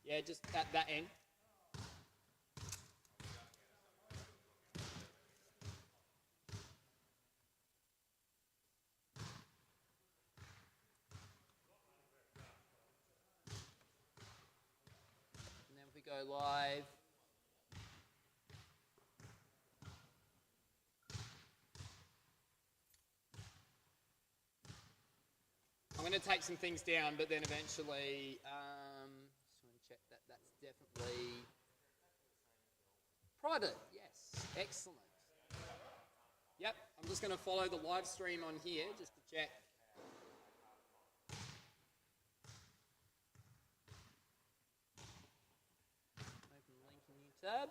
Yeah, just that end. And then if we go live. I'm going to take some things down, but then eventually, just want to check that that's definitely private. Yes, excellent. Yep, I'm just going to follow the live stream on here just to check. Open link in new tab.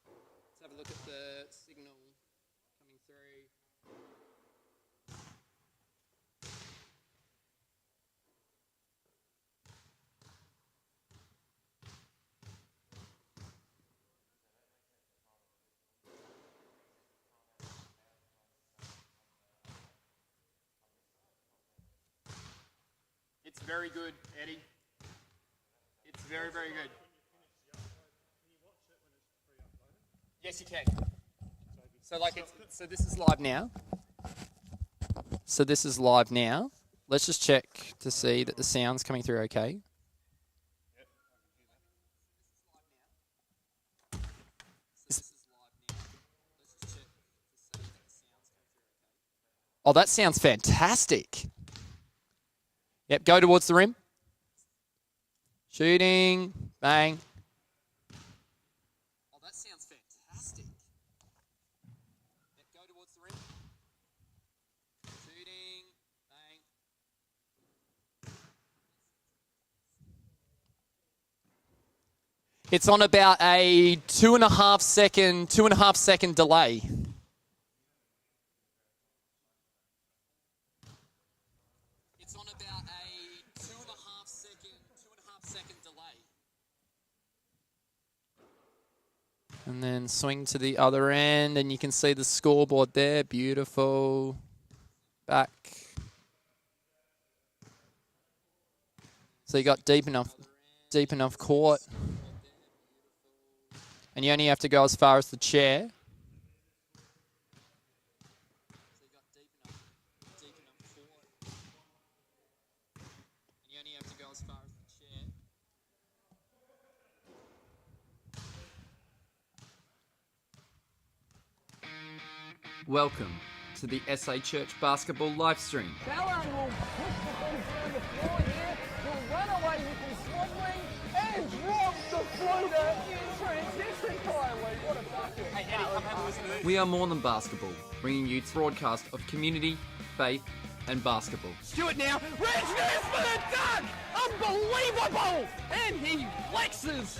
Let's have a look at the signal coming through. It's very good, Eddie. It's very, very good. Yes, you can. So so this is live now. So this is live now. Let's just check to see that the sound's coming through okay. Oh, that sounds fantastic. Yep, go towards the rim. Shooting. Bang. Oh, that sounds fantastic. Yep, go towards the rim. Shooting. Bang. It's on about a 2.5 second delay. And then swing to the other end, and you can see the scoreboard there. Beautiful. Back. So you got deep enough court. And you only have to go as far as the chair. Welcome to the SA Church basketball live stream. Fallon will push the ball through the floor here. He'll run away with his swaddling and drop the floater in transition. Kylie, what a bucket. Hey, Eddie, come have a listen to this. We are more than basketball, bringing you a broadcast of community, faith, and basketball. Do it now. Rich for the dunk! Unbelievable! And he flexes.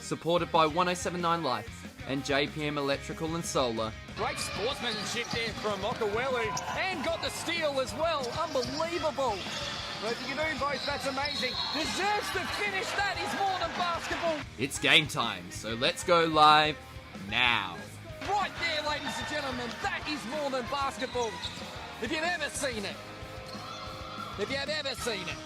Supported by 1079 Life and JPM Electrical and Solar. Great sportsmanship there from Okawelu. And got the steal as well. Unbelievable. But you can do both, that's amazing. Deserves to finish, that is more than basketball. It's game time, so let's go live now. Right there, ladies and gentlemen, that is more than basketball. If you've ever seen it. If you've ever seen it.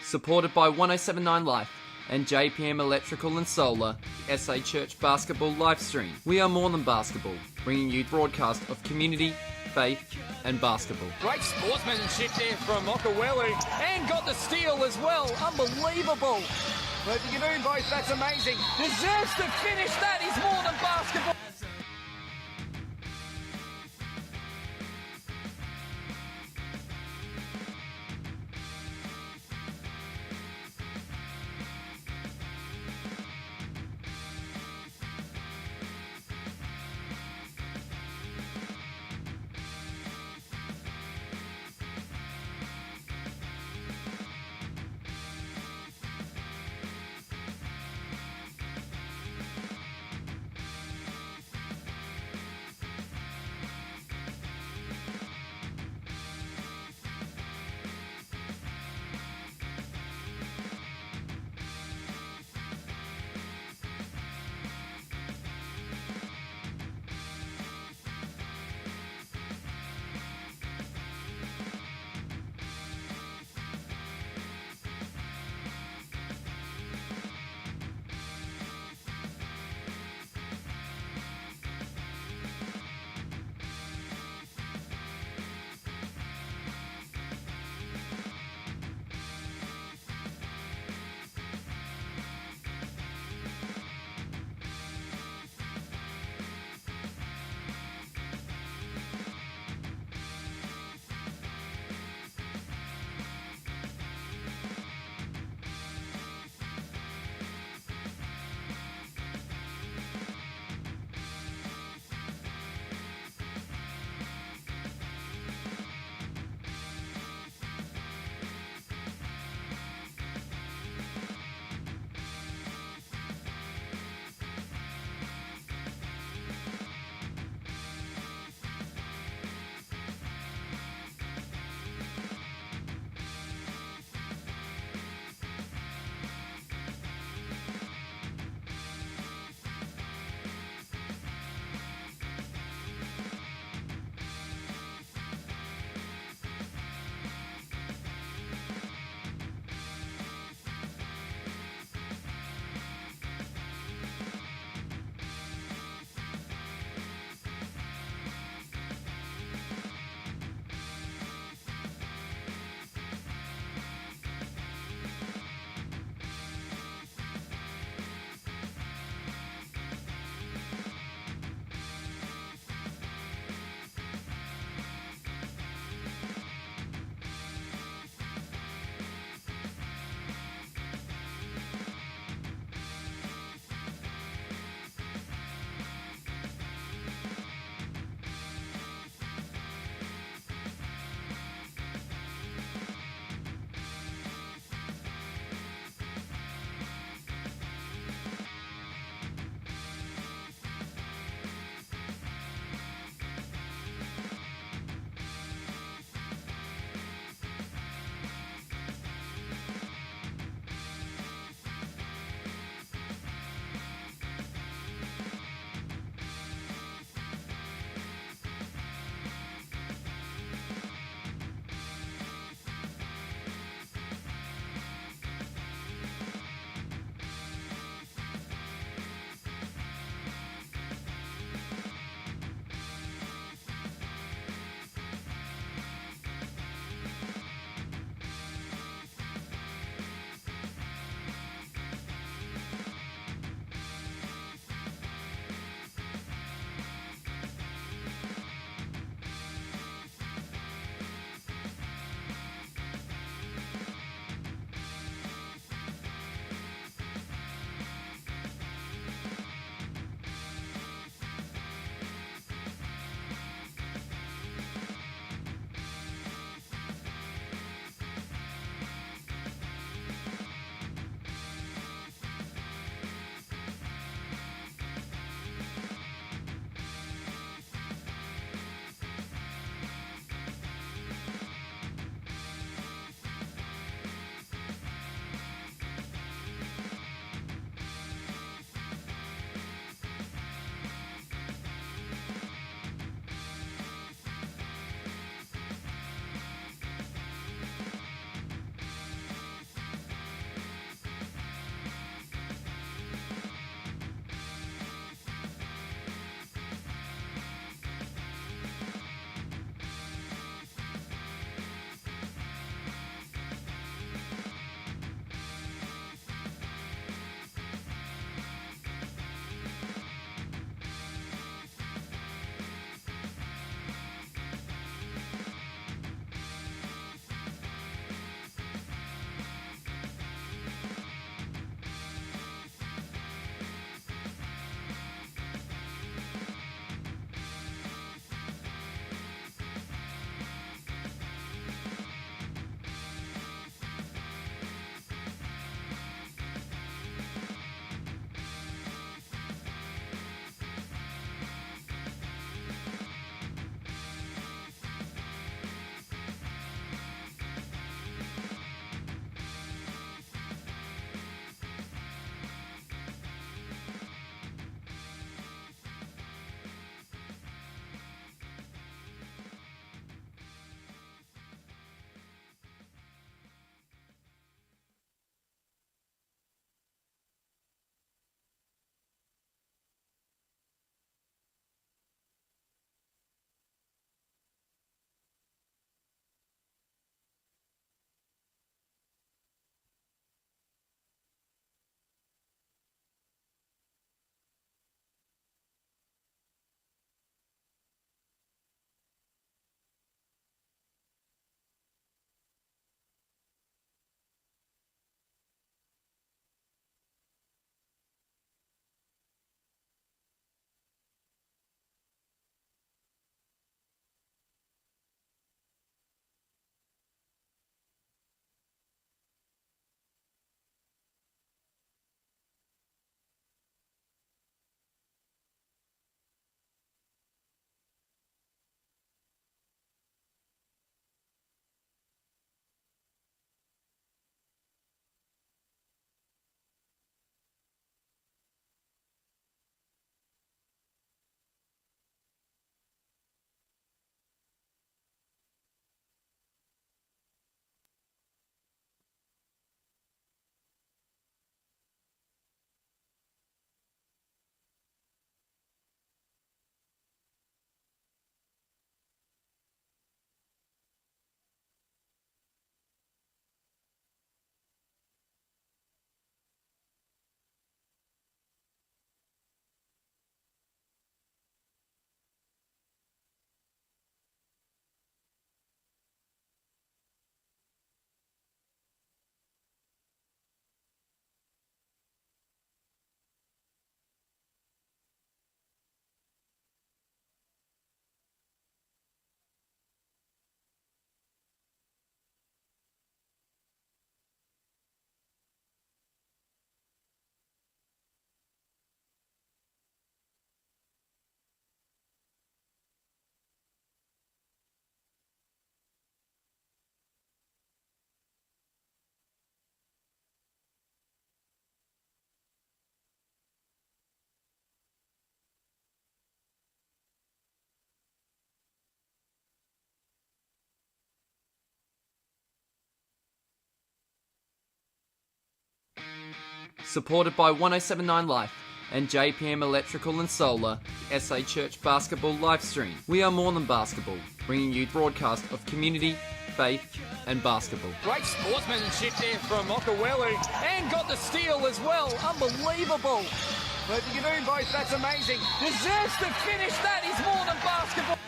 Supported by 1079 Life and JPM Electrical and Solar, the SA Church basketball live stream. We are more than basketball, bringing you a broadcast of community, faith, and basketball. Great sportsmanship there from Okawelu. And got the steal as well. Unbelievable. But you can do both, that's amazing. Deserves to finish, that is more than basketball. supported by 1079 Life and JPM Electrical and Solar, SA Church Basketball livestream. We are more than basketball, bringing you broadcast of community, faith and basketball. Great sportsmanship there from Okawelu, and got the steal as well. Unbelievable. But if you can do both, that's amazing. Deserves to finish that. He's more than basketball.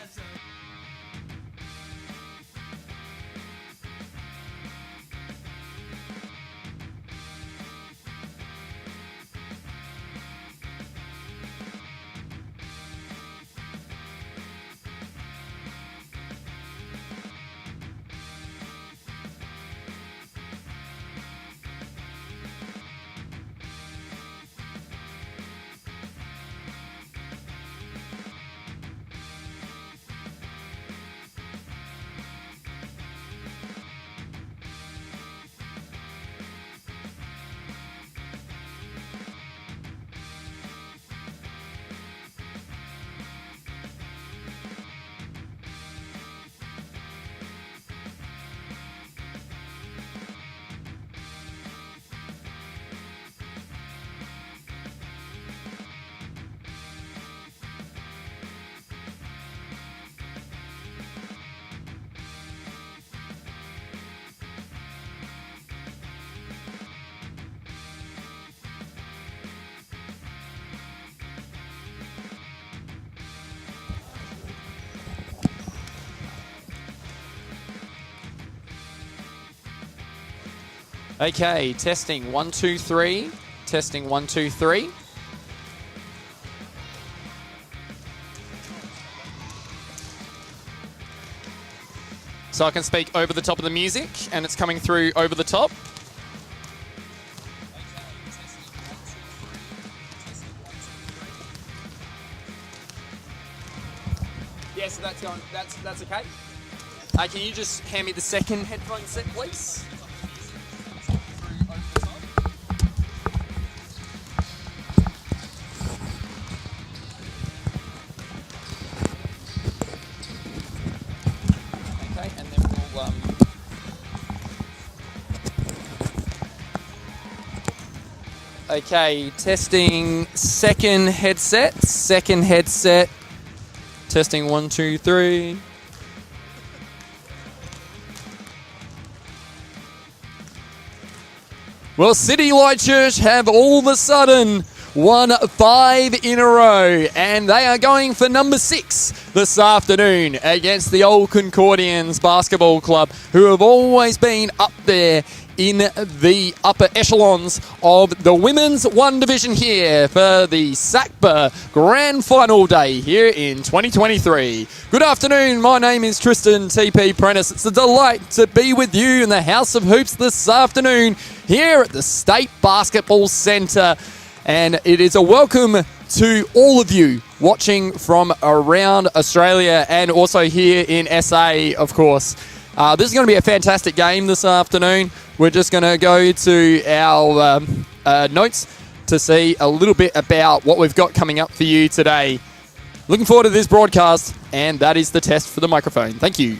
Okay, testing 1, 2, 3. Testing 1, 2, 3. So I can speak over the top of the music, and it's coming through over the top. Yeah, so that's going. That's okay. Can you just hand me the second headphone set, please? Okay, testing second headset. Second headset. Testing 1, 2, 3. Well, CityLight Church have all of a sudden won 5 in a row, and they are going for number 6 this afternoon against the old Concordians basketball club, who have always been up there in the upper echelons of the women's 1 division here for the SACBA Grand Final Day here in 2023. Good afternoon, my name is Tristan TP Prentice. It's a delight to be with you in the House of Hoops this afternoon here at the State Basketball Centre. And it is a welcome to all of you watching from around Australia and also here in SA, of course. This is going to be a fantastic game this afternoon. We're just going to go to our notes to see a little bit about what we've got coming up for you today. Looking forward to this broadcast, and that is the test for the microphone. Thank you.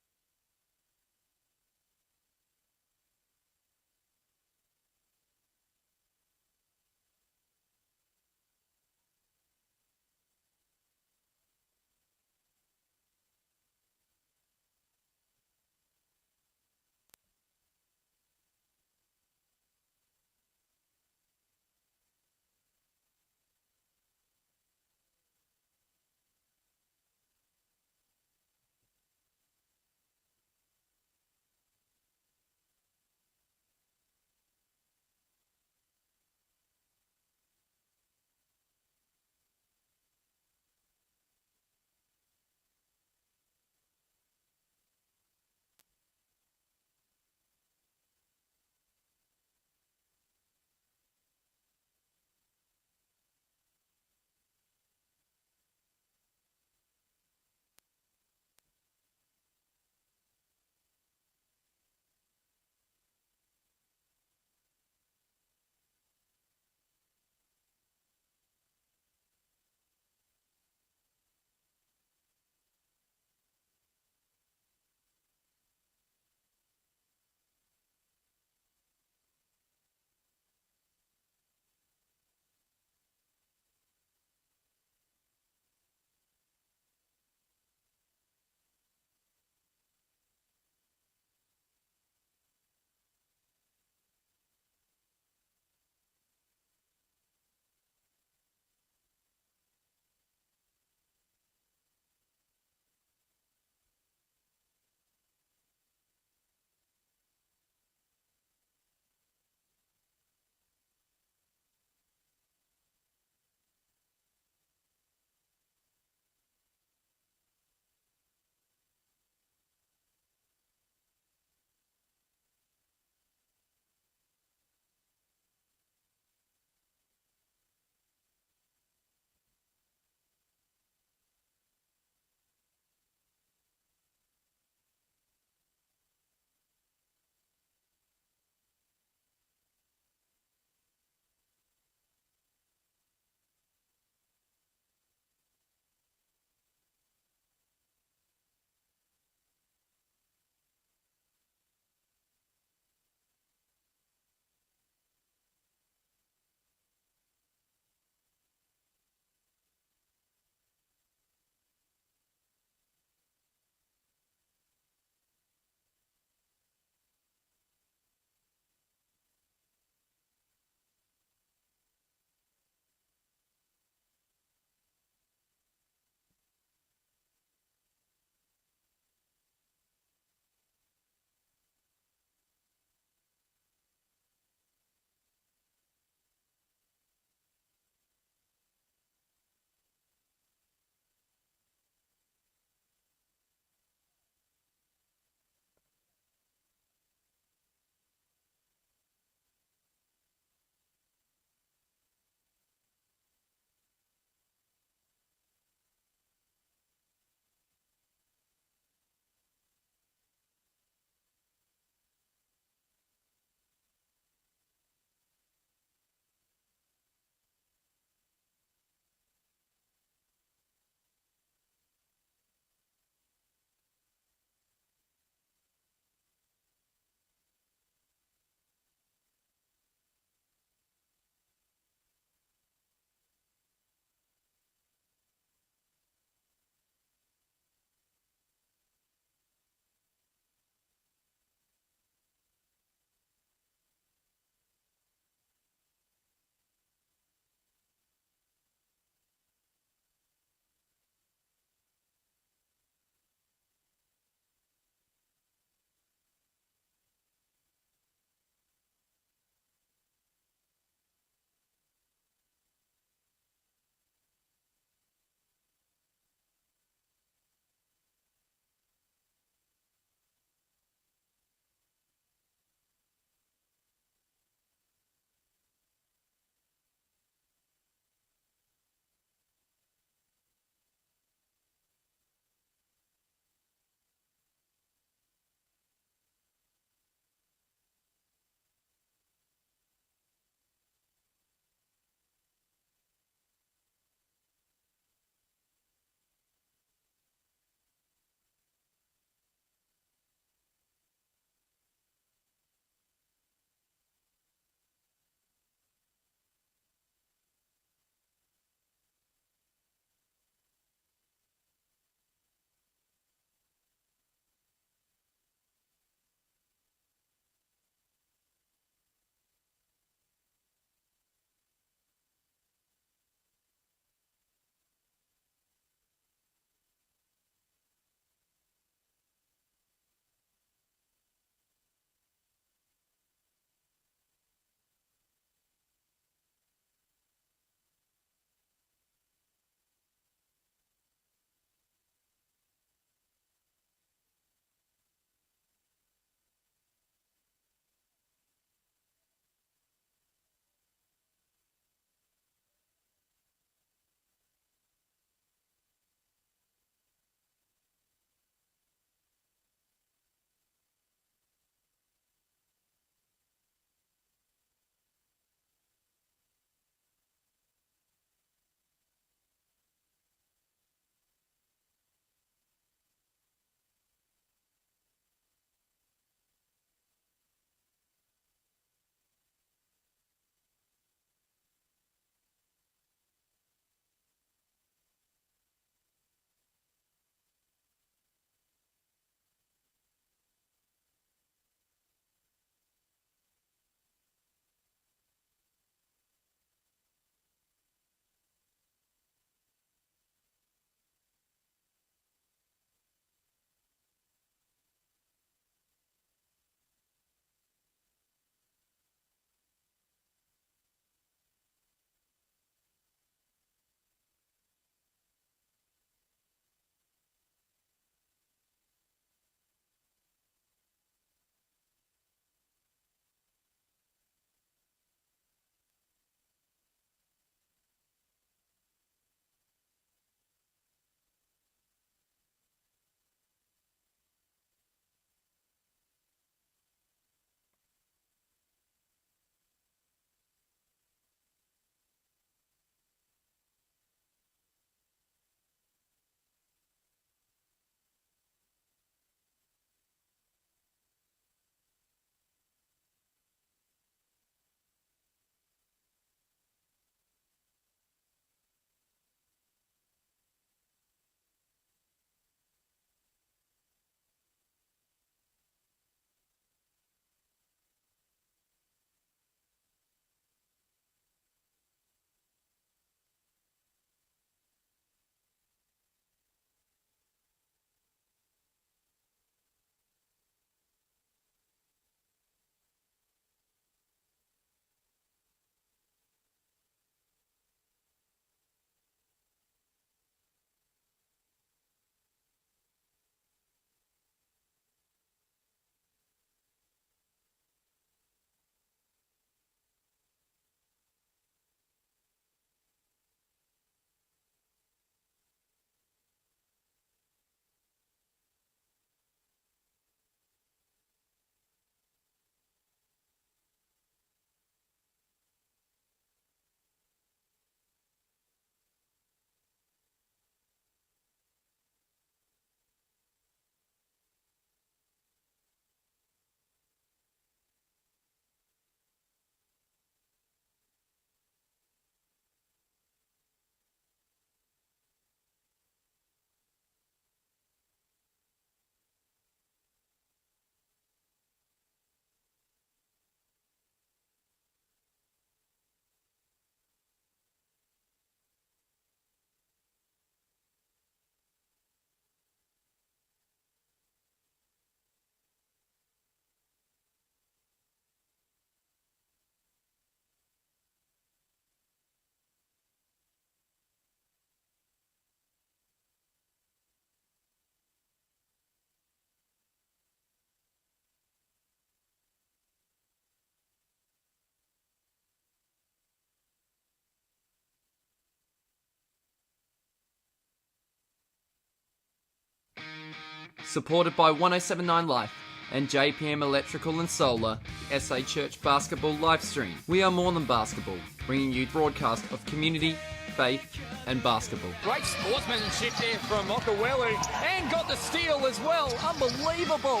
Supported by 1079 Life and JPM Electrical and Solar, SA Church Basketball Livestream. We are more than basketball, bringing you broadcast of community, faith and basketball. Great sportsmanship there from Okawelu, and got the steal as well. Unbelievable.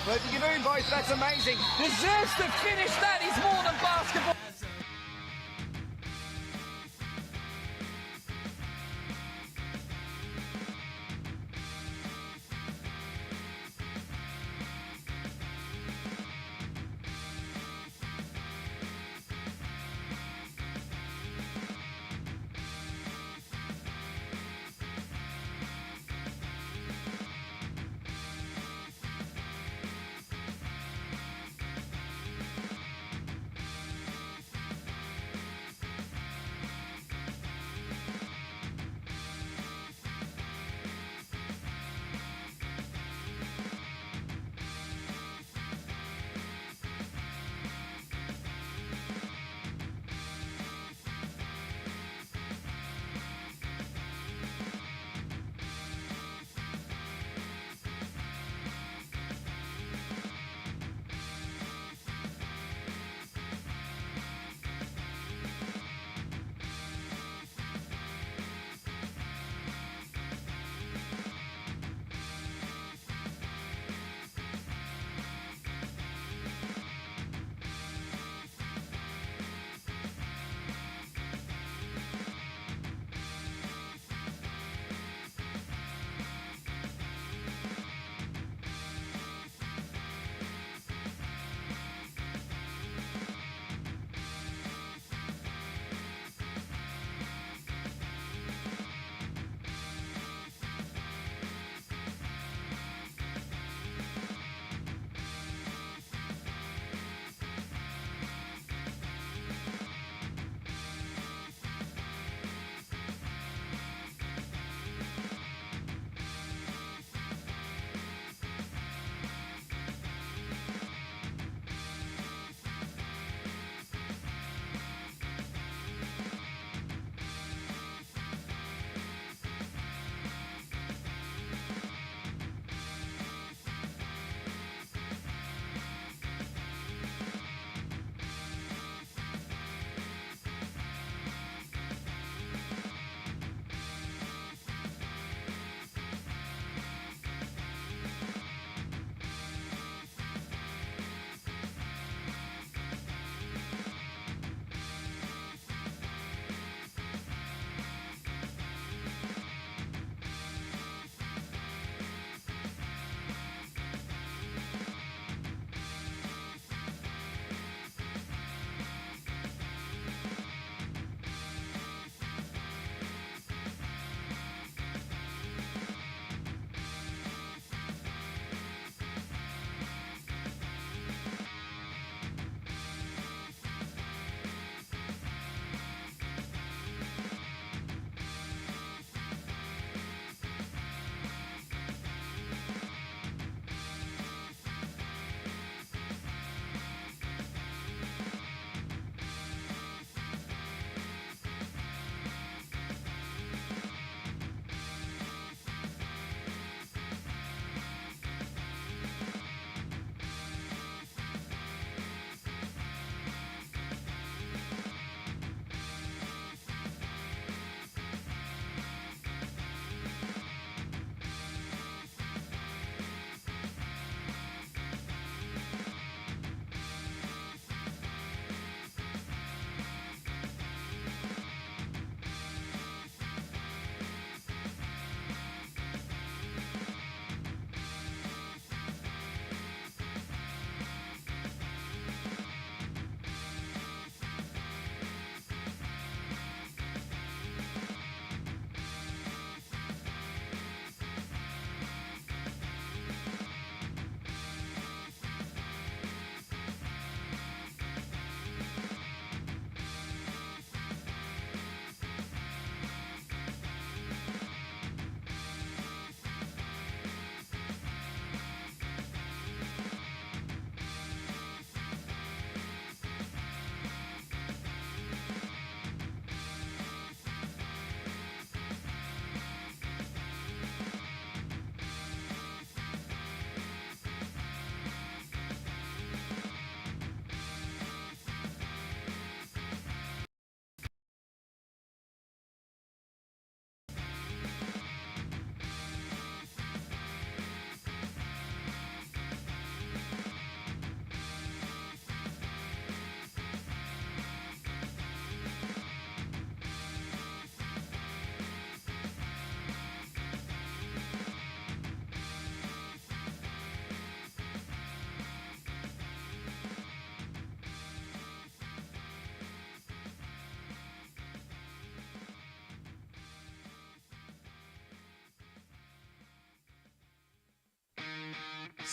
What you can do, boys, that's amazing. Deserves to finish that. Is more than basketball.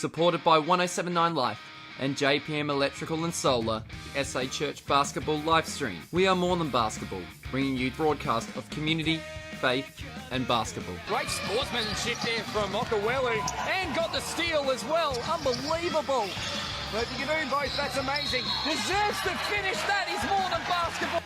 Supported by 1079 Life and JPM Electrical and Solar, the SA Church Basketball live stream. We are more than basketball, bringing you broadcast of community, faith and basketball. Great sportsmanship there from Okawelu, and got the steal as well. Unbelievable. But if you can do both, that's amazing. Deserves to finish. That is more than basketball.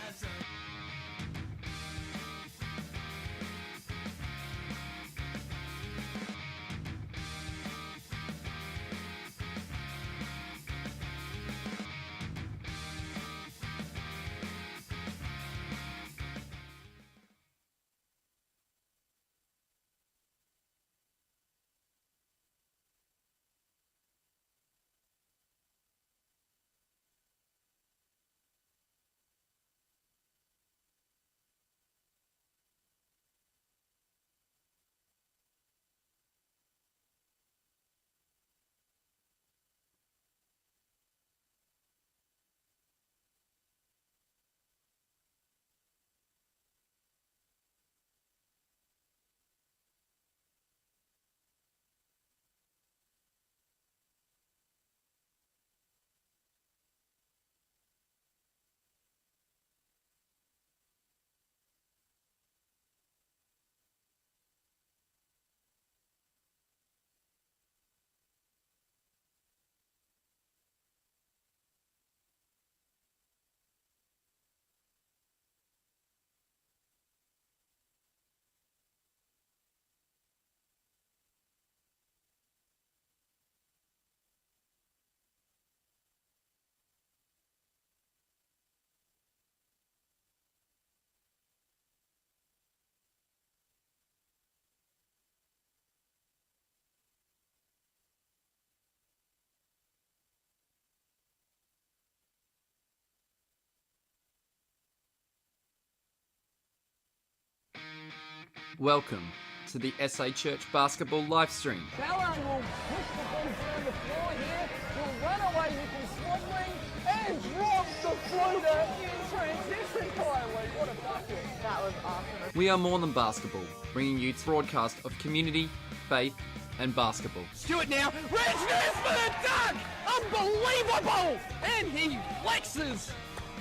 Welcome to the SA Church Basketball live stream. Fallon will push the ball through the floor here. Will run away with his swaddling and drop the floater in transition. Kylie, what a bucket. That was awesome. We are more than basketball, bringing you broadcast of community, faith and basketball. Stewart now. Richness for the dunk. Unbelievable. And he flexes.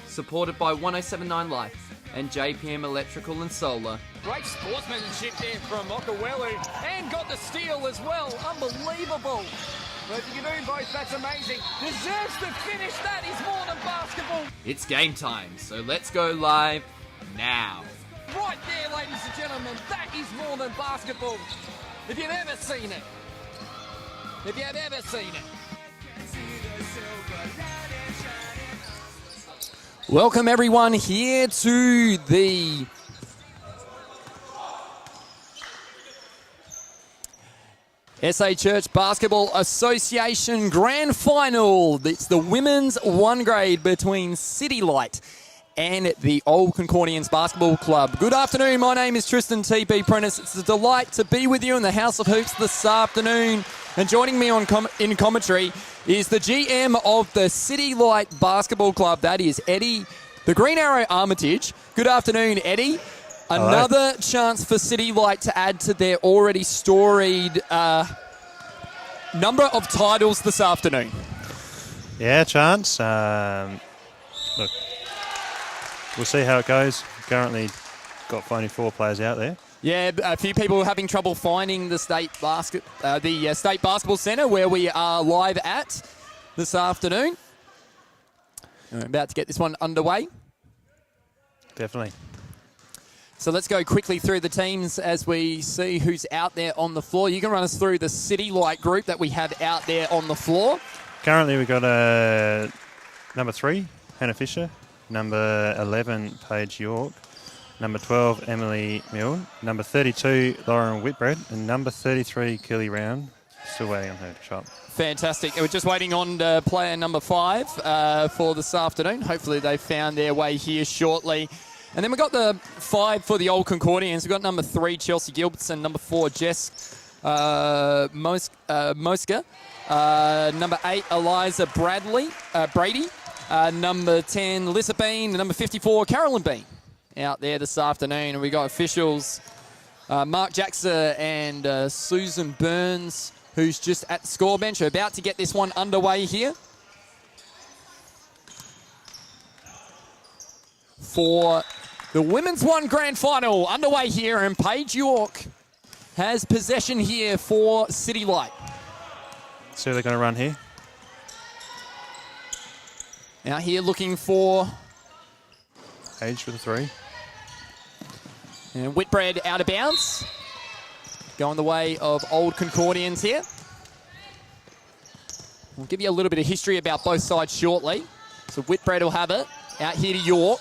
Supported by 1079 Life and JPM Electrical and Solar. Great sportsmanship there from Okawelu, and got the steal as well. Unbelievable. But if you can do both, that's amazing. Deserves to finish. That is more than basketball. It's game time, so let's go live now. Right there, ladies and gentlemen, that is more than basketball. If you've ever seen it. If you've ever seen it. Welcome everyone here to the SA Church Basketball Association Grand Final. It's the women's one grade between CityLight and the Old Concordians Basketball Club. Good afternoon, my name is Tristan TP Prentice. It's a delight to be with you in the House of Hoops this afternoon. And joining me in commentary is the GM of the CityLight Basketball Club. That is Eddie, the Green Arrow Armitage. Good afternoon, Eddie. Hello. Another chance for CityLight to add to their already storied number of titles this afternoon. Yeah, chance. Look, we'll see how it goes. Currently got only 4 players out there. Yeah, a few people having trouble finding the state basketball centre where we are live at this afternoon. We're about to get this one underway. Definitely. So let's go quickly through the teams as we see who's out there on the floor. You can run us through the CityLight group that we have out there on the floor. Currently we've got number 3, Hannah Fisher. Number 11, Paige York. Number 12, Emily Milne. Number 32, Lauren Whitbread. And number 33, Kelly Round. Still waiting on her shot. Fantastic. We're just waiting on player number 5 for this afternoon. Hopefully they found their way here shortly. And then we've got the 5 for the Old Concordians. We've got number 3, Chelsea Gilbertson. Number 4, Jess Moska. Number 8, Eliza Brady. Number 10, Lissa Bean. And number 54, Carolyn Bean. Out there this afternoon. And we got officials Mark Jackson and Susan Burns who's just at the score bench, are about to get this one underway here. For the Women's One Grand Final underway here, and Paige York has possession here for CityLight. See what they're going to run here. Out here looking for... Page with a 3. And Whitbread out of bounds. Going the way of Old Concordians here. We'll give you a little bit of history about both sides shortly. So Whitbread will have it. Out here to York.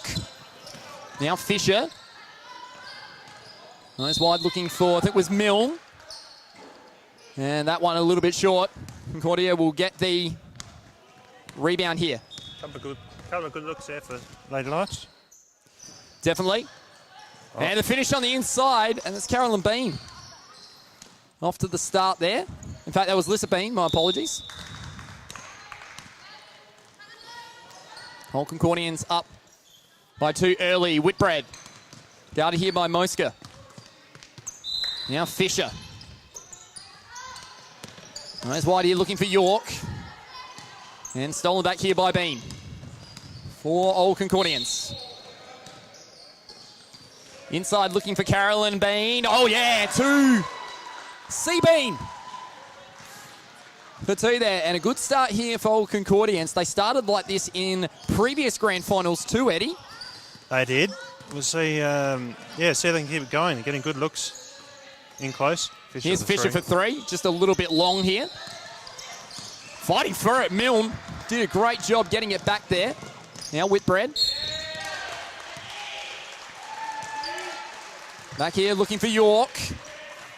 Now Fisher. Nice wide looking for, I think it was Milne. And that one a little bit short. Concordia will get the rebound here. Couple of good looks there for LadyLights. Definitely. Oh. And the finish on the inside, and it's Carolyn Bean. Off to the start there. In fact, that was Lissa Bean, my apologies. Whole Concordians up by 2 early. Whitbread. Guarded here by Moska. Now Fisher. Nice wide here looking for York. And stolen back here by Bean. For Old Concordians. Inside looking for Carolyn Bean. Oh yeah, 2. C Bean. For 2 there. And a good start here for Old Concordians. They started like this in previous grand finals too, Eddie. They did. We'll see. See if they can keep it going. They're getting good looks in close. Here's Fisher for 3. Just a little bit long here. Fighting for it, Milne. Did a great job getting it back there. Now Whitbread. Back here looking for York.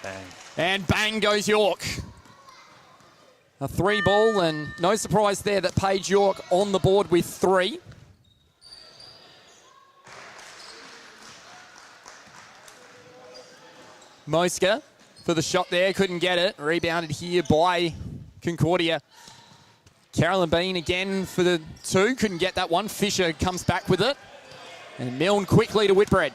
Bang. And bang goes York. A 3 ball, and no surprise there that Paige York on the board with 3. Moska for the shot there, couldn't get it. Rebounded here by Concordia. Carolyn Bean again for the 2, couldn't get that one. Fisher comes back with it. And Milne quickly to Whitbread.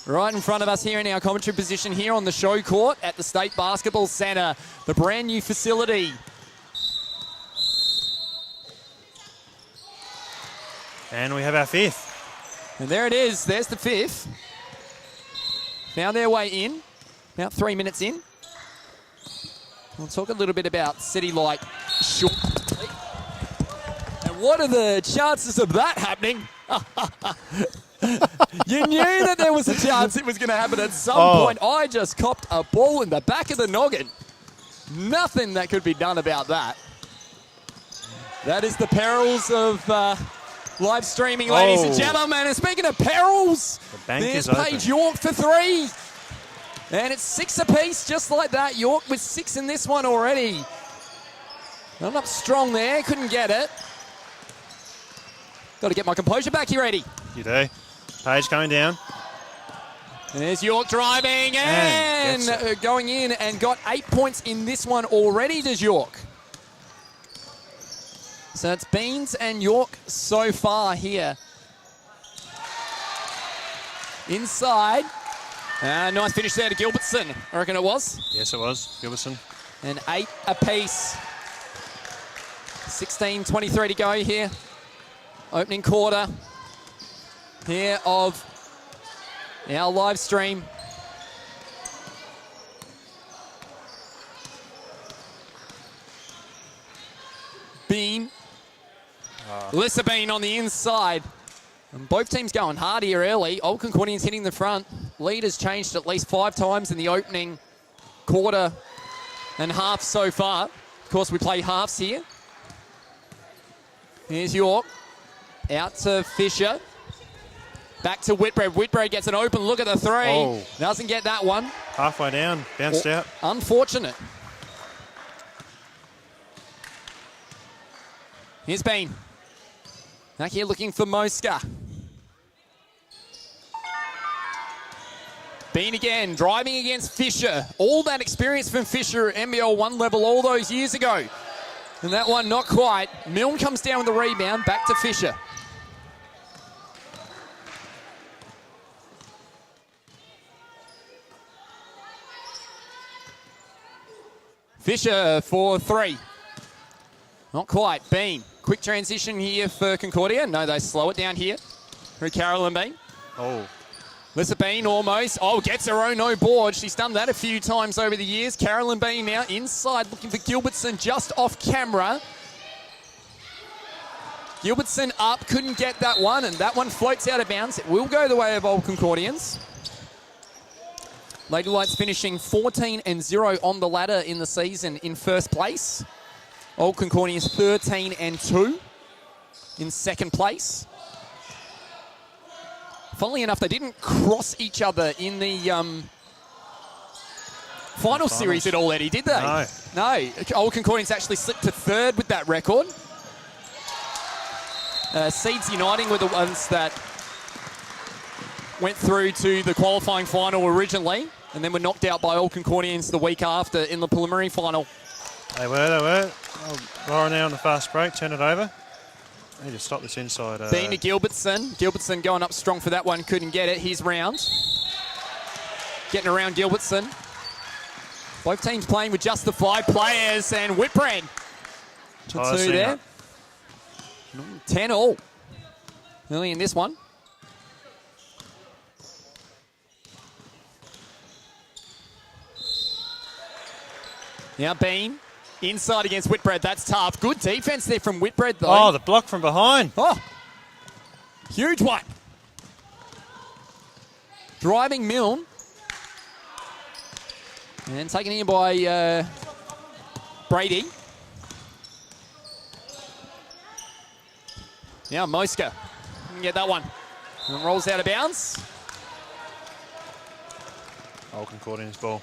Right in front of us here in our commentary position here on the show court at the State Basketball Centre, the brand new facility. And we have our 5th. And there it is, there's the 5th. Found their way in, about 3 minutes in. We'll talk a little bit about CityLight shortly. And what are the chances of that happening? You knew that there was a chance it was going to happen at some point. I just copped a ball in the back of the noggin. Nothing that could be done about that. That is the perils of live streaming, ladies and gentlemen. And speaking of perils, there's Paige York for 3. And it's 6 apiece, just like that. York with 6 in this one already. Not up strong there, couldn't get it. Got to get my composure back here, Eddie. You do. Paige coming down. And there's York driving and going in and got 8 points in this one already, does York. So it's Beans and York so far here. Inside. Nice finish there to Gilbertson, I reckon it was. Yes, it was. Gilbertson. And 8 apiece. 16:23 to go here. Opening quarter here of our live stream. Bean. Lissa Bean on the inside. And both teams going hard here early. Old Concordians hitting the front. Lead has changed at least 5 times in the opening quarter and half so far. Of course, we play halves here. Here's York. Out to Fisher. Back to Whitbread. Whitbread gets an open look at the 3. Oh. Doesn't get that one. Halfway down. Bounced out. Unfortunate. Here's Bean. Back here looking for Moska. Bean again, driving against Fisher. All that experience from Fisher at NBL 1 level all those years ago. And that one not quite. Milne comes down with the rebound, back to Fisher. Fisher for 3. Not quite. Bean. Quick transition here for Concordia. No, they slow it down here through Carolyn Bean. Oh, Lissa Bean almost. Oh, gets her own no board. She's done that a few times over the years. Carolyn Bean now inside looking for Gilbertson just off camera. Gilbertson up, couldn't get that one, and that one floats out of bounds. It will go the way of Old Concordians. LadyLights finishing 14-0 on the ladder in the season in first place. Old Concordians 13-2 in second place. Funnily enough, they didn't cross each other in the final series at all, Eddie, did they? No. Old Concordians actually slipped to third with that record. Seeds Uniting were the ones that went through to the qualifying final originally and then were knocked out by Old Concordians the week after in the preliminary final. They were. Oh, Lauren now on the fast break, turn it over. Need to stop this inside. Bean to Gilbertson. Gilbertson going up strong for that one, couldn't get it. Here's Round. Getting around Gilbertson. Both teams playing with just the 5 players, and Whitbread to 2 there. 10 all. Early in this one. Now Bean. Inside against Whitbread. That's tough. Good defense there from Whitbread, though. Oh, the block from behind. Oh, huge one. Driving Milne. And taken in by Brady. Now Moska can get that one. And rolls out of bounds. Old Concordians ball.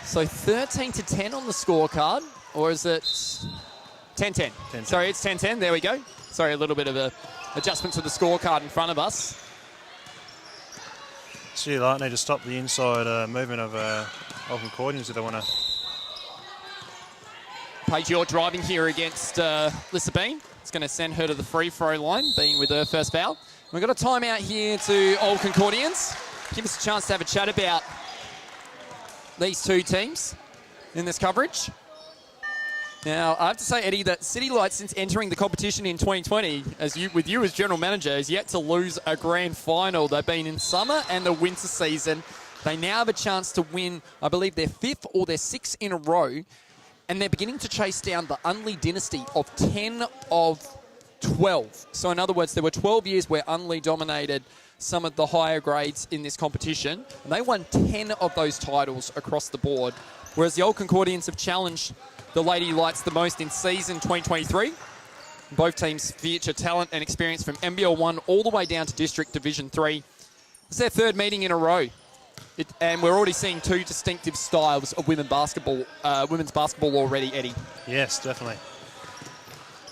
So 13-10 on the scorecard, or is it 10-10? 10-10. Sorry, it's 10-10. There we go. Sorry, a little bit of a adjustment to the scorecard in front of us. CityLight need to stop the inside movement of Old Concordians if they want to. Paige York driving here against Lissa Bean. It's going to send her to the free throw line, Bean with her first foul. We've got a timeout here to Old Concordians. Give us a chance to have a chat about these two teams in this coverage. Now, I have to say, Eddie, that CityLight, since entering the competition in 2020, with you as general manager, is yet to lose a grand final. They've been in summer and the winter season. They now have a chance to win, I believe, their 5th or their 6th in a row, and they're beginning to chase down the Unley dynasty of 10 of 12. So, in other words, there were 12 years where Unley dominated some of the higher grades in this competition, and they won 10 of those titles across the board, whereas the Old Concordians have challenged the LadyLights the most in season 2023. Both teams feature talent and experience from NBL 1 all the way down to District Division 3. It's their 3rd meeting in a row, and we're already seeing 2 distinctive styles of women's basketball already, Eddie. Yes, definitely.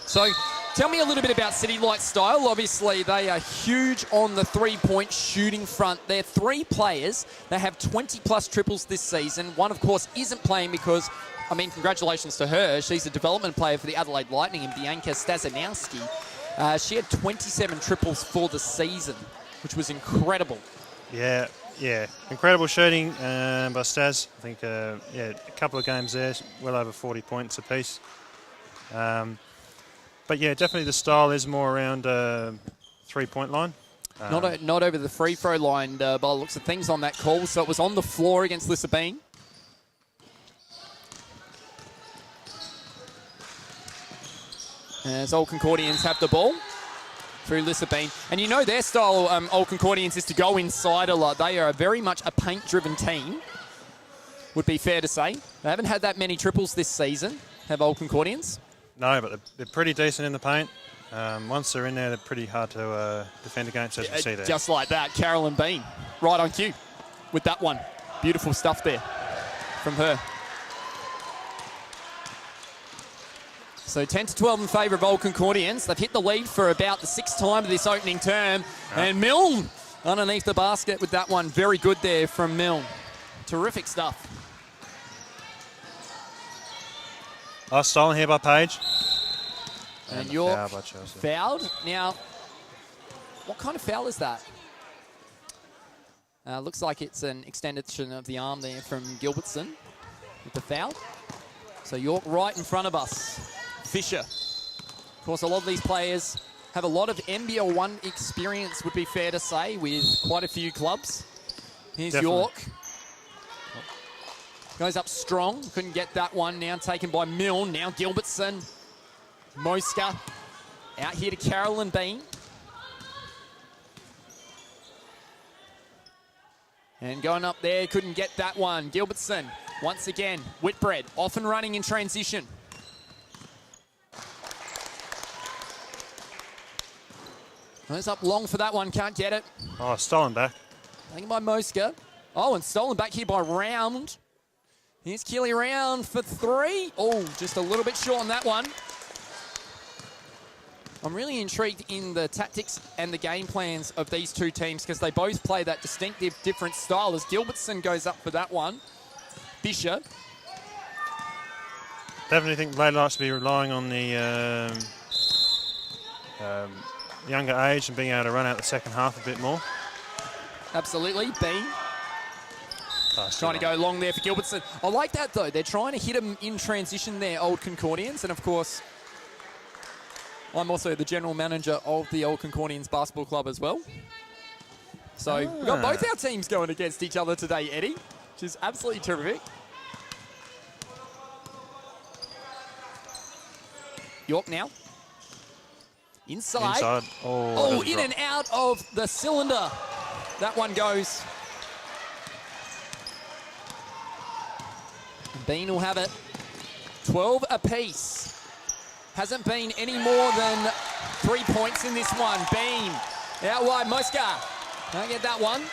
So, tell me a little bit about CityLight's style. Obviously, they are huge on the three-point shooting front. They're 3 players. They have 20-plus triples this season. One, of course, isn't playing because, congratulations to her. She's a development player for the Adelaide Lightning, and Bianca Stazanowski. She had 27 triples for the season, which was incredible. Yeah. Incredible shooting by Staz. I think, a couple of games there, well over 40 points apiece. But yeah, definitely the style is more around 3-point line. Not over the free throw line by the looks of things on that call. So it was on the floor against Lissa Bean. As Old Concordians have the ball through Lissa Bean. And you know their style, Old Concordians, is to go inside a lot. They are very much a paint-driven team, would be fair to say. They haven't had that many triples this season, have Old Concordians. No, but they're pretty decent in the paint. Once they're in there, they're pretty hard to defend against, as you see there. Just like that, Carolyn Bean, right on cue with that one. Beautiful stuff there from her. So 10-12 in favour of Old Concordians. They've hit the lead for about the 6th time of this opening term. Yeah. And Milne underneath the basket with that one. Very good there from Milne. Terrific stuff. Stolen here by Paige. And you're fouled. Now, what kind of foul is that? Looks like it's an extension of the arm there from Gilbertson. with the foul. So York right in front of us. Fisher. Of course, a lot of these players have a lot of NBL 1 experience, would be fair to say, with quite a few clubs. Here's Definitely. York. Goes up strong. Couldn't get that one. Now taken by Milne. Now Gilbertson. Mosca. Out here to Carolyn Bean. And going up there, couldn't get that one. Gilbertson, once again, Whitbread, off and running in transition. Goes up long for that one, can't get it. Oh, stolen back. Taken by Mosca. Oh, and stolen back here by Round. Here's Keeley Round for 3. Oh, just a little bit short on that one. I'm really intrigued in the tactics and the game plans of these two teams because they both play that distinctive different style as Gilbertson goes up for that one. Fisher. Definitely think LadyLights should be relying on the younger age and being able to run out the second half a bit more. Absolutely. Bean. Trying to go long there for Gilbertson. I like that, though. They're trying to hit him in transition there, Old Concordians. And, of course, I'm also the general manager of the Old Concordians Basketball Club as well. So we've got both our teams going against each other today, Eddie, which is absolutely terrific. York now. Inside. Oh, in and out of the cylinder. That one goes. Bean will have it. 12 apiece. Hasn't been any more than 3 points in this one. Bean out wide. Mosca. Can't get that one.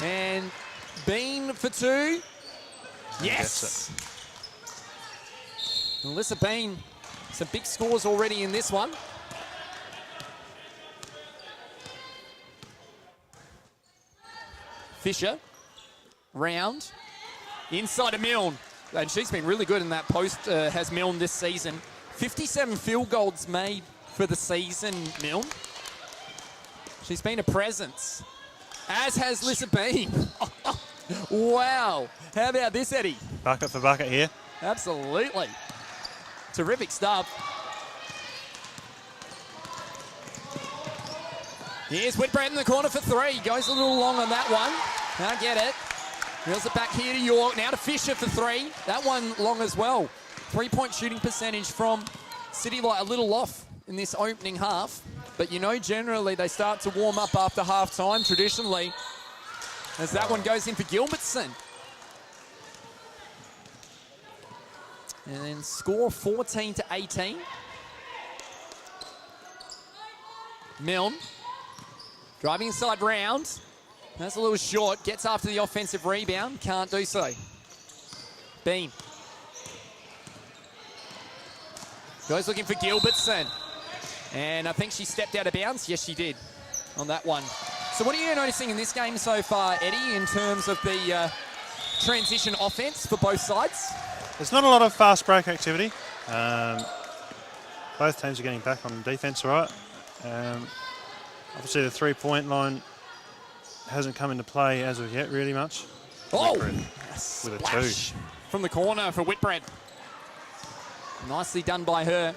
And Bean for 2. Yes. Alyssa Bean. Some big scores already in this one. Fisher. Round. Inside of Milne. And she's been really good in that post, has Milne this season. 57 field goals made for the season, Milne. She's been a presence. As has Lissa Bean. Wow. How about this, Eddie? Bucket for bucket here. Absolutely. Terrific stuff. Here's Whitbread in the corner for 3. Goes a little long on that one. Can't get it. Reels it back here to York. Now to Fisher for 3. That one long as well. 3-point shooting percentage from CityLight. A little off in this opening half. But you know, generally they start to warm up after half time, traditionally. As that one goes in for Gilbertson. And then score 14-18. Milne. Driving inside Round. That's a little short. Gets after the offensive rebound. Can't do so. Bean. Goes looking for Gilbertson. And I think she stepped out of bounds. Yes, she did on that one. So what are you noticing in this game so far, Eddie, in terms of the transition offense for both sides? There's not a lot of fast break activity. Both teams are getting back on defense, all right. Obviously, the three-point line hasn't come into play as of yet, really much. Oh, with a 2 from the corner for Whitbread. Nicely done by her.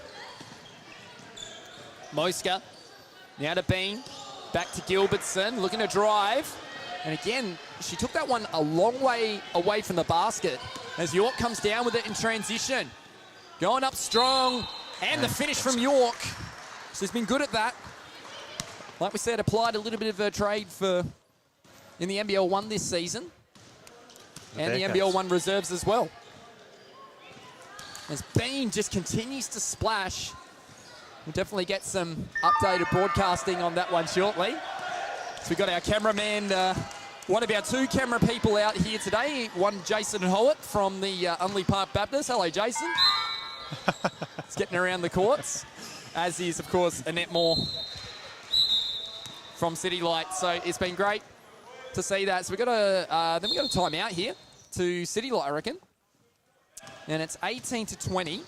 Mosca, now to Bean. Back to Gilbertson, looking to drive. And again, she took that one a long way away from the basket as York comes down with it in transition. Going up strong. And the finish from York. She's been good at that. Like we said, applied a little bit of a trade in the NBL 1 this season. And the NBL 1 reserves as well. As Bean just continues to splash. We'll definitely get some updated broadcasting on that one shortly. So we've got our cameraman, one of our 2 camera people out here today. One, Jason Howitt from the Unley Park Baptist. Hello, Jason. He's getting around the courts. As is, of course, Annette Moore from CityLight. So it's been great to see that. So we've got a timeout here to CityLight, I reckon. And it's 18-20.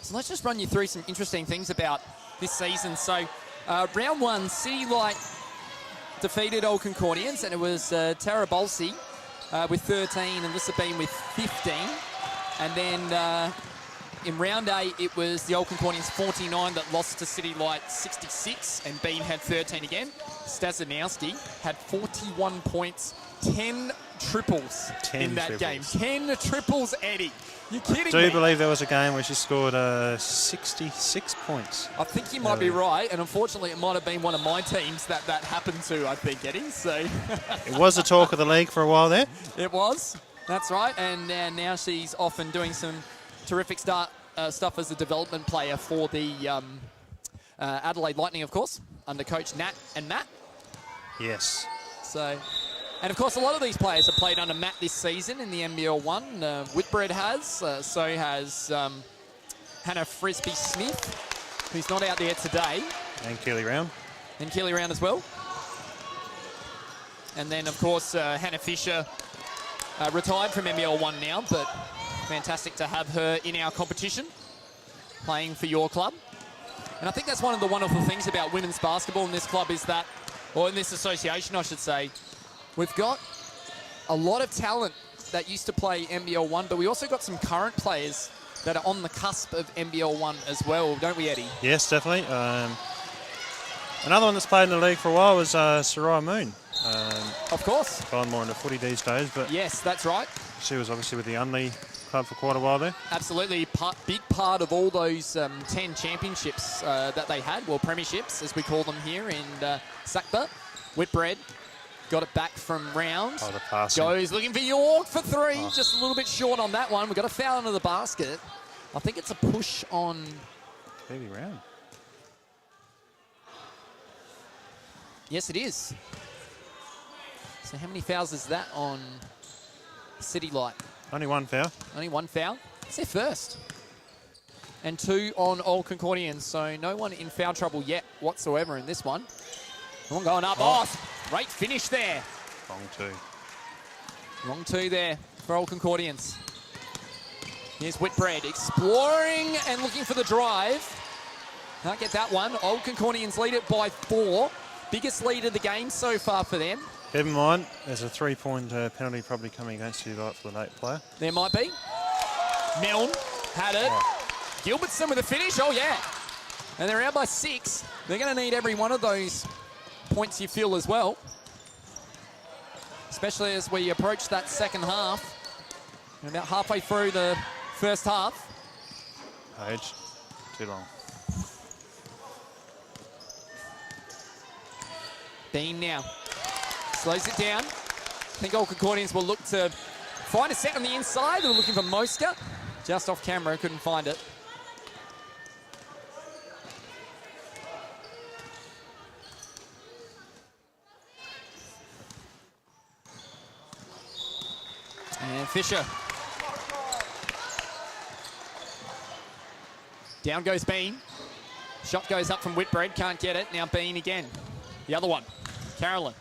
So let's just run you through some interesting things about this season. So round 1, CityLight defeated Old Concordians, and it was Tara Bolsey with 13 and Lissa Bean with 15. And then in round 8, it was the Old Concordians 49 that lost to CityLight 66, and Bean had 13 again. Stazanowski had 41 points, 10 triples in that game. 10 triples, Eddie. You're kidding me. Do you believe there was a game where she scored 66 points? I think you might be right, and unfortunately it might have been one of my teams that happened to, I think, Eddie. So it was the talk of the league for a while there. It was. That's right. And now she's off and doing some terrific stuff as a development player for the Adelaide Lightning, of course, under coach Nat and Matt. Yes. So, and of course, a lot of these players have played under Matt this season in the NBL 1. Whitbread has, so has Hannah Frisbee-Smith, who's not out there today. And Keely Round. And Keely Round as well. And then, of course, Hannah Fisher, retired from NBL 1 now, but fantastic to have her in our competition, playing for your club. And I think that's one of the wonderful things about women's basketball in this club is that, or in this association, I should say, we've got a lot of talent that used to play NBL 1, but we also got some current players that are on the cusp of NBL 1 as well, don't we, Eddie? Yes, definitely. Another one that's played in the league for a while was Soraya Moon. Of course. Gone more into footy these days, but yes, that's right. She was obviously with the Unley club for quite a while there. Absolutely, big part of all those 10 championships that they had, well, premierships as we call them here in SACBA. Whitbread got it back from round. Oh, the passing. Goes looking for York for 3, just a little bit short on that one. We've got a foul under the basket. I think it's a push on... Keely Round. Yes, it is. So how many fouls is that on CityLight? Only one foul. Only one foul. It's their first. And 2 on Old Concordians, so no one in foul trouble yet whatsoever in this one. One going up. Oh, great finish there. Wrong 2. Wrong 2 there for Old Concordians. Here's Whitbread exploring and looking for the drive. Can't get that one. Old Concordians lead it by 4. Biggest lead of the game so far for them. Keep in mind, there's a 3-point penalty probably coming against you for the late player. There might be. Milne had it. Gilbertson with a finish. Oh, yeah. And they're out by 6. They're going to need every one of those points, you feel, as well. Especially as we approach that second half. We're about halfway through the first half. Page. Too long. Bean now. Slows it down. I think Old Concordians will look to find a set on the inside. They were looking for Mosca. Just off camera, couldn't find it. And Fisher. Down goes Bean. Shot goes up from Whitbread, can't get it. Now Bean again. The other one, Carolyn.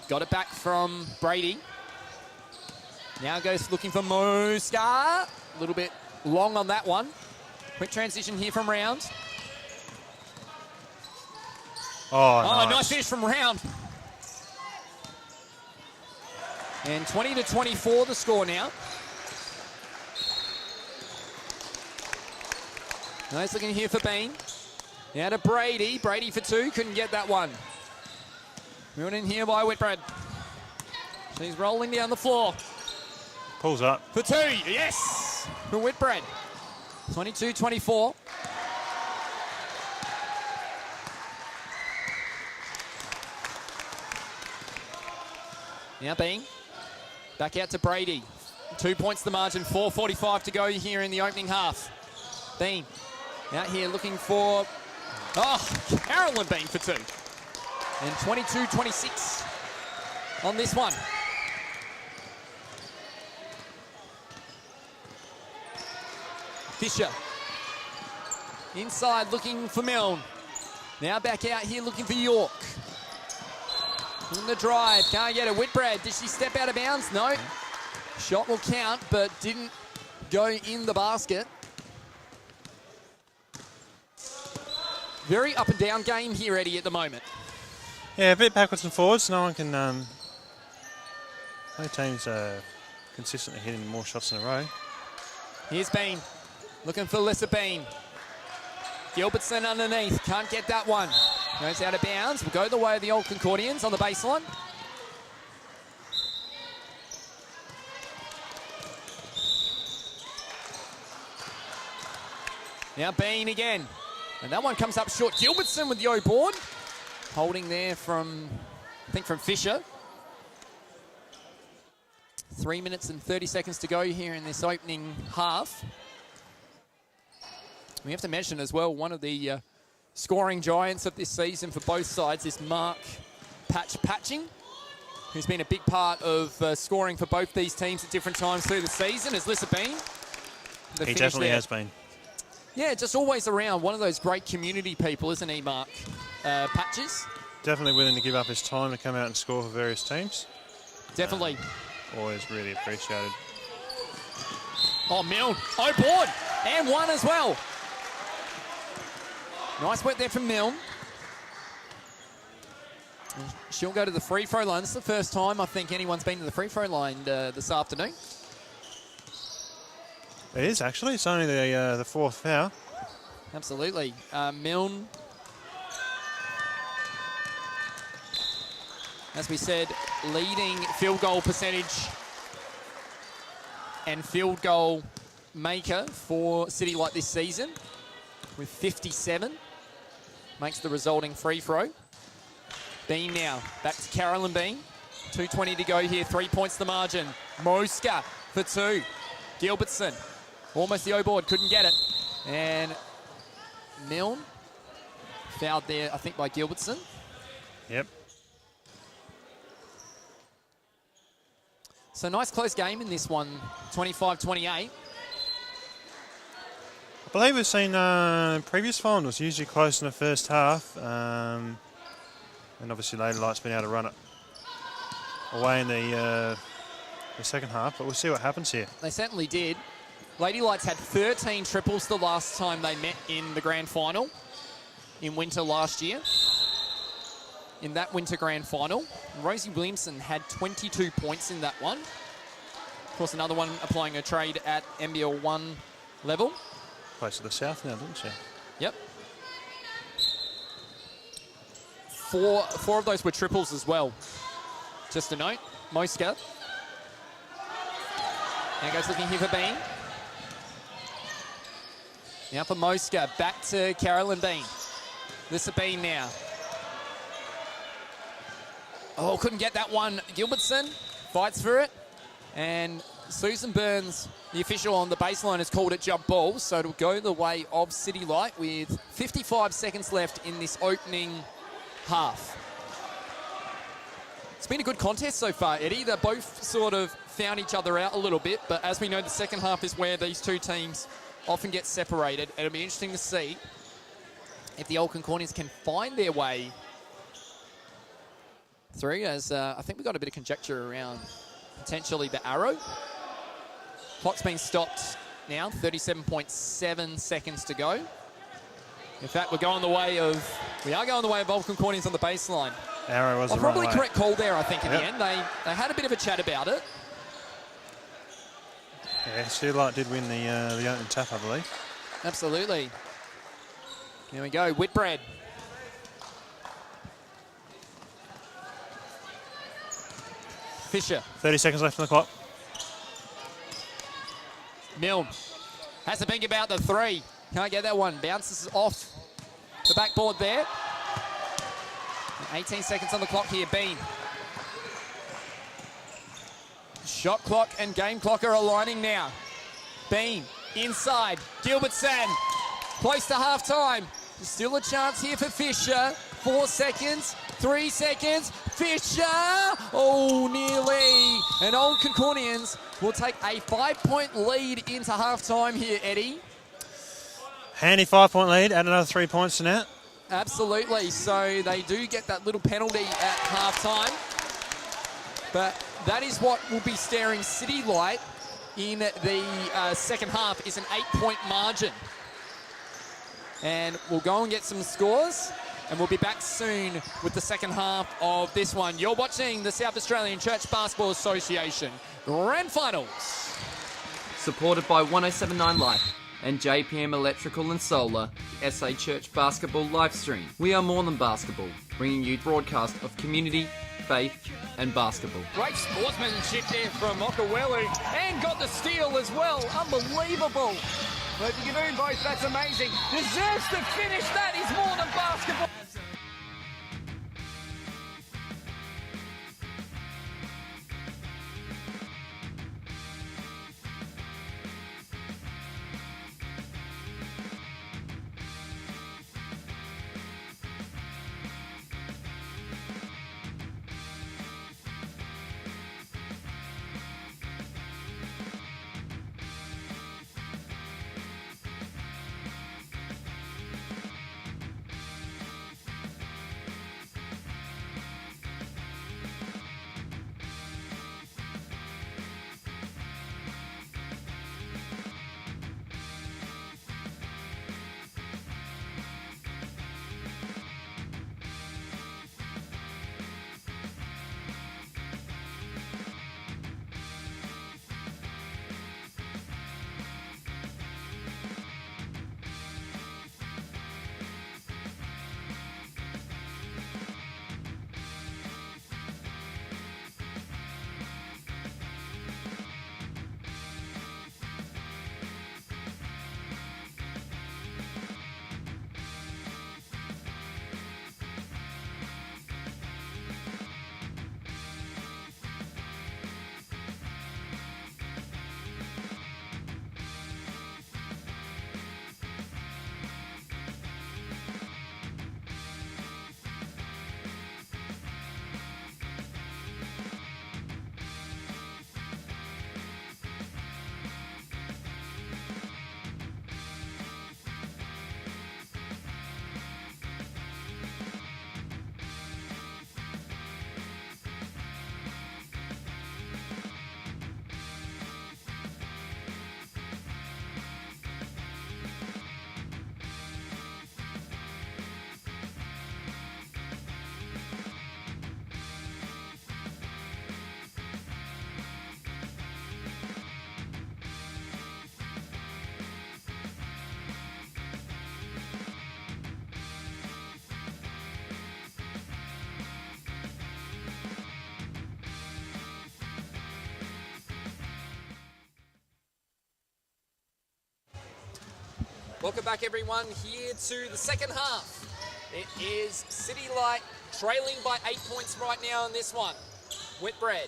Got it back from Brady. Now goes looking for Mosca. A little bit long on that one. Quick transition here from Round. Oh, nice finish from Round. And 20-24 the score now. Nice looking here for Bean. Now to Brady. Brady for 2. Couldn't get that one. Moving in here by Whitbread. She's rolling down the floor. Pulls up. For 2. Yes! For Whitbread. 22-24. Now Bean. Back out to Brady. 2 points the margin. 4:45 to go here in the opening half. Bean out here looking for... Oh, Carolyn Bean for 2. And 22-26 on this one. Fisher. Inside looking for Milne. Now back out here looking for York. In the drive, can't get it. Whitbread, did she step out of bounds? No. Shot will count, but didn't go in the basket. Very up and down game here, Eddie, at the moment. Yeah, a bit backwards and forwards. No one can Both teams are consistently hitting more shots in a row. Here's Bean, looking for Lissa Bean. Gilbertson underneath, can't get that one. Goes out of bounds, will go the way of the old Concordians on the baseline. Now Bean again, and that one comes up short. Gilbertson with the O board, holding there from, I think from Fisher. 3 minutes and 30 seconds to go here in this opening half. We have to mention as well, one of the scoring giants of this season for both sides is Mark Patching, who's been a big part of scoring for both these teams at different times through the season, as Lissa Bean. He definitely has been. Yeah, just always around. One of those great community people, isn't he, Mark Patches? Definitely willing to give up his time to come out and score for various teams. Definitely. Always really appreciated. Oh, Milne, oh board, and one as well. Nice work there from Milne. She'll go to the free throw line. This is the first time I think anyone's been to the free throw line this afternoon. It is actually. It's only the fourth foul. Absolutely. Milne, as we said, leading field goal percentage and field goal maker for CityLight this season with 57. Makes the resulting free throw. Bean now, back to Carolyn Bean. 2:20 to go here, 3 points the margin. Moska for two. Gilbertson, almost the O-board, couldn't get it. And Milne, fouled there, I think, by Gilbertson. Yep. So nice close game in this one, 25-28. I believe we've seen previous finals usually close in the first half. And obviously LadyLights been able to run it away in the second half, but we'll see what happens here. They certainly did. LadyLights had 13 triples the last time they met in the grand final in winter last year. In that winter grand final, Rosie Williamson had 22 points in that one. Of course, another one applying a trade at NBL 1 level. Close to the south now, didn't she? Yep. Four of those were triples as well. Just a note, Moska. Now goes looking here for Bean. Now for Moska, back to Carolyn Bean. This is Bean now. Oh, couldn't get that one. Gilbertson fights for it. And Susan Burns, the official on the baseline, has called it jump ball. So it'll go the way of CityLight with 55 seconds left in this opening half. It's been a good contest so far, Eddie. They both sort of found each other out a little bit. But as we know, the second half is where these two teams often get separated. It'll be interesting to see if the old Concordians can find their way through, as I think we've got a bit of conjecture around potentially the arrow. Clock's been stopped now, 37.7 seconds to go. In fact, we are going the way of old Concordians on the baseline. Arrow was the wrong probably way. correct call there, I think, in the end. They had a bit of a chat about it. Yeah, CityLight did win the opening tap, I believe. Absolutely. Here we go, Whitbread. Fisher. 30 seconds left on the clock. Milne has to think about the three. Can't get that one. Bounces off the backboard there. 18 seconds on the clock here, Bean. Shot clock and game clock are aligning now. Bean inside. Gilbertson close to half time. Still a chance here for Fisher. 4 seconds, 3 seconds. Fisher! Oh, nearly. And old Concordians will take a 5-point lead into half-time here, Eddie. Handy 5-point lead, add another 3 points to that. Absolutely. So they do get that little penalty at half-time. But that is what will be staring CityLight in the second half, is an 8-point margin. And we'll go and get some scores. and we'll be back soon with the second half of this one. You're watching the South Australian Church Basketball Association Grand Finals. Supported by 1079 Life and JPM Electrical and Solar, SA Church Basketball Livestream. We are more than basketball, bringing you broadcast of community, faith and basketball. Great sportsmanship there from Hawke, and got the steal as well. Unbelievable. What you can do, boys, that's amazing. Deserves to finish that. He's more than basketball. Welcome back, everyone, here to the second half. It is CityLight trailing by 8 points right now in this one. Whitbread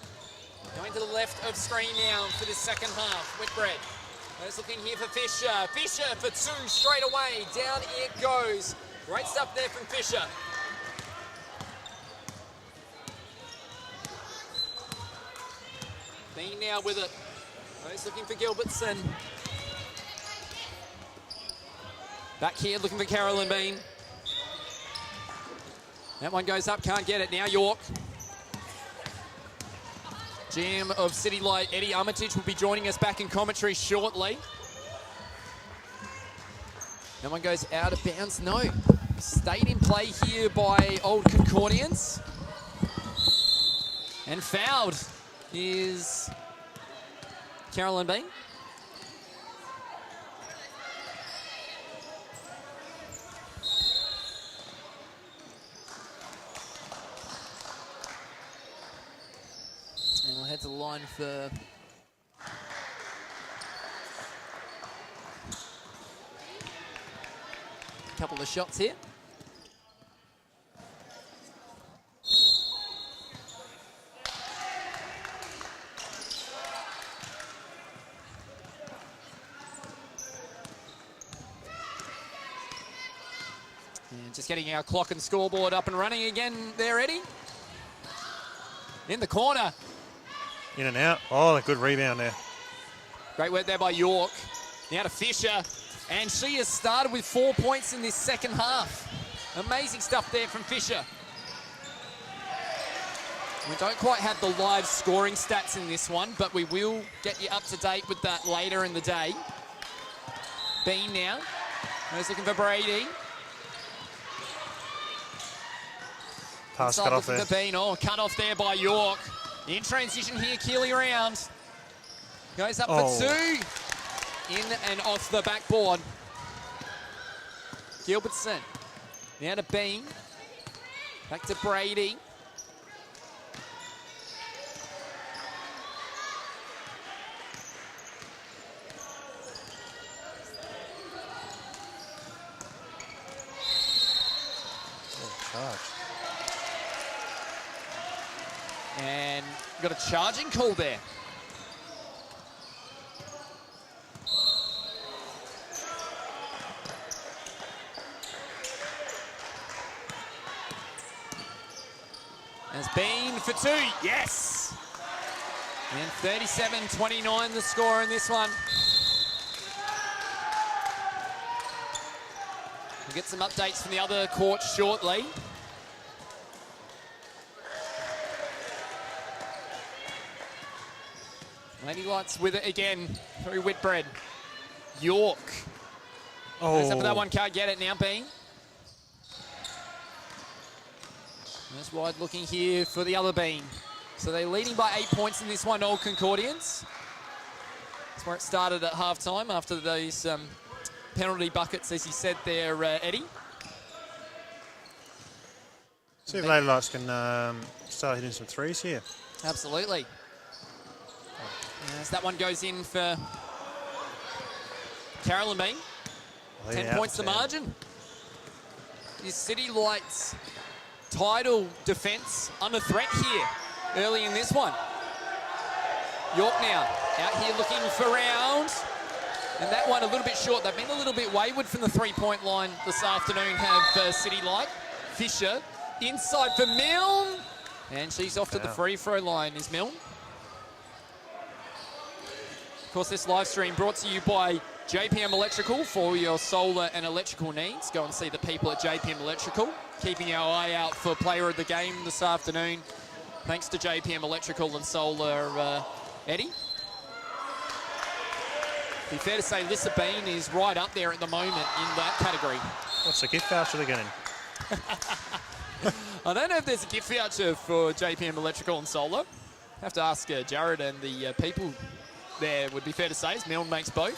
going to the left of screen now for this second half. Whitbread is looking here for Fisher. Fisher for two straight away. Down it goes. Great stuff there from Fisher. Bean now with it. He's looking for Gilbertson. Back here looking for Carolyn Bean. That one goes up, can't get it. Now York. GM of CityLight, Eddie Armitage, will be joining us back in commentary shortly. That one goes out of bounds. No. Stayed in play here by Old Concordians. And fouled is Carolyn Bean. And we'll head to the line for a couple of shots here. And just getting our clock and scoreboard up and running again there, Eddie. In the corner. In and out. Oh, a good rebound there. Great work there by York. Now to Fisher. And she has started with 4 points in this second half. Amazing stuff there from Fisher. We don't quite have the live scoring stats in this one, but we will get you up to date with that later in the day. Bean now. He's looking for Brady. Pass Inside cut off looking there. for Bean. Oh, cut off there by York. In transition here, Keeley around. Goes up for 2. In and off the backboard. Gilbertson. Now to Bean. Back to Brady. Charge. And got a charging call there. Has been for 2. Yes! And 37-29 the score in this one. We'll get some updates from the other courts shortly. LadyLights with it again through Whitbread. York. Goes up for that one, can't get it now, Bean. That's wide looking here for the other Bean. So they're leading by 8 points in this one, Old Concordians. That's where it started at halftime after those penalty buckets, as you said there, Eddie. See if LadyLights can start hitting some threes here. Absolutely. As that one goes in for Carolyn Bean. 10 points the margin. Is CityLight's title defence under threat here early in this one? York now out here looking for round. And that one a little bit short. They've been a little bit wayward from the three-point line this afternoon, have CityLight. Fisher inside for Milne. And she's off to the free throw line, is Milne. Of course, this live stream brought to you by JPM Electrical for your solar and electrical needs. Go and see the people at JPM Electrical. Keeping our eye out for player of the game this afternoon. Thanks to JPM Electrical and Solar, Eddie. Be fair to say Lissa Bean is right up there at the moment in that category. What's the gift voucher they're getting? I don't know if there's a gift voucher for JPM Electrical and Solar. Have to ask Jared and the people there, would be fair to say, as Milne makes both.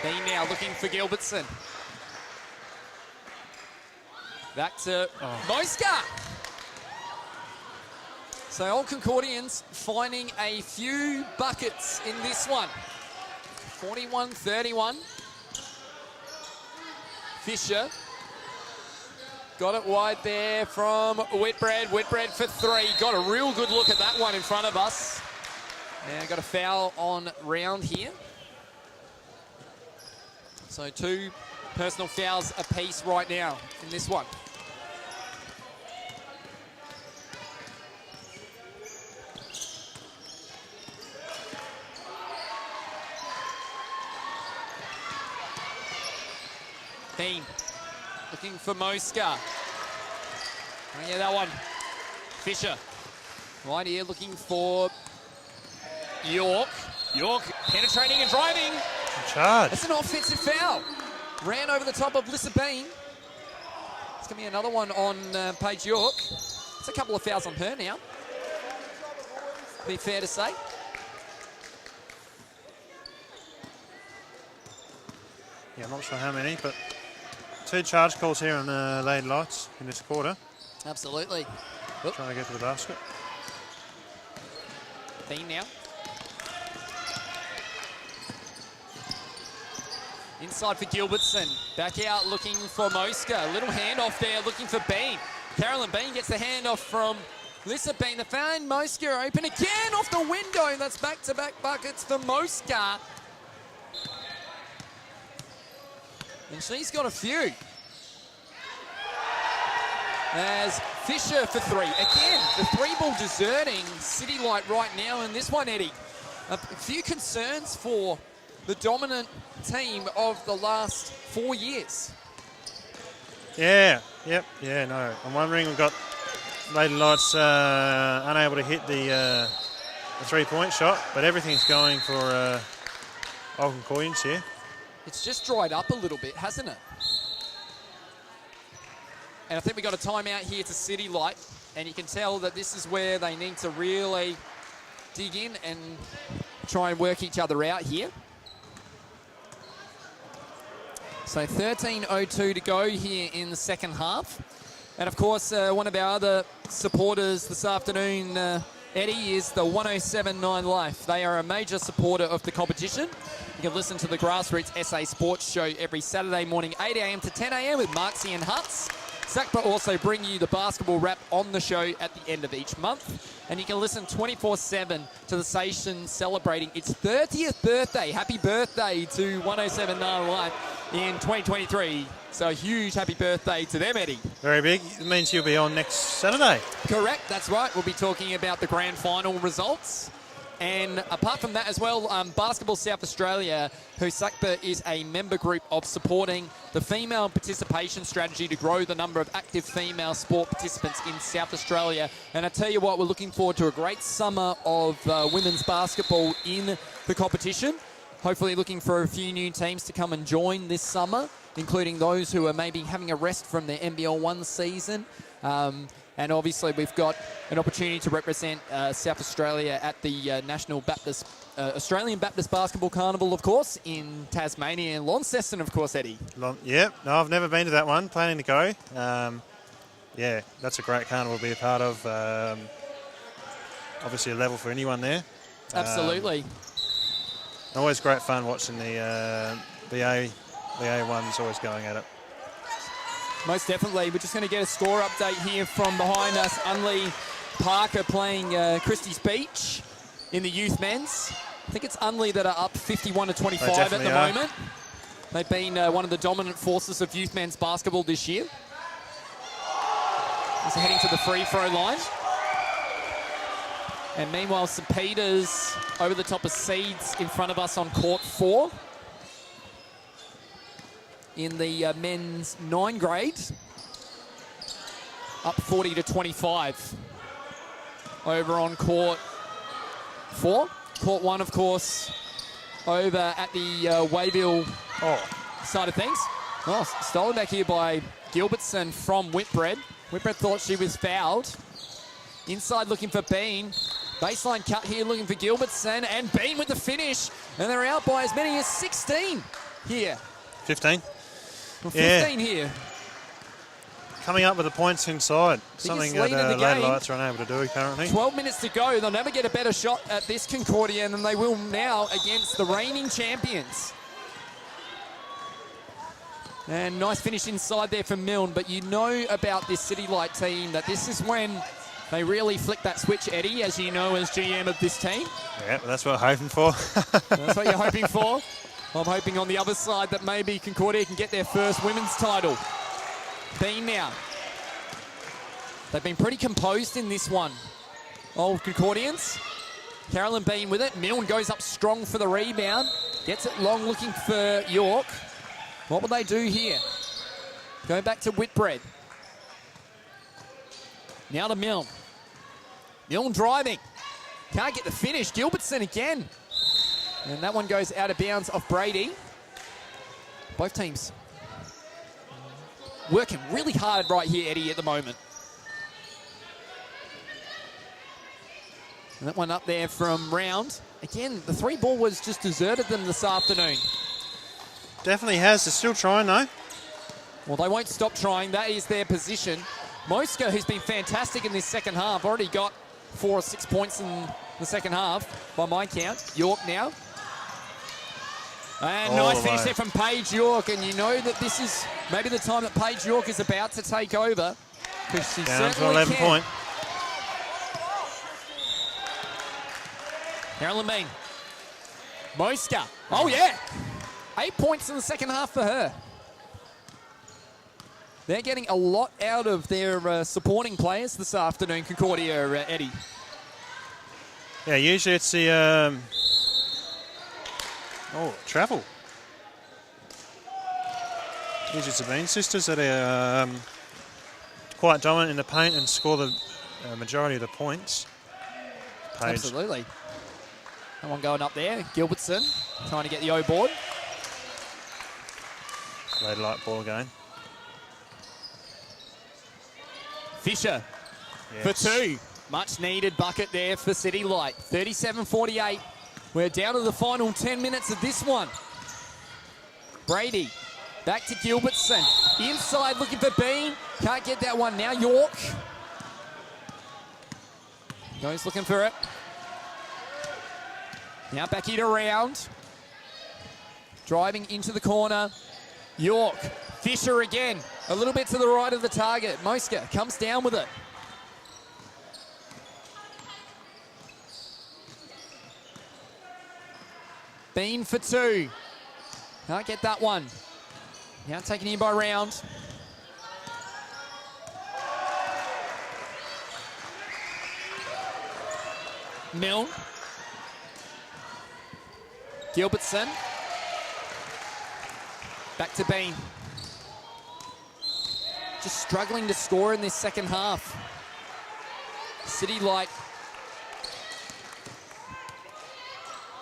Bean now looking for Gilbertson. Back to Moska. So Old Concordians finding a few buckets in this one. 41-31. Fisher got it wide there from Whitbread. Whitbread for 3. Got a real good look at that one in front of us. And got a foul on round here. So 2 personal fouls apiece right now in this one. Bean looking for Moska. Oh yeah, that one. Fisher. Right here looking for York. York penetrating and driving. Charge. That's an offensive foul. Ran over the top of Lissa Bean. It's going to be another one on Paige York. It's a couple of fouls on her now. Be fair to say. Yeah, I'm not sure how many, but 2 charge calls here on LadyLights in this quarter. Absolutely. Trying to get to the basket. Bean now. Inside for Gilbertson. Back out looking for Moska. Little handoff there looking for Bean. Carolyn Bean gets the handoff from Lissa Bean. The fan Moska open again off the window. That's back-to-back buckets for Moska. And she's got a few. As Fisher for 3. Again, the 3-ball deserting CityLight right now in this one, Eddie. A few concerns for the dominant team of the last 4 years. Yeah, no. I'm wondering, we've got LadyLights unable to hit the 3-point shot, but everything's going for Old Concordians here. It's just dried up a little bit, hasn't it? And I think we got a timeout here to CityLight. And you can tell that this is where they need to really dig in and try and work each other out here. So 13:02 to go here in the second half. And of course, one of our other supporters this afternoon, Eddie, is the 107.9 Life. They are a major supporter of the competition. You can listen to the Grassroots SA Sports Show every Saturday morning, 8 a.m. to 10 a.m. with Marksy and Hutz. SACBA also bring you the basketball wrap on the show at the end of each month. And you can listen 24/7 to the station celebrating its 30th birthday. Happy birthday to 107.9 Life in 2023. So a huge happy birthday to them, Eddie. Very big. It means you'll be on next Saturday. Correct, that's right. We'll be talking about the grand final results. And apart from that as well, Basketball South Australia, who SACBA is a member group of supporting the female participation strategy to grow the number of active female sport participants in South Australia. And I tell you what, we're looking forward to a great summer of women's basketball in the competition. Hopefully looking for a few new teams to come and join this summer, including those who are maybe having a rest from their NBL 1 season. And obviously we've got an opportunity to represent South Australia at the National Baptist, Australian Baptist Basketball Carnival, of course, in Tasmania and Launceston, of course, Eddie. Yep, no, I've never been to that one, planning to go. Yeah, that's a great carnival to be a part of. Obviously a level for anyone there. Absolutely. Always great fun watching the BA ones always going at it. Most definitely. We're just going to get a score update here from behind us. Unley Parker playing Christie's Beach in the youth men's. I think it's Unley that are up 51-25 at the moment. They've been one of the dominant forces of youth men's basketball this year. Just heading to the free throw line. And meanwhile, St. Peter's over the top of Seeds in front of us on court 4. In the men's 9 grade, up 40-25 over on court 4. Court 1, of course, over at the Wayville side of things. Oh, stolen back here by Gilbertson from Whitbread. Whitbread thought she was fouled. Inside looking for Bean. Baseline cut here looking for Gilbertson, and Bean with the finish. And they're out by as many as 16 here. 15. Well, 15 here. Coming up with the points inside. Something that LadyLights are unable to do currently. 12 minutes to go. They'll never get a better shot at this Concordian than they will now against the reigning champions. And nice finish inside there from Milne. But you know about this CityLight team that this is when they really flick that switch, Eddie, as you know as GM of this team. Yeah, well, that's what I'm hoping for. That's what you're hoping for. I'm hoping on the other side that maybe Concordia can get their first women's title. Bean now. They've been pretty composed in this one. Old Concordians. Carolyn Bean with it. Milne goes up strong for the rebound. Gets it long looking for York. What will they do here? Going back to Whitbread. Now to Milne. Milne driving. Can't get the finish. Gilbertson again. And that one goes out of bounds off Brady. Both teams working really hard right here, Eddie, at the moment. And that one up there from Round. Again, the 3 ball was just deserted them this afternoon. Definitely has. They're still trying, though. Well, they won't stop trying. That is their position. Moska, who's been fantastic in this second half, already got 4 or 6 points in the second half, by my count. York now. And nice finish there from Paige York. And you know that this is maybe the time that Paige York is about to take over. Because she down certainly to 11 point. Carolyn Bean. Moska. Oh, yeah. 8 points in the second half for her. They're getting a lot out of their supporting players this afternoon, Concordia, Eddie. Yeah, usually it's the... travel. Usually it's the Bean sisters that are quite dominant in the paint and score the majority of the points. Paige. Absolutely. That one going up there. Gilbertson trying to get the O board. LadyLight ball again. Fisher for two. Much needed bucket there for CityLight. 37-48. We're down to the final 10 minutes of this one. Brady back to Gilbertson. Inside looking for Bean. Can't get that one now. York goes looking for it. Now back it around. Driving into the corner. York. Fisher again. A little bit to the right of the target. Moska comes down with it. Bean for two. Can't get that one. Now taken in by Round. Milne. Gilbertson. Back to Bean. Just struggling to score in this second half. CityLight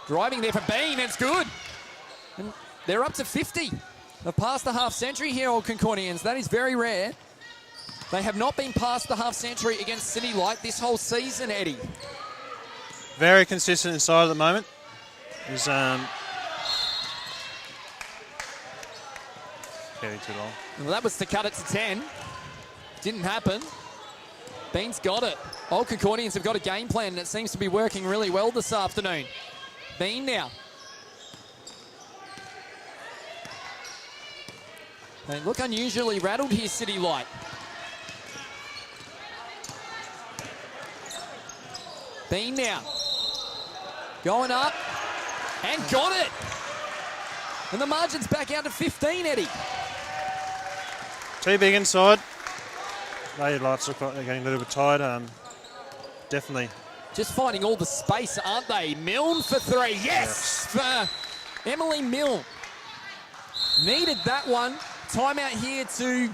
driving there for Bean. It's good. And they're up to 50. They've passed the half century here, Old Concordians. That is very rare. They have not been past the half century against CityLight this whole season, Eddie. Very consistent inside at the moment. He's getting too long. Well, that was to cut it to 10. Didn't happen. Bean's got it. Old Concordians have got a game plan, and it seems to be working really well this afternoon. Bean now. They look unusually rattled here, CityLight. Bean now. Going up. And got it. And the margin's back out to 15, Eddie. Too big inside. LadyLights look like they're getting a little bit tired. Definitely. Just finding all the space, aren't they? Milne for three. Yes! For Emily Milne. Needed that one. Timeout here to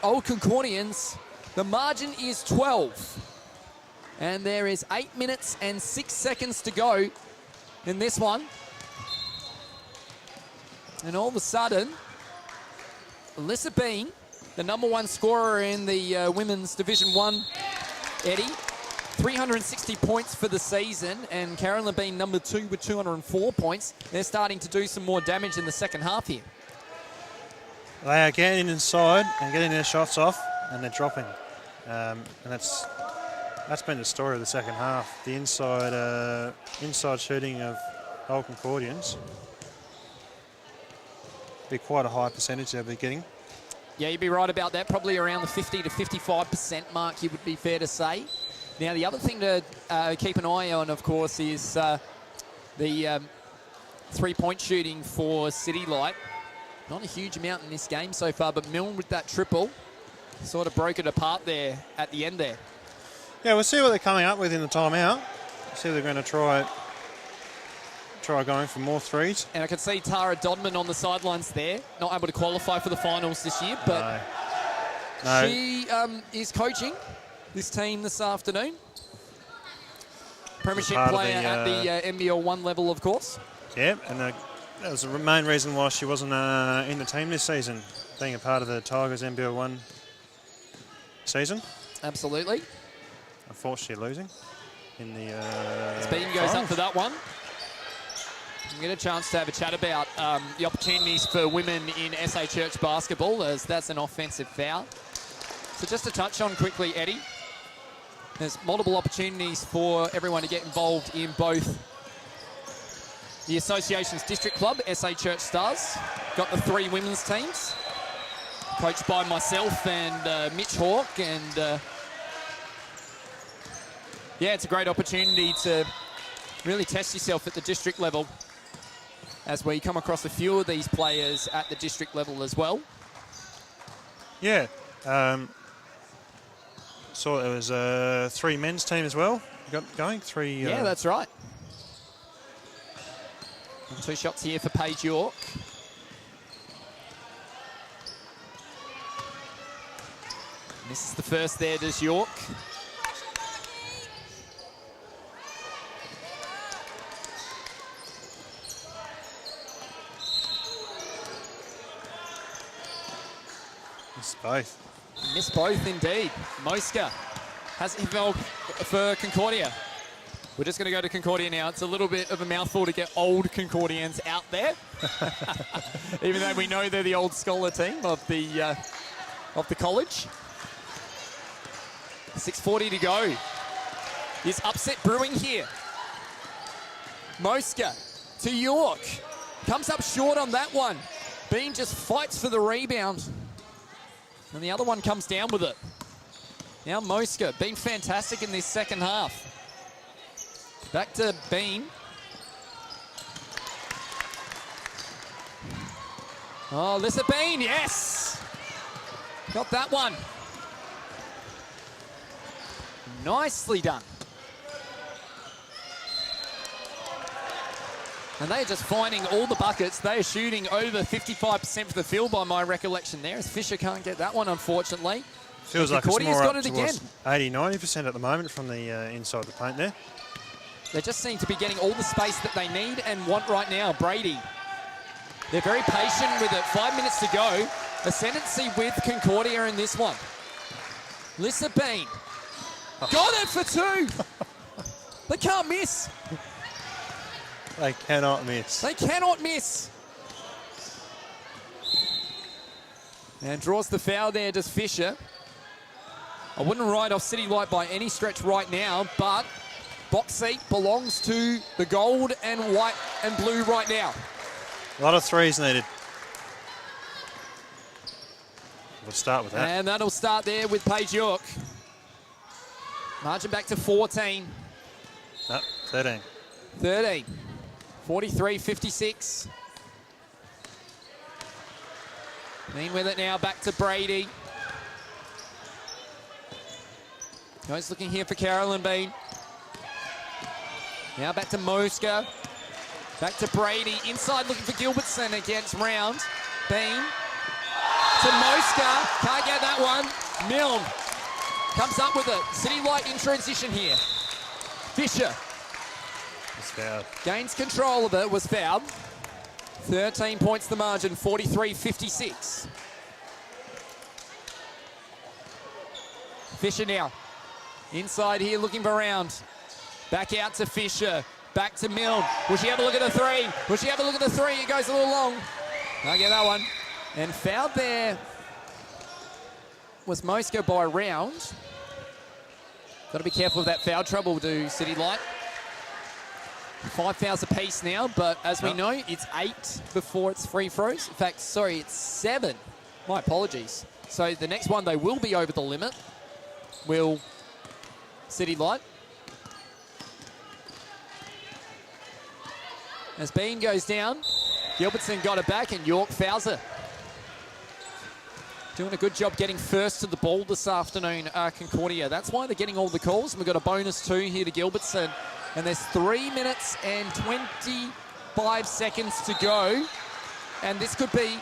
Old Concordians. The margin is 12. And there is 8 minutes and 6 seconds to go in this one. And all of a sudden, Alyssa Bean, the number one scorer in the Women's Division 1, Eddie, 360 points for the season, and Carolyn Bean number two with 204 points. They're starting to do some more damage in the second half here. They are getting inside and getting their shots off, and they're dropping. And that's been the story of the second half. The inside shooting of Old Concordians be quite a high percentage they'll be getting. Yeah, you'd be right about that. Probably around the 50 to 55% mark, it would be fair to say. Now, the other thing to keep an eye on, of course, is the three-point shooting for CityLight. Not a huge amount in this game so far, but Milne with that triple sort of broke it apart there at the end there. Yeah, we'll see what they're coming up with in the timeout. See if they're going to try going for more threes. And I can see Tara Dodman on the sidelines there, not able to qualify for the finals this year, but No. she is coaching this team this afternoon. Premiership player at the NBL 1 level, of course. Yeah, and that was the main reason why she wasn't in the team this season, being a part of the Tigers NBL 1 season. Absolutely. Unfortunately losing in the Bean goes up for that one. We get a chance to have a chat about the opportunities for women in SA Church basketball, as that's an offensive foul. So just to touch on quickly, Eddie, there's multiple opportunities for everyone to get involved in both the association's district club, SA Church Stars. Got the 3 women's teams, coached by myself and Mitch Hawke, and yeah, it's a great opportunity to really test yourself at the district level, as we come across a few of these players at the district level as well. Yeah. So there was a 3 men's team as well. Got going 3. Yeah, that's right. And 2 shots here for Paige York. And this is the first there, does York. It's both. Missed both indeed. Moska has involved for Concordia. We're just going to go to Concordia now. It's a little bit of a mouthful to get old Concordians out there. Even though we know they're the old scholar team of the college. 6:40 to go. Is upset brewing here. Moska to York. Comes up short on that one. Bean just fights for the rebound. And the other one comes down with it. Now Moska, been fantastic in this second half. Back to Bean. Oh, Lissa Bean, yes! Got that one. Nicely done. And they're just finding all the buckets. They are shooting over 55% for the field by my recollection there, as Fisher can't get that one, unfortunately. Feels like it's Concordia's more got up it again. 80-90% at the moment from the inside the paint there. They just seem to be getting all the space that they need and want right now. Brady. They're very patient with it. 5 minutes to go. Ascendancy with Concordia in this one. Lissa Bean. Got it for two. They can't miss. They cannot miss. They cannot miss. And draws the foul there, does Fisher. I wouldn't write off CityLight by any stretch right now, but box seat belongs to the gold and white and blue right now. A lot of threes needed. We'll start with that. And that'll start there with Paige York. Margin back to 14. No, 13. 13. 43-56. Bean with it now, back to Brady. Goes looking here for Carolyn Bean. Now back to Moska. Back to Brady. Inside looking for Gilbertson against Round. Bean. To Moska. Can't get that one. Milne comes up with it. CityLight in transition here. Fisher. It's fouled. Gains control of it, was fouled. 13 points the margin, 43-56. Fisher now. Inside here looking for Round. Back out to Fisher. Back to Milne. Will she have a look at the three? Will she have a look at the three? It goes a little long. Can't get that one. And fouled there was Moska by Round. Got to be careful of that foul trouble, do CityLight. 5 fouls apiece now, but as we know, it's 8 before it's free throws. In fact, sorry, it's 7. My apologies. So the next one, they will be over the limit. Will CityLight. As Bean goes down, Gilbertson got it back and York fouls her. Doing a good job getting first to the ball this afternoon, Concordia. That's why they're getting all the calls. And we've got a bonus 2 here to Gilbertson. And there's 3 minutes and 25 seconds to go. And this could be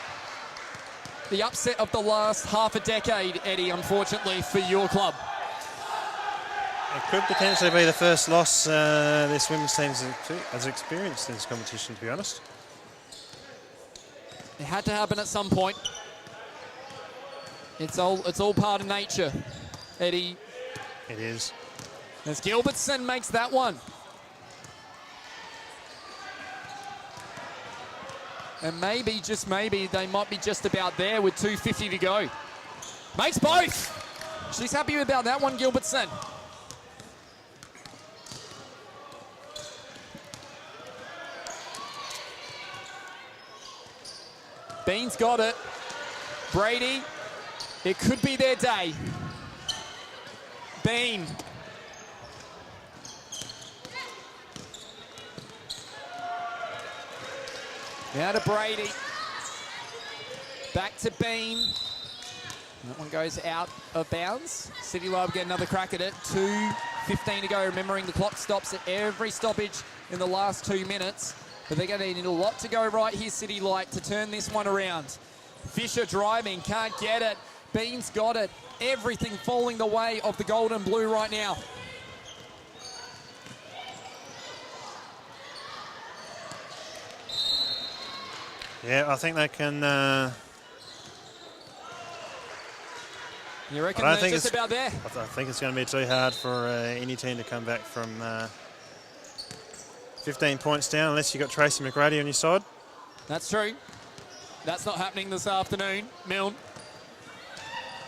the upset of the last half a decade, Eddie, unfortunately, for your club. It could potentially be the first loss this women's team has experienced in this competition, to be honest. It had to happen at some point. It's all part of nature, Eddie. It is. As Gilbertson makes that one. And maybe, just maybe, they might be just about there with 2:50 to go. Makes both. She's happy about that one, Gilbertson. Bean's got it. Brady. It could be their day. Bean. Now to Brady. Back to Bean. That one goes out of bounds. CityLight will get another crack at it. 2:15 to go. Remembering the clock stops at every stoppage in the last 2 minutes. But they're going to need a lot to go right here, CityLight, to turn this one around. Fisher driving, can't get it. Bean's got it. Everything falling the way of the gold and blue right now. Yeah, I think they can You reckon I don't they're think just it's- about there? I think it's going to be too hard for any team to come back from 15 points down unless you've got Tracy McGrady on your side. That's true. That's not happening this afternoon, Milne.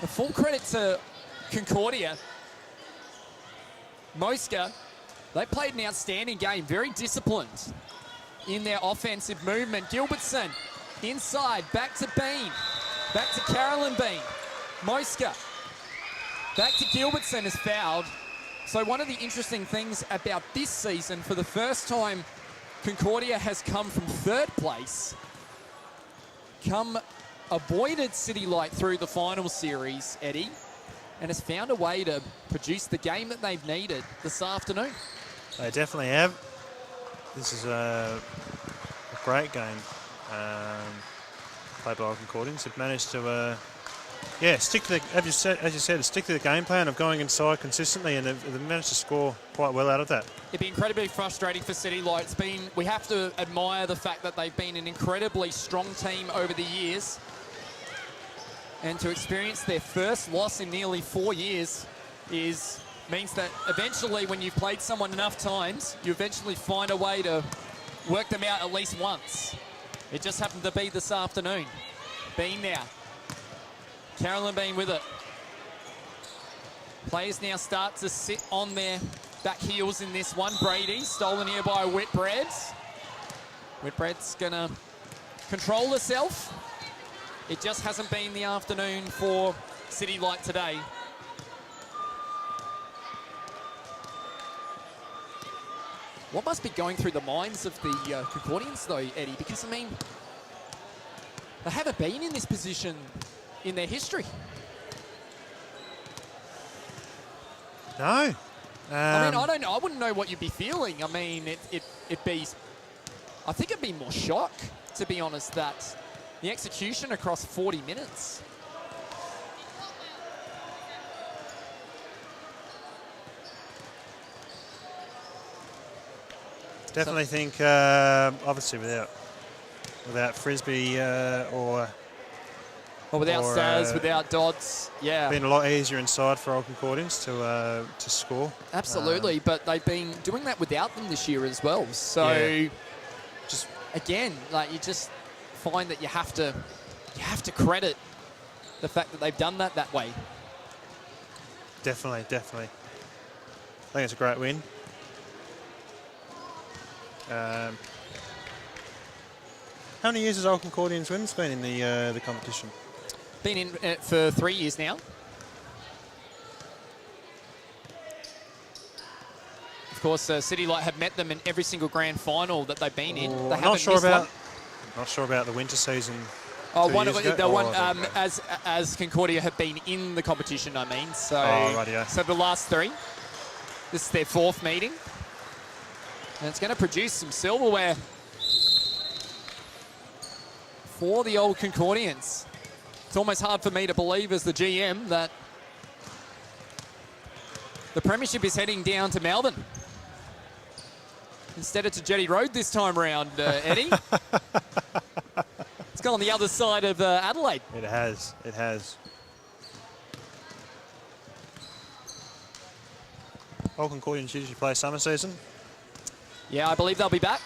The full credit to Concordia. Mosca, they played an outstanding game, very disciplined in their offensive movement. Gilbertson, inside, back to Bean, back to Carolyn Bean. Mosca, back to Gilbertson, is fouled. So one of the interesting things about this season, for the first time, Concordia has come from third place, avoided CityLight through the final series, Eddie, and has found a way to produce the game that they've needed this afternoon. They definitely have. This is a great game played by Concordians. They've managed to, stick to the, as you said, stick to the game plan of going inside consistently, and they've managed to score quite well out of that. It'd be incredibly frustrating for CityLight. We have to admire the fact that they've been an incredibly strong team over the years, and to experience their first loss in nearly 4 years means that eventually, when you've played someone enough times, you eventually find a way to work them out at least once. It just happened to be this afternoon. Bean now. Carolyn Bean with it. Players now start to sit on their back heels in this one. Brady, stolen here by Whitbread. Whitbread's going to control herself. It just hasn't been the afternoon for CityLight today. What must be going through the minds of the Concordians, though, Eddie? Because, I mean, they haven't been in this position in their history. No. I mean, I don't know. I wouldn't know what you'd be feeling. I mean, I think it'd be more shock, to be honest, that the execution across 40 minutes. Definitely think, obviously, without Frisbee or without Staz, without Dodds, yeah. Been a lot easier inside for Old Concordians to score. Absolutely, but they've been doing that without them this year as well. So, just again, like, you just find that you have to credit the fact that they've done that way. Definitely. I think it's a great win. How many years has Old Concordians Women's been in the competition? Been in it for 3 years now. Of course, CityLight have met them in every single grand final that they've been in. They haven't missed one. Not sure about the winter season. Oh, as Concordia have been in the competition, I mean. So, so the last 3. This is their 4th meeting. And it's going to produce some silverware for the Old Concordians. It's almost hard for me to believe as the GM that the premiership is heading down to Melbourne instead of to Jetty Road this time around, Eddie. It's gone the other side of Adelaide. It has. Old Concordians usually play summer season. Yeah, I believe they'll be back.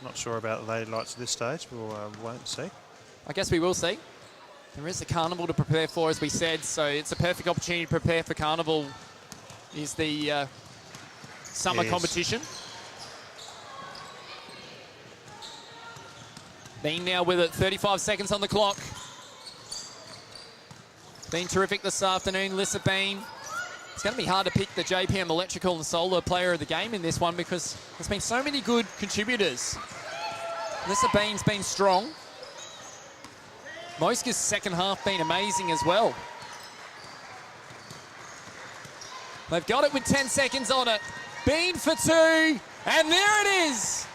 Not sure about the LadyLights at this stage, but we'll wait and see. I guess we will see. There is a carnival to prepare for, as we said, so it's a perfect opportunity to prepare for carnival. Is the summer competition. Bean now with it, 35 seconds on the clock. Been terrific this afternoon, Lissa Bean. It's going to be hard to pick the JPM Electrical and Solar player of the game in this one because there's been so many good contributors. Lissa Bean's been strong. Mosca's second half been amazing as well. They've got it with 10 seconds on it. Bean for 2, and there it is.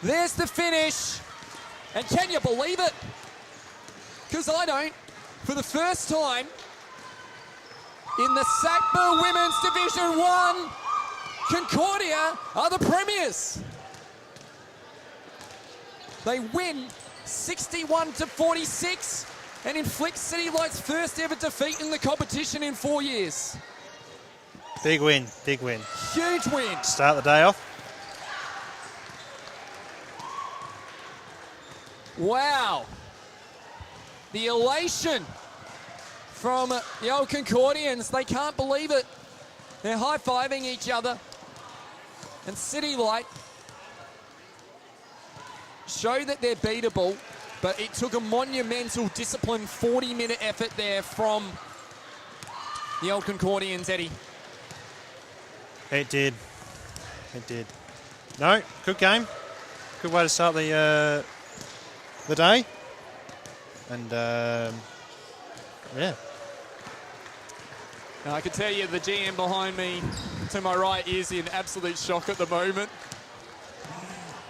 There's the finish. And can you believe it? Because I don't. For the first time in the SACBA Women's Division 1, Concordia are the premiers. They win 61-46 and inflicts CityLight's first ever defeat in the competition in 4 years. Big win, big win. Huge win. Start the day off. Wow. The elation from the old Concordians. They can't believe it. They're high-fiving each other. And CityLight show that they're beatable, but it took a monumental, disciplined 40-minute effort there from the old Concordians, Eddie. It did. It did. No, good game. Good way to start the day. And, yeah. Now, I can tell you the GM behind me to my right is in absolute shock at the moment.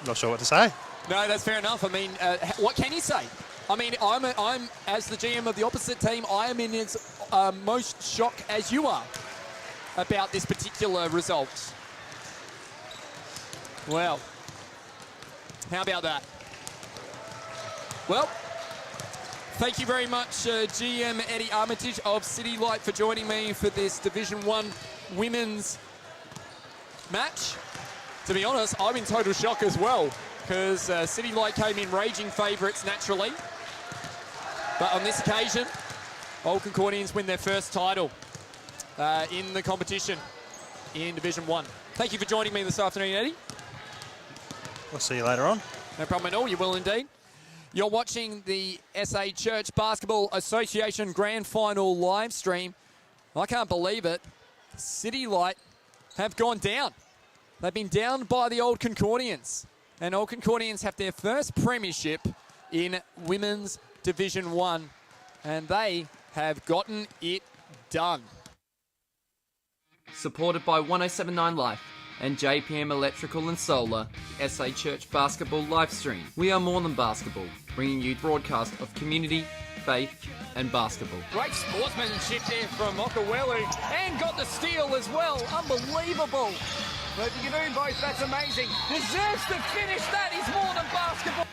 Not sure what to say. No, that's fair enough. I mean, what can you say? I mean, I'm as the GM of the opposite team, I am in as most shock as you are about this particular result. Well, how about that? Well, thank you very much, GM Eddie Armitage of CityLight, for joining me for this Division 1 women's match. To be honest, I'm in total shock as well, because CityLight came in raging favourites naturally. But on this occasion, Old Concordians win their first title in the competition in Division 1. Thank you for joining me this afternoon, Eddie. We'll see you later on. No problem at all, you will indeed. You're watching the SA Church Basketball Association Grand Final live stream. I can't believe it. CityLight have gone down. They've been down by the Old Concordians. And Old Concordians have their first premiership in Women's Division 1. And they have gotten it done. Supported by 1079 Life and JPM Electrical and Solar, SA Church Basketball live stream. We are more than basketball, bringing you broadcast of community, faith and basketball. Great sportsmanship there from Hawke, and got the steal as well. Unbelievable. But you can do both, that's amazing. Deserves to finish, that is more than basketball.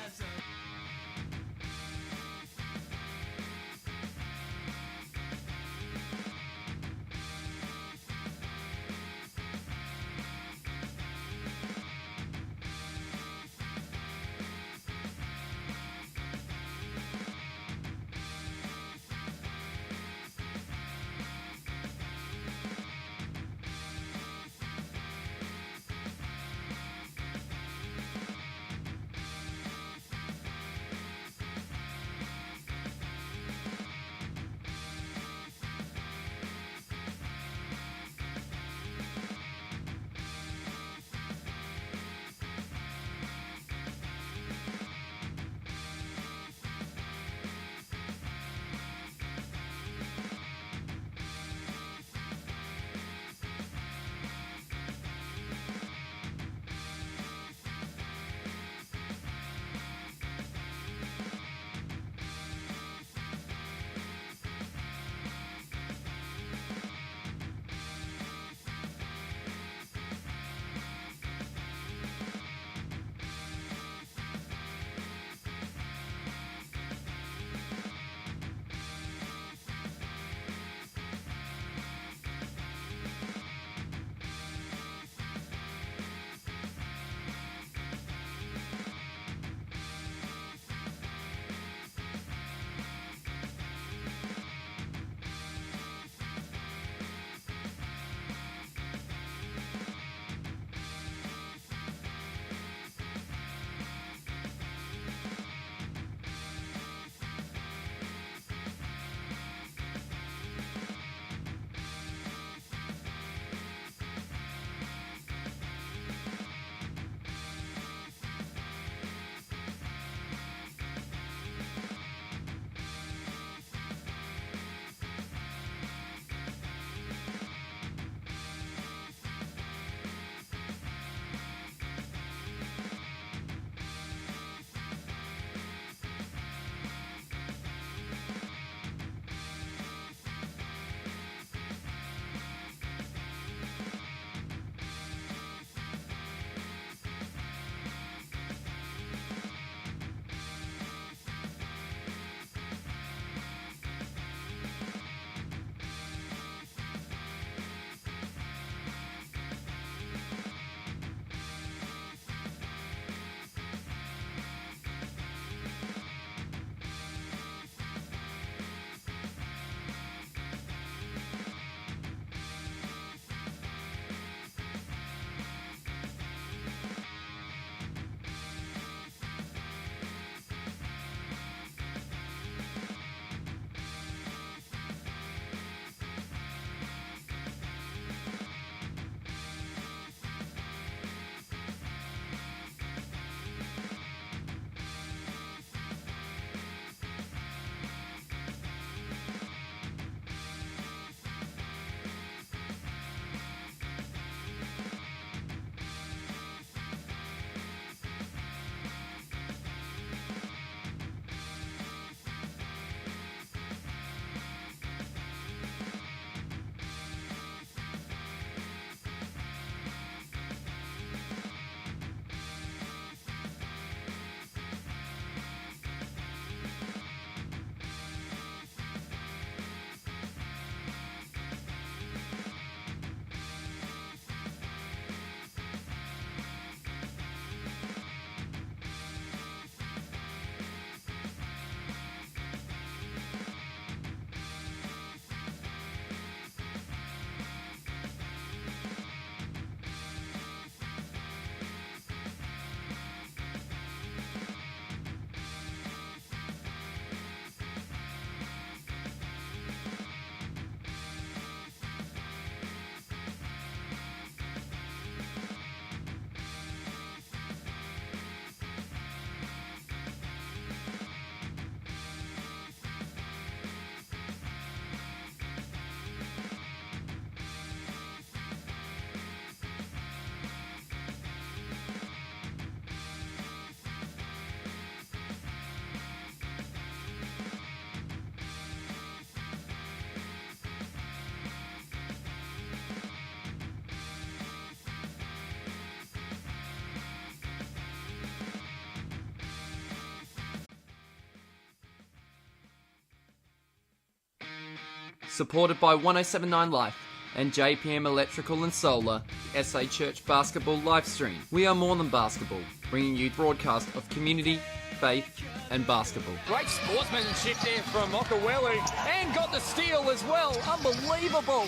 Supported by 1079 Life and JPM Electrical and Solar, SA Church Basketball Livestream. We are more than basketball, bringing you broadcast of community, faith and basketball. Great sportsmanship there from Okawelu, and got the steal as well. Unbelievable.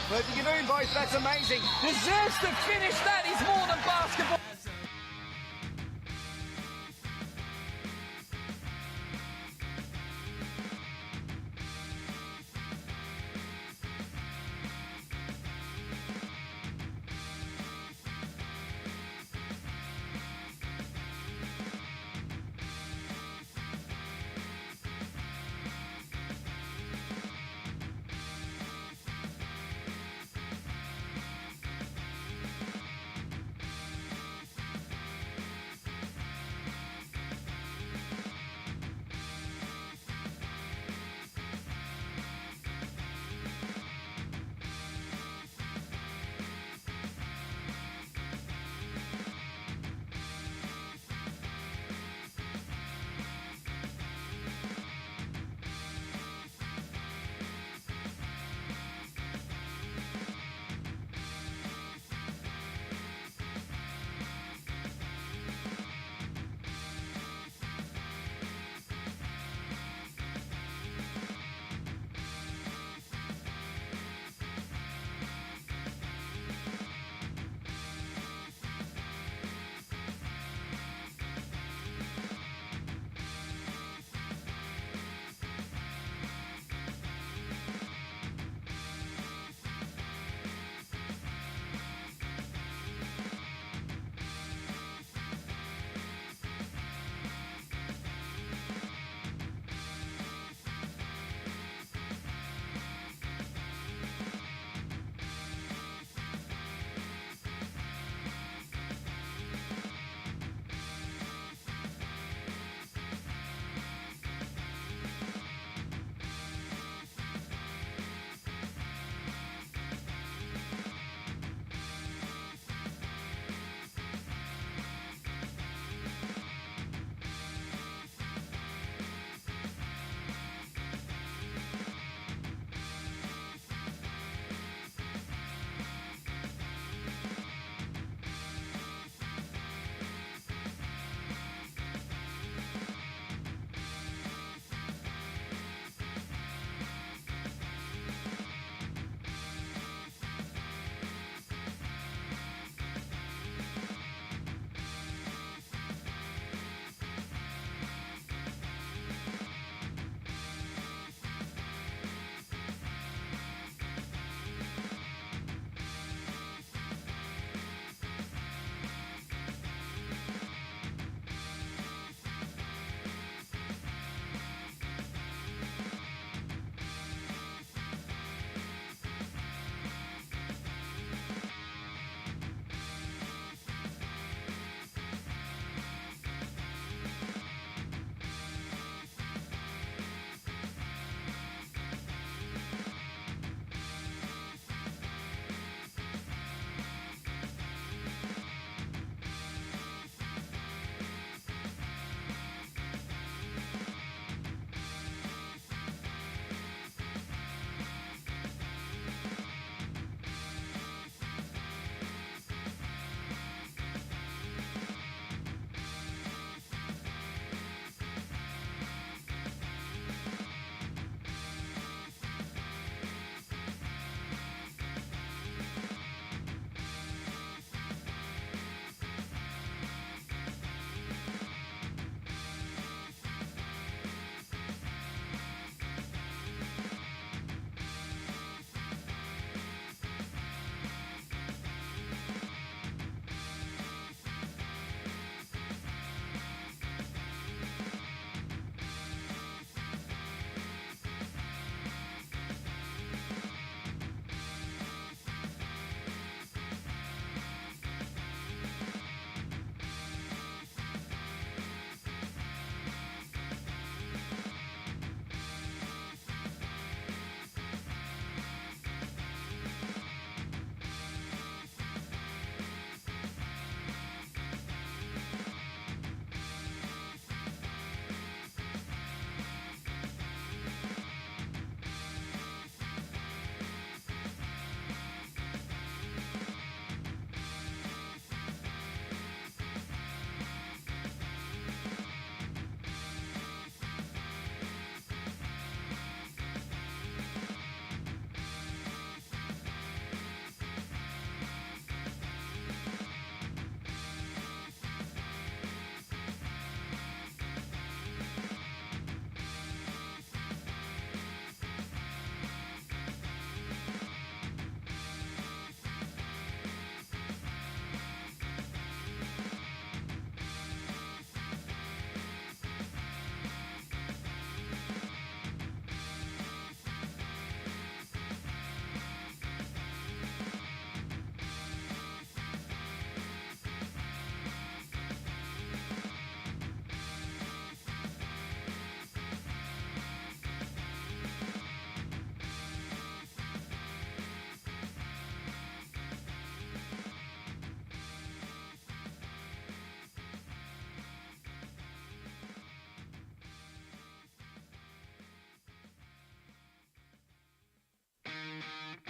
But you can do both, that's amazing. Deserves to finish, that is more than basketball.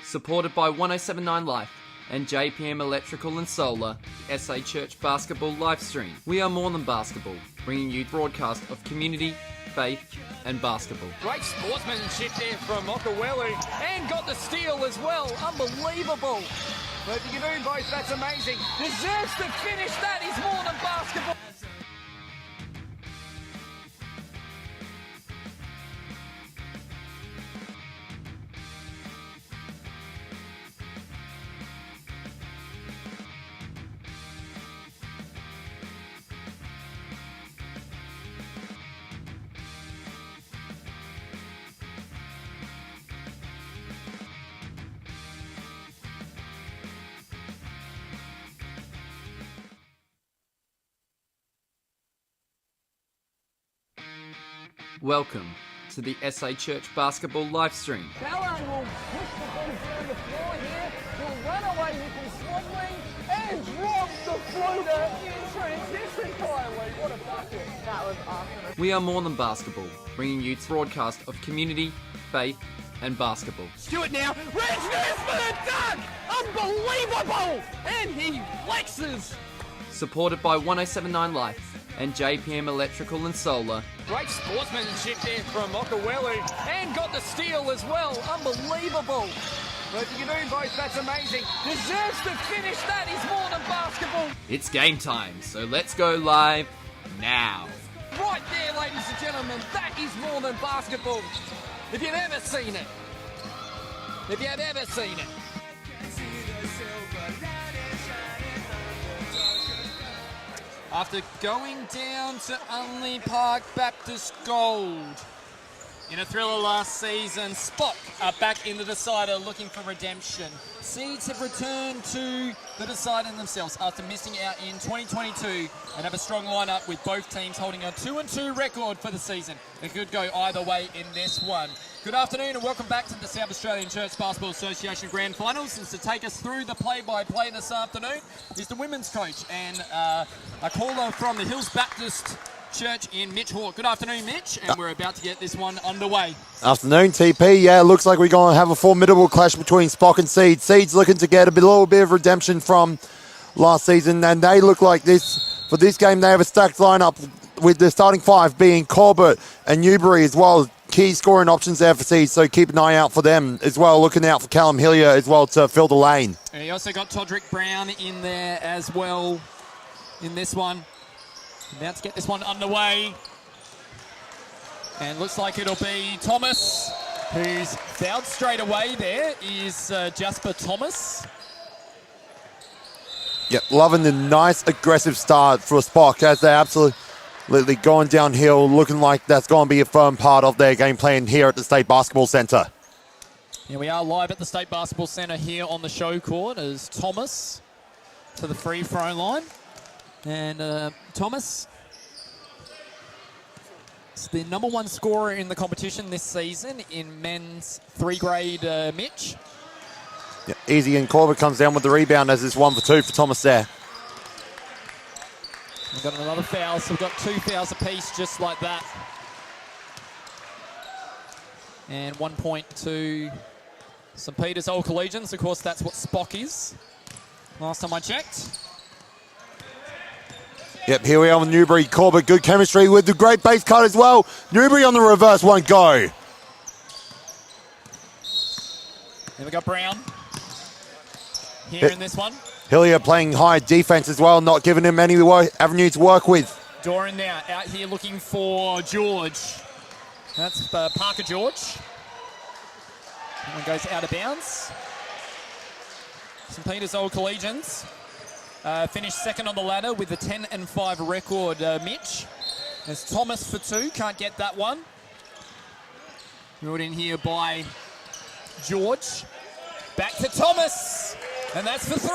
Supported by 1079 Life and JPM Electrical and Solar, the SA Church Basketball live stream. We are more than basketball, bringing you broadcast of community, faith and basketball. Great sportsmanship there from Okawelu, and got the steal as well. Unbelievable. But you can do both, that's amazing. Deserves to finish, that is more than basketball. Welcome to the SA Church Basketball live stream. Jolley will push the ball down the floor here. He'll run away with his swaddling and drop the floater in transition. Kylie, what a bucket. That was awesome. We are more than basketball, bringing you broadcast of community, faith and basketball. Do it now. Rich for the dunk! Unbelievable! And he flexes. Supported by 1079 Life and JPM Electrical and Solar. Great sportsmanship there from Okawelu, and got the steal as well. Unbelievable. But you can do both, that's amazing. Deserves to finish, that is more than basketball. It's game time, so let's go live now. Right there, ladies and gentlemen, that is more than basketball. If you've ever seen it. If you've ever seen it. After going down to Unley Park Baptist Gold in a thriller last season, SPOC are back in the decider looking for redemption. Seeds have returned to the decider themselves after missing out in 2022 and have a strong lineup with both teams holding a 2-2 record for the season. It could go either way in this one. Good afternoon and welcome back to the South Australian Church Basketball Association Grand Finals. And to take us through the play-by-play this afternoon is the women's coach and a caller from the Hills Baptist Church in Mitch Hawke. Good afternoon, Mitch, and we're about to get this one underway. Afternoon, TP. Yeah, it looks like we're going to have a formidable clash between SPOC and Seeds. Seeds looking to get a little bit of redemption from last season, and they look like this. For this game, they have a stacked lineup with the starting five being Corbett and Newbury as well. Key scoring options there for Seeds, so keep an eye out for them as well. Looking out for Callum Hillier as well to fill the lane. And you also got Todrick Brown in there as well in this one. About to get this one underway. And looks like it'll be Thomas, who's fouled straight away there, is Jasper Thomas. Yep, loving the nice aggressive start for SPOC as they're absolutely going downhill, looking like that's going to be a firm part of their game plan here at the State Basketball Centre. Yeah, we are live at the State Basketball Centre here on the show court as Thomas to the free throw line. And Thomas is the number one scorer in the competition this season in men's three-grade Mitch. Yeah, easy, and Corbett comes down with the rebound as it's 1 for 2 for Thomas there. We've got another foul, so we've got 2 fouls apiece just like that. And 1 point to St. Peter's Old Collegians. Of course, that's what SPOC is. Last time I checked. Yep, here we are with Newbury. Corbett, good chemistry with the great base cut as well. Newbury on the reverse, won't go. Then we got Brown here in this one. Hillier playing high defense as well, not giving him any avenue to work with. Doran now out here looking for George. That's Parker George. That one goes out of bounds. St. Peter's Old Collegians finished second on the ladder with a 10-5 record, Mitch. There's Thomas for 2, can't get that one. Brought in here by George. Back to Thomas, and that's for 3.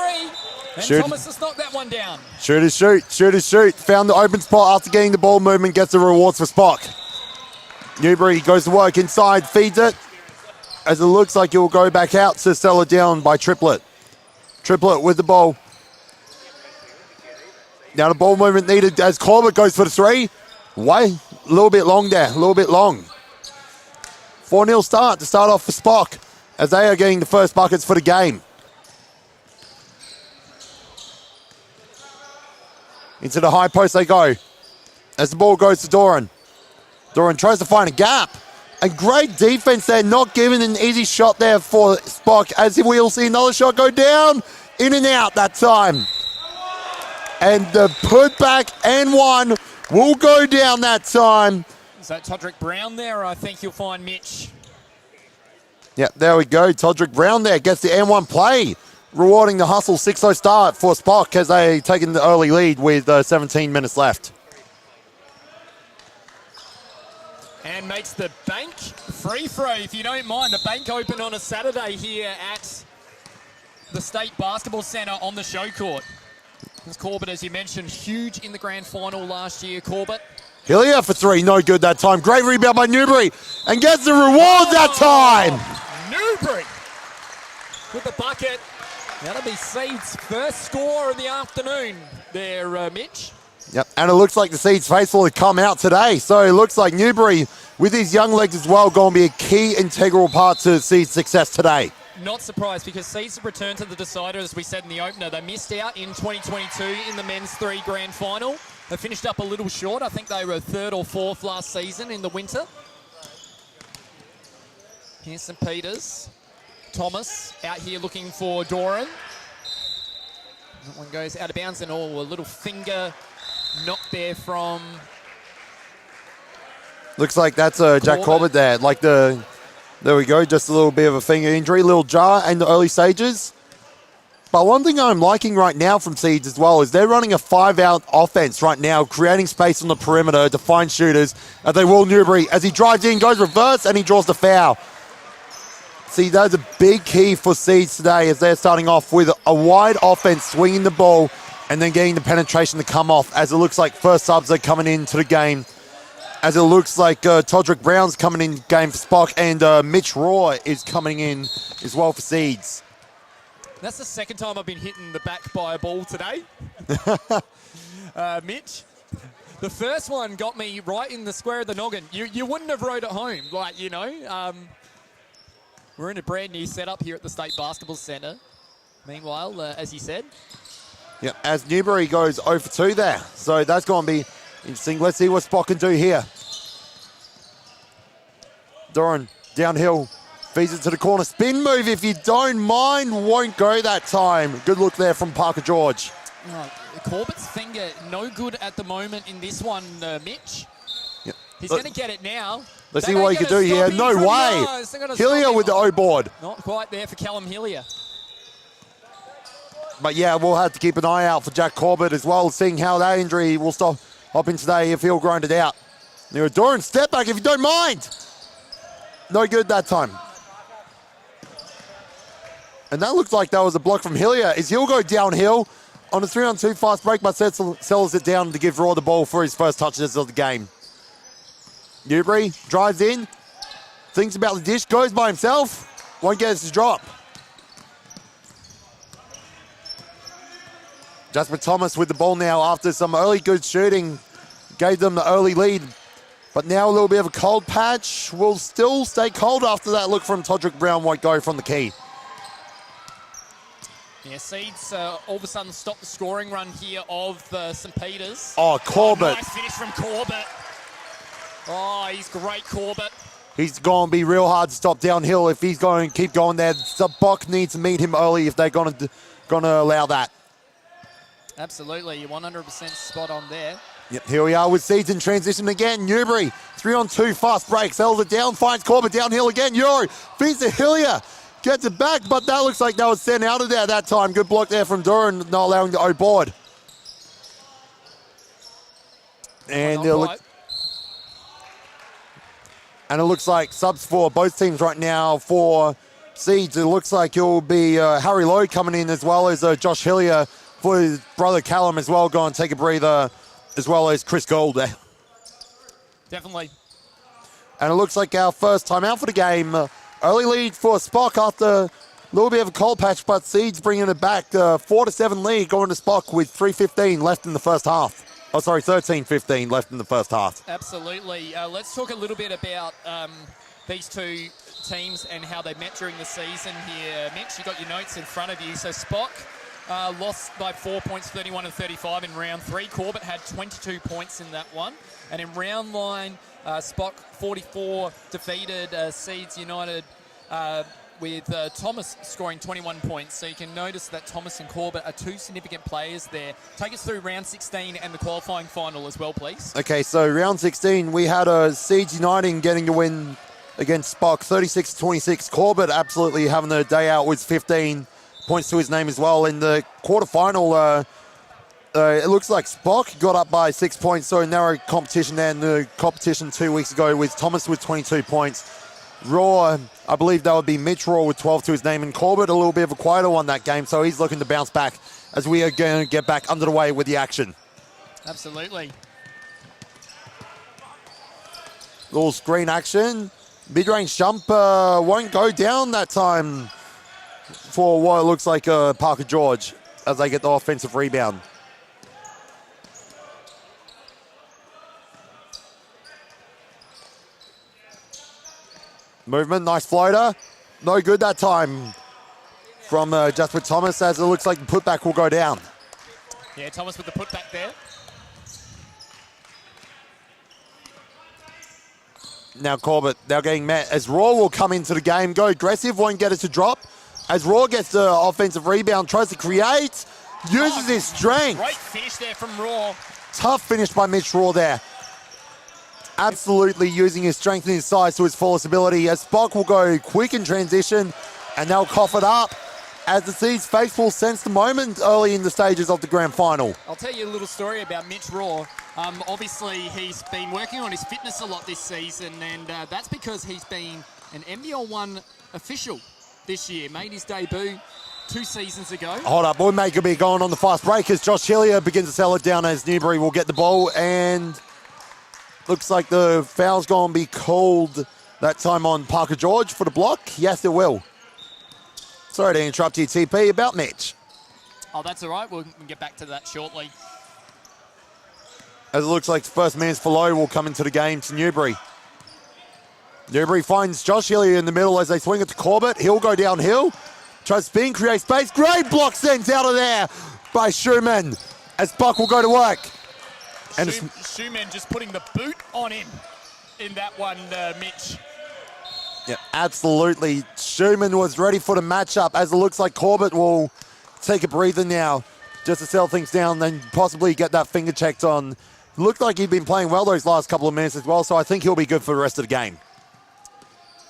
And Shoot. Thomas has knocked that one down. Shoot is shoot, shoot is shoot. Found the open spot after getting the ball movement, gets the rewards for SPOC. Newbury goes to work inside, feeds it, as it looks like it will go back out to sell it down by Triplett. Triplett with the ball. Now the ball movement needed as Corbett goes for the 3. Way, a little bit long there, a little bit long. 4-0 start to start off for SPOC. as they are getting the first buckets for the game. Into the high post they go. As the ball goes to Doran. Doran tries to find a gap. And great defense there, not giving an easy shot there for SPOC, as we'll see another shot go down, in and out that time. And the putback and one will go down that time. Is that Todrick Brown there? I think you'll find Mitch. Yeah, there we go. Todrick Brown there gets the N1 play, rewarding the hustle 6-0 start for SPOC as they taken the early lead with 17 minutes left. And makes the bank free throw, if you don't mind. The bank open on a Saturday here at the State Basketball Centre on the show court. This Corbett, as you mentioned, huge in the grand final last year, Corbett. Hillier for three, no good that time. Great rebound by Newbury and gets the reward that time. Newbury with the bucket. That'll be Seed's first score of the afternoon there, Mitch. Yep, and it looks like the Seeds faithful to come out today. So it looks like Newbury, with his young legs as well, going to be a key integral part to Seeds' success today. Not surprised, because Seeds have returned to the decider, as we said in the opener. They missed out in 2022 in the men's 3 grand final. They finished up a little short. I think they were 3rd or 4th last season in the winter. Here's St. Peter's. Thomas out here looking for Doran. That one goes out of bounds, and a little finger knock there from... Looks like that's Jack Corbett there. There we go, just a little bit of a finger injury, little jar in the early stages. But one thing I'm liking right now from Seeds as well is they're running a 5-out offense right now, creating space on the perimeter to find shooters. They will Newbury as he drives in, goes reverse, and he draws the foul. See, that's a big key for Seeds today as they're starting off with a wide offense, swinging the ball, and then getting the penetration to come off, as it looks like first subs are coming into the game. As it looks like Todrick Brown's coming in game for SPOC, and Mitch Roy is coming in as well for Seeds. That's the second time I've been hitting the back by a ball today, Mitch. The first one got me right in the square of the noggin. You wouldn't have rode it home, We're in a brand new setup here at the State Basketball Centre. Meanwhile, as you said. Yeah, as Newbury goes 0 for 2 there. So that's going to be interesting. Let's see what SPOC can do here. Doran downhill, feeds it to the corner. Spin move, if you don't mind, won't go that time. Good look there from Parker George. Oh, Corbett's finger no good at the moment in this one, Mitch. Yep. He's going to get it now. Let's see what he can do here. No way. Hillier with the O board. Not quite there for Callum Hillier. But yeah, we'll have to keep an eye out for Jack Corbett as well, seeing how that injury will stop hopping today if he'll grind it out. There, Doran, step back if you don't mind. No good that time. And that looks like that was a block from Hillier. As he'll go downhill on a 3-on-2 fast break, but settles it down to give Raw the ball for his first touches of the game. Newbury drives in, thinks about the dish, goes by himself, won't get his drop. Jasper Thomas with the ball now after some early good shooting, gave them the early lead. But now a little bit of a cold patch. Will still stay cold after that look from Todrick Brown, won't go from the key. Yeah, Seeds all of a sudden stop the scoring run here of St. Peter's. Oh, Corbett. Oh, nice finish from Corbett. Oh, he's great, Corbett. He's going to be real hard to stop downhill if he's going to keep going there. SPOC needs to meet him early if they're going to allow that. Absolutely, you're 100% spot on there. Yep, here we are with Seeds in transition again. Newbury, 3-on-2 fast break, sells it down, finds Corbett downhill again. Euro feeds to Hillier, gets it back, but that looks like that was sent out of there that time. Good block there from Doran, not allowing the O board. And it looks like subs for both teams right now for Seeds. It looks like it'll be Harry Lowe coming in, as well as Josh Hillier for his brother Callum as well, go and take a breather, as well as Chris Gold there. Definitely. And it looks like our first time out for the game. Early lead for SPOC after a little bit of a cold patch, but Seeds bringing it back. 4-7 lead going to SPOC with 3:15 left in the first half. 13:15 left in the first half. Absolutely. Let's talk a little bit about these two teams and how they met during the season here. Mitch, you got your notes in front of you. So SPOC lost by 4 points, 31 and 35 in round 3. Corbett had 22 points in that one. And in round line, SPOC 44 defeated Seeds United with Thomas scoring 21 points. So you can notice that Thomas and Corbett are two significant players there. Take us through round 16 and the qualifying final as well, please. Okay, so round 16, we had Seeds United getting the win against SPOC, 36-26. Corbett absolutely having a day out with 15 points to his name as well. In the quarterfinal, it looks like SPOC got up by 6 points, so a narrow competition there in the competition 2 weeks ago with Thomas with 22 points. Raw, I believe that would be Mitch Raw with 12 to his name, and Corbett a little bit of a quieter one that game, so he's looking to bounce back as we are going to get back under the way with the action. Absolutely. Little screen action. Mid-range jump won't go down that time for what it looks like Parker George as they get the offensive rebound. Movement, nice floater. No good that time from Jasper Thomas, as it looks like the putback will go down. Yeah, Thomas with the putback there. Now Corbett, they're getting met as Raw will come into the game. Go aggressive, won't get it to drop. As Raw gets the offensive rebound, tries to create, uses his strength. Great finish there from Raw. Tough finish by Mitch Raw there. Absolutely using his strength and his size to his fullest ability, as SPOC will go quick in transition and they'll cough it up as the Seeds faithful sense the moment early in the stages of the grand final. I'll tell you a little story about Mitch Raw. Obviously, he's been working on his fitness a lot this season, and that's because he's been an NBL1 official this year. Made his debut 2 seasons ago. Hold up, Boymaker be going on the fast break as Josh Hillier begins to sell it down as Newbury will get the ball, and looks like the foul's going to be called that time on Parker George for the block. Yes, it will. Sorry to interrupt you, TP, about Mitch. Oh, that's all right. We'll get back to that shortly. As it looks like the first man's for low will come into the game to Newbury. Newbury finds Josh Hillier in the middle as they swing it to Corbett. He'll go downhill. Tries to spin, create space. Great block sent out of there by Schumann as Buck will go to work. And Schumann just putting the boot on him in that one, Mitch. Yeah, absolutely. Schumann was ready for the matchup as it looks like Corbett will take a breather now just to settle things down and possibly get that finger checked on. Looked like he'd been playing well those last couple of minutes as well, so I think he'll be good for the rest of the game.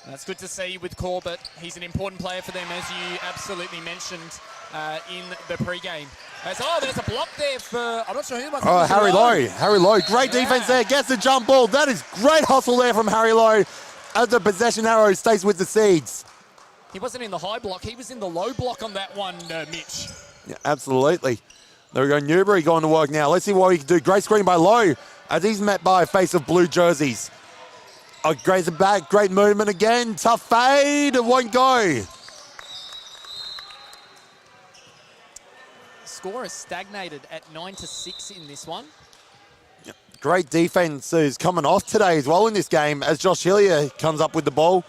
That's good to see with Corbett. He's an important player for them, as you absolutely mentioned in the pre-game. There's a block there for, I'm not sure who might be. Oh, Harry Lowe. Harry Lowe. Great defense there. Gets the jump ball. That is great hustle there from Harry Lowe as the possession arrow stays with the Seeds. He wasn't in the high block. He was in the low block on that one, Mitch. Yeah, absolutely. There we go. Newbury going to work now. Let's see what he can do. Great screen by Lowe as he's met by a face of blue jerseys. Oh, graze it back. Great movement again. Tough fade. It won't go. Score is stagnated at 9-6 in this one. Yep. Great defense is coming off today as well in this game as Josh Hillier comes up with the ball.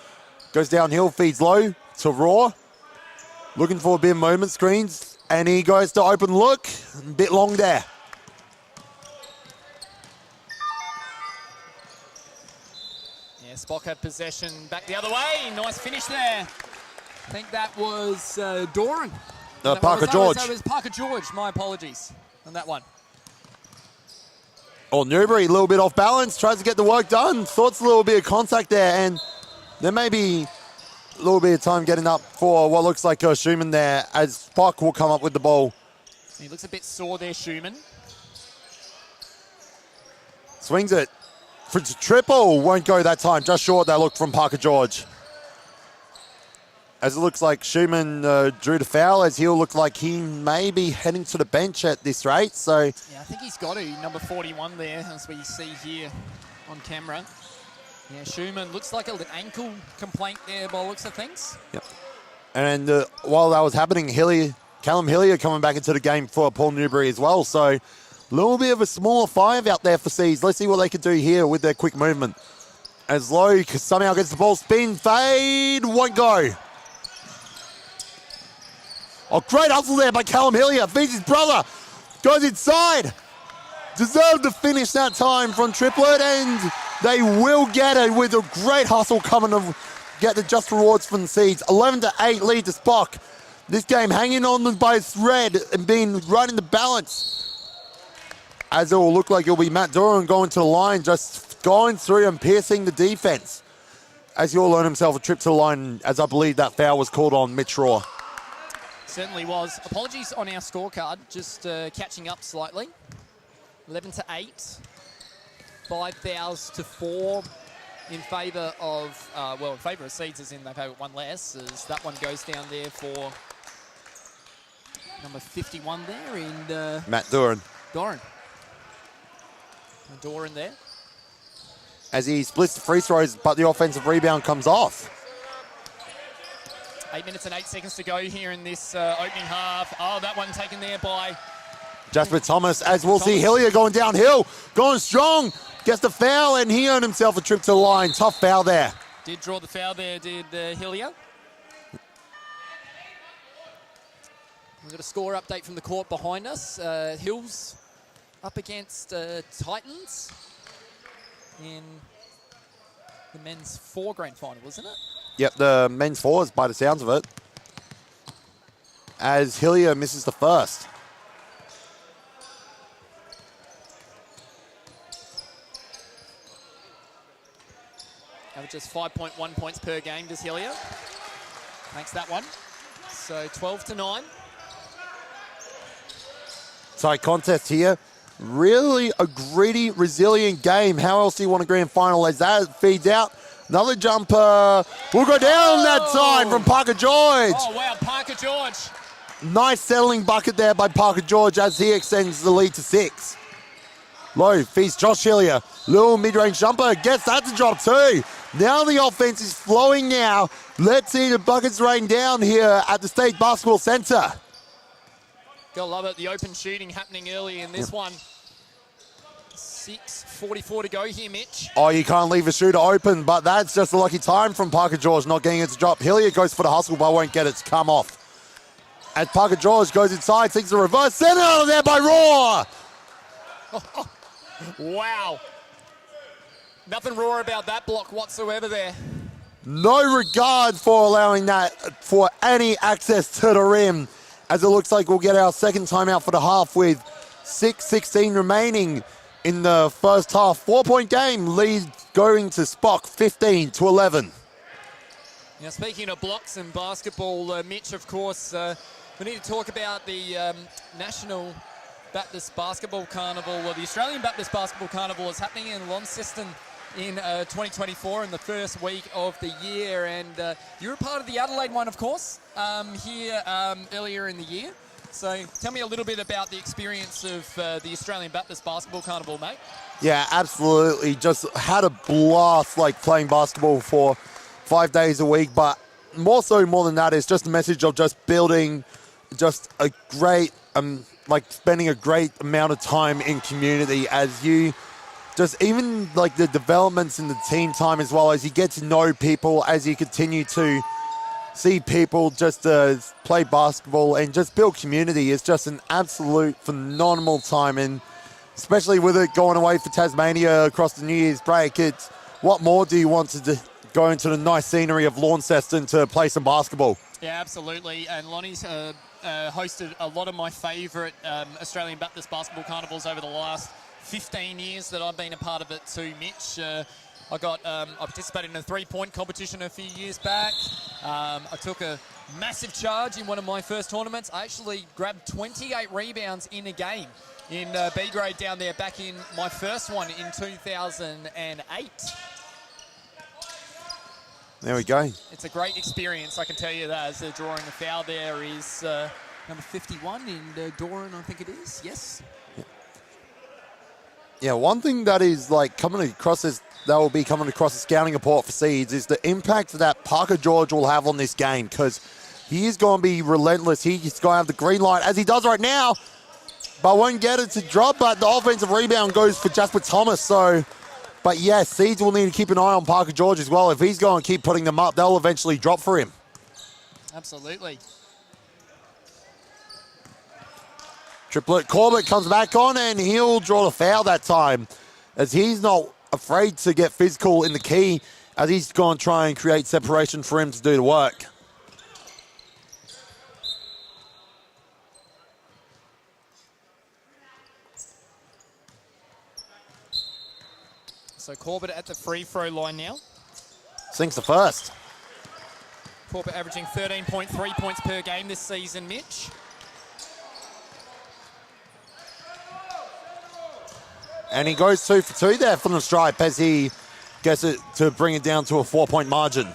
Goes downhill, feeds low to Raw. Looking for a bit of movement screens. And he goes to open look. A bit long there. Yeah, SPOC had possession back the other way. Nice finish there. I think that was Doran. Parker George. That was Parker George. My apologies on that one. Oh, Newbury, a little bit off balance. Tries to get the work done. Thoughts a little bit of contact there. And there may be a little bit of time getting up for what looks like Schumann there as SPOC will come up with the ball. He looks a bit sore there, Schumann. Swings it. For triple. Won't go that time. Just short that look from Parker George. As it looks like Schumann drew the foul, as he'll look like he may be heading to the bench at this rate. So yeah, I think he's got to. Number 41 there, as we see here on camera. Yeah, Schumann looks like an ankle complaint there by the looks of things. Yep. And while that was happening, Callum Hillier coming back into the game for Paul Newbury as well. So a little bit of a smaller 5 out there for Seeds. Let's see what they can do here with their quick movement. As Lowe somehow gets the ball, spin, fade, won't go. Oh, great hustle there by Callum Hillier. Feeds his brother. Goes inside. Deserved to finish that time from Triplet, and they will get it with a great hustle coming to get the just rewards from the Seeds. 11-8 lead to SPOC. This game hanging on by a thread and being right in the balance. As it will look like it'll be Matt Duran going to the line, just going through and piercing the defense. As he'll earn himself a trip to the line, as I believe that foul was called on Mitch Raw. Certainly was. Apologies on our scorecard, just catching up slightly. 11-8, 5 fouls to 4 in favour of, in favour of Seeds, as in they've had one less, as that one goes down there for number 51 there in Matt Duran. Doran there. As he splits the free throws, but the offensive rebound comes off. 8 minutes and 8 seconds to go here in this opening half. Oh, that one taken there by Jasper Thomas, as we'll see Hillier going downhill, going strong, gets the foul, and he earned himself a trip to the line. Tough foul there. Did draw the foul there, did Hillier. We've got a score update from the court behind us. Hills up against Titans in the men's 4 grand final, wasn't it? Yep, the men's fours by the sounds of it. As Hillier misses the first. Averages 5.1 points per game, does Hillier. Makes that one. So 12-9. Tight contest here. Really a gritty, resilient game. How else do you want a grand final as that feeds out? Another jumper will go down that time from Parker George. Oh, wow, Parker George. Nice settling bucket there by Parker George as he extends the lead to 6. Low feeds Josh Hillier. Little mid-range jumper gets that to drop too. Now the offense is flowing now. Let's see the buckets rain down here at the State Basketball Centre. Gotta love it. The open shooting happening early in this one. 6:44 to go here, Mitch. Oh, you can't leave a shooter open, but that's just a lucky time from Parker George not getting it to drop. Hillier goes for the hustle, but won't get it to come off. As Parker George goes inside, takes a reverse. Sent out of there by Raw. Wow. Nothing raw about that block whatsoever there. No regard for allowing that for any access to the rim, as it looks like we'll get our second timeout for the half with 6:16 remaining in the first half. 4-point game, lead going to SPOC 15-11. Now, speaking of blocks and basketball, Mitch, of course, we need to talk about the National Baptist Basketball Carnival, or the Australian Baptist Basketball Carnival is happening in Launceston in 2024 in the first week of the year. And you're a part of the Adelaide one, of course, here earlier in the year. So tell me a little bit about the experience of the Australian Baptist Basketball Carnival, mate. Yeah, absolutely. Just had a blast like playing basketball for 5 days a week. But more than that, it's just a message of just building just a great, like spending a great amount of time in community as you just even like the developments in the team time as well, as you get to know people, as you continue to see people just play basketball and just build community. It's just an absolute phenomenal time, and especially with it going away for Tasmania across the New Year's break, it's what more do you want to go into the nice scenery of Launceston to play some basketball? Yeah, absolutely. And Lonnie's hosted a lot of my favourite Australian Baptist Basketball Carnivals over the last 15 years that I've been a part of it too, Mitch. I participated in a 3-point competition a few years back. I took a massive charge in one of my first tournaments. I actually grabbed 28 rebounds in a game in B grade down there back in my first one in 2008. There we go. It's a great experience, I can tell you that. As they're drawing the foul there is number 51 in Doran, I think it is. Yes. Yeah, one thing that is like coming across as that will be coming across the scouting report for Seeds is the impact that Parker George will have on this game, because he is going to be relentless. He's going to have the green light as he does right now, but won't get it to drop. But the offensive rebound goes for Jasper Thomas. So But yes, Seeds will need to keep an eye on Parker George as well. If he's going to keep putting them up, they'll eventually drop for him. Absolutely. Triplet Corbett comes back on and he'll draw the foul that time, as he's not afraid to get physical in the key, as he's going to try and create separation for him to do the work. So Corbett at the free throw line now. Sinks the first. Corbett averaging 13.3 points per game this season, Mitch. And he goes 2 for 2 there from the stripe as he gets it to bring it down to a 4-point margin.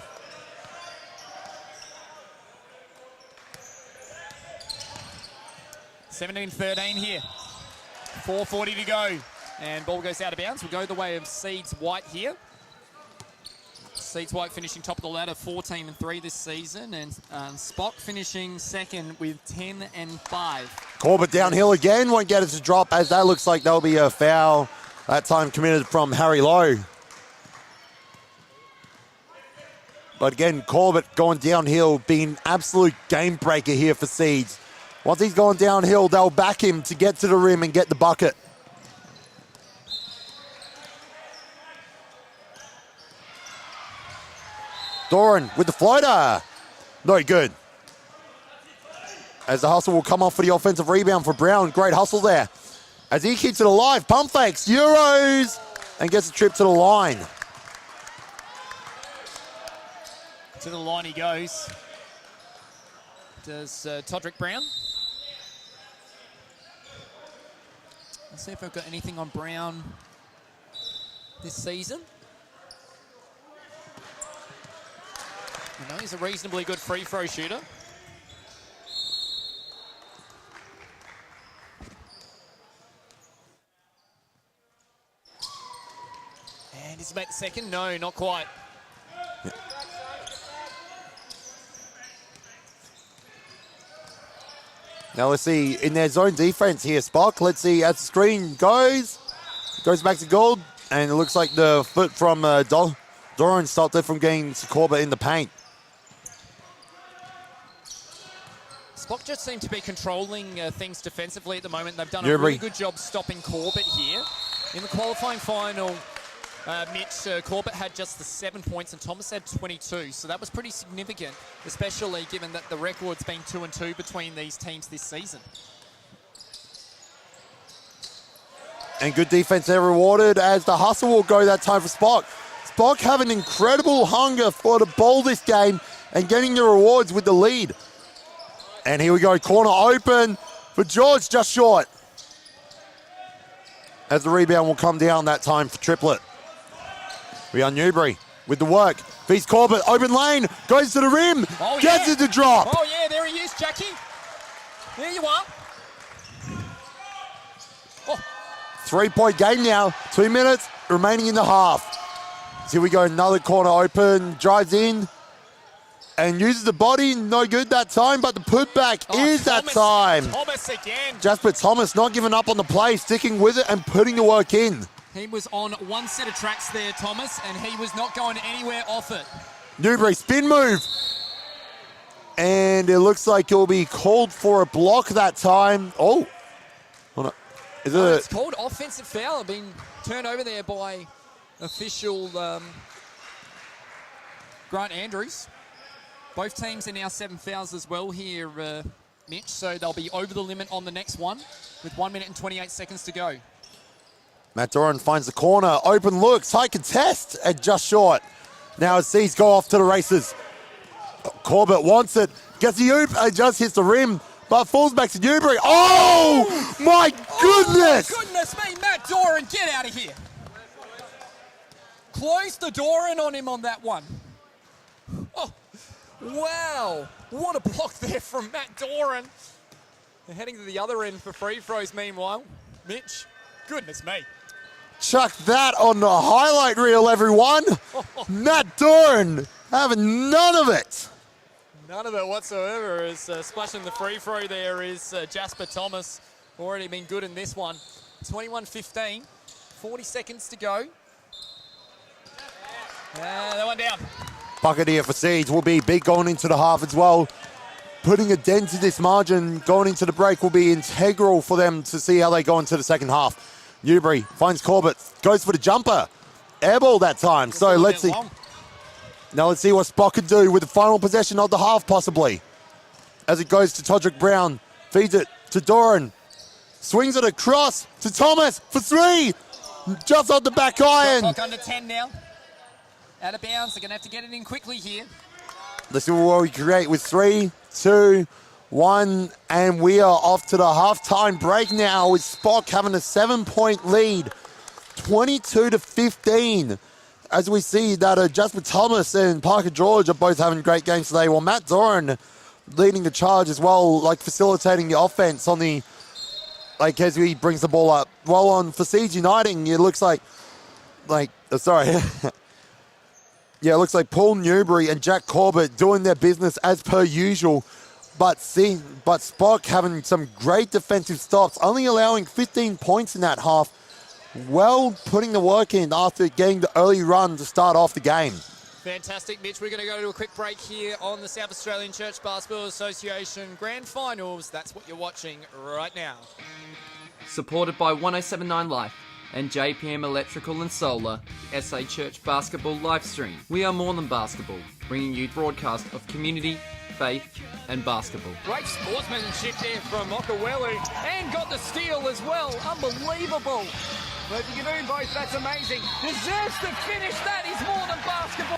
(17-13) here. 4:40 to go. And ball goes out of bounds. We'll go the way of Seeds White here. Seeds White finishing top of the ladder, 14-3 this season. And SPOC finishing second with 10-5. Corbett downhill again, won't get it to drop, as that looks like there'll be a foul that time committed from Harry Lowe. But again, Corbett going downhill, being absolute game breaker here for Seeds. Once he's gone downhill, they'll back him to get to the rim and get the bucket. Doran with the floater. No good. As the hustle will come off for the offensive rebound for Brown. Great hustle there. As he keeps it alive, pump fakes, Euros, and gets a trip to the line. To the line he goes. Does Todrick Brown. Let's see if I've got anything on Brown this season. You know, he's a reasonably good free throw shooter. And he's made the second. No, not quite. Yeah. Now let's see, in their zone defense here, SPOC. Let's see, as the screen goes back to Gold, and it looks like the foot from Doran stopped it from getting Corbett in the paint. SPOC just seem to be controlling things defensively at the moment. They've done a really good job stopping Corbett here. In the qualifying final, Mitch, Corbett had just the 7 points and Thomas had 22. So that was pretty significant, especially given that the record's been 2-2 between these teams this season. And good defense there rewarded, as the hustle will go that time for SPOC. SPOC have an incredible hunger for the ball this game and getting the rewards with the lead. And here we go, corner open for George, just short. As the rebound will come down that time for Triplet. We are Newbury with the work. Feeds Corbett, open lane, goes to the rim, gets it to drop. Oh yeah, there he is, Jackie. There you are. Oh. 3-point game now, 2 minutes remaining in the half. So here we go, another corner open, drives in and uses the body, no good that time, but the putback is that time. Thomas again. Jasper Thomas not giving up on the play, sticking with it and putting the work in. He was on one set of tracks there, Thomas, and he was not going anywhere off it. Newbury spin move. And it looks like he'll be called for a block that time. Oh. Hold on. It's called offensive foul, being turned over there by official Grant Andrews. Both teams are now 7 fouls as well here, Mitch, so they'll be over the limit on the next one with 1 minute and 28 seconds to go. Matt Doran finds the corner, open looks, high contest, and just short. Now as C's go off to the races. Corbett wants it, gets the oop, and just hits the rim, but falls back to Newbury. Oh, my goodness! Oh, goodness me, Matt Doran, get out of here. Close the door in on him on that one. Oh, wow. What a block there from Matt Doran. They're heading to the other end for free throws meanwhile. Mitch, goodness me. Chuck that on the highlight reel, everyone. Matt Doran having none of it. None of it whatsoever. As splashing the free throw there is Jasper Thomas. Already been good in this one. 21-15, 40 seconds to go. That one down. Bucket here for Seeds will be big going into the half as well. Putting a dent to this margin going into the break will be integral for them to see how they go into the second half. Newbury finds Corbett, goes for the jumper. Airball that time. So let's see. Now let's see what SPOC can do with the final possession of the half possibly. As it goes to Todrick Brown, feeds it to Doran. Swings it across to Thomas for 3. Just on the back iron. Clock under 10 now. Out of bounds. They're going to have to get it in quickly here. Let's see what we create with 3, 2, 1. And we are off to the halftime break now with SPOC having a 7-point lead. 22-15. As we see that Jasper Thomas and Parker George are both having great games today. While Matt Doran leading the charge as well, like facilitating the offense on the, like as he brings the ball up. Well, on for Siege Uniting, it looks like sorry. Yeah, it looks like Paul Newbury and Jack Corbett doing their business as per usual. But SPOC having some great defensive stops, only allowing 15 points in that half. Well, putting the work in after getting the early run to start off the game. Fantastic, Mitch. We're going to go to a quick break here on the South Australian Church Basketball Association Grand Finals. That's what you're watching right now. Supported by 1079 Life and JPM Electrical and Solar, the SA Church Basketball live stream. We are more than basketball, bringing you broadcast of community, faith and basketball. Great sportsmanship there from Okawelu, and got the steal as well. Unbelievable. But if you can do both, that's amazing. Deserves to finish. That is more than basketball.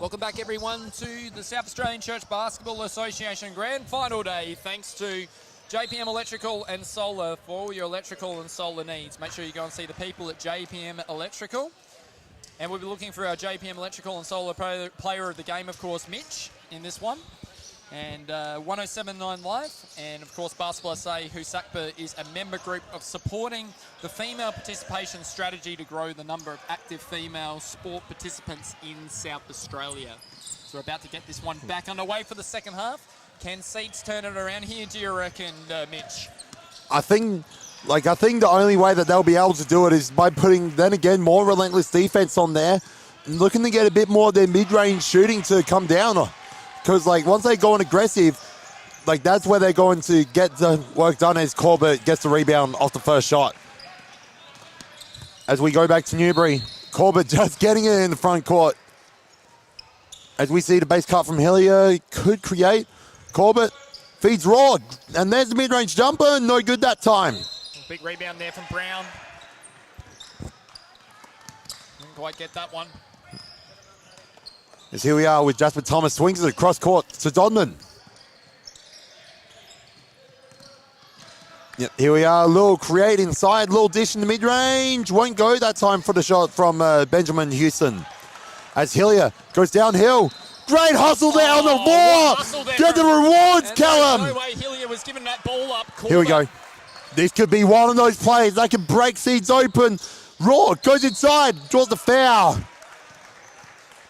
Welcome back, everyone, to the South Australian Church Basketball Association Grand Final Day. Thanks to JPM Electrical and Solar for all your electrical and solar needs. Make sure you go and see the people at JPM Electrical. And we'll be looking for our JPM Electrical and Solar player of the game, of course, Mitch, in this one. And 1079 Live, and of course Basketball SA, who SACBA is a member group of supporting the female participation strategy to grow the number of active female sport participants in South Australia. So we're about to get this one back underway for the second half. Can Seeds turn it around here, do you reckon, Mitch? I think the only way that they'll be able to do it is by putting, then again, more relentless defense on there, and looking to get a bit more of their mid-range shooting to come down. Because, once they go on aggressive, that's where they're going to get the work done as Corbett gets the rebound off the first shot. As we go back to Newbury, Corbett just getting it in the front court. As we see the base cut from Hillier, could create. Corbett feeds Raw, and there's the mid-range jumper, no good that time. Big rebound there from Brown. Didn't quite get that one. As here we are with Jasper Thomas, swings it across court to Dodman. Yep, here we are, a little create inside, little dish in the mid-range. Won't go that time for the shot from Benjamin Houston. As Hillier goes downhill. Great hustle there on the floor. Get the rewards, Callum. No way Hillier was giving that ball up. Here we go. This could be one of those plays. They can break Seeds open. Raw goes inside, draws the foul.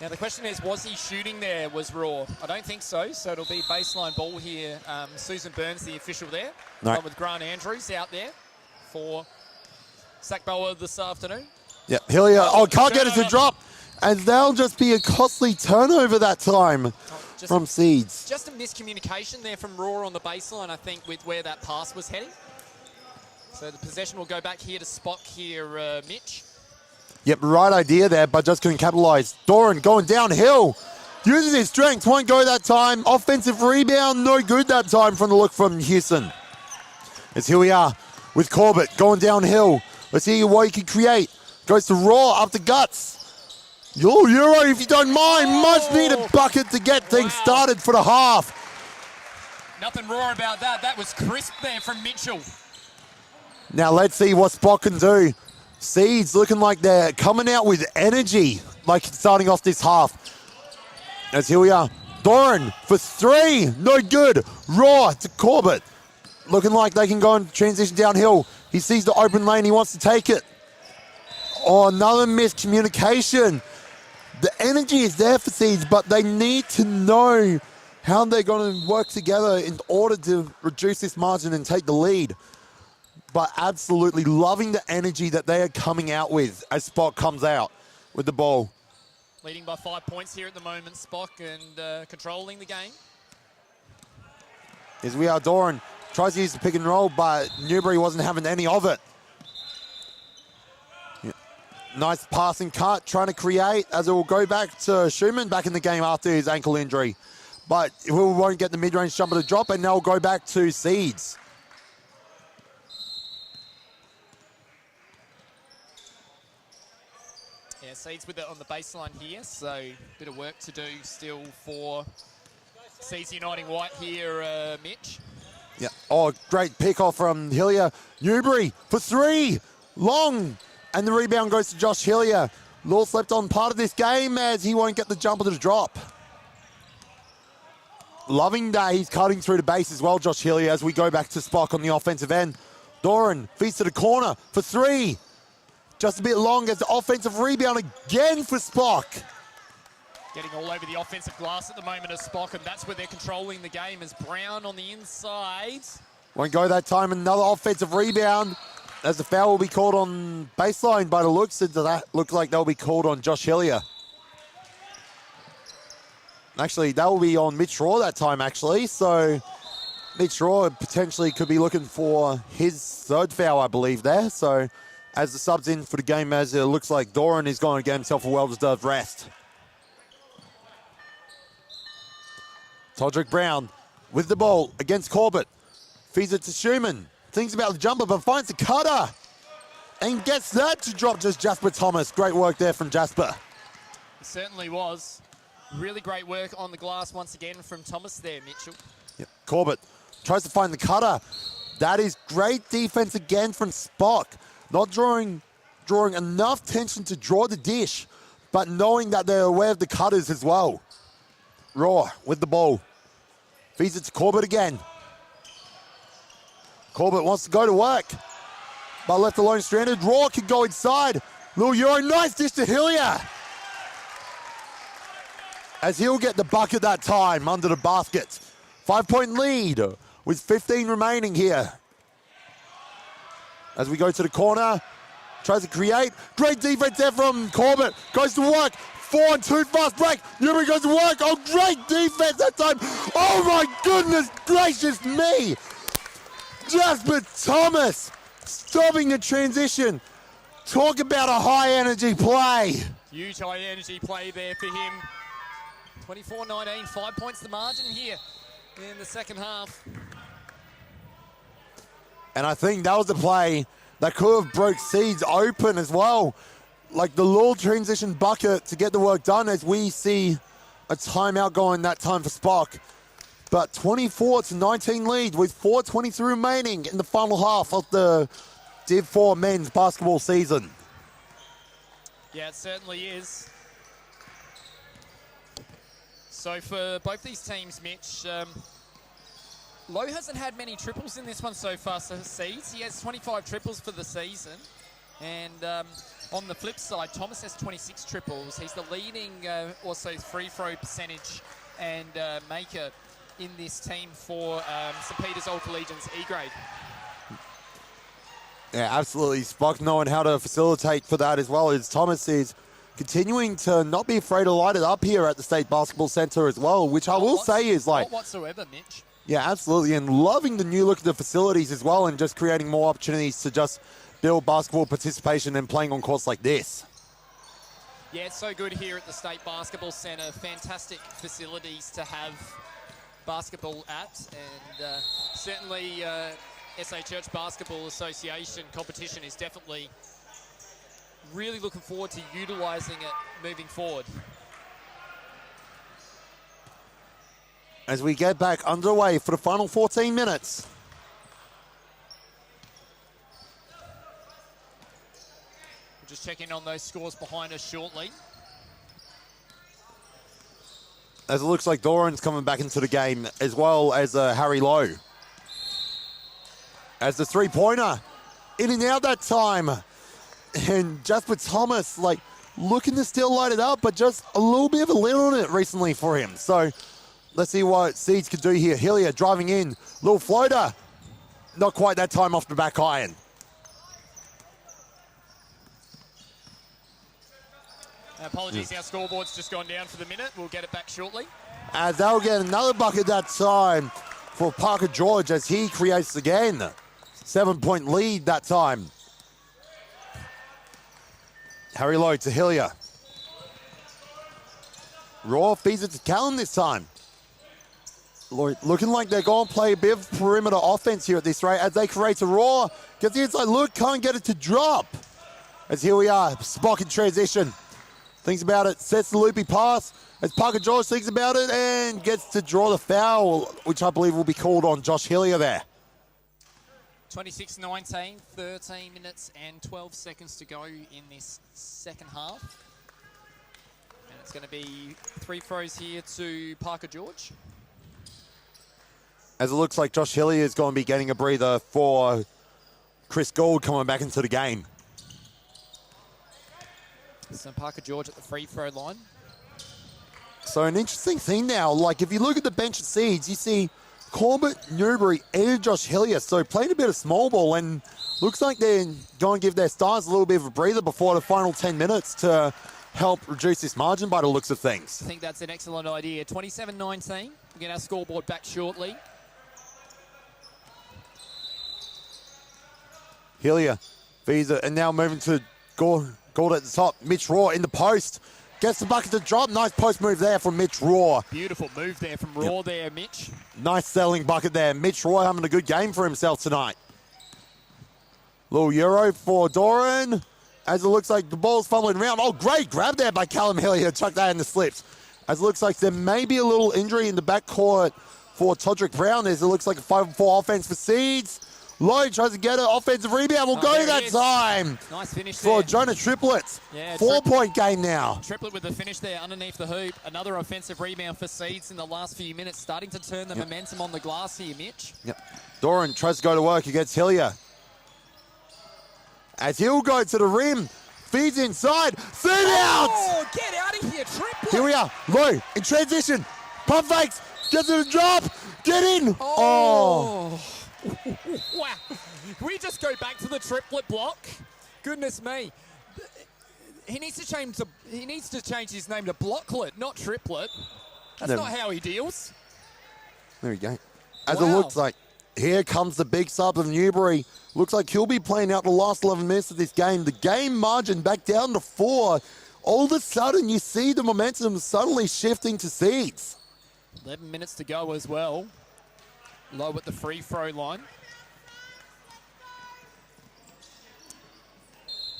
Now the question is, was he shooting there, was Raw? I don't think so, so it'll be baseline ball here. Susan Burns, the official there, along with Grant Andrews out there for SACBA this afternoon. Yeah, Hillier. Oh, can't get it to drop. And that'll just be a costly turnover that time from Seeds. Just a miscommunication there from Raw on the baseline, I think, with where that pass was heading. So the possession will go back here to SPOC here, Mitch. Yep, right idea there, but just couldn't capitalise. Doran going downhill. Uses his strength, won't go that time. Offensive rebound, no good that time from the look from Houston. As here we are with Corbett going downhill. Let's see what he can create. Goes to Raw up the guts. Euro, if you don't mind, much need a bucket to get things started for the half. Nothing raw about that. That was crisp there from Mitchell. Now let's see what SPOC can do. Seeds looking like they're coming out with energy, like starting off this half. As here we are. Doran for three, no good. Raw to Corbett. Looking like they can go and transition downhill. He sees the open lane, he wants to take it. Oh, another miscommunication. The energy is there for Seeds, but they need to know how they're going to work together in order to reduce this margin and take the lead. But absolutely loving the energy that they are coming out with as SPOC comes out with the ball. Leading by 5 points here at the moment, SPOC, and controlling the game. As we are, Doran tries to use the pick and roll, but Newbury wasn't having any of it. Nice passing cut, trying to create, as it will go back to Schumann back in the game after his ankle injury. But we won't get the mid-range jumper to drop, and they'll go back to Seeds. Yeah, Seeds with it on the baseline here, so a bit of work to do still for Seeds uniting white here, Mitch. Yeah. Oh, great pick off from Hillier. Newbury for three, long. And the rebound goes to Josh Hillier. Law slept on part of this game as he won't get the jumper to drop. Loving that he's cutting through the base as well, Josh Hillier, as we go back to SPOC on the offensive end. Doran feeds to the corner for three. Just a bit long as the offensive rebound again for SPOC. Getting all over the offensive glass at the moment as SPOC, and that's where they're controlling the game as Brown on the inside. Won't go that time. Another offensive rebound. As the foul will be called on baseline by the looks, that looks like they'll be called on Josh Hillier. Actually, that will be on Mitch Raw that time, actually. So Mitch Raw potentially could be looking for his third foul, I believe, there. So as the subs in for the game, as it looks like Doran is going to get himself a well-deserved rest. Todrick Brown with the ball against Corbett. Feeds it to Schumann. Thinks about the jumper, but finds the cutter. And gets that to drop just Jasper Thomas. Great work there from Jasper. It certainly was. Really great work on the glass once again from Thomas there, Mitchell. Yep. Corbett tries to find the cutter. That is great defense again from SPOC. Not drawing enough tension to draw the dish, but knowing that they're aware of the cutters as well. Raw with the ball. Feeds it to Corbett again. Corbett wants to go to work, but left alone stranded. Raw can go inside. Little Euro, nice dish to Hillier. As he'll get the bucket that time under the basket. 5-point lead with 15 remaining here. As we go to the corner, tries to create. Great defense there from Corbett. Goes to work. 4-on-2 fast break. Newbury goes to work. Oh, great defense that time. Oh my goodness gracious me. Jasper Thomas stopping the transition. Talk about a high energy play. Huge high energy play there for him. 24-19, 5 points the margin here in the second half. And I think that was the play that could have broke Seeds open as well. Like the little transition bucket to get the work done as we see a timeout going that time for SPOC. But 24-19 lead with 4:23 remaining in the final half of the Div 4 men's basketball season. Yeah, it certainly is. So for both these teams, Mitch, Lowe hasn't had many triples in this one so far, so Seeds. He has 25 triples for the season. And on the flip side, Thomas has 26 triples. He's the leading also free throw percentage and maker in this team for St. Peter's All Collegians E-grade. Yeah, absolutely. Spock knowing how to facilitate for that as well as Thomas is continuing to not be afraid to light it up here at the State Basketball Centre as well, which I will say is like... Not whatsoever, Mitch. Yeah, absolutely. And loving the new look of the facilities as well and just creating more opportunities to just build basketball participation and playing on courts like this. Yeah, it's so good here at the State Basketball Centre. Fantastic facilities to have basketball at. And certainly SA Church Basketball Association competition is definitely really looking forward to utilising it moving forward. As we get back underway for the final 14 minutes. We'll just check in on those scores behind us shortly. As it looks like Doran's coming back into the game, as well as Harry Lowe. As the three-pointer, in and out that time. And Jasper Thomas, like, looking to still light it up, but just a little bit of a lid on it recently for him. So let's see what Seeds could do here. Hillier driving in, little floater. Not quite that time off the back iron. Apologies, our scoreboard's just gone down for the minute. We'll get it back shortly. As they'll get another bucket that time for Parker George as he creates again. 7-point lead that time. Harry Lowe to Hillier. Raw feeds it to Callum this time. Looking like they're going to play a bit of perimeter offense here at this rate as they create a Raw. Gets the inside look, can't get it to drop. As here we are, Spock in transition. Thinks about it, sets the loopy pass. As Parker George thinks about it and gets to draw the foul, which I believe will be called on Josh Hillier there. 26-19, 13 minutes and 12 seconds to go in this second half. And it's going to be three throws here to Parker George. As it looks like Josh Hillier is going to be getting a breather for Chris Gould coming back into the game. So Parker George at the free throw line. So an interesting thing now, like if you look at the bench of Seeds, you see Corbett, Newbury, and Josh Hillier. So playing a bit of small ball and looks like they're going to give their stars a little bit of a breather before the final 10 minutes to help reduce this margin by the looks of things. I think that's an excellent idea. 27-19. We'll get our scoreboard back shortly. Hillier feeds it and now moving to Gould at the top. Mitch Raw in the post. Gets the bucket to drop. Nice post move there from Mitch Raw. Beautiful move there from Raw there, Mitch. Nice settling bucket there. Mitch Raw having a good game for himself tonight. Little Euro for Doran. As it looks like the ball's fumbling around. Oh, great grab there by Callum Hillier. Chuck that in the slips. As it looks like there may be a little injury in the backcourt for Todrick Brown. As it looks like a 5-4 offense for Seeds. Lowe tries to get an offensive rebound. We'll go that time. Nice finish for there. Jonah Triplett. Yeah, 4-point game now. Triplett with the finish there underneath the hoop. Another offensive rebound for Seeds in the last few minutes. Starting to turn the momentum on the glass here, Mitch. Yep. Doran tries to go to work against Hillier. As he'll go to the rim. Feeds inside. Feed out! Oh, get out of here, Triplett. Here we are. Lowe in transition. Pump fakes. Gets it a drop. Get in. Oh. Wow. Can we just go back to the Triplett block? Goodness me. He needs to change his name to Blocklet, not Triplett. That's not how he deals. There we go. As it looks like, here comes the big sub of Newbury. Looks like he'll be playing out the last 11 minutes of this game. The game margin back down to 4. All of a sudden, you see the momentum suddenly shifting to Seeds. 11 minutes to go as well. Low at the free throw line.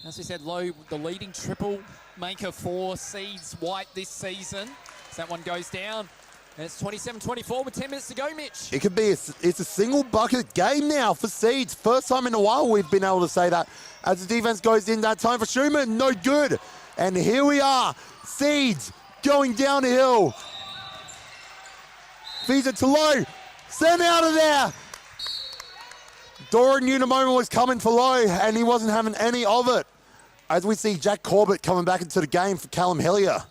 As we said, Lowe, the leading triple maker for Seeds White this season. As that one goes down. And it's 27-24 with 10 minutes to go, Mitch. It could be it's a single bucket game now for Seeds. First time in a while we've been able to say that. As the defense goes in that time for Schumann, no good. And here we are, Seeds going downhill. Feeds it to Lowe. Send out of there. Doran knew the moment was coming for Lowe, and he wasn't having any of it. As we see Jack Corbett coming back into the game for Callum Hillier.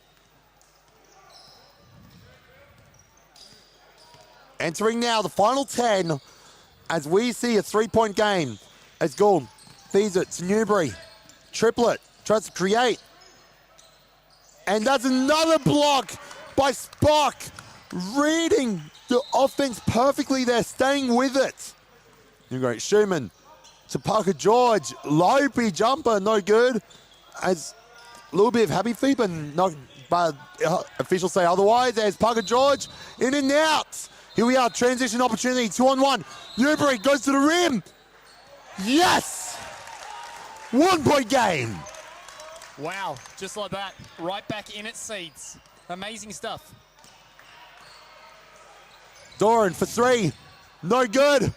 Entering now the final 10 as we see a 3-point game. As Gould Feeds it to Newbury. Triplet tries to create. And that's another block by SPOC. Reading the offense perfectly there, staying with it. Great Schumann to Parker George. Lopey jumper, no good. As a little bit of happy feet, but officials say otherwise. There's Parker George in and out. Here we are, transition opportunity, 2-on-1. Newbury goes to the rim. Yes! 1 point game. Wow, just like that. Right back in at Seeds. Amazing stuff. Doran for 3. No good.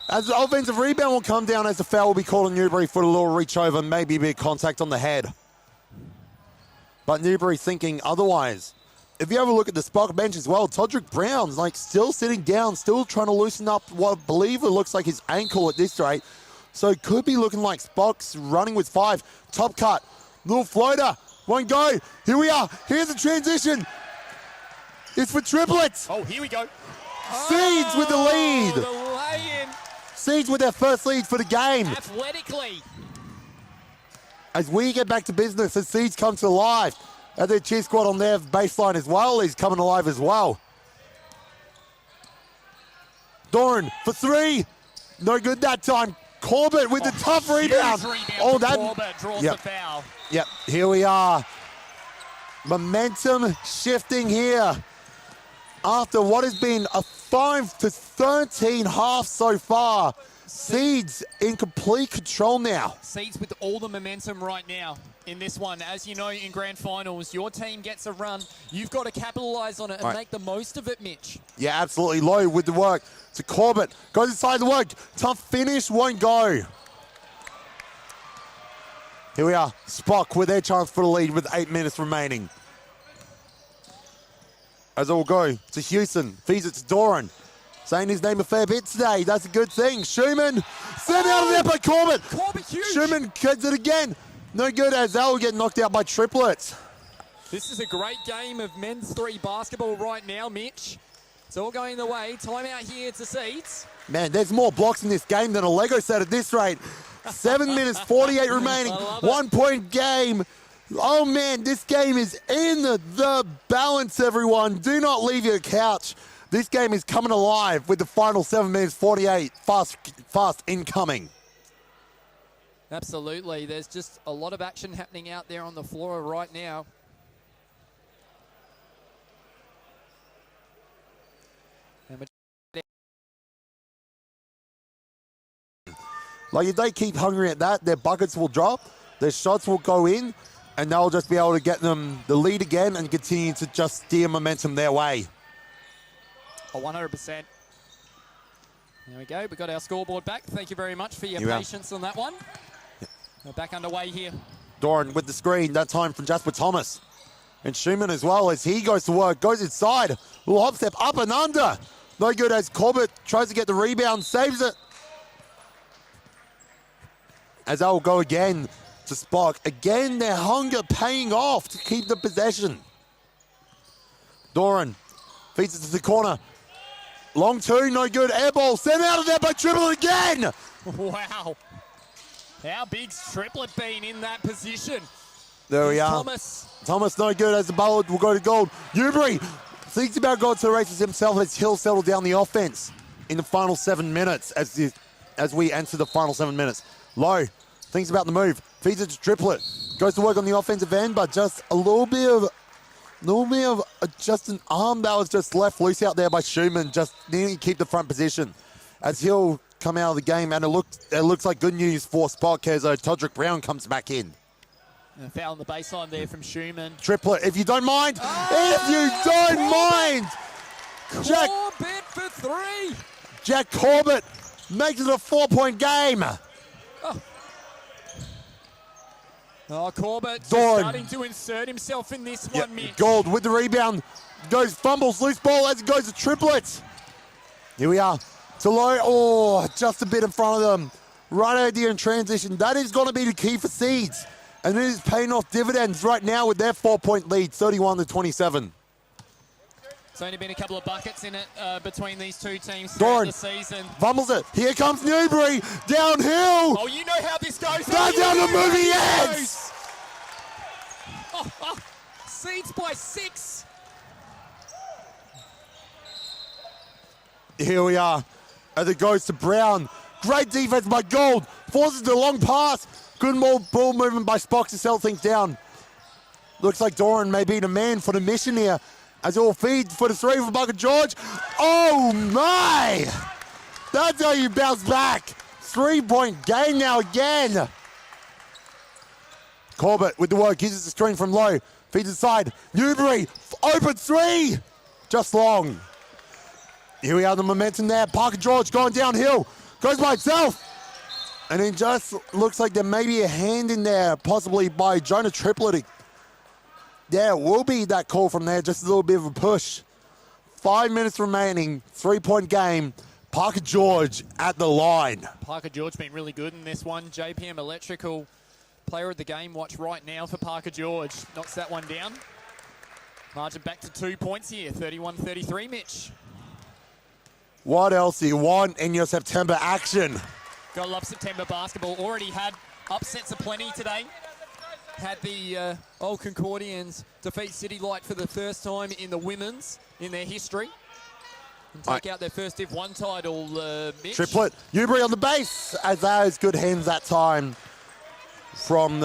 As the offensive rebound will come down as the foul will be called on Newbury for a little reach over, maybe a bit of contact on the head. But Newbury thinking otherwise. If you have a look at the SPOC bench as well, Todrick Brown's like still sitting down, still trying to loosen up what I believe it looks like his ankle at this rate. So it could be looking like SPOC's running with 5. Top cut. Little floater. One go. Here we are. Here's the transition. It's for triplets. Oh, here we go. Seeds with the lead. The lay-in. Seeds with their first lead for the game. Athletically. As we get back to business, as Seeds come to life. As their cheer squad on their baseline as well is coming alive as well. Doran for 3. No good that time. Corbett with the tough rebound. Oh, that Corbett draws the foul. Yep, here we are. Momentum shifting here. After what has been a 5-13 half so far. Seeds in complete control now. Seeds with all the momentum right now in this one. As you know, in grand finals, your team gets a run. You've got to capitalise on it and make the most of it, Mitch. Yeah, absolutely. Low with the work to Corbett. Goes inside the work. Tough finish, won't go. Here we are. SPOC with their chance for the lead with 8 minutes remaining. As it will go to Houston. Feeds it to Doran. Saying his name a fair bit today. That's a good thing. Schumann. Sent out of there by Corbett. Corbett huge. Schumann gets it again. No good as that will get knocked out by triplets. This is a great game of men's 3 basketball right now, Mitch. It's all going the way. Timeout here to Seeds. Man, there's more blocks in this game than a Lego set at this rate. 7 minutes, 48 remaining. 1 point game. Oh, man, this game is in the balance, everyone. Do not leave your couch. This game is coming alive with the final 7 minutes, 48. Fast incoming. Absolutely. There's just a lot of action happening out there on the floor right now. Like, if they keep hungry at that, their buckets will drop, their shots will go in, and they'll just be able to get them the lead again and continue to just steer momentum their way. Oh, 100%. There we go. We've got our scoreboard back. Thank you very much for your patience on that one. We're back underway here. Doran with the screen, that time from Jasper Thomas. And Schumann as well as he goes to work, goes inside. Little hop step up and under. No good as Corbett tries to get the rebound, saves it. As that will go again to SPOC. Again, their hunger paying off to keep the possession. Doran feeds it to the corner. Long 2, no good. Air ball sent out of there by Triplet again. Wow. How big's Triplet been in that position? There we are. Thomas no good as the ball will go to gold. Newbury thinks about going to the races himself as he'll settle down the offense in the final 7 minutes as we enter the final 7 minutes. Low thinks about the move. Feeds it to Triplet. Goes to work on the offensive end, but just a little bit of just an arm that was just left loose out there by Schumann, just needing to keep the front position as he'll come out of the game. And it looks like good news for SPOC as Todrick Brown comes back in. And a foul on the baseline there from Schumann. Triplet, if you don't mind. If you don't mind. Corbett for 3. Jack Corbett makes it a 4-point game. Oh, Corbett starting to insert himself in this one, Mitch. Gold with the rebound. Goes, fumbles, loose ball as it goes to triplets. Here we are. To low. Oh, just a bit in front of them. Right idea in transition. That is going to be the key for Seeds. And it is paying off dividends right now with their 4-point lead, 31-27. It's It's only been a couple of buckets in it between these two teams Doran throughout the season. fumbles it. Here comes Newbury downhill. Oh, you know how this goes. Down the moving heads. Seeds by 6. Here we are. As it goes to Brown. Great defense by Gold. Forces the long pass. Good ball movement by SPOC to settle things down. Looks like Doran may be the man for the mission here. As it will feed for the 3 for Bucket George. Oh my! That's how you bounce back. 3-point game now again. Corbett with the work. Uses the screen from low. Feeds inside. Newbury. Open 3. Just long. Here we are, the momentum there. Parker George going downhill. Goes by itself. And it just looks like there may be a hand in there, possibly by Jonah Triplett. There will be that call from there, just a little bit of a push. 5 minutes remaining, 3-point game. Parker George at the line. Parker George been really good in this one. JPM Electrical, player of the game, watch right now for Parker George. Knocks that one down. Margin back to 2 points here, 31-33, Mitch. What else do you want in your September action? Gotta love September basketball. Already had upsets aplenty today. Had the old Concordians defeat CityLight for the first time in the women's in their history. And take out their first Div 1 title, Mitch. Triplet. Newbury on the base, as those good hands that time from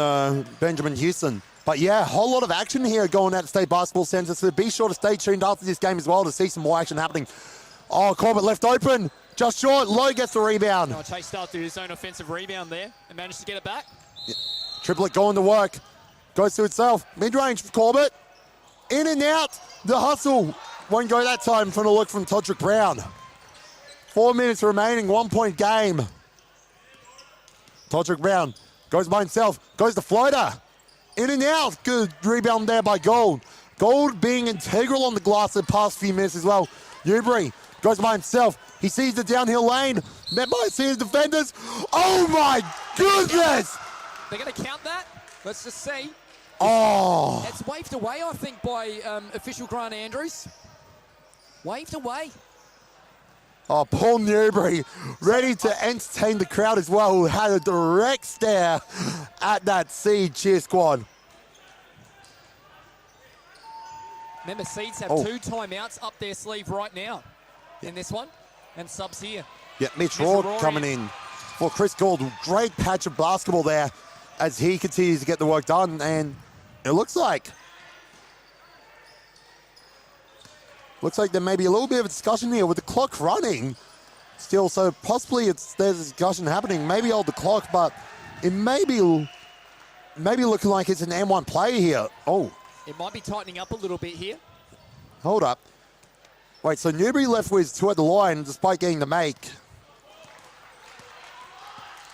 Benjamin Houston. But yeah, a whole lot of action here going at the State Basketball Centre. So be sure to stay tuned after this game as well to see some more action happening. Oh, Corbett left open. Just short. Lowe gets the rebound. Oh, Chase started through his own offensive rebound there and managed to get it back. Yeah. Triplet going to work. Goes to itself. Mid-range for Corbett. In and out. The hustle. Won't go that time from the look from Todrick Brown. 4 minutes remaining. 1-point game. Todrick Brown goes by himself. Goes to floater. In and out. Good rebound there by Gold. Gold being integral on the glass the past few minutes as well. Newbury goes by himself. He sees the downhill lane. Met by his defenders. Oh my goodness! They're going to count that? Let's just see. Oh! It's waved away, I think, by official Grant Andrews. Waved away. Oh, Paul Newbury ready to entertain the crowd as well, who had a direct stare at that Seed cheer squad. Remember, Seeds have 2 timeouts up their sleeve right now in this one. And subs here. Yeah, Mitch Rourke coming in for Chris Gould. Great patch of basketball there as he continues to get the work done. And it looks like there may be a little bit of a discussion here with the clock running still. So possibly there's a discussion happening. Maybe hold the clock, but it may be looking like it's an M1 play here. Oh. It might be tightening up a little bit here. Hold up. Wait, so Newbury left with 2 at the line despite getting the make.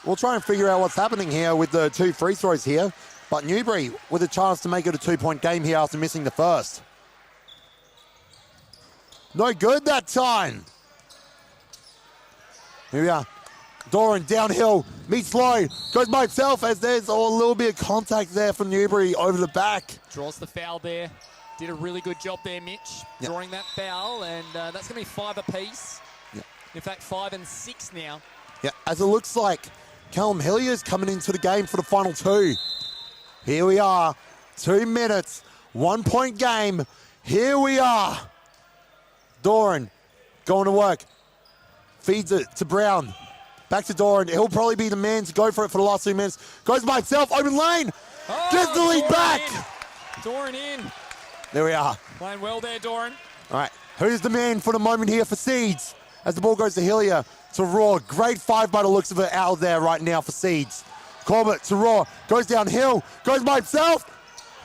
We'll try and figure out what's happening here with the 2 free throws here. But Newbury with a chance to make it a 2-point game here after missing the first. No good that time. Here we are. Doran downhill, meets Lowe, goes by himself as there's a little bit of contact there from Newbury over the back. Draws the foul there. Did a really good job there, Mitch, drawing that foul, and that's going to be 5 apiece. Yep. In fact, 5 and 6 now. Yeah, as it looks like Callum Hillier's coming into the game for the final 2. Here we are, 2 minutes, 1-point game. Here we are. Doran going to work, feeds it to Brown. Back to Doran. He'll probably be the man to go for it for the last 2 minutes. Goes by himself, open lane. Gets the lead back. Doran in. There we are. Playing well there, Doran. All right, who's the man for the moment here for Seeds? As the ball goes to Hillier, to Raw. Great 5 by the looks of it out there right now for Seeds. Corbett to Raw, goes downhill, goes by himself.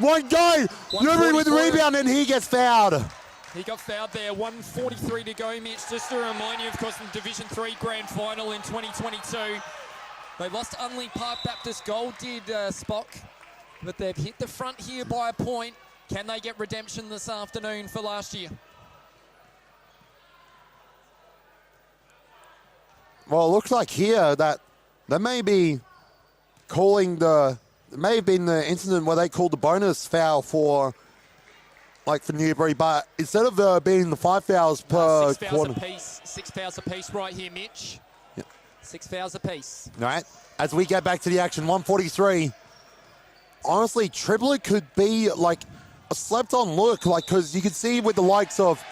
Won't go. Newbury with the rebound and he gets fouled. He got fouled there. 1:43 to go, Mitch. Just to remind you, of course, in the Division 3 Grand Final in 2022, they lost to Unley Park Baptist. Gold did SPOC, but they've hit the front here by a point. Can they get redemption this afternoon for last year? Well, it looks like here that they may be calling it may have been the incident where they called the bonus foul for like for Newbury, but instead of being the 5 fouls per 6 fouls quarter. apiece. 6 fouls apiece right here, Mitch. Yep. 6 fouls apiece. All right, as we get back to the action, 143. Honestly, Triplet could be like a slept-on look, like because you can see with the likes of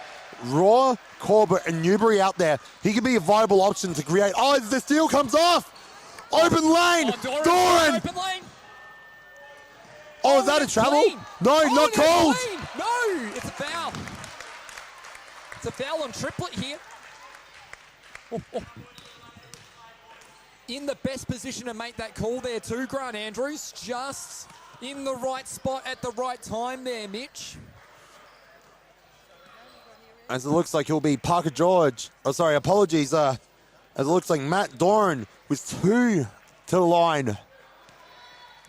Raw, Corbett, and Newbury out there, he could be a viable option to create. Oh, the steal comes off. Open lane, Doran. Open lane. Oh, is that a travel? Clean. No, not called. Clean. No, it's a foul. It's a foul on Triplet here. In the best position to make that call there too, Grant Andrews. Just in the right spot at the right time there, Mitch. As it looks like he'll be Parker George. Oh, sorry, apologies. As it looks like Matt Doran was 2 to the line.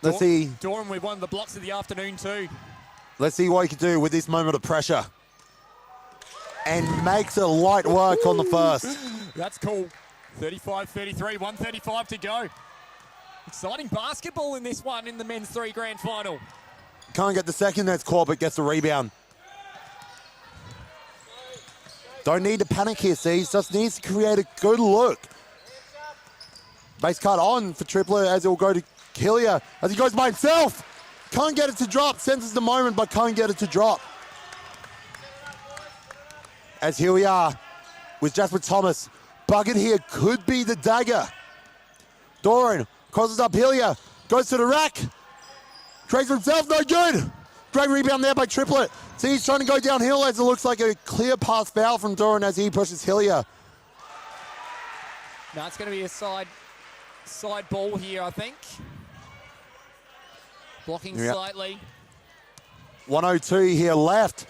Let's see. Doran with one of the blocks of the afternoon too. Let's see what he can do with this moment of pressure. And makes it light work on the first. That's cool. 35-33, 135 to go. Exciting basketball in this one in the men's 3 grand final. Can't get the second, that's Corbett, gets the rebound. Don't need to panic here, Seeds. Just needs to create a good look. Base cut on for Tripler as it will go to Hillier as he goes by himself. Can't get it to drop. Senses the moment, but can't get it to drop. As here we are with Jasper Thomas. Bucket here could be the dagger. Doran crosses up Hillier. Goes to the rack. Creates for himself. No good. Great rebound there by Triplet. See, he's trying to go downhill as it looks like a clear pass foul from Doran as he pushes Hillier. No, it's going to be a side ball here, I think. Blocking slightly. 1:02 here left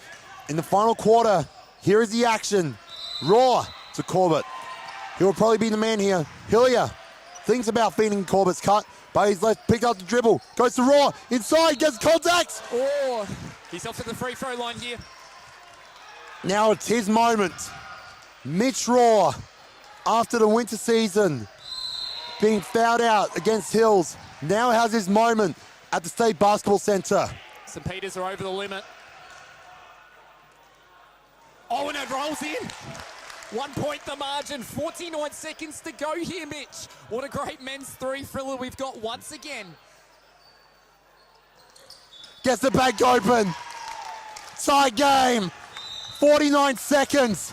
in the final quarter. Here is the action. Raw to Corbett. He'll probably be the man here. Hillier thinks about feeding Corbett's cut, but he's left, pick up the dribble. Goes to Raw. Inside, gets contacts. Oh, he's off at the free throw line here. Now it's his moment. Mitch Raw, after the winter season, being fouled out against Hills, now has his moment at the State Basketball Centre. St. Peters are over the limit. Oh, and it rolls in. 1 point the margin. 49 seconds to go here, Mitch. What a great men's 3 thriller we've got once again. Gets the bank open. Tie game. 49 seconds.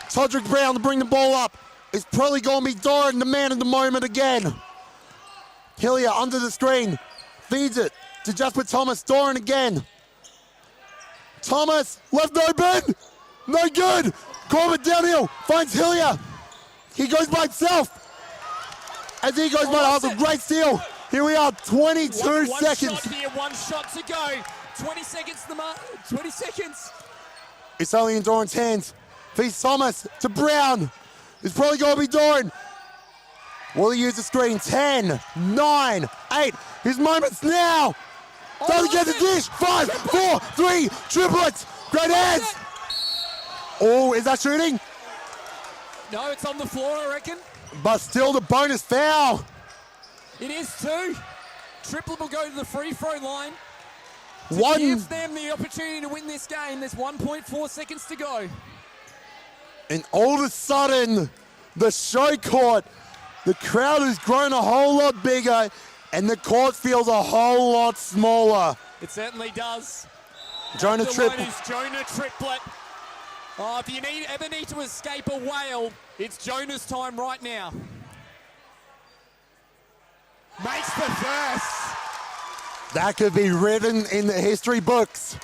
Todrick Brown to bring the ball up. It's probably going to be Doran, the man of the moment again. Hillier under the screen. Feeds it to Jasper Thomas. Doran again. Thomas left open. No good. Corbett downhill. Finds Hillier. He goes by himself. As he goes by the hustle. Great steal. Here we are. 22 seconds. One shot here. 1 shot to go. 20 seconds. 20 seconds. It's only in Doran's hands. Feeds Thomas to Brown. It's probably going to be Doran. Will he use the screen? 10, 9, 8. His moment's now. Doesn't get the dish. 5, 4, 3. Triplets. Great hands. Oh, is that shooting? No, it's on the floor, I reckon. But still the bonus foul. It is too. Triplet will go to the free throw line. One. Gives them the opportunity to win this game. There's 1.4 seconds to go. And all of a sudden, the show court, the crowd has grown a whole lot bigger and the court feels a whole lot smaller. It certainly does. Jonah The Triplet. line is Jonah Triplet. Oh, if you ever need to escape a whale, it's Jonah's time right now. Makes the first. That could be written in the history books.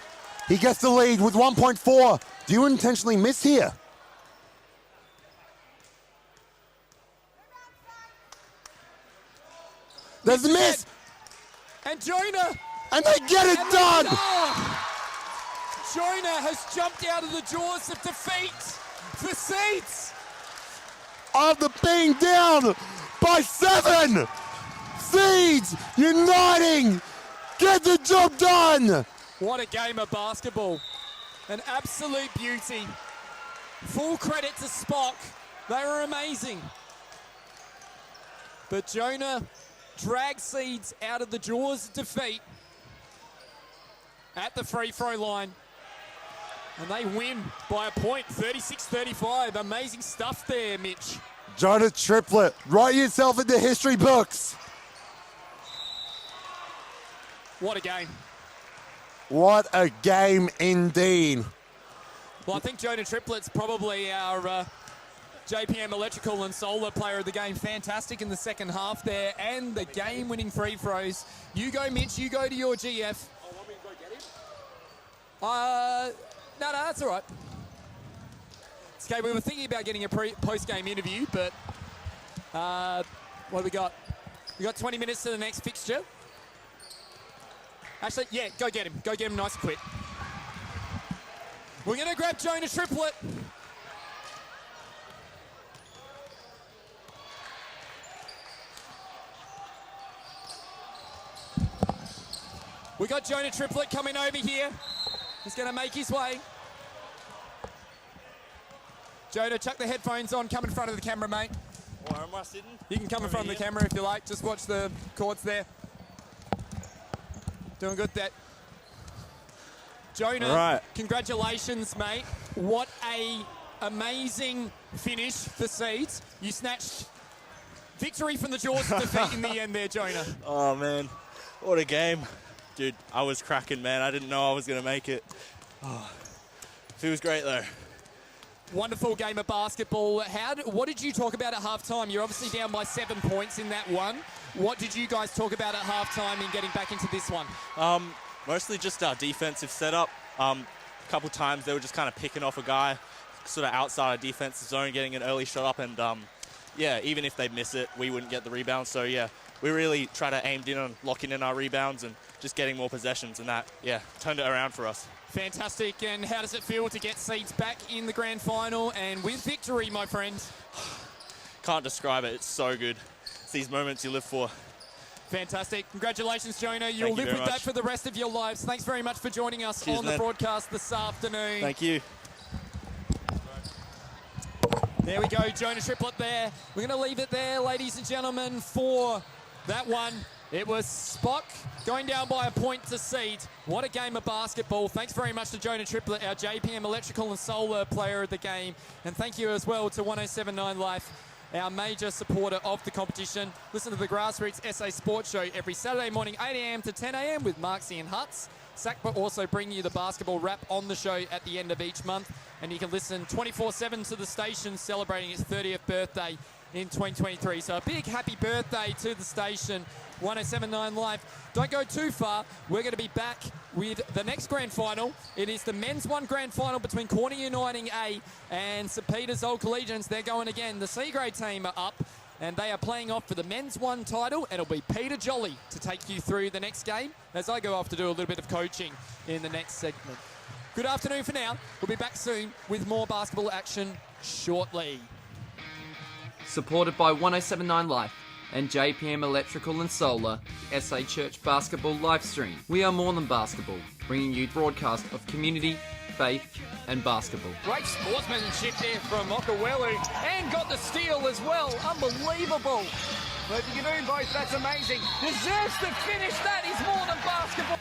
He gets the lead with 1.4. Do you intentionally miss here? There's a miss. And Jonah. And they get it done. Jonah has jumped out of the jaws of defeat for Seeds. After being down by 7. Seeds uniting. Get the job done. What a game of basketball. An absolute beauty. Full credit to SPOC. They were amazing. But Jonah dragged Seeds out of the jaws of defeat. at the free throw line. And they win by a point, 36-35. Amazing stuff there, Mitch. Jonah Triplett, write yourself in the history books. What a game. What a game indeed. Well, I think Jonah Triplett's probably our JPM Electrical and Solar player of the game. Fantastic in the second half there, and the game-winning free throws. You go, Mitch. You go to your GF. Oh, want me to go get him? No, that's all right. It's okay. We were thinking about getting a post-game interview, but what do we got? We got 20 minutes to the next fixture. Actually, yeah, go get him. Go get him nice and quick. We're going to grab Jonah Triplett. We got Jonah Triplett coming over here. He's going to make his way. Jonah, chuck the headphones on. Come in front of the camera, mate. Where am I sitting? You can come in front of the camera if you like. Just watch the cords there. Doing good there. Jonah, Right. Congratulations, mate. What a amazing finish for Seeds. You snatched victory from the jaws of defeat in the end there, Jonah. Oh, man. What a game. Dude, I was cracking, man. I didn't know I was going to make it. Oh, feels great, though. Wonderful game of basketball. What did you talk about at halftime? You're obviously down by 7 points in that one. What did you guys talk about at halftime in getting back into this one? Mostly just our defensive setup. A couple times they were just kind of picking off a guy sort of outside our defensive zone, getting an early shot up, and yeah, even if they miss it, we wouldn't get the rebound. So yeah, we really try to aim in on locking in our rebounds and just getting more possessions, and that, yeah, turned it around for us. Fantastic. And how does it feel to get Seeds back in the grand final and with victory, my friend? Can't describe it. It's so good. It's these moments you live for. Fantastic. Congratulations, Jonah. You'll Thank you live very with that much. for the rest of your lives. Thanks very much for joining us Cheers, on the man. broadcast this afternoon. Thank you. There we go, Jonah Triplett there. We're going to leave it there, ladies and gentlemen, for that one. It was SPOC going down by a point to Seeds. What a game of basketball. Thanks very much to Jonah Triplett, our JPM Electrical and Solar player of the game. And thank you as well to 1079 Life, our major supporter of the competition. Listen to the Grassroots SA Sports Show every Saturday morning, 8 a.m. to 10 a.m. with Marksy and Huts. SACBA also bring you the basketball wrap on the show at the end of each month. And you can listen 24/7 to the station celebrating its 30th birthday in 2023. So a big happy birthday to the station, 1079 Live. Don't go too far. We're going to be back with the next grand final. It is the men's one grand final between Corner Uniting A and St Peter's Old Collegians. They're going again. The C grade team are up and they are playing off for the men's one title, and it'll be Peter Jolley to take you through the next game as I go off to do a little bit of coaching in the next segment. Good afternoon for now. We'll be back soon with more basketball action shortly. Supported by 1079 Life and JPM Electrical and Solar, the SA Church Basketball live stream. We are more than basketball, bringing you broadcast of community, faith and basketball. Great sportsmanship there from Okawelu, and got the steal as well. Unbelievable. But if you can do both, that's amazing. Deserves to finish. That is more than basketball.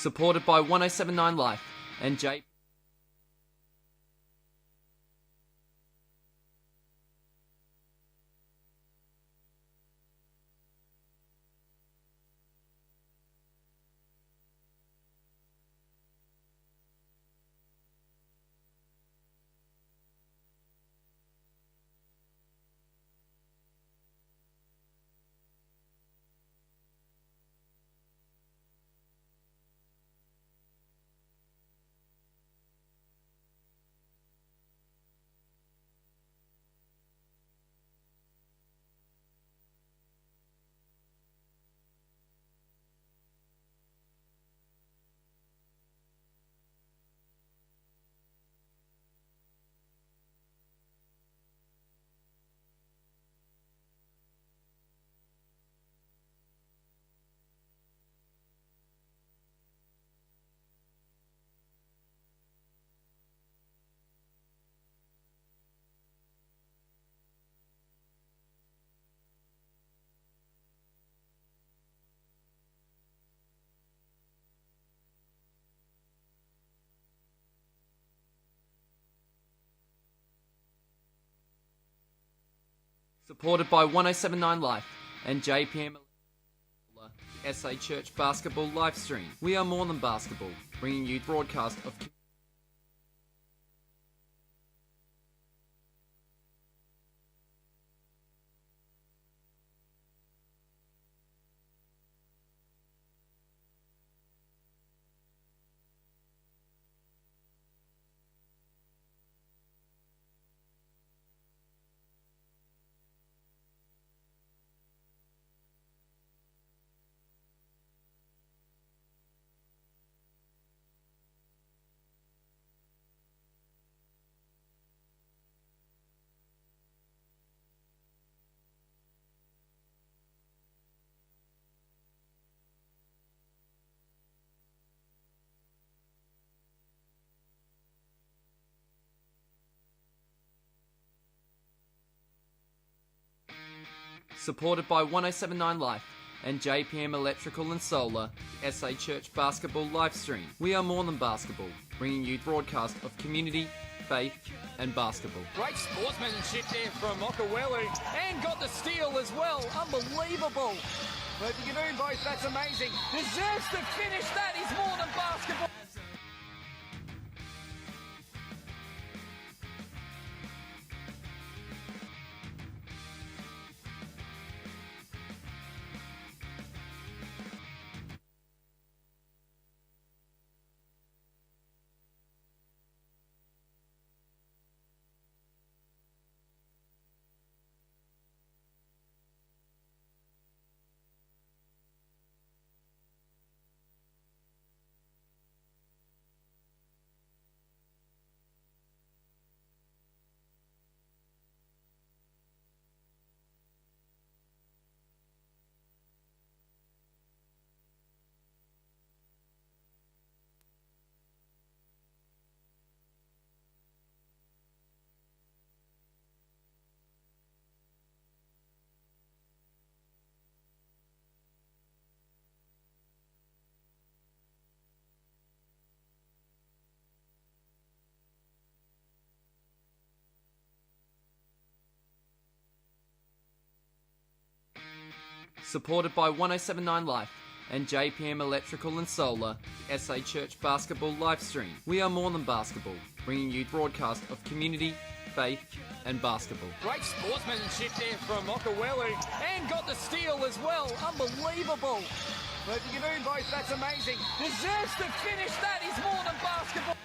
Supported by 1079 Life and J. Supported by 1079 Life and JPM SA Church Basketball Livestream. We are more than basketball, bringing you broadcast of supported by 1079 Life and JPM Electrical and Solar, SA Church Basketball Livestream. We are more than basketball, bringing you broadcast of community, faith and basketball. Great sportsmanship there from Okawelu, and got the steal as well. Unbelievable. But if you can do both, that's amazing. Deserves to finish that. He's more than basketball. Supported by 1079 Life and JPM Electrical and Solar, SA Church Basketball Livestream. We are more than basketball, bringing you broadcast of community, faith and basketball. Great sportsmanship there from Okawelu, and got the steal as well. Unbelievable. But if you can do both, that's amazing. Deserves to finish that. He's more than basketball.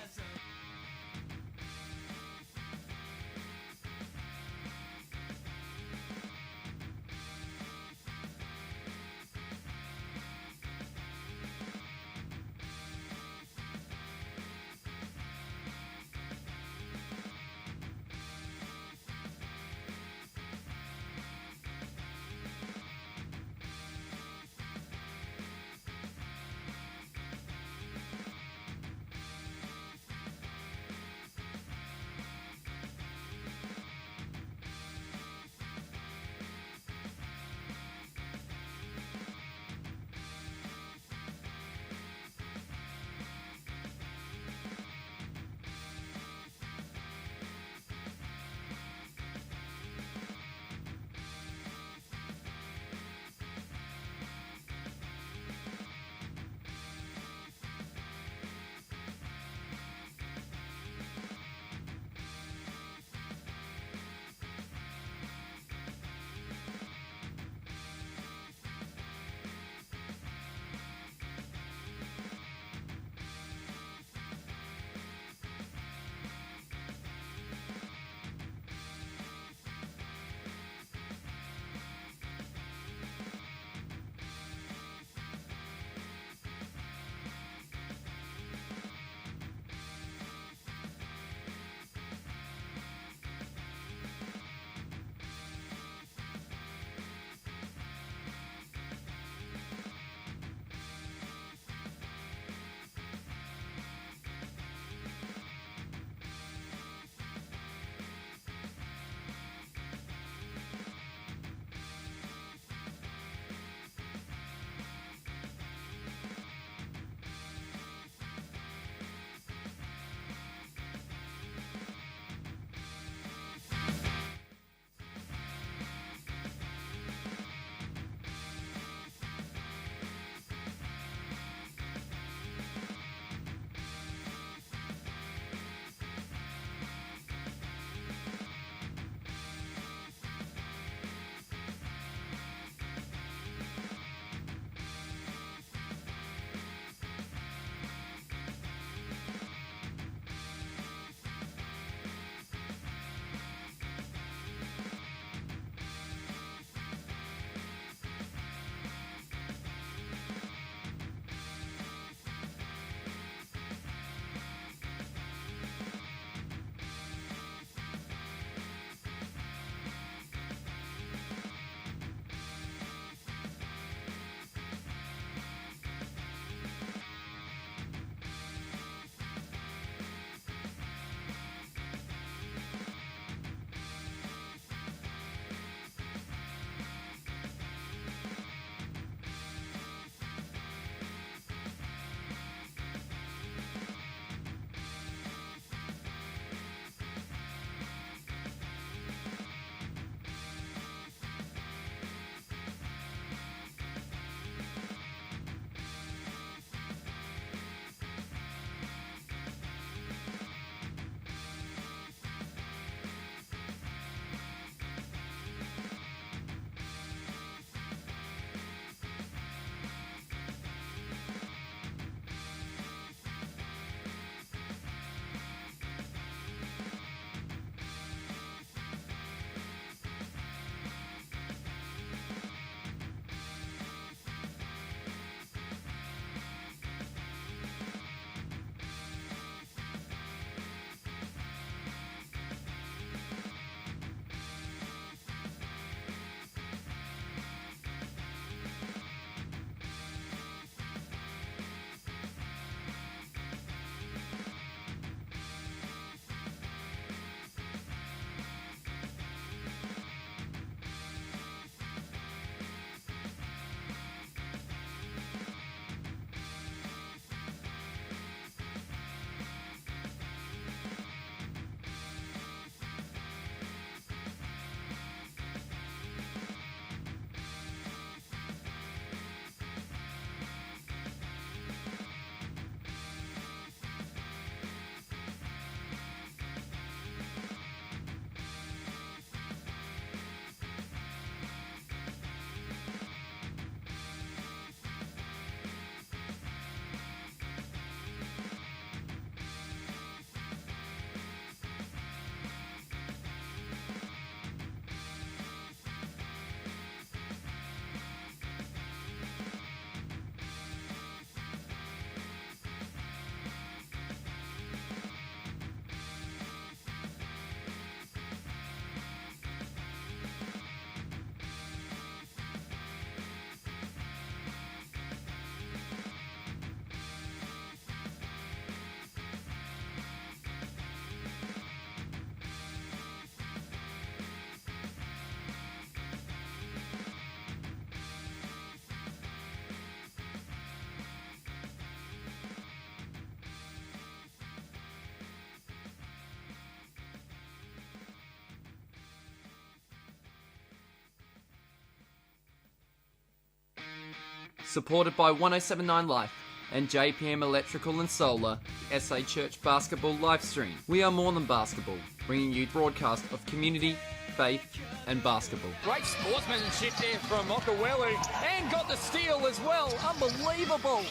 Supported by 1079 Life and JPM Electrical and Solar, the SA Church Basketball live stream. We are more than basketball, bringing you broadcast of community, faith and basketball. Great sportsmanship there from Okawelu, and got the steal as well. Unbelievable.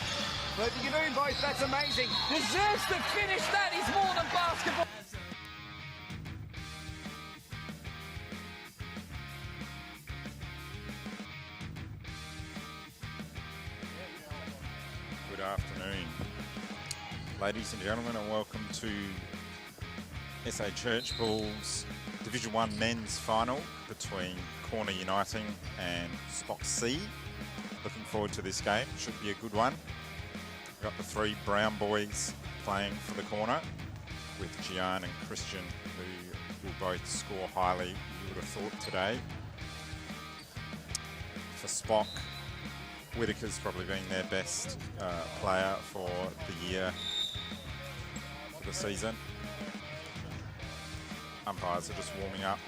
But if you can do both, that's amazing. Deserves to finish. That is more than basketball. Good afternoon, ladies and gentlemen, and welcome to SA Church Bulls Division 1 men's final between Corner Uniting and SPOC. Looking forward to this game. Should be a good one. We've got the three Brown boys playing for the corner with Gian and Christian, who will both score highly, you would have thought, today. For SPOC, Whitaker's probably been their best player for the year, for the season. Umpires are just warming up,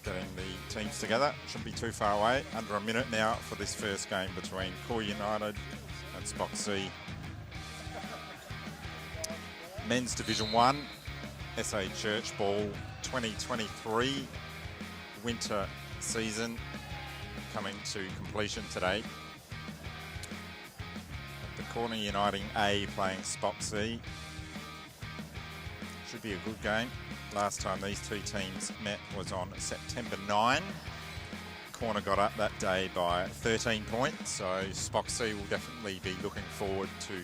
getting the teams together. Shouldn't be too far away. Under a minute now for this first game between Core United and SPOC. Men's Division 1, SA Church Ball 2023 winter season coming to completion today. The Corner Uniting A playing SPOC. Should be a good game. Last time these two teams met was on September 9. Corner got up that day by 13 points, so SPOC will definitely be looking forward to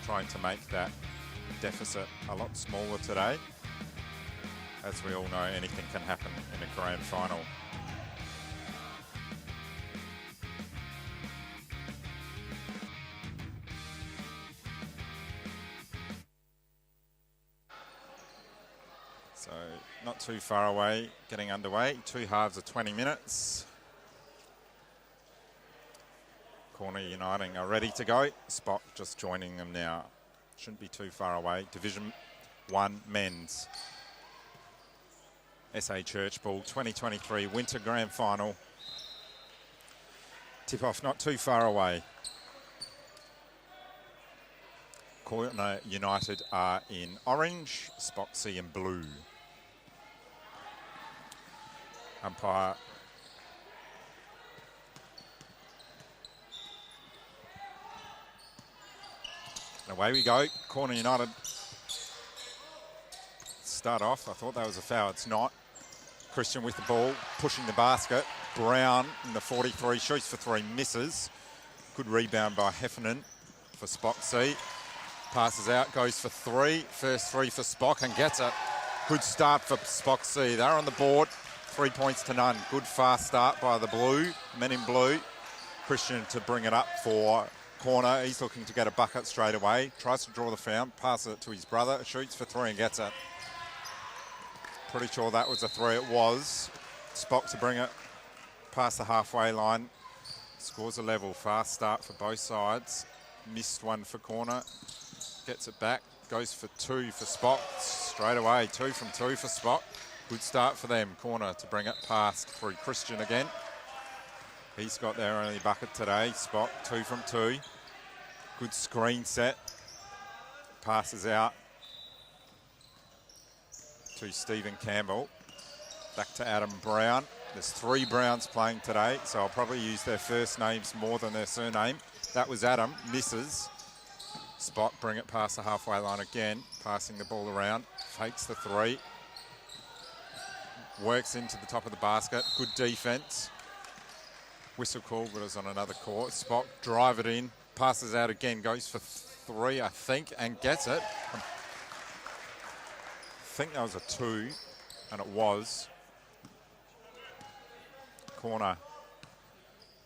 trying to make that deficit a lot smaller today. As we all know, anything can happen in a grand final. So not too far away, getting underway. Two halves of 20 minutes. Corner Uniting are ready to go. SPOC just joining them now. Shouldn't be too far away. Division 1 men's. SA Church Ball 2023 Winter Grand Final. Tip-off not too far away. Corner United are in orange, SPOC in blue. Umpire and away we go. Corner United start off. I thought that was a foul. It's not. Christian with the ball, pushing the basket. Brown in the 43, shoots for three, misses. Good rebound by Heffernan for SPOC. Passes out, goes for three. First three for SPOC and gets it. Good start for SPOC. They're on the board. 3 points to none. Good fast start by the blue, men in blue. Christian to bring it up for Corner. He's looking to get a bucket straight away. Tries to draw the foul, passes it to his brother. Shoots for three and gets it. Pretty sure that was a three. It was. SPOC to bring it past the halfway line. Scores a level. Fast start for both sides. Missed one for Corner. Gets it back. Goes for two for SPOC. Straight away. 2 from 2 for SPOC. Good start for them. Corner to bring it past through Christian again. He's got their only bucket today. SPOC 2 from 2. Good screen set. Passes out to Stephen Campbell. Back to Adam Brown. There's 3 Browns playing today, so I'll probably use their first names more than their surname. That was Adam. Misses. SPOC bring it past the halfway line again. Passing the ball around. Fakes the 3. Works into the top of the basket. Good defense. Whistle call, but it's on another court. SPOC drive it in. Passes out again. Goes for 3, I think, and gets it. I think that was a 2, and it was. Corner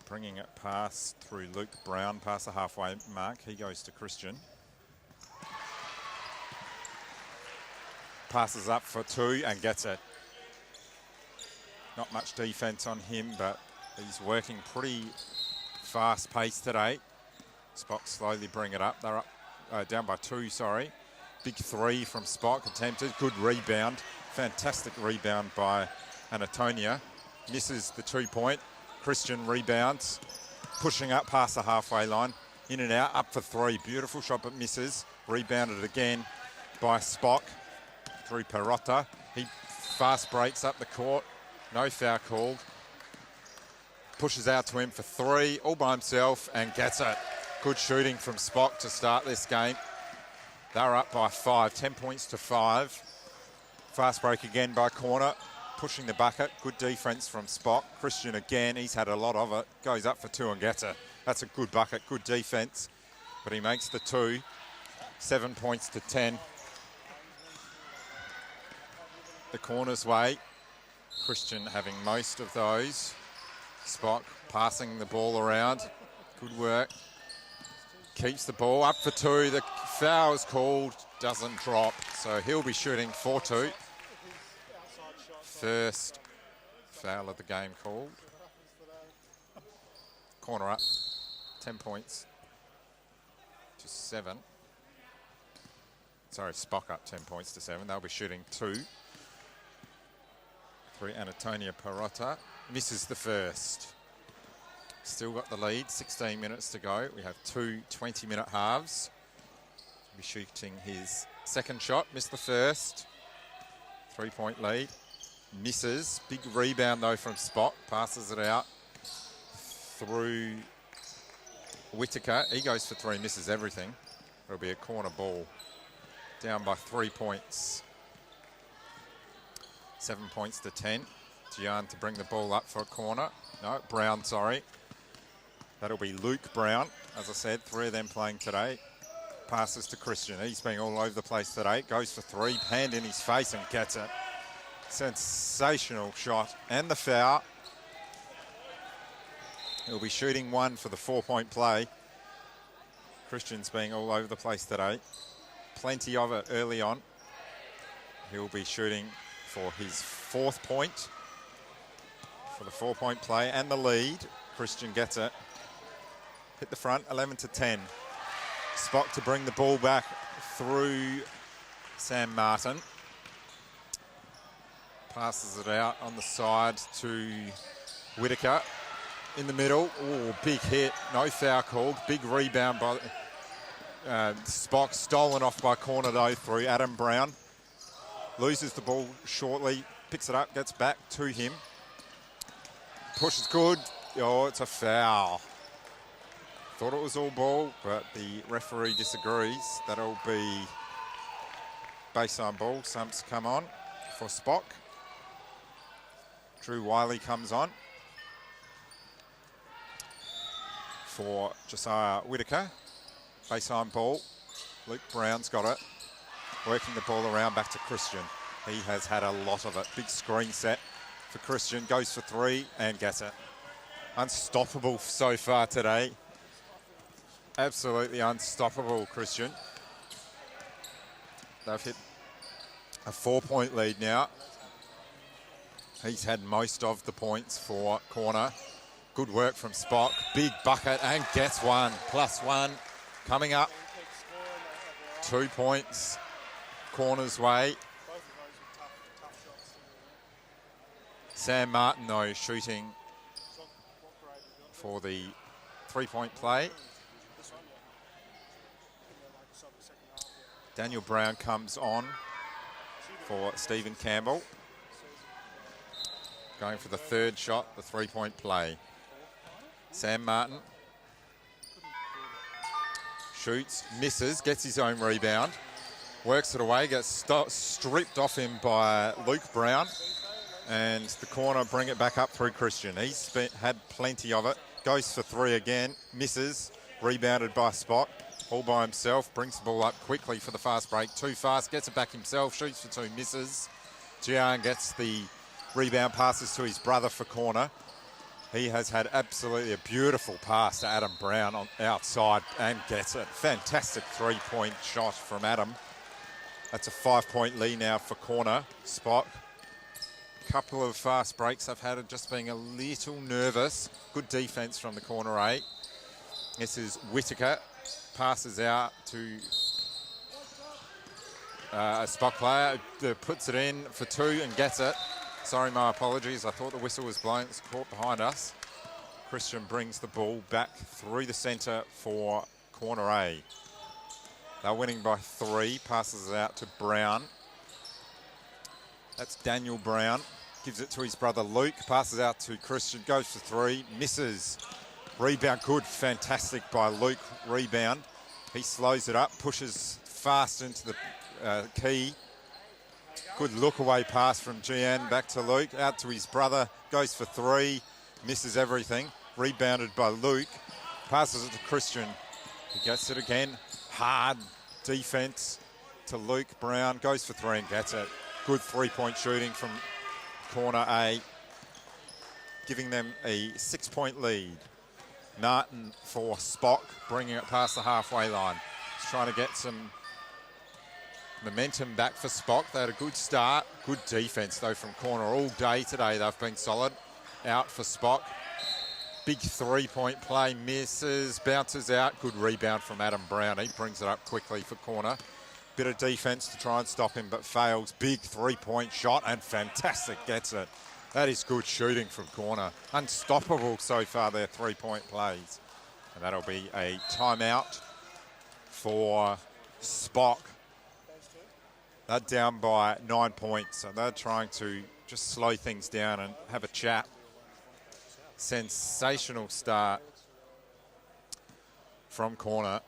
bringing it past through Luke Brown, past the halfway mark. He goes to Christian. Passes up for 2 and gets it. Not much defense on him, but he's working pretty fast pace today. SPOC slowly bring it up. They're up down by 2, sorry. Big 3 from SPOC attempted. Good rebound. Fantastic rebound by Anatonia. Misses the 2-point. Christian rebounds. pushing up past the halfway line. In and out, up for three. Beautiful shot, but misses. Rebounded again by SPOC through Perotta. He fast breaks up the court. No foul called. Pushes out to him for three, all by himself, and gets it. Good shooting from SPOC to start this game. They're up by 5, 10 points to 5. Fast break again by Corner, pushing the bucket. Good defense from SPOC. Christian again, he's had a lot of it. Goes up for 2 and gets it. That's a good bucket, good defense. But he makes the 2. 7 points to 10. The Corner's way. Christian having most of those. SPOC passing the ball around. Good work. Keeps the ball up for 2. The foul is called, doesn't drop. So he'll be shooting 4-2. First foul of the game called. Corner up. 10 points to 7. Sorry, SPOC up 10 points to 7. They'll be shooting 2. 3, Antonia Perotta. Misses the first. Still got the lead, 16 minutes to go. We have 2 20-minute halves. He'll be shooting his second shot, missed the first. 3-point lead. Misses. Big rebound though from SPOC. Passes it out through Whitaker. He goes for 3, misses everything. It'll be a corner ball. Down by 3 points. 7 points to 10. Gian to bring the ball up for a corner. No, Brown, sorry. That'll be Luke Brown. As I said, 3 of them playing today. Passes to Christian. He's been all over the place today. Goes for 3, hand in his face and gets it. Sensational shot. And the foul. He'll be shooting 1 for the 4-point play. Christian's being all over the place today. Plenty of it early on. He'll be shooting for his 4th point for the 4-point play and the lead. Christian gets it. Hit the front, 11 to 10. SPOC to bring the ball back through Sam Martin. Passes it out on the side to Whitaker. In the middle, oh, big hit, no foul called. Big rebound by SPOC, stolen off by Corner though through Adam Brown. Loses the ball shortly, picks it up, gets back to him. Push is good. Oh, it's a foul. Thought it was all ball, but the referee disagrees. That'll be baseline ball. Sumps come on for SPOC. Drew Wiley comes on for Josiah Whitaker. Baseline ball. Luke Brown's got it. Working the ball around back to Christian. He has had a lot of it. Big screen set for Christian. Goes for 3 and gets it. Unstoppable so far today. Absolutely unstoppable, Christian. They've hit a 4-point lead now. He's had most of the points for Corner. Good work from SPOC. Big bucket and gets 1. +1 coming up. 2 points. Corner's way. Sam Martin, though, shooting for the 3-point play. Daniel Brown comes on for Stephen Campbell. Going for the 3rd shot, the 3-point play. Sam Martin shoots, misses, gets his own rebound. Works it away, gets stripped off him by Luke Brown. And the Corner bring it back up through Christian. He's had plenty of it. Goes for 3 again, misses. Rebounded by SPOC. All by himself, brings the ball up quickly for the fast break. Too fast, gets it back himself, shoots for 2, misses. Gian gets the rebound, passes to his brother for Corner. He has had absolutely a beautiful pass to Adam Brown on outside and gets it. Fantastic 3-point shot from Adam. That's a 5-point lead now for Corner. SPOC. Couple of fast breaks I've had, just being a little nervous. Good defense from the Corner 8. This is Whitaker. Passes out to a SPOC player. Puts it in for 2 and gets it. Sorry, my apologies. I thought the whistle was blown. It's caught behind us. Christian brings the ball back through the centre for corner A. They're winning by 3, passes it out to Brown. That's Daniel Brown, gives it to his brother Luke, passes out to Christian, goes for 3, misses. Rebound, good, fantastic by Luke, rebound. He slows it up, pushes fast into the key. Good look-away pass from Gian, back to Luke, out to his brother, goes for 3, misses everything. Rebounded by Luke, passes it to Christian. He gets it again, hard defence to Luke. Brown goes for 3 and gets it. Good 3-point shooting from corner A, giving them a 6-point lead. Martin for SPOC, bringing it past the halfway line. He's trying to get some momentum back for SPOC. They had a good start, good defence though from corner all day today. They've been solid. Out for SPOC. Big 3-point play, misses, bounces out. Good rebound from Adam Brown. He brings it up quickly for corner. Bit of defence to try and stop him, but fails. Big 3-point shot and fantastic, gets it. That is good shooting from corner. Unstoppable so far, their 3-point plays. And that'll be a timeout for SPOC. They're down by 9 points, so they're trying to just slow things down and have a chat. Sensational start from corner.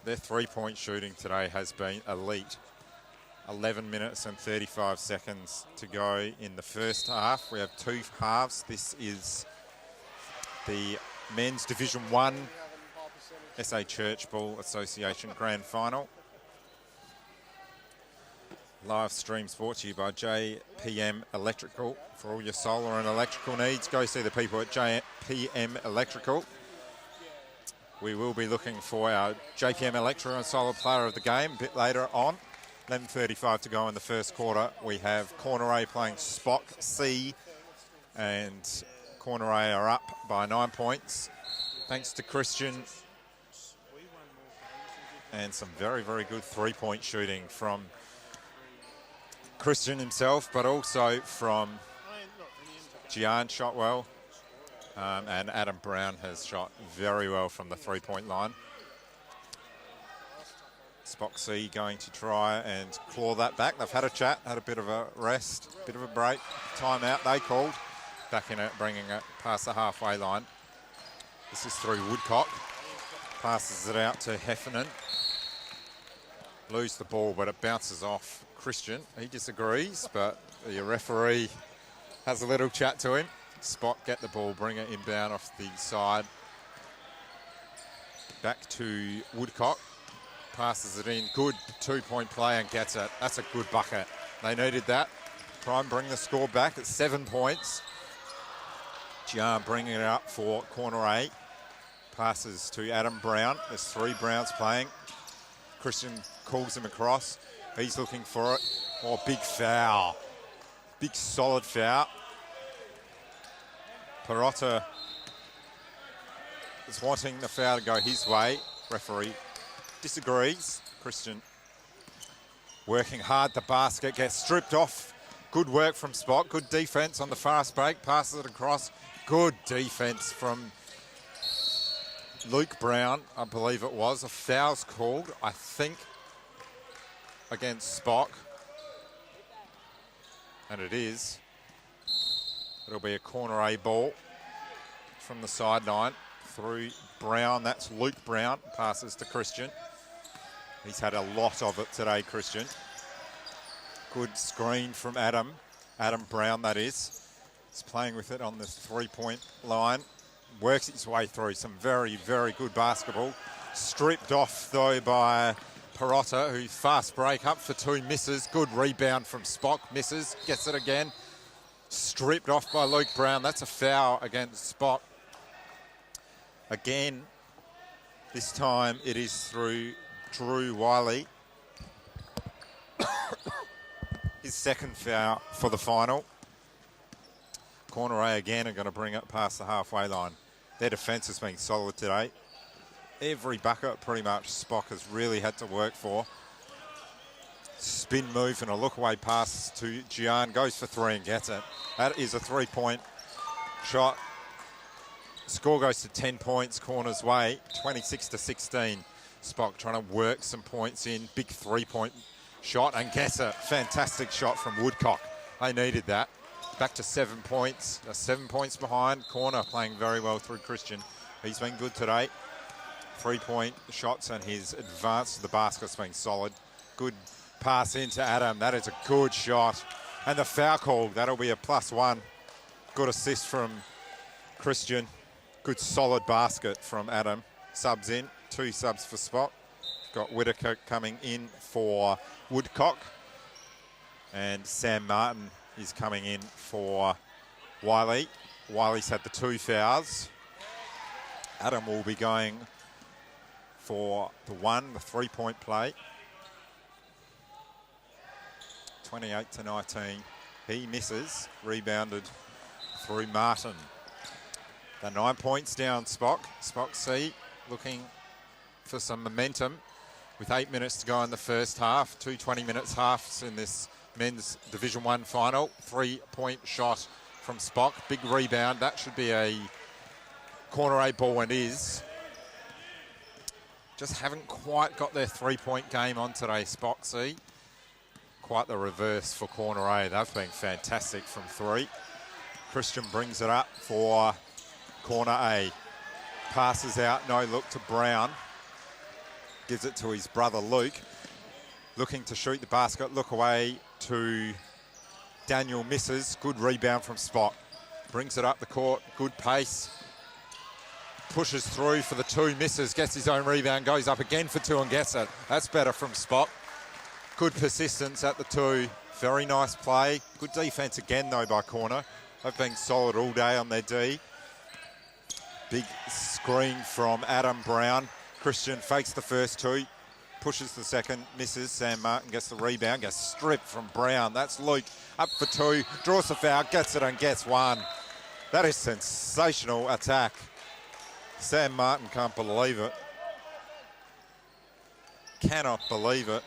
Their 3-point shooting today has been elite. 11 minutes and 35 seconds to go in the first half. We have 2 halves. This is the Men's Division 1 SA Church Ball Association Grand Final. Live streams brought to you by JPM Electrical. For all your solar and electrical needs, go see the people at JPM Electrical. We will be looking for our JPM Electrical and Solar player of the game a bit later on. 11:35 to go in the first quarter. We have corner A playing SPOC C, and corner A are up by 9 points. Thanks to Christian. And some very, very good 3-point shooting from Christian himself, but also from Gian shot well. And Adam Brown has shot very well from the 3-point line. SPOC C going to try and claw that back. They've had a chat, had a bit of a rest, bit of a break. Timeout they called. Back in it, bringing it past the halfway line. This is through Woodcock. Passes it out to Heffernan. Lose the ball, but it bounces off Christian. He disagrees, but the referee has a little chat to him. SPOC get the ball, bring it inbound off the side. Back to Woodcock. Passes it in. Good 2-point play and gets it. That's a good bucket. They needed that. Try and bring the score back at 7 points. Gian bringing it up for corner A. Passes to Adam Brown. There's 3 Browns playing. Christian calls him across. He's looking for it. Oh, big foul. Big solid foul. Perotta is wanting the foul to go his way. Referee disagrees. Christian working hard. The basket gets stripped off. Good work from SPOC. Good defence on the fast break. Passes it across. Good defence from Luke Brown, I believe it was. A foul's called, I think, against SPOC. And it is. It'll be a corner A ball from the sideline through Brown. That's Luke Brown. Passes to Christian. He's had a lot of it today, Christian. Good screen from Adam. Adam Brown, that is. He's playing with it on the 3-point line. Works his way through some very, very good basketball. Stripped off, though, by Perotta, who fast break up for 2, misses. Good rebound from SPOC, misses. Gets it again. Stripped off by Luke Brown. That's a foul against SPOC. Again, this time it is through Drew Wiley. His second foul for the final. Corner A again are going to bring it past the halfway line. Their defence has been solid today. Every bucket pretty much SPOC has really had to work for. Spin move and a look away pass to Gian. Goes for 3 and gets it. That is a 3-point shot. Score goes to 10 points, corner's way, 26-16. Spock trying to work some points in. Big 3-point shot and gets a fantastic shot from Woodcock. They needed that. Back to 7 points. 7 points behind. Corner playing very well through Christian. He's been good today. 3-point shots and his advance to the basket's been solid. Good pass into Adam. That is a good shot. And the foul call, that'll be a +1. Good assist from Christian. Good solid basket from Adam. Subs in. 2 subs for Spock. Got Whitaker coming in for Woodcock. And Sam Martin is coming in for Wiley. Wiley's had the 2 fouls. Adam will be going for the 3-point play. 28-19. He misses. Rebounded through Martin. They're 9 points down, Spock. Spock C looking for some momentum with 8 minutes to go in the first half. 2 20-minute halves in this men's Division 1 final. 3-point shot from Spock. Big rebound. That should be a corner 8 ball and is. Just haven't quite got their 3-point game on today, Spock C. Quite the reverse for corner A. They've been fantastic from 3. Christian brings it up for corner A. Passes out, no look to Brown. Gives it to his brother Luke. Looking to shoot the basket, look away to Daniel, misses. Good rebound from Spock. Brings it up the court, good pace. Pushes through for the 2, misses, gets his own rebound, goes up again for 2 and gets it. That's better from Spock. Good persistence at the 2. Very nice play. Good defence again though by corner. They've been solid all day on their D. Big screen from Adam Brown. Christian fakes the first 2, pushes the second, misses. Sam Martin gets the rebound, gets stripped from Brown. That's Luke, up for 2, draws the foul, gets it and gets 1. That is sensational attack. Sam Martin can't believe it. Cannot believe it.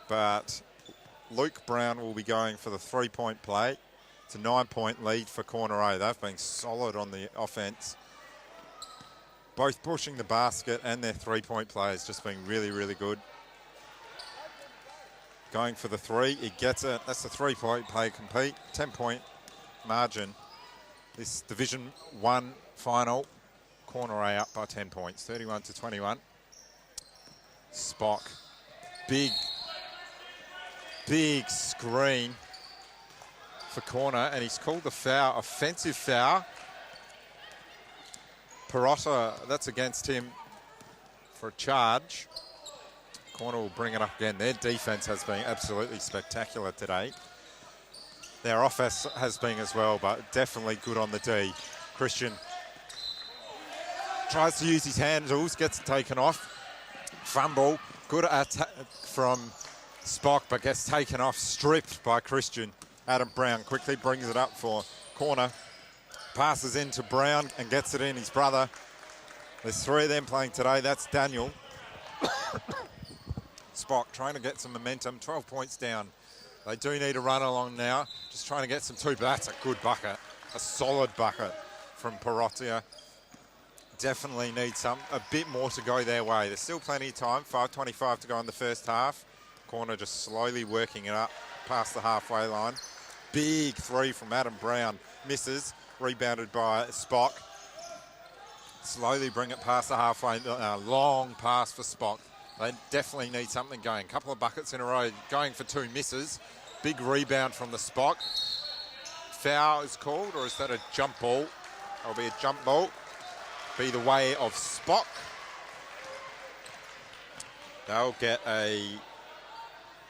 But Luke Brown will be going for the 3-point play. It's a 9-point lead for corner A. They've been solid on the offense. Both pushing the basket and their 3-point play has just been really, really good. Going for the 3, he gets it. That's the 3-point play complete. 10-point margin. This Division 1 final. Corner A up by 10 points, 31-21. Spock. Big screen for corner, and he's called the foul, offensive foul. Perotta, that's against him for a charge. Corner will bring it up again. Their defense has been absolutely spectacular today. Their offense has been as well, but definitely good on the D. Christian tries to use his handles, gets it taken off. Fumble, good attack from Spock, but gets taken off, stripped by Christian. Adam Brown quickly brings it up for corner. Passes into Brown and gets it in, his brother. There's 3 of them playing today. That's Daniel. Spock trying to get some momentum, 12 points down. They do need a run along now. Just trying to get some 2, but that's a good bucket. A solid bucket from Perotta. Definitely need a bit more to go their way. There's still plenty of time, 5:25 to go in the first half. Corner just slowly working it up past the halfway line. Big 3 from Adam Brown. Misses. Rebounded by Spock. Slowly bring it past the halfway. Long pass for Spock. They definitely need something going. Couple of buckets in a row. Going for 2, misses. Big rebound from the Spock. Foul is called, or is that a jump ball? That'll be a jump ball. Be the way of Spock. They'll get a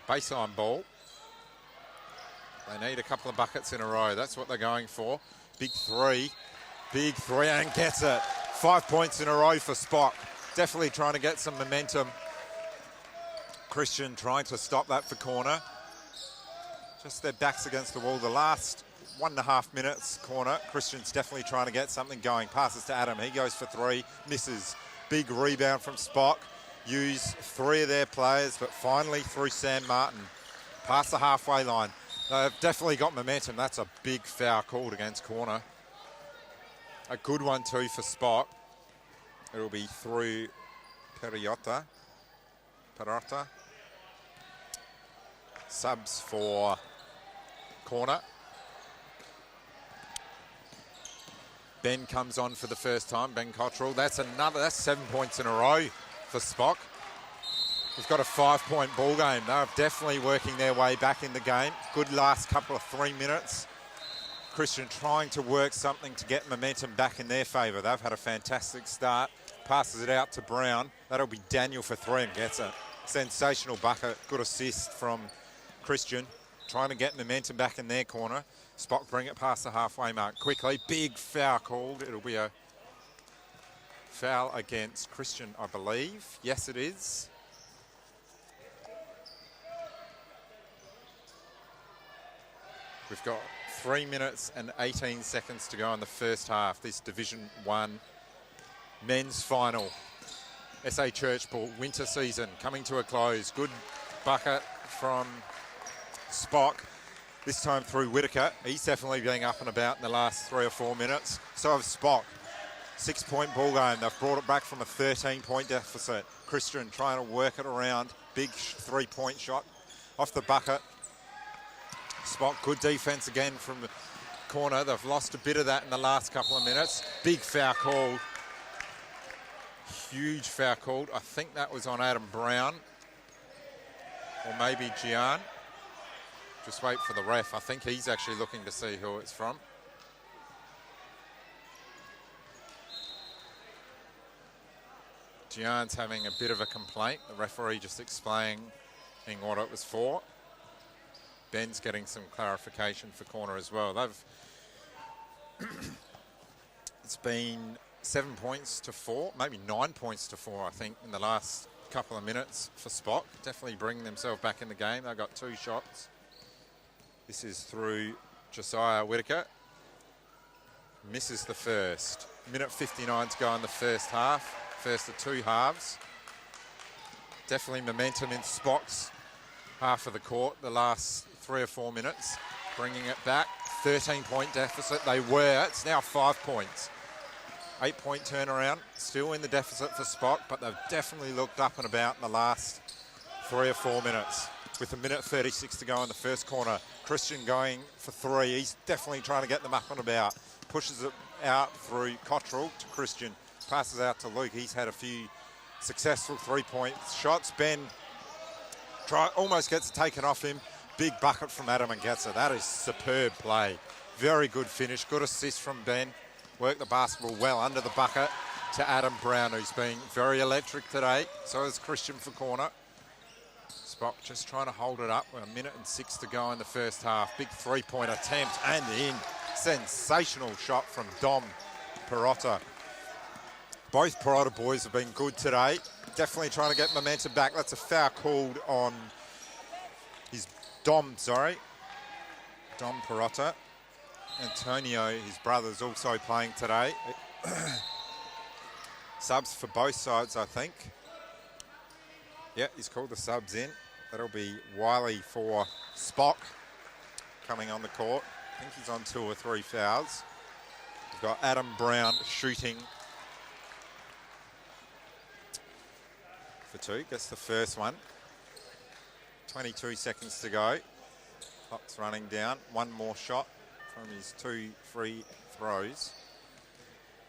baseline ball. They need a couple of buckets in a row. That's what they're going for. Big 3 and gets it. 5 points in a row for Spock. Definitely trying to get some momentum. Christian trying to stop that for corner. Just their backs against the wall. The last 1.5 minutes, corner. Christian's definitely trying to get something going. Passes to Adam. He goes for 3, misses. Big rebound from Spock. Use 3 of their players, but finally through Sam Martin. Past the halfway line. They've definitely got momentum. That's a big foul called against corner. A good one too for Spock. It'll be through Perrotta. Subs for corner. Ben comes on for the first time, Ben Cottrell. That's 7 points in a row for Spock. We've got a 5-point ball game. They're definitely working their way back in the game. Good last couple of 3 minutes. Christian trying to work something to get momentum back in their favour. They've had a fantastic start. Passes it out to Brown. That'll be Daniel for 3 and gets a sensational bucket. Good assist from Christian. Trying to get momentum back in their corner. Spock bring it past the halfway mark quickly. Big foul called. It'll be a foul against Christian, I believe. Yes, it is. We've got 3 minutes and 18 seconds to go in the first half. This Division 1 men's final. SA Church Ball winter season coming to a close. Good bucket from Spock. This time through Whitaker. He's definitely being up and about in the last 3 or 4 minutes. So have Spock. 6-point ball game. They've brought it back from a 13-point deficit. Christian trying to work it around. Big 3-point shot off the bucket. Spock, good defence again from the corner. They've lost a bit of that in the last couple of minutes. Big foul called. Huge foul called. I think that was on Adam Brown. Or maybe Gian. Just wait for the ref. I think he's actually looking to see who it's from. Gian's having a bit of a complaint. The referee just explaining what it was for. Ben's getting some clarification for corner as well. It's been 7 points to 4, maybe 9 points to 4, I think, in the last couple of minutes for Spock. Definitely bringing themselves back in the game. They've got 2 shots. This is through Josiah Whitaker. Misses the first. Minute 59 to go in the first half. First of 2 halves. Definitely momentum in Spock's half of the court the last 3 or 4 minutes. Bringing it back. 13-point deficit. They were. It's now 5 points. 8-point turnaround. Still in the deficit for Spock, but they've definitely looked up and about in the last 3 or 4 minutes. With a minute 36 to go in the first corner. Christian going for 3. He's definitely trying to get them up and about. Pushes it out through Cottrell to Christian. Passes out to Luke. He's had a few successful 3-point shots. Ben almost gets it taken off him. Big bucket from Adam and gets it. That is superb play. Very good finish. Good assist from Ben. Worked the basketball well under the bucket to Adam Brown, who's been very electric today. So is Christian for corner. Spock just trying to hold it up with a minute and 6 to go in the first half. Big 3-point attempt and in. Sensational shot from Dom Perrotta. Both Perrotta boys have been good today. Definitely trying to get momentum back. That's a foul called on Dom Perrotta. Antonio, his brother's also playing today. Subs for both sides, I think. Yeah, he's called the subs in. That'll be Wiley for Spock coming on the court. I think he's on 2 or 3 fouls. We've got Adam Brown shooting for 2. Gets the first one. 22 seconds to go. Clock's running down. 1 more shot from his 2 free throws.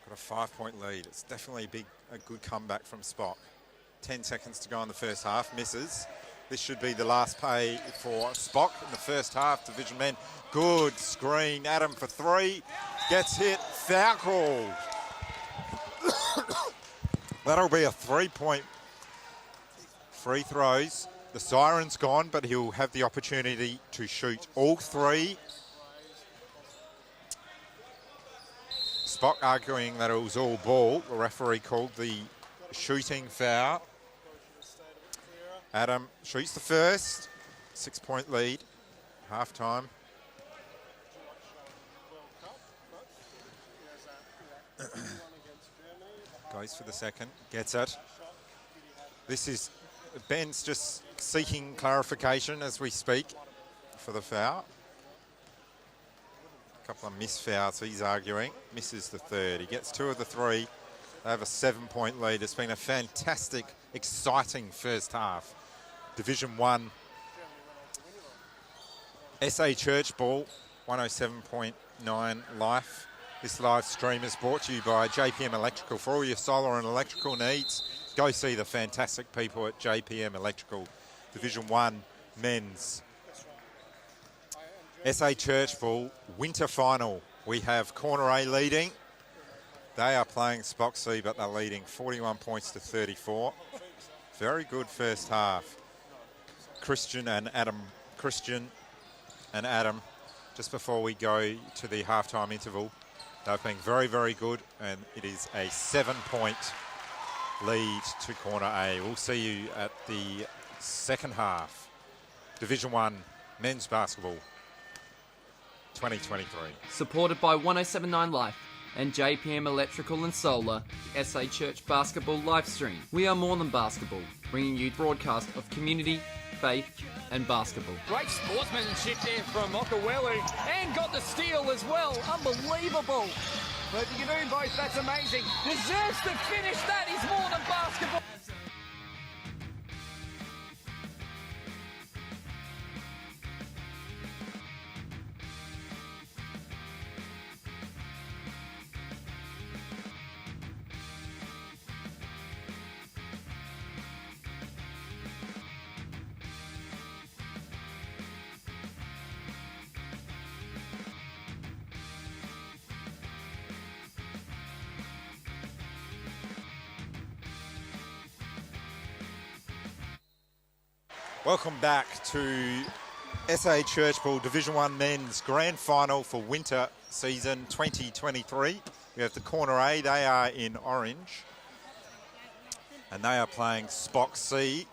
Got a 5-point lead. It's definitely a good comeback from Spock. 10 seconds to go in the first half. Misses. This should be the last pay for Spock in the first half. Division men. Good screen. Adam for 3. Gets hit. Foul called. That'll be a 3-point free throws. The siren's gone, but he'll have the opportunity to shoot all 3. Spock arguing that it was all ball. The referee called the shooting foul. Adam shoots the first. 6-point lead. Half time. Goes for the second. Gets it. This is Ben's just seeking clarification as we speak for the foul. Couple of missed fouls, he's arguing. Misses the third. He gets 2 of the 3. They have a 7-point lead. It's been a fantastic, exciting first half. Division 1 SA Church Ball, 107.9 Life. This live stream is brought to you by JPM Electrical. For all your solar and electrical needs, go see the fantastic people at JPM Electrical. Division 1 Men's SA Church Ball Winter Final. We have Corner A leading. They are playing SPOC, but they're leading 41 points to 34. Very good first half. Christian and Adam, just before we go to the halftime interval, they've been very, very good, and it is a 7-point lead to Corner A. We'll see you at the second half. Division 1 Men's Basketball 2023. Supported by 1079 Life and JPM Electrical and Solar, the SA Church Basketball live stream. We are more than basketball, bringing you broadcast of community, faith and basketball. Great sportsmanship there from Mokawelu, and got the steal as well. Unbelievable. But if you can do both, that's amazing. Deserves to finish. That is more than basketball. Welcome back to SA Church Ball Division 1 Men's Grand Final for winter season 2023. We have the Corner A, they are in orange. And they are playing SPOC C.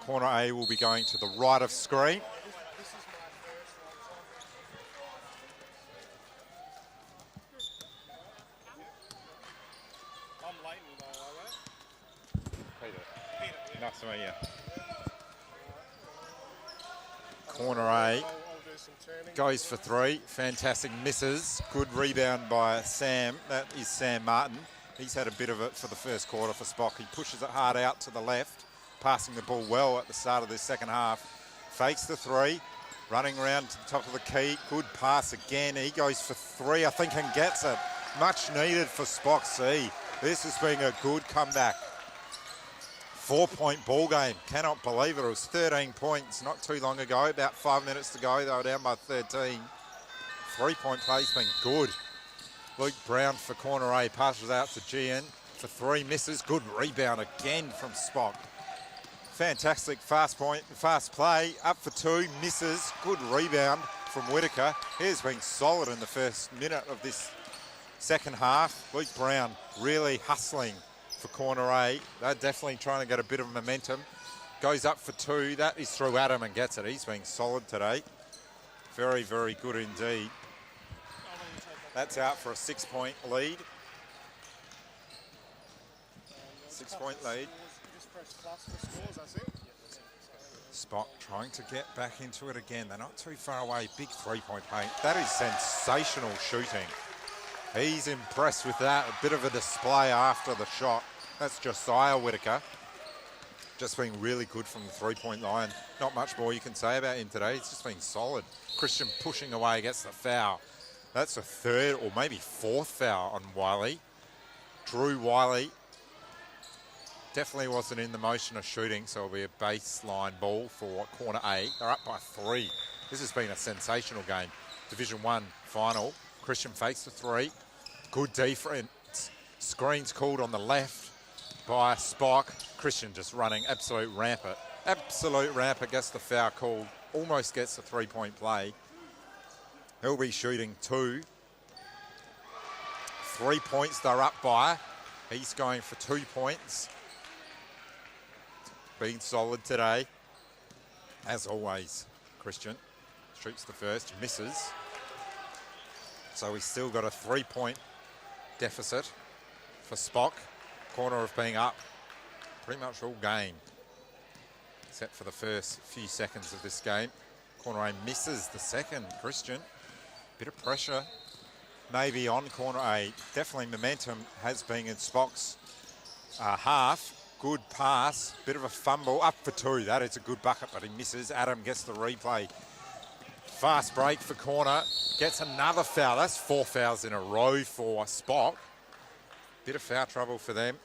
Corner A will be going to the right of screen. I'm Leighton, by the way. Peter. Nice to meet you. Corner A goes for 3. Fantastic misses. Good rebound by Sam. That is Sam Martin. He's had a bit of it for the first quarter for SPOC. He pushes it hard out to the left, passing the ball well at the start of this second half. Fakes the 3, running around to the top of the key. Good pass again. He goes for 3, I think, and gets it. Much needed for SPOC C. This has been a good comeback. 4-point ball game. Cannot believe it. It was 13 points not too long ago. About 5 minutes to go. They were down by 13. 3-point play's been good. Luke Brown for Corner A passes out to GN for 3, misses. Good rebound again from SPOC. Fantastic fast play. Up for 2, misses. Good rebound from Whitaker. He has been solid in the first minute of this second half. Luke Brown really hustling for Corner A. They're definitely trying to get a bit of momentum. Goes up for 2. That is through Adam and gets it. He's been solid today. Very, very good indeed. That's out for a 6-point lead. 6-point lead. SPOC trying to get back into it again. They're not too far away. Big 3-point paint. That is sensational shooting. He's impressed with that. A bit of a display after the shot. That's Josiah Whitaker. Just been really good from the 3-point line. Not much more you can say about him today. He's just been solid. Christian pushing away, gets the foul. That's a 3rd or maybe 4th foul on Wiley. Drew Wiley definitely wasn't in the motion of shooting, so it'll be a baseline ball for Corner A. They're up by 3. This has been a sensational game. Division 1 final. Christian fakes the 3. Good defense. Screens called on the left by SPOC. Christian just running absolute rampant. Absolute rampant, gets the foul called. Almost gets the 3-point play. He'll be shooting 2. 3 points they're up by. He's going for 2 points. Being solid today. As always, Christian shoots the first, misses. So we've still got a 3-point deficit for SPOC. Corner of being up pretty much all game, except for the first few seconds of this game. Corner A misses the second. Christian Bit of pressure maybe on corner 8. Definitely momentum has been in Spock's half. Good pass, bit of a fumble, up for 2. That is a good bucket, but he misses. Adam gets the replay. Fast break for corner, gets another foul. That's 4 fouls in a row for SPOC. Bit of foul trouble for them.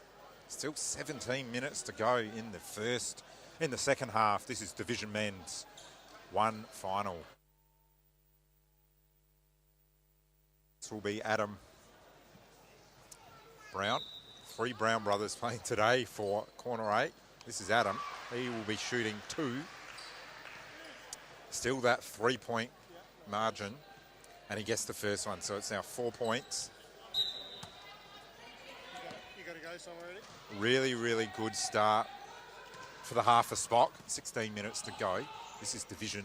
Still 17 minutes to go in the second half. This is Division Men's 1 final. This will be Adam Brown. 3 Brown brothers playing today for corner 8. This is Adam. He will be shooting 2. Still that 3-point margin. And he gets the first one. So it's now 4 points. You got to go somewhere already? Really, really good start for the half of SPOC. 16 minutes to go. This is Division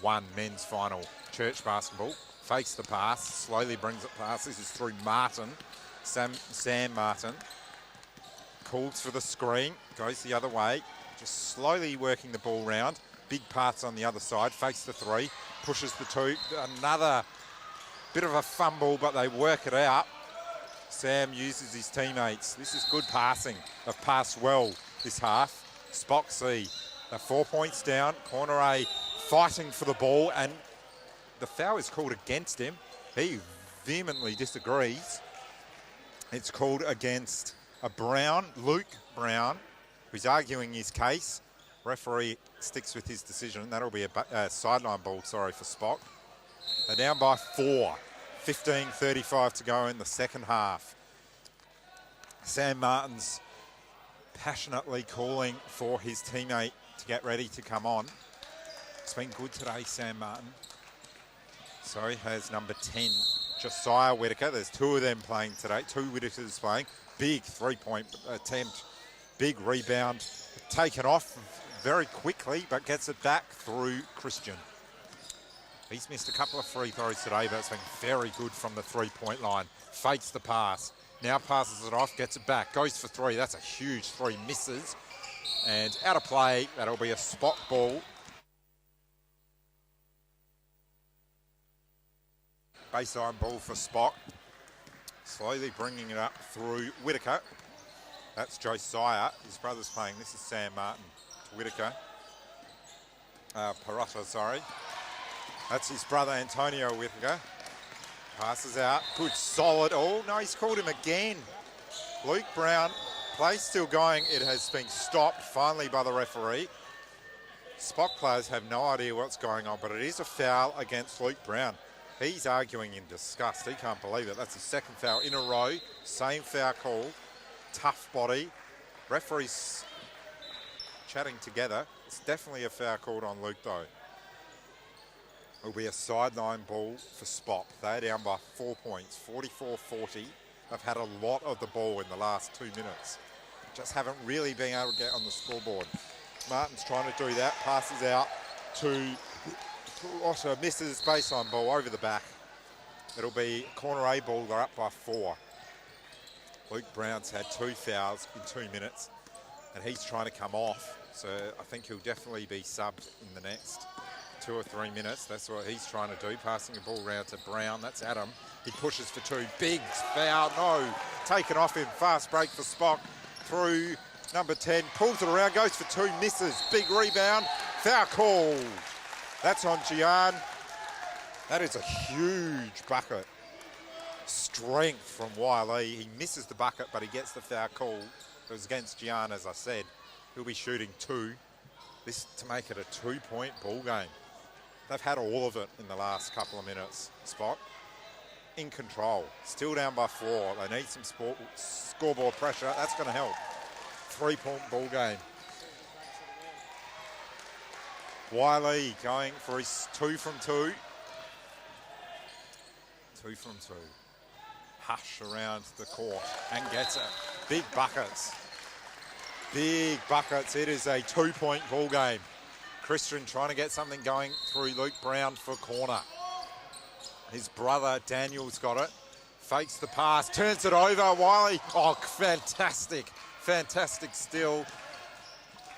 1 men's final. Church basketball. Fakes the pass. Slowly brings it past. This is through Martin. Sam Martin. Calls for the screen. Goes the other way. Just slowly working the ball round. Big parts on the other side. Fakes the 3. Pushes the 2. Another bit of a fumble, but they work it out. Sam uses his teammates. This is good passing. They've passed well this half. SPOC C. They're 4 points down. Corner A fighting for the ball, and the foul is called against him. He vehemently disagrees. It's called against a Brown, Luke Brown, who's arguing his case. Referee sticks with his decision. That'll be a sideline ball, for SPOC. They're down by 4. 15:35 to go in the second half. Sam Martin's passionately calling for his teammate to get ready to come on. It's been good today, Sam Martin. So has number 10, Josiah Whitaker. There's 2 of them playing today. 2 Whitakers playing. Big 3-point attempt. Big rebound. Taken off very quickly, but gets it back through Christian. He's missed a couple of free throws today, but it's been very good from the 3-point line. Fakes the pass. Now passes it off, gets it back. Goes for 3. That's a huge 3. Misses. And out of play. That'll be a spot ball. Baseline ball for SPOC. Slowly bringing it up through Whitaker. That's Josiah. His brother's playing. This is Sam Martin. Whitaker. Perrotta, sorry. That's his brother, Antonio Whitaker. Passes out. Good, solid. Oh, no, he's called him again. Luke Brown. Play still going. It has been stopped finally by the referee. SPOC players have no idea what's going on, but it is a foul against Luke Brown. He's arguing in disgust. He can't believe it. That's the second foul in a row. Same foul call. Tough body. Referees chatting together. It's definitely a foul called on Luke, though. It'll be a sideline ball for SPOC. They're down by 4 points, 44-40. They've had a lot of the ball in the last 2 minutes. Just haven't really been able to get on the scoreboard. Martin's trying to do that. Passes out to Perrotta. Misses baseline ball over the back. It'll be corner A ball. They're up by 4. Luke Brown's had 2 fouls in 2 minutes, and he's trying to come off. So I think he'll definitely be subbed in the next 2 or 3 minutes. That's what he's trying to do. Passing the ball round to Brown. That's Adam. He pushes for 2. Big foul. No. Taken off him. Fast break for SPOC. Through number 10. Pulls it around. Goes for 2. Misses. Big rebound. Foul call. That's on Gian. That is a huge bucket. Strength from Wiley. He misses the bucket, but he gets the foul call. It was against Gian, as I said. He'll be shooting 2. This to make it a 2-point ball game. They've had all of it in the last couple of minutes. SPOC in control. Still down by 4. They need some scoreboard pressure. That's going to help. 3-point ball game. Wiley going for his 2 from 2. 2 from 2. Hush around the court and gets it. Big buckets. Big buckets. It is a 2-point ball game. Christian trying to get something going through Luke Brown for corner. His brother Daniel's got it. Fakes the pass. Turns it over. Wiley. Oh, fantastic. Fantastic steal.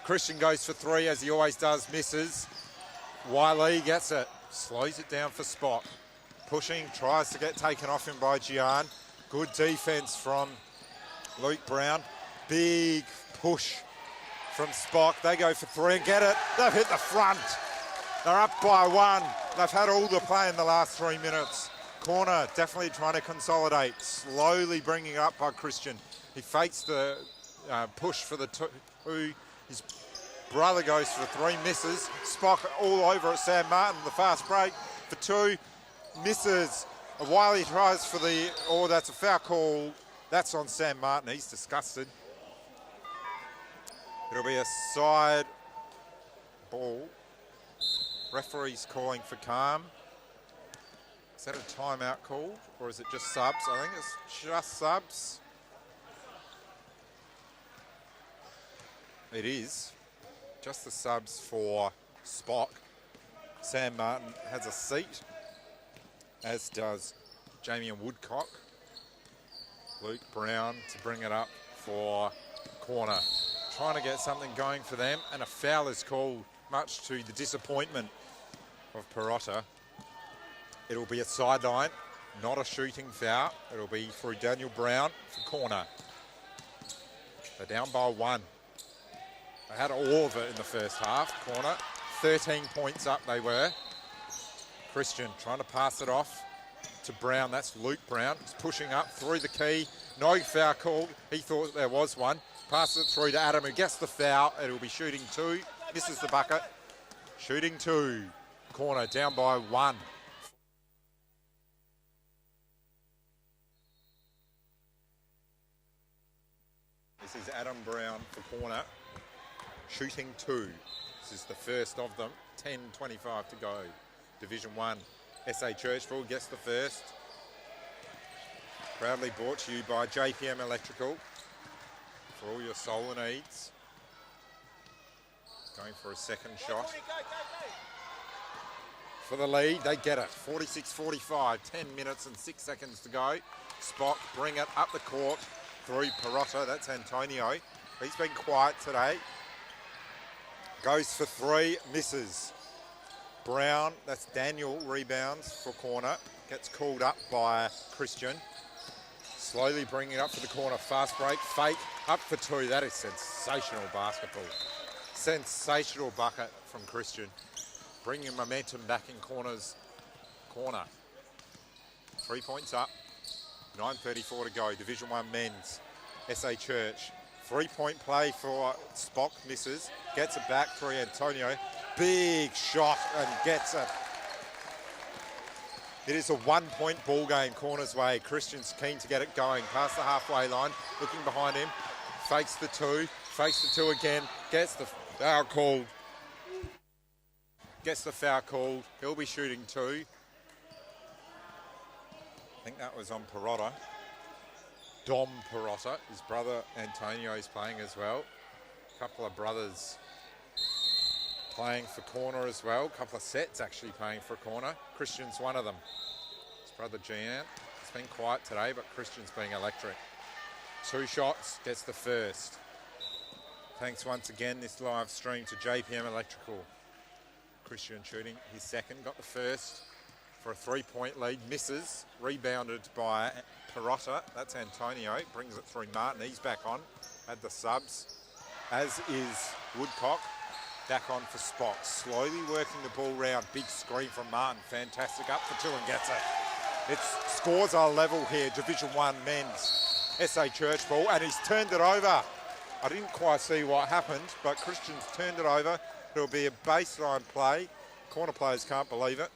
Christian goes for 3 as he always does. Misses. Wiley gets it. Slows it down for SPOC. Pushing, tries to get taken off him by Gian. Good defence from Luke Brown. Big push from SPOC. They go for 3 and get it. They've hit the front. They're up by 1. They've had all the play in the last 3 minutes. Corner definitely trying to consolidate. Slowly bringing it up by Christian. He fakes the push for the 2. His brother goes for 3, misses. SPOC all over at Sam Martin. The fast break for 2. Misses. Wiley tries for the... Oh, that's a foul call. That's on Sam Martin. He's disgusted. It'll be a side ball. Referee's calling for calm. Is that a timeout call or is it just subs? I think it's just subs. It is. Just the subs for SPOC. Sam Martin has a seat, as does Jamie Woodcock. Luke Brown to bring it up for corner. Trying to get something going for them, and a foul is called, much to the disappointment of Perotta. It'll be a sideline, not a shooting foul. It'll be through Daniel Brown for corner. They're down by 1. They had all of it in the first half. Corner, 13 points up they were. Christian trying to pass it off to Brown. That's Luke Brown. He's pushing up through the key. No foul called. He thought there was one. Passes it through to Adam, who gets the foul. It'll be shooting 2. Misses the bucket. Shooting 2. Corner down by 1. This is Adam Brown for corner. Shooting 2. This is the first of them. 10:25 to go. Division 1. SA Churchville gets the first. Proudly brought to you by JPM Electrical for all your solar needs. Going for a second shot. For the lead, they get it. 46-45, 10 minutes and 6 seconds to go. SPOC bring it up the court through Perotta. That's Antonio. He's been quiet today. Goes for 3, misses. Brown, that's Daniel, rebounds for corner. Gets called up by Christian. Slowly bringing it up for the corner. Fast break, fake, up for 2. That is sensational basketball. Sensational bucket from Christian. Bringing momentum back in corners. Corner. 3 points up. 9:34 to go. Division 1 men's. SA Church. 3-point play for SPOC, misses. Gets it back through Antonio. Big shot and gets it. It is a 1-point ball game, corners way. Christian's keen to get it going. Past the halfway line, looking behind him. Fakes the 2, fakes the 2 again. Gets the foul called. Gets the foul called. He'll be shooting 2. I think that was on Perotta. Dom Perotta, his brother Antonio is playing as well. A couple of brothers playing for corner as well. A couple of sets actually playing for corner. Christian's one of them. His brother Gian. It's been quiet today, but Christian's being electric. 2 shots, gets the first. Thanks once again this live stream to JPM Electrical. Christian shooting his second, got the first for a 3-point lead, misses, rebounded by Perotta. That's Antonio, brings it through Martin. He's back on, had the subs, as is Woodcock. Back on for SPOC, slowly working the ball round. Big screen from Martin, fantastic, up for 2 and gets it. Its scores are level here, Division 1 men's. SA Churchville, and he's turned it over. I didn't quite see what happened, but Christian's turned it over. It'll be a baseline play. Corner players can't believe it.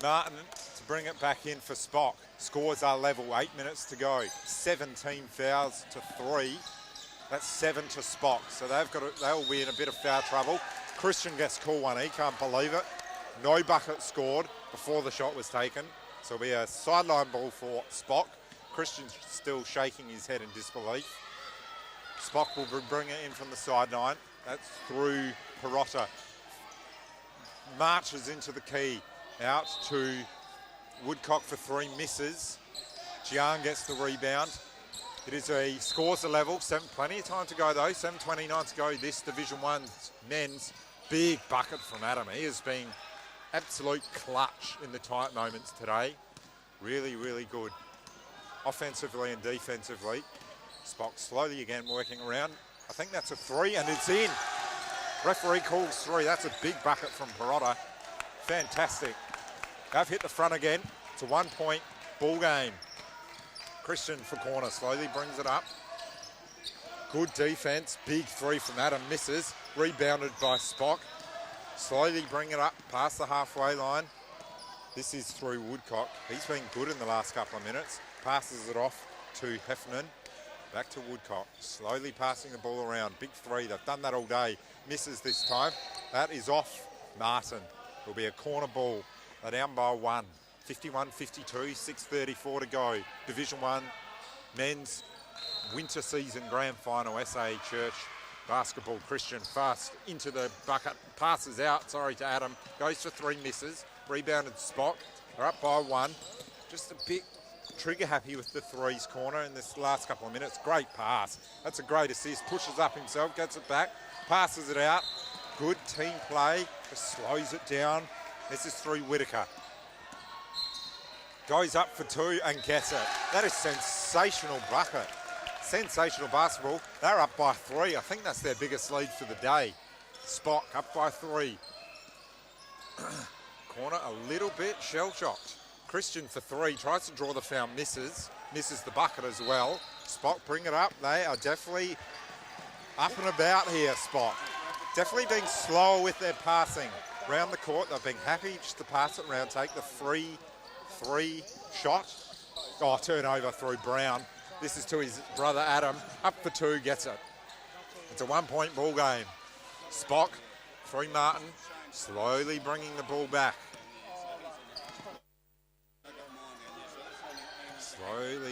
Martin to bring it back in for SPOC. Scores are level, 8 minutes to go. 17 fouls to 3. That's 7 to SPOC. So they'll be in a bit of foul trouble. Christian gets called one. He can't believe it. No bucket scored before the shot was taken. So it'll be a sideline ball for SPOC. Christian's still shaking his head in disbelief. SPOC will bring it in from the sideline. That's through Perotta. Marches into the key. Out to Woodcock for 3, misses. Gian gets the rebound. It is a scores a level. Plenty of time to go though. 7:29 to go. This Division 1 men's big bucket from Adam. He has been absolute clutch in the tight moments today. Really, really good. Offensively and defensively. SPOC slowly again working around. I think that's a 3 and it's in. Referee calls 3. That's a big bucket from Perrotta. Fantastic. They've hit the front again. It's a 1-point ball game. Christian for corner, slowly brings it up. Good defense, big 3 from Adam, misses. Rebounded by SPOC. Slowly bring it up past the halfway line. This is through Woodcock. He's been good in the last couple of minutes. Passes it off to Heffernan. Back to Woodcock, slowly passing the ball around. Big 3, they've done that all day. Misses this time. That is off Martin. It'll be a corner ball. They're down by 1. 51-52, 6:34 to go. Division 1 men's winter season grand final. SA Church basketball. Christian fast into the bucket. Passes out, to Adam. Goes for 3, misses. Rebounded SPOC. They're up by 1. Just a bit trigger happy with the 3s corner in this last couple of minutes. Great pass. That's a great assist. Pushes up himself, gets it back, passes it out. Good team play. Just slows it down. This is through Whitaker. Goes up for 2 and gets it. That is sensational bucket. Sensational basketball. They're up by 3. I think that's their biggest lead for the day. SPOC up by 3. Corner a little bit shell-shocked. Christian for 3, tries to draw the foul, misses the bucket as well. SPOC bring it up. They are definitely up and about here, SPOC. Definitely being slower with their passing. Round the court, they've been happy just to pass it around, take the free 3 shot. Oh, turnover through Brown. This is to his brother Adam. Up for 2, gets it. It's a 1-point ball game. SPOC, through Martin, slowly bringing the ball back.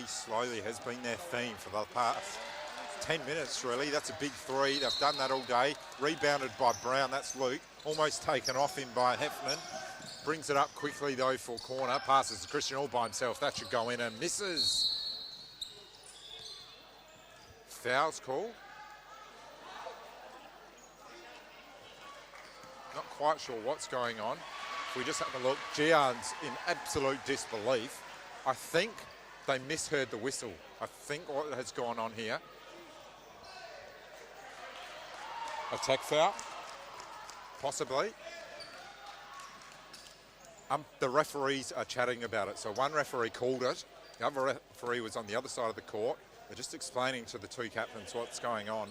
Slowly has been their theme for the past 10 minutes, really. That's a big 3. They've done that all day. Rebounded by Brown. That's Luke. Almost taken off him by Heffernan. Brings it up quickly, though, for corner. Passes to Christian all by himself. That should go in and misses. Foul's call. Not quite sure what's going on. If we just have a look, Gian's in absolute disbelief. I think they misheard the whistle. I think what has gone on here. A tech foul, possibly. The referees are chatting about it. So one referee called it. The other referee was on the other side of the court. They're just explaining to the 2 captains what's going on.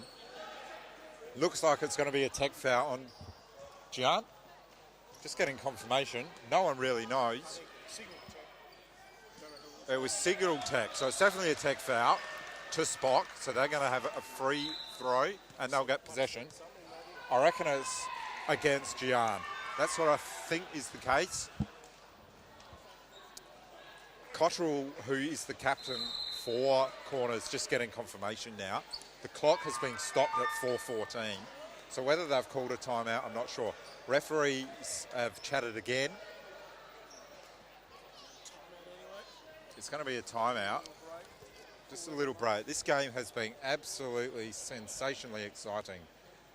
Looks like it's going to be a tech foul on Gian. Just getting confirmation. No one really knows. It was signal tech, so it's definitely a tech foul to SPOC, so they're going to have a free throw and they'll get possession. I reckon it's against Gian. That's what I think is the case. Cottrell, who is the captain for corners, just getting confirmation now. The clock has been stopped at 4:14, so whether they've called a timeout, I'm not sure. Referees have chatted again. It's going to be a timeout. Just a little break. This game has been absolutely sensationally exciting.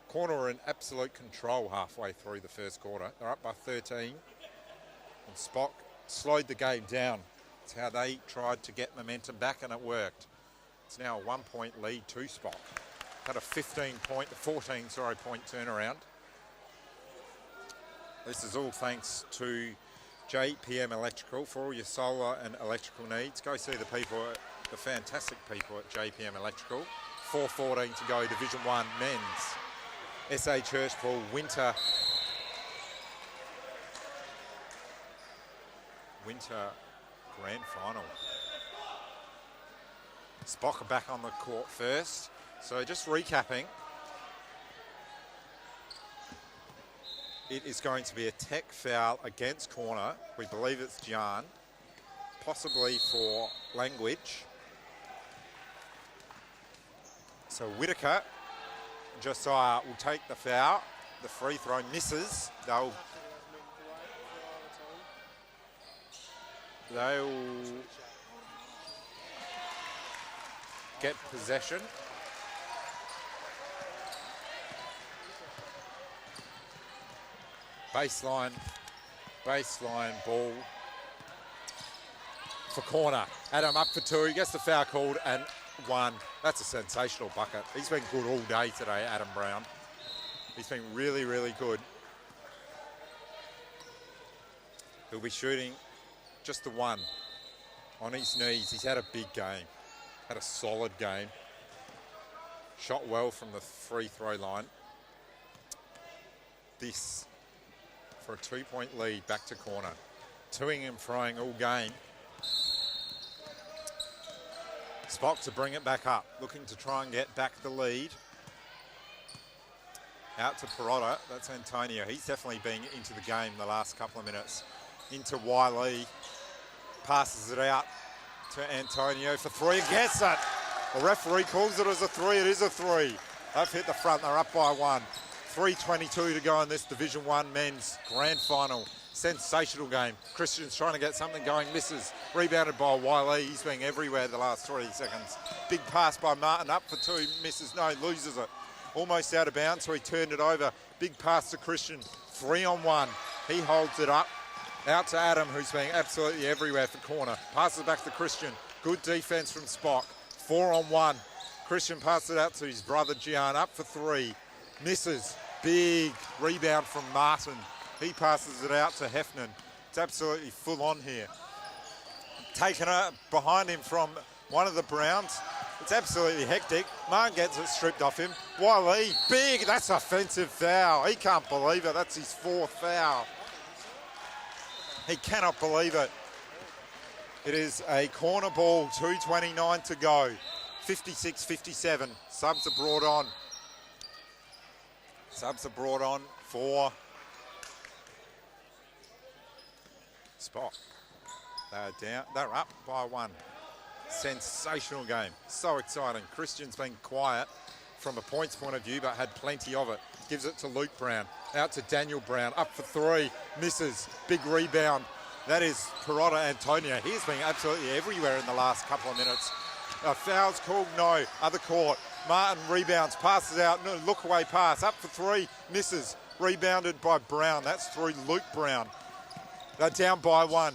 Corner are in absolute control halfway through the first quarter. They're up by 13. And SPOC slowed the game down. It's how they tried to get momentum back and it worked. It's now a 1-point lead to SPOC. Had a 14 point turnaround. This is all thanks to JPM Electrical. For all your solar and electrical needs, go see the fantastic people at JPM Electrical. 4:14 to go, Division 1 men's. SA Church for winter grand final. SPOC are back on the court first. So just recapping. It is going to be a tech foul against corner. We believe it's Gian, possibly for language. So Whitaker, Josiah will take the foul. The free throw misses. They'll get possession. Baseline baseline ball for corner. Adam up for 2, he gets the foul called and 1. That's a sensational bucket. He's been good all day today, Adam Brown. He's been really, really good. He'll be shooting just the 1 on his knees. He's had a big game, had a solid game. Shot well from the free throw line. This for a 2-point lead back to corner. Toing and froing all game. SPOC to bring it back up, looking to try and get back the lead. Out to Perrotta, that's Antonio. He's definitely been into the game the last couple of minutes. Into Wiley, passes it out to Antonio for 3 and gets it. The referee calls it as a 3, it is a 3. They've hit the front, they're up by 1. 3:22 to go in this Division 1 men's grand final. Sensational game. Christian's trying to get something going, misses. Rebounded by Wiley, he's been everywhere the last 3 seconds. Big pass by Martin, up for 2, misses, no, loses it. Almost out of bounds, so he turned it over. Big pass to Christian, 3-on-1. He holds it up. Out to Adam, who's been absolutely everywhere for corner. Passes back to Christian. Good defense from SPOC. 4-on-1. Christian passes it out to his brother Gian, up for 3. Misses. Big rebound from Martin. He passes it out to Heffernan. It's absolutely full on here. Taken behind him from one of the Browns. It's absolutely hectic. Martin gets it stripped off him. Wiley, big, that's offensive foul. He can't believe it, that's his 4th foul. He cannot believe it. It is a corner ball, 2:29 to go. 56-57, subs are brought on. Subs are brought on for SPOC. They're up by 1. Sensational game, so exciting. Christian's been quiet from a points point of view, but had plenty of it. Gives it to Luke Brown, out to Daniel Brown, up for 3, misses, big rebound. That is Perrotta Antonio. He's been absolutely everywhere in the last couple of minutes. Foul's called, no, other court. Martin rebounds, passes out, no, look away pass, up for 3, misses, rebounded by Brown. That's through Luke Brown. They're down by 1.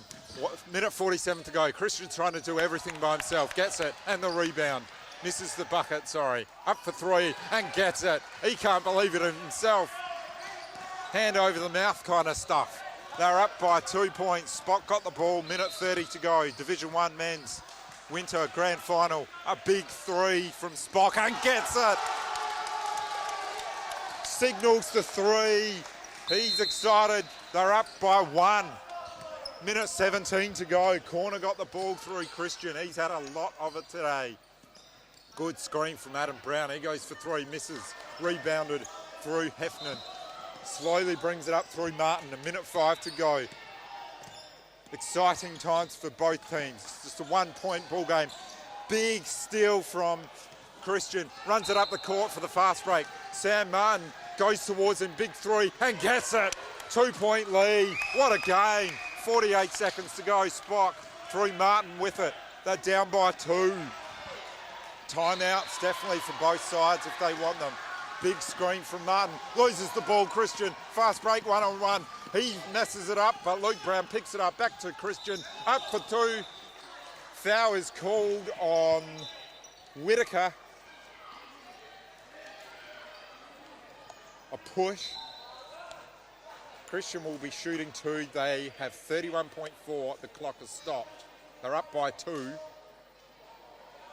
Minute 47 to go. Christian's trying to do everything by himself. Gets it, and the rebound. Misses the bucket, sorry. Up for 3, and gets it. He can't believe it himself. Hand over the mouth kind of stuff. They're up by 2 points. SPOC got the ball, minute 30 to go. Division 1 men's winter grand final. A big 3 from SPOC, and gets it. Signals the 3. He's excited. They're up by 1. Minute 17 to go. Corner got the ball through Christian. He's had a lot of it today. Good screen from Adam Brown. He goes for 3, misses. Rebounded through Heffernan. Slowly brings it up through Martin. A minute 5 to go. Exciting times for both teams. Just a 1-point ball game. Big steal from Christian. Runs it up the court for the fast break. Sam Martin goes towards him. Big 3 and gets it. 2-point lead. What a game. 48 seconds to go. SPOC through Martin with it. They're down by 2. Timeouts definitely for both sides if they want them. Big screen from Martin. Loses the ball, Christian. Fast break, 1-on-1. He messes it up, but Luke Brown picks it up. Back to Christian. Up for 2. Foul is called on Whitaker. A push. Christian will be shooting 2. They have 31.4. The clock has stopped. They're up by 2.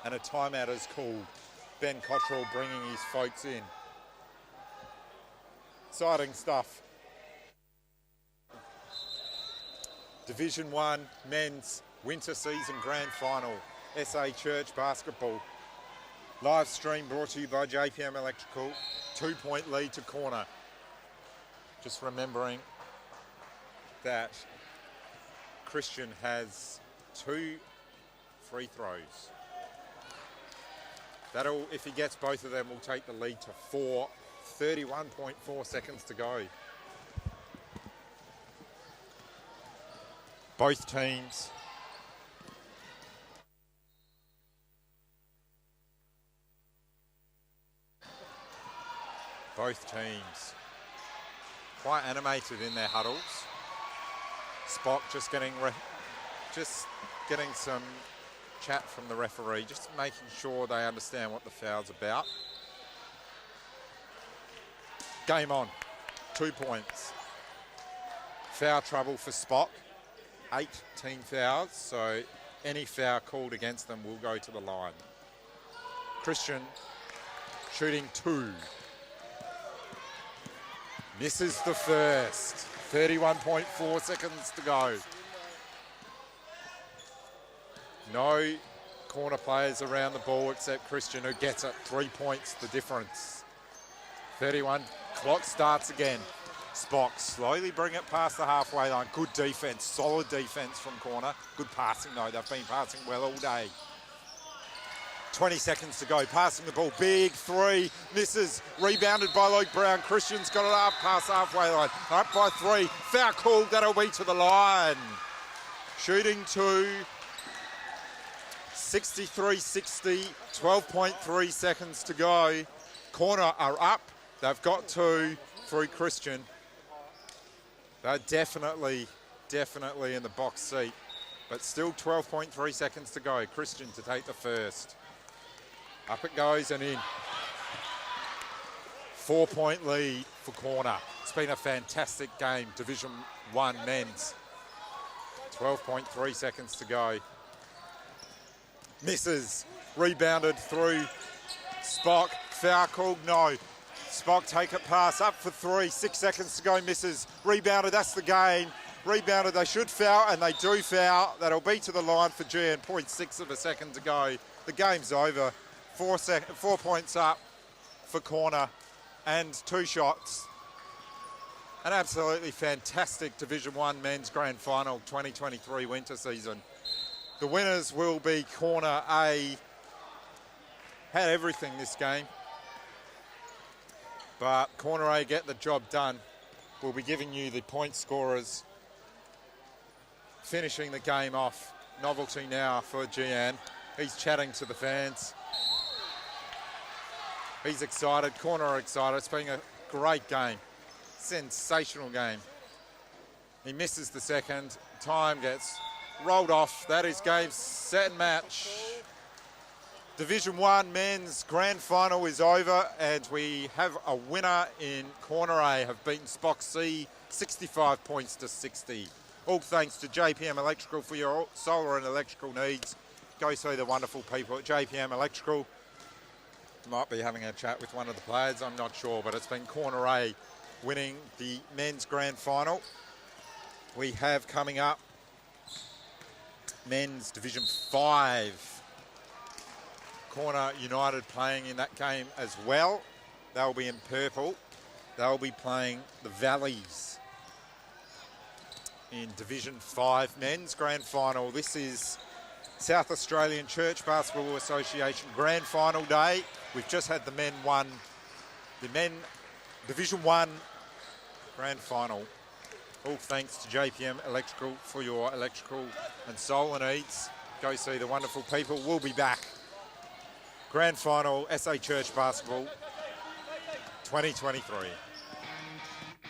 And a timeout is called. Ben Cottrell bringing his folks in. Exciting stuff. Division 1 men's winter season grand final. SA Church basketball. Live stream brought to you by JPM Electrical. 2-point lead to corner. Just remembering that Christian has 2 free throws. That'll, if he gets both of them, will take the lead to 4. 31.4 seconds to go. Both teams quite animated in their huddles. SPOC just getting some chat from the referee, just making sure they understand what the foul's about. Game on, 2 points. Foul trouble for SPOC, 18 fouls, so any foul called against them will go to the line. Christian shooting 2. Misses the first. 31.4 seconds to go. No corner players around the ball except Christian, who gets it. 3 points the difference. 31, clock starts again. SPOC slowly bring it past the halfway line. Good defence, solid defence from corner. Good passing though, they've been passing well all day. 20 seconds to go, passing the ball, big 3, misses, rebounded by Luke Brown. Christian's got it up past the halfway line, up by 3, foul called, that'll be to the line. Shooting 2, 63-60, 12.3 seconds to go. Corner are up, they've got 2 through Christian. They're definitely in the box seat, but still 12.3 seconds to go. Christian to take the first. Up it goes and in. 4-point lead for corner. It's been a fantastic game, Division 1 men's. 12.3 seconds to go. Misses, rebounded through SPOC. Foul called, no. SPOC take it pass, up for 3, 6 seconds to go, misses. Rebounded, that's the game. Rebounded, they should foul, and they do foul. That'll be to the line for GN, 0.6 of a second to go. The game's over. 4 points up for corner and 2 shots. An absolutely fantastic Division 1 men's grand final 2023 winter season. The winners will be corner A. Had everything this game, but corner A get the job done. We'll be giving you the point scorers finishing the game off. Novelty now for GN. He's chatting to the fans. He's excited, corner are excited. It's been a great game, sensational game. He misses the second, time gets rolled off. That is game, set and match. Division 1 men's grand final is over, and we have a winner in corner A, have beaten SPOC C 65 points to 60. All thanks to JPM Electrical for your solar and electrical needs. Go see the wonderful people at JPM Electrical. Might be having a chat with one of the players, I'm not sure, but it's been corner A winning the men's grand final. We have coming up men's Division 5. Corner United playing in that game as well. They'll be in purple. They'll be playing the Valleys in Division 5 men's grand final. This is South Australian Church Basketball Association grand final day. We've just had the men Division 1 grand final. All thanks to JPM Electrical for your electrical and solar needs. Go see the wonderful people. We'll be back. Grand final, SA Church Basketball 2023.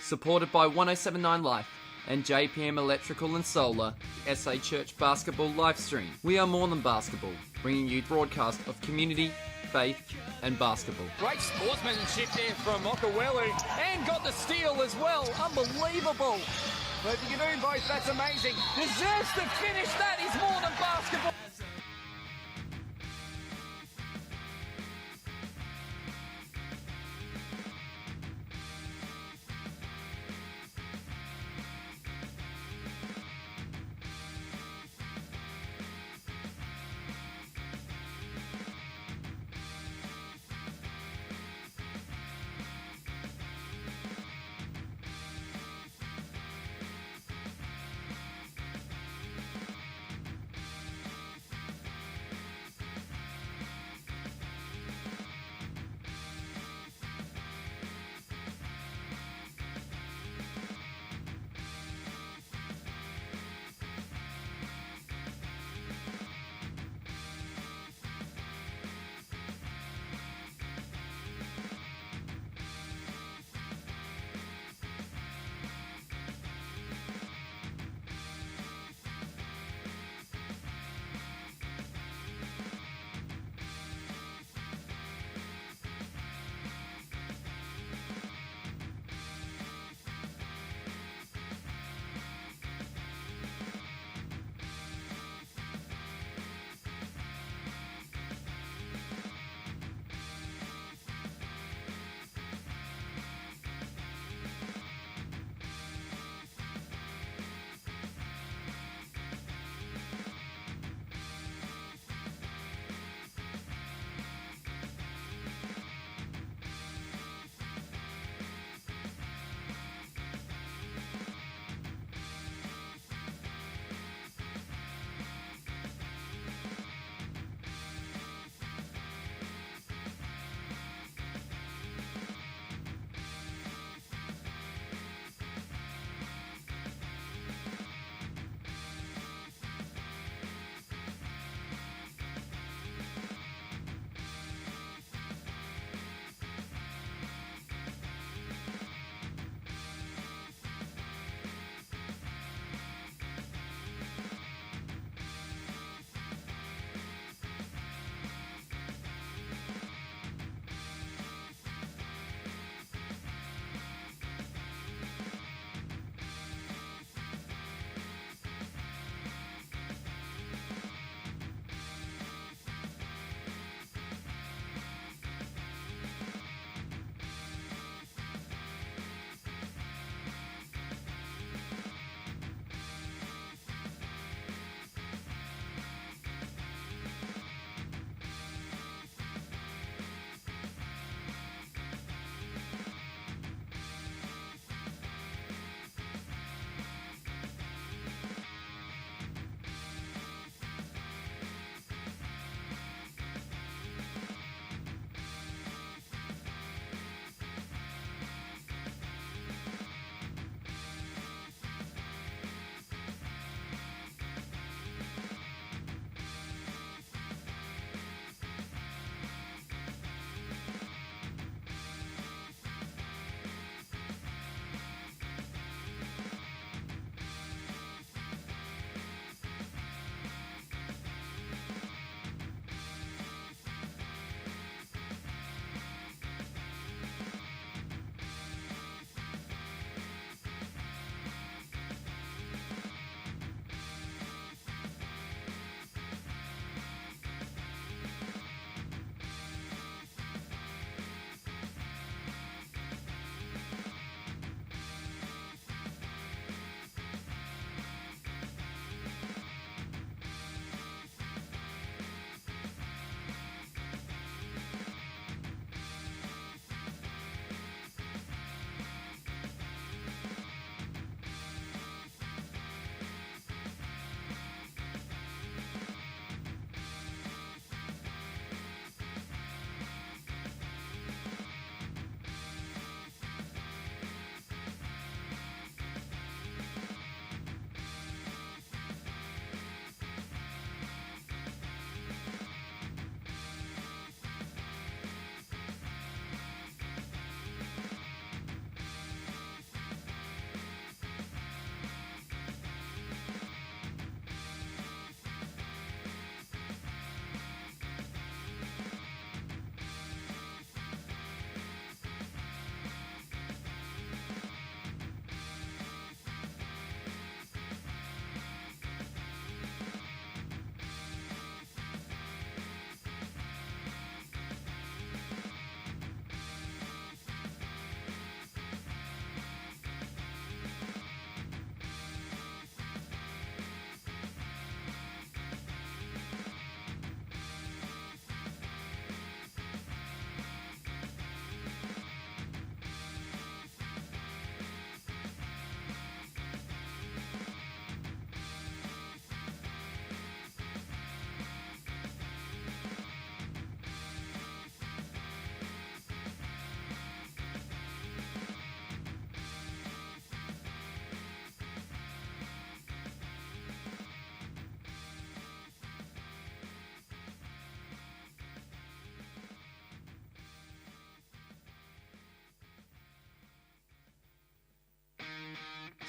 Supported by 1079 Life and JPM Electrical and Solar, SA Church Basketball live stream. We are more than basketball, bringing you broadcast of community, faith and basketball. Great sportsmanship there from Okawelu, and got the steal as well. Unbelievable. But if you can do both, that's amazing. Deserves to finish. That is more than basketball.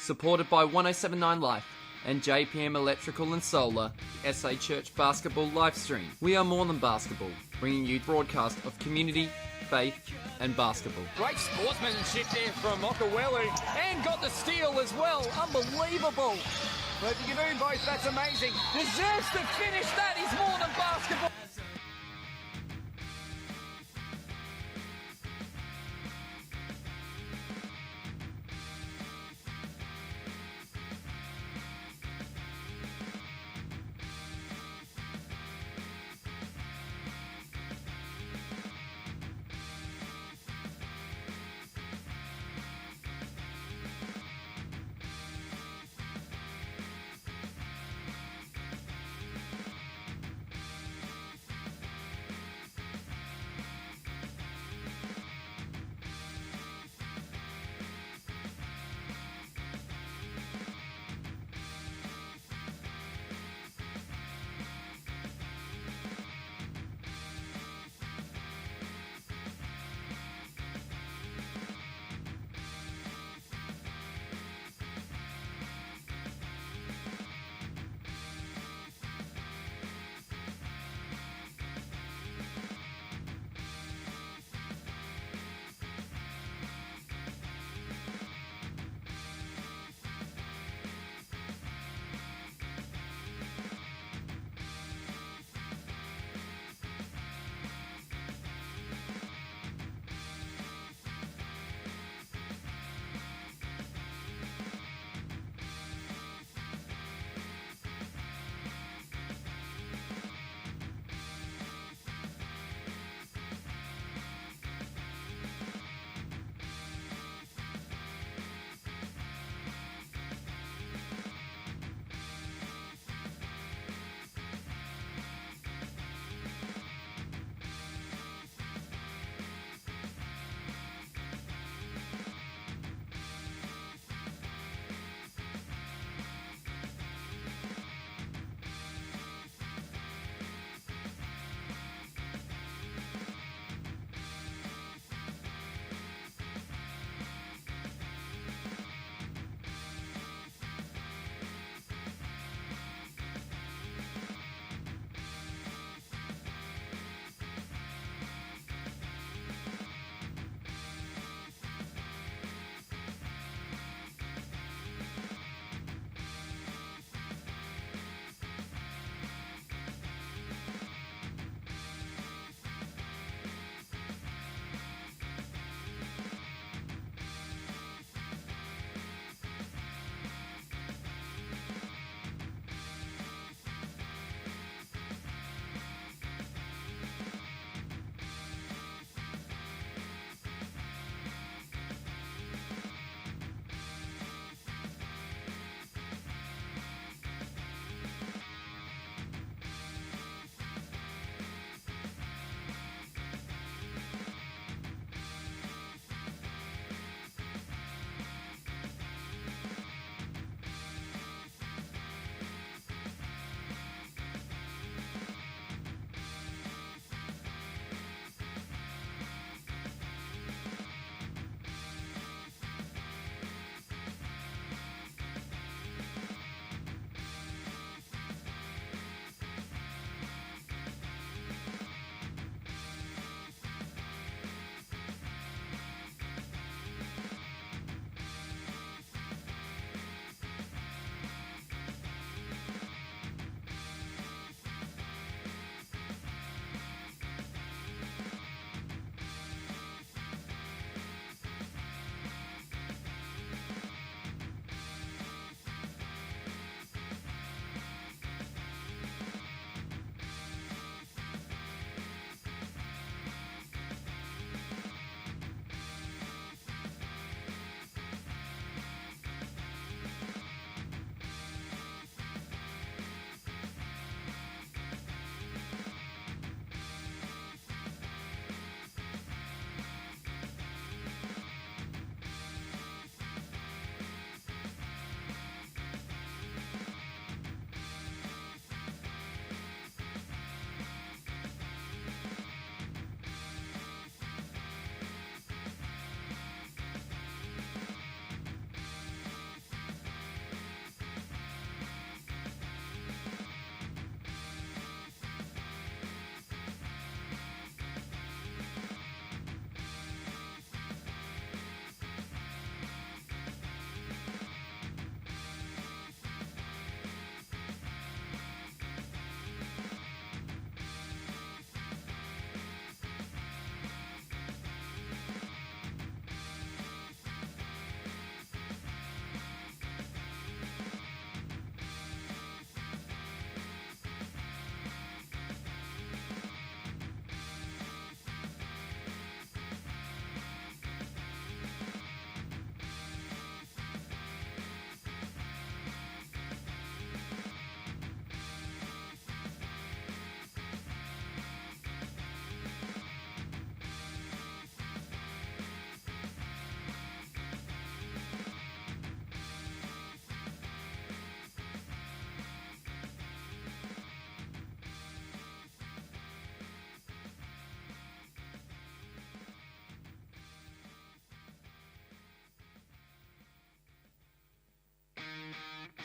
Supported by 1079 Life and JPM Electrical and Solar, SA Church Basketball Livestream. We are more than basketball, bringing you broadcast of community, faith and basketball. Great sportsmanship there from Okawelu, and got the steal as well. Unbelievable. But if you can do both, that's amazing. Deserves to finish that. He's more than basketball.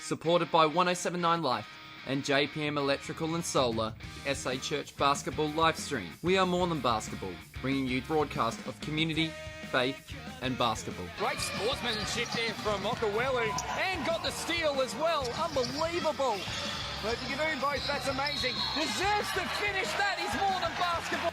Supported by 1079 Life and JPM Electrical and Solar, the SA Church Basketball live stream. We are more than basketball, bringing you broadcast of community, faith, and basketball. Great sportsmanship there from Okawelu, and got the steal as well. Unbelievable. But if you can do both, that's amazing. Deserves to finish. That is more than basketball.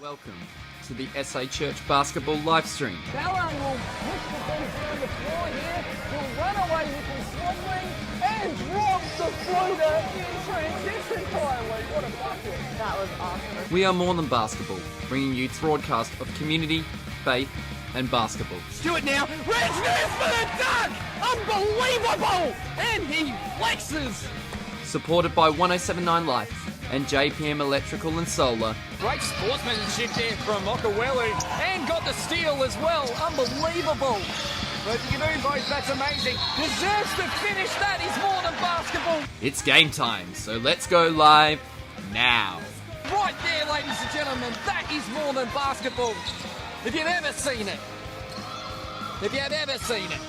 Welcome to the SA Church Basketball live stream. Ballon will push the ball down the floor here. He'll run away with his wobbling and drop the floater in transition finally. What a bucket. That was awesome. We are more than basketball, bringing you broadcast of community, faith, and basketball. Do it now. Red Smith for the dunk! Unbelievable! And he flexes. Supported by 1079 Life and JPM Electrical and Solar. Great sportsmanship there from Okawelu, and got the steal as well. Unbelievable. But you do both, that's amazing. Deserves to finish. That is more than basketball. It's game time, so let's go live now. Right there, ladies and gentlemen, that is more than basketball. If you've ever seen it. If you've ever seen it.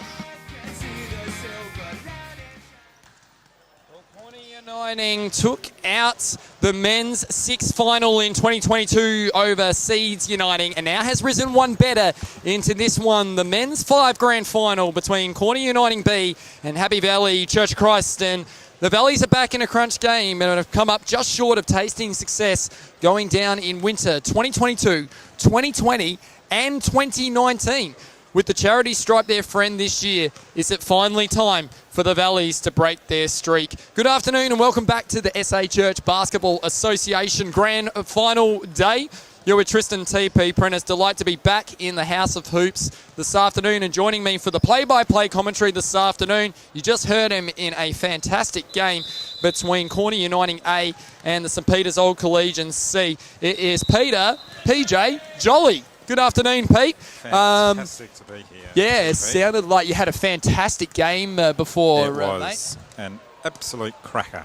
Uniting took out the men's sixth final in 2022 over Seeds Uniting, and now has risen one better into this one, the men's 5 grand final between Corner Uniting B and Happy Valley Church of Christ. And the Valleys are back in a crunch game and have come up just short of tasting success going down in winter 2022, 2020 and 2019. With the charity stripe their friend this year, is it finally time for the Valleys to break their streak? Good afternoon and welcome back to the SA Church Basketball Association Grand Final Day. You're with Tristan TP Prentice. Delight to be back in the House of Hoops this afternoon, and joining me for the play-by-play commentary this afternoon, you just heard him in a fantastic game between Corner Uniting A and the St Peter's Old Collegians C. It is PJ Jolley. Good afternoon, Pete. Fantastic to be here. Yeah, it sounded like you had a fantastic game before, It was mate. an absolute cracker.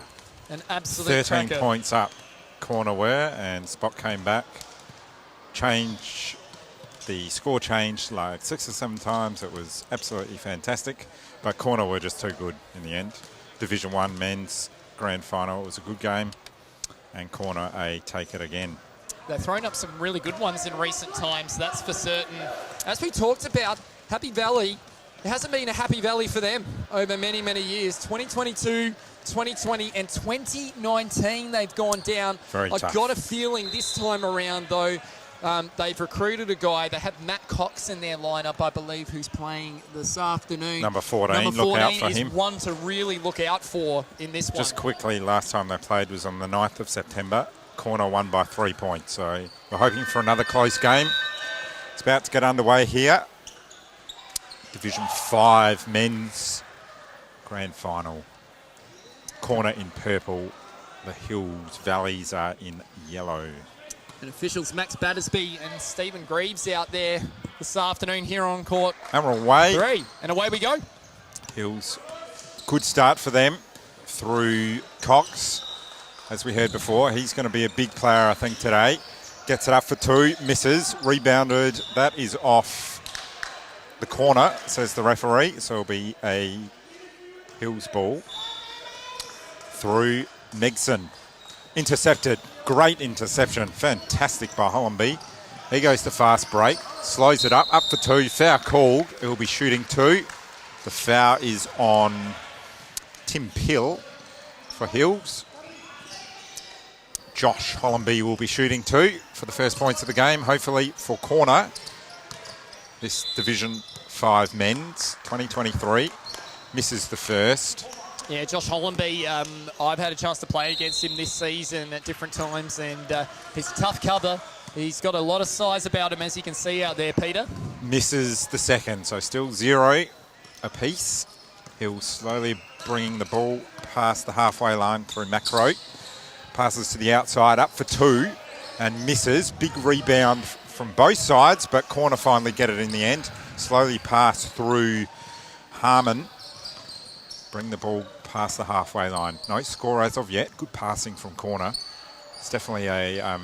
An absolute 13 cracker. points up, corner were, and SPOC came back. The score changed like 6 or 7 times. It was absolutely fantastic, but corner were just too good in the end. Division 1 men's grand final, it was a good game, and corner A take it again. They've thrown up some really good ones in recent times, that's for certain. As we talked about, Happy Valley, it hasn't been a Happy Valley for them over many, many years. 2022, 2020 and 2019 they've gone down. Very tough. I've got a feeling this time around, though, they've recruited a guy. They have Matt Cox in their lineup, I believe, who's playing this afternoon. Number 14, Number 14 look out for is him. one to really look out for in this one. Just quickly, last time they played was on the 9th of September. Corner won by 3 points, so we're hoping for another close game. It's about to get underway here. Division 5 men's grand final. Corner in purple, the Hills Valleys are in yellow. And officials Max Battersby and Stephen Greaves out there this afternoon here on court. And we're away. 3, and away we go. Hills, good start for them through Cox. As we heard before, he's going to be a big player, I think, today. Gets it up for 2, misses, rebounded. That is off the corner, says the referee. So it'll be a Hills ball through Megson. Intercepted. Great interception. Fantastic by Hollenby. He goes to fast break. Slows it up for 2. Foul called. It will be shooting 2. The foul is on Tim Pill for Hills. Josh Hollenby will be shooting 2 for the first points of the game, hopefully for corner. This Division 5 men's 2023 misses the first. Yeah, Josh Hollenby, I've had a chance to play against him this season at different times, and he's a tough cover. He's got a lot of size about him, as you can see out there, Peter. Misses the second, so still 0 apiece. He'll slowly bringing the ball past the halfway line through Macro. Passes to the outside, up for 2, and misses. Big rebound from both sides, but corner finally get it in the end. Slowly pass through Harmon. Bring the ball past the halfway line. No score as of yet. Good passing from corner. It's definitely a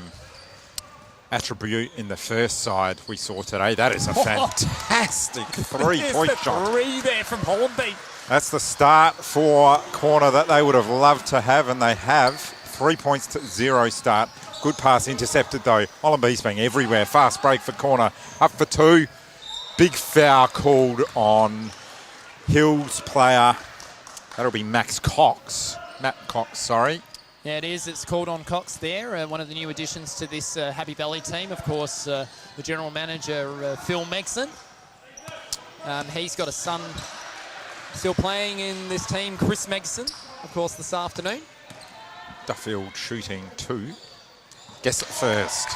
attribute in the first side we saw today. That is a fantastic 3-point shot. 3 there from Hollenby. That's the start for corner that they would have loved to have, and they have. 3 points to 0 start. Good pass intercepted though. Hollenby's being everywhere. Fast break for corner. Up for 2. Big foul called on Hills player. That'll be Matt Cox, sorry. Yeah, it is. It's called on Cox there, one of the new additions to this Happy Valley team. Of course, the general manager, Phil Megson. He's got a son still playing in this team, Chris Megson, of course, this afternoon. Duffield shooting 2. Guess it first.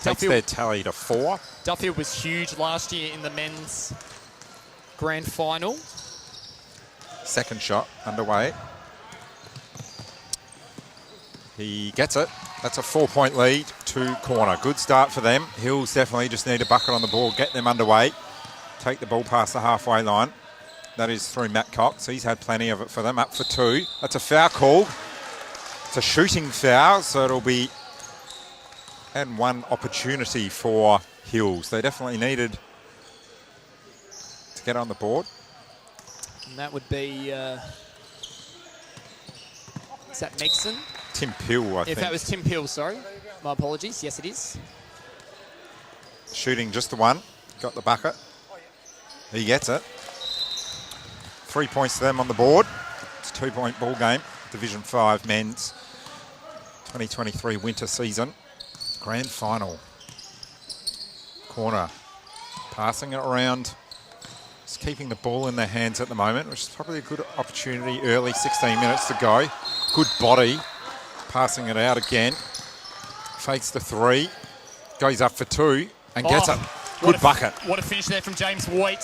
Takes Duffield, their tally to 4. Duffield was huge last year in the men's grand final. Second shot underway. He gets it. That's a 4-point lead to corner. Good start for them. Hills definitely just need a bucket on the ball, get them underway. Take the ball past the halfway line. That is through Matt Cox. He's had plenty of it for them. Up for 2. That's a foul call. It's a shooting foul, so it'll be and one opportunity for Hills. They definitely needed to get on the board. And that would be, is that Megson? Tim Pill, I think. If that was Tim Pill, sorry. My apologies. Yes, it is. Shooting just the one. Got the bucket. He gets it. 3 points to them on the board. It's a 2-point ball game. Division 5 men's 2023 winter season. Grand final. Corner. Passing it around. Just keeping the ball in their hands at the moment, which is probably a good opportunity early. 16 minutes to go. Good body. Passing it out again. Fakes the 3. Goes up for 2 and gets it. Good bucket. What a finish there from James White.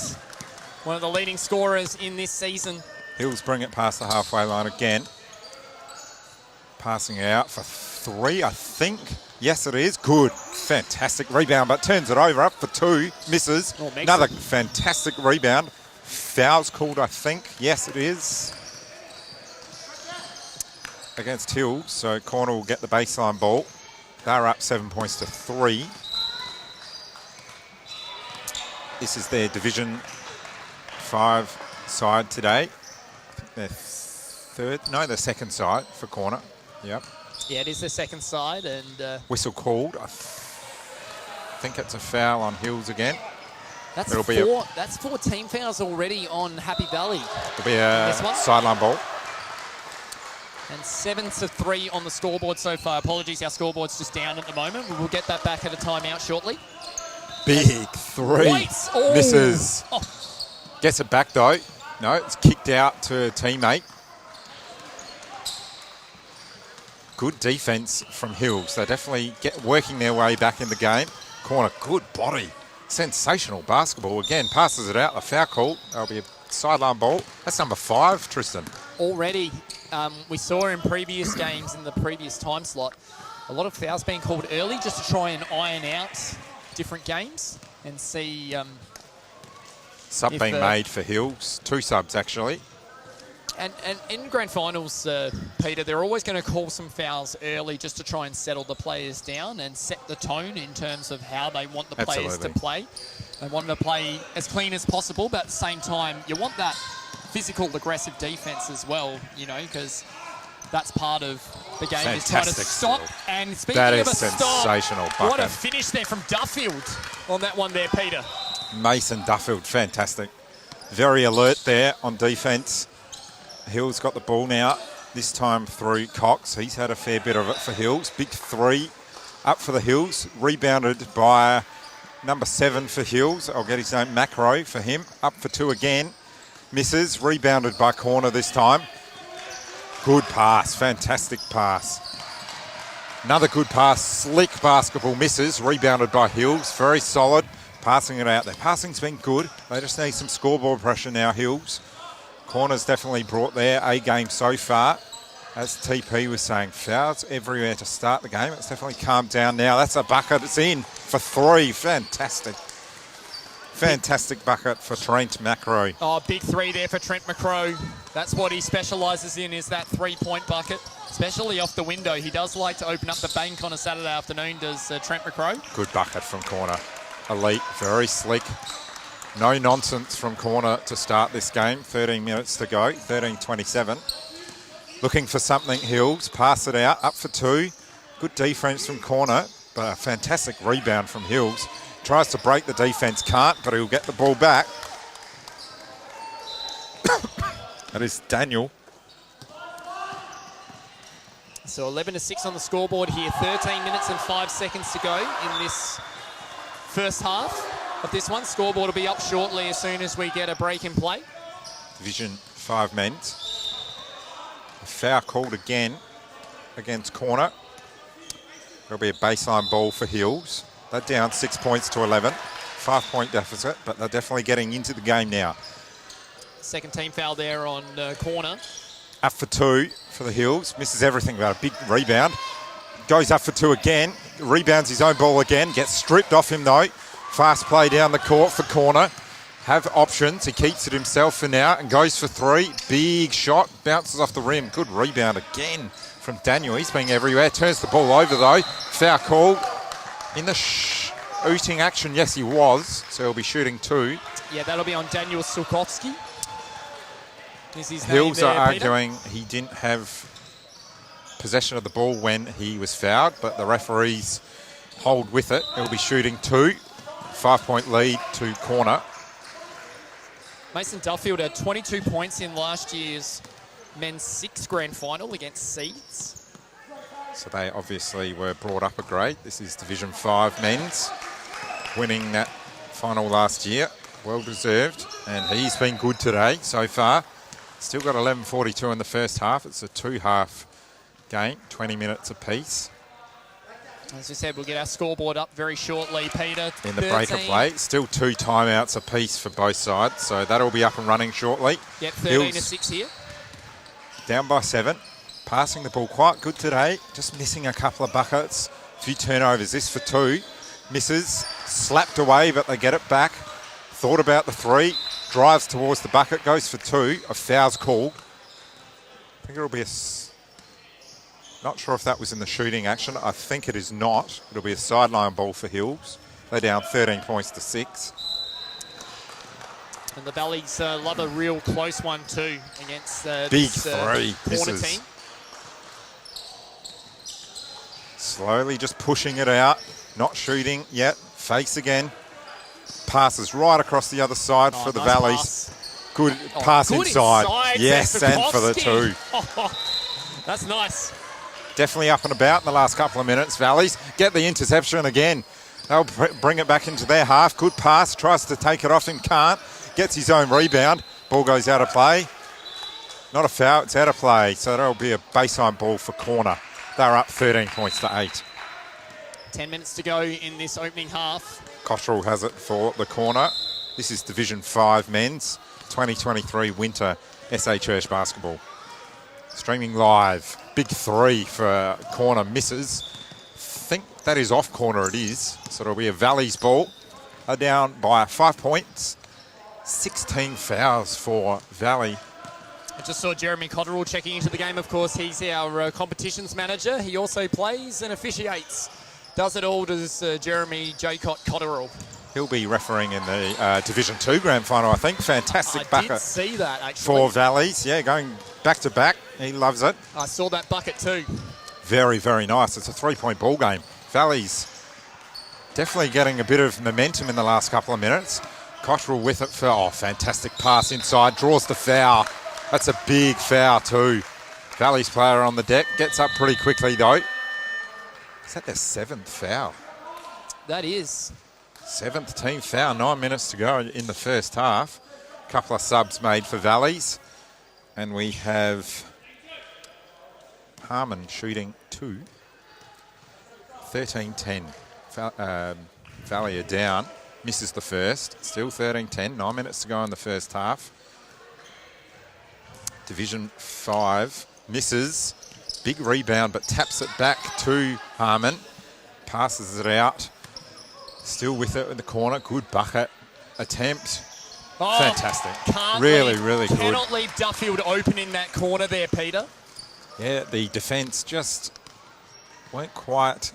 One of the leading scorers in this season. Hills bring it past the halfway line again. Passing out for 3, I think. Yes, it is. Good. Fantastic rebound, but turns it over. Up for 2. Misses. Another fantastic rebound. Foul's called, I think. Yes, it is. Against Hills, so corner will get the baseline ball. They're up 7 points to 3. This is their Division 5 side today. I think their second side for corner. Yep. Yeah, it is the second side, and whistle called. I think it's a foul on Hills again. That's 4 team fouls already on Happy Valley. It'll be a sideline ball. And 7-3 on the scoreboard so far. Apologies, our scoreboard's just down at the moment. We will get that back at a timeout shortly. Big 3. Misses. Oh. Gets it back though. No, it's kicked out to a teammate. Good defense from Hills. They're definitely working their way back in the game. Corner, good body. Sensational basketball. Again, passes it out. A foul call. That'll be a sideline ball. That's number 5, Tristan. Already, we saw in previous games in the previous time slot, a lot of fouls being called early just to try and iron out different games and see... Sub being made for Hills. 2 subs, actually. And in grand finals, Peter, they're always going to call some fouls early just to try and settle the players down and set the tone in terms of how they want the players to play. They want them to play as clean as possible, but at the same time, you want that physical, aggressive defense as well, you know, because that's part of the game. Fantastic is trying to stop. And speaking that of is a sensational stop, bucket. what a finish there from Duffield on that one there, Peter. Mason Duffield, fantastic. Very alert there on defence. Hills got the ball now, this time through Cox. He's had a fair bit of it for Hills. Big 3 up for the Hills. Rebounded by number 7 for Hills. I'll get his name, Macro for him. Up for 2 again. Misses. Rebounded by corner this time. Good pass. Fantastic pass. Another good pass. Slick basketball. Misses. Rebounded by Hills. Very solid. Passing it out. Their passing's been good. They just need some scoreboard pressure now, Hills. Corner's definitely brought their A game so far. As TP was saying, fouls everywhere to start the game. It's definitely calmed down now. That's a bucket. It's in for 3. Fantastic. Fantastic bucket for Trent Macro. Oh, big 3 there for Trent Macro. That's what he specialises in, is that 3-point bucket, especially off the window. He does like to open up the bank on a Saturday afternoon, does Trent Macro. Good bucket from corner. Elite, very slick. No nonsense from corner to start this game. 13 minutes to go, 13:27. Looking for something, Hills. Pass it out, up for 2. Good defense from corner, but a fantastic rebound from Hills. Tries to break the defense, can't, but he'll get the ball back. That is Daniel. So 11-6 on the scoreboard here. 13 minutes and 5 seconds to go in this first half of this one. Scoreboard will be up shortly as soon as we get a break in play. Division 5 men's. A foul called again against corner. There'll be a baseline ball for Hills. They're down 6 points to 11. 5-point deficit, but they're definitely getting into the game now. Second team foul there on corner. Up for 2 for the Hills. Misses everything about a big rebound. Goes up for 2 again. Rebounds his own ball again. Gets stripped off him though. Fast play down the court for corner. Have options. He keeps it himself for now and goes for 3. Big shot. Bounces off the rim. Good rebound again from Daniel. He's been everywhere. Turns the ball over though. Foul call. In the shooting action, yes he was. So he'll be shooting 2. Yeah, that'll be on Daniel Sulkowski. Is his Hills name are there, Peter? arguing he didn't have possession of the ball when he was fouled, but the referees hold with it. He'll be shooting 2. 5-point lead to corner. Mason Duffield had 22 points in last year's men's 6 grand final against Seeds. So they obviously were brought up a grade. This is Division 5 men's, winning that final last year. Well deserved, and he's been good today so far. Still got 11:42 in the first half. It's a 2-half game, 20 minutes apiece. As we said, we'll get our scoreboard up very shortly, Peter. In the break of play, still 2 timeouts apiece for both sides, so that'll be up and running shortly. Yep, 13-6 here. Down by 7. Passing the ball quite good today, just missing a couple of buckets. A few turnovers. This for 2. Misses, slapped away, but they get it back. Thought about the 3, drives towards the bucket, goes for 2. A foul's called. I think it'll be not sure if that was in the shooting action. I think it is not. It'll be a sideline ball for Hills. They're down 13 points to 6. And the Valleys love a real close one too against Big this 3 corner misses. team. Slowly just pushing it out. Not shooting yet. Fakes again. Passes right across the other side for the nice Valleys. Pass. Good pass good inside. Yes, and for the 2. That's nice. Definitely up and about in the last couple of minutes. Valleys get the interception again. They'll bring it back into their half. Good pass. Tries to take it off him. Can't. Gets his own rebound. Ball goes out of play. Not a foul. It's out of play. So that'll be a baseline ball for corner. They're up 13 points to 8. 10 minutes to go in this opening half. Cottrell has it for the corner. This is Division 5 men's 2023 winter SA Church basketball. Streaming live. Big 3 for corner misses. Think that is off corner, it is. So it'll be a Valleys ball. They're down by 5 points. 16 fouls for Valley. I just saw Jeremy Cotterill checking into the game. Of course, he's our competitions manager. He also plays and officiates. Does it all, does Jeremy J. Cotterill. He'll be refereeing in the Division 2 grand final, I think. Fantastic bucket. I did see that, actually. For Valleys. Yeah, going back to back. He loves it. I saw that bucket too. Very, very nice. It's a 3-point ball game. Valleys definitely getting a bit of momentum in the last couple of minutes. Cotterill with it for, fantastic pass inside. Draws the foul. That's a big foul too. Valleys player on the deck. Gets up pretty quickly though. Is that their 7th foul? That is. 7th team foul. 9 minutes to go in the first half. Couple of subs made for Valleys. And we have Harmon shooting 2. 13-10. Valley are down. Misses the first. Still 13-10. 9 minutes to go in the first half. Division 5 misses. Big rebound, but taps it back to Harmon. Passes it out. Still with it in the corner. Good bucket attempt. Fantastic. Really good. Cannot leave Duffield open in that corner there, Peter. Yeah, the defence just weren't quite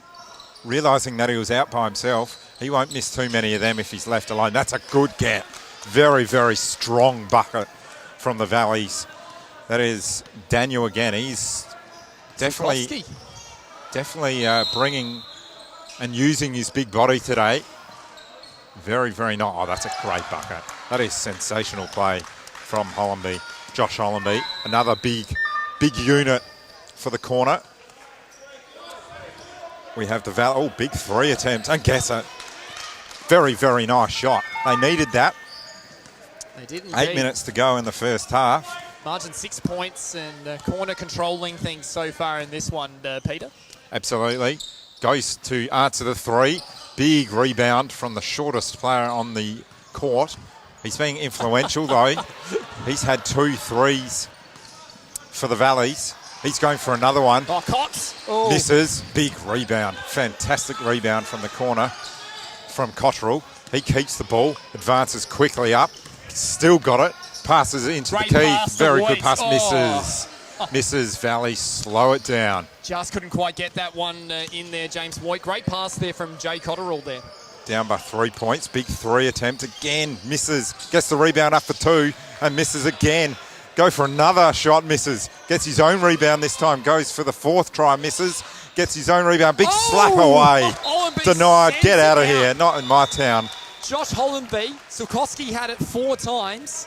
realising that he was out by himself. He won't miss too many of them if he's left alone. That's a good get. Very, very strong bucket from the Valleys. That is Daniel again. He's definitely bringing and using his big body today. Very, very nice. Oh, that's a great bucket. That is sensational play from Hollenby. Josh Hollenby. Another big unit for the corner. we have the Valley. Oh, big 3 attempt. And guess it. Very, very nice shot. They needed that. They did 8 minutes to go in the first half. Margin 6 points and corner controlling things so far in this one, Peter. Absolutely. Goes to answer the 3. Big rebound from the shortest player on the court. He's being influential though. He's had 2 threes for the Valleys. He's going for another one. Oh, Cox. Oh. Misses. Big rebound. Fantastic rebound from the corner from Cottrell. He keeps the ball, advances quickly up. Still got it. Passes it into Great the key. pass to Very Voigt. good pass. Oh. Misses. Misses. Valley slow it down. Just couldn't quite get that one in there, James Voigt. Great pass there from Jay Cotterill there. Down by 3 points. Big 3 attempt again. Misses. Gets the rebound up for 2 and misses again. Go for another shot. Misses. Gets his own rebound this time. Goes for the 4th try. Misses. Gets his own rebound. Big slap away. Denied. Get out of here. Not in my town. Josh Hollenby. Sulkowski had it 4 times.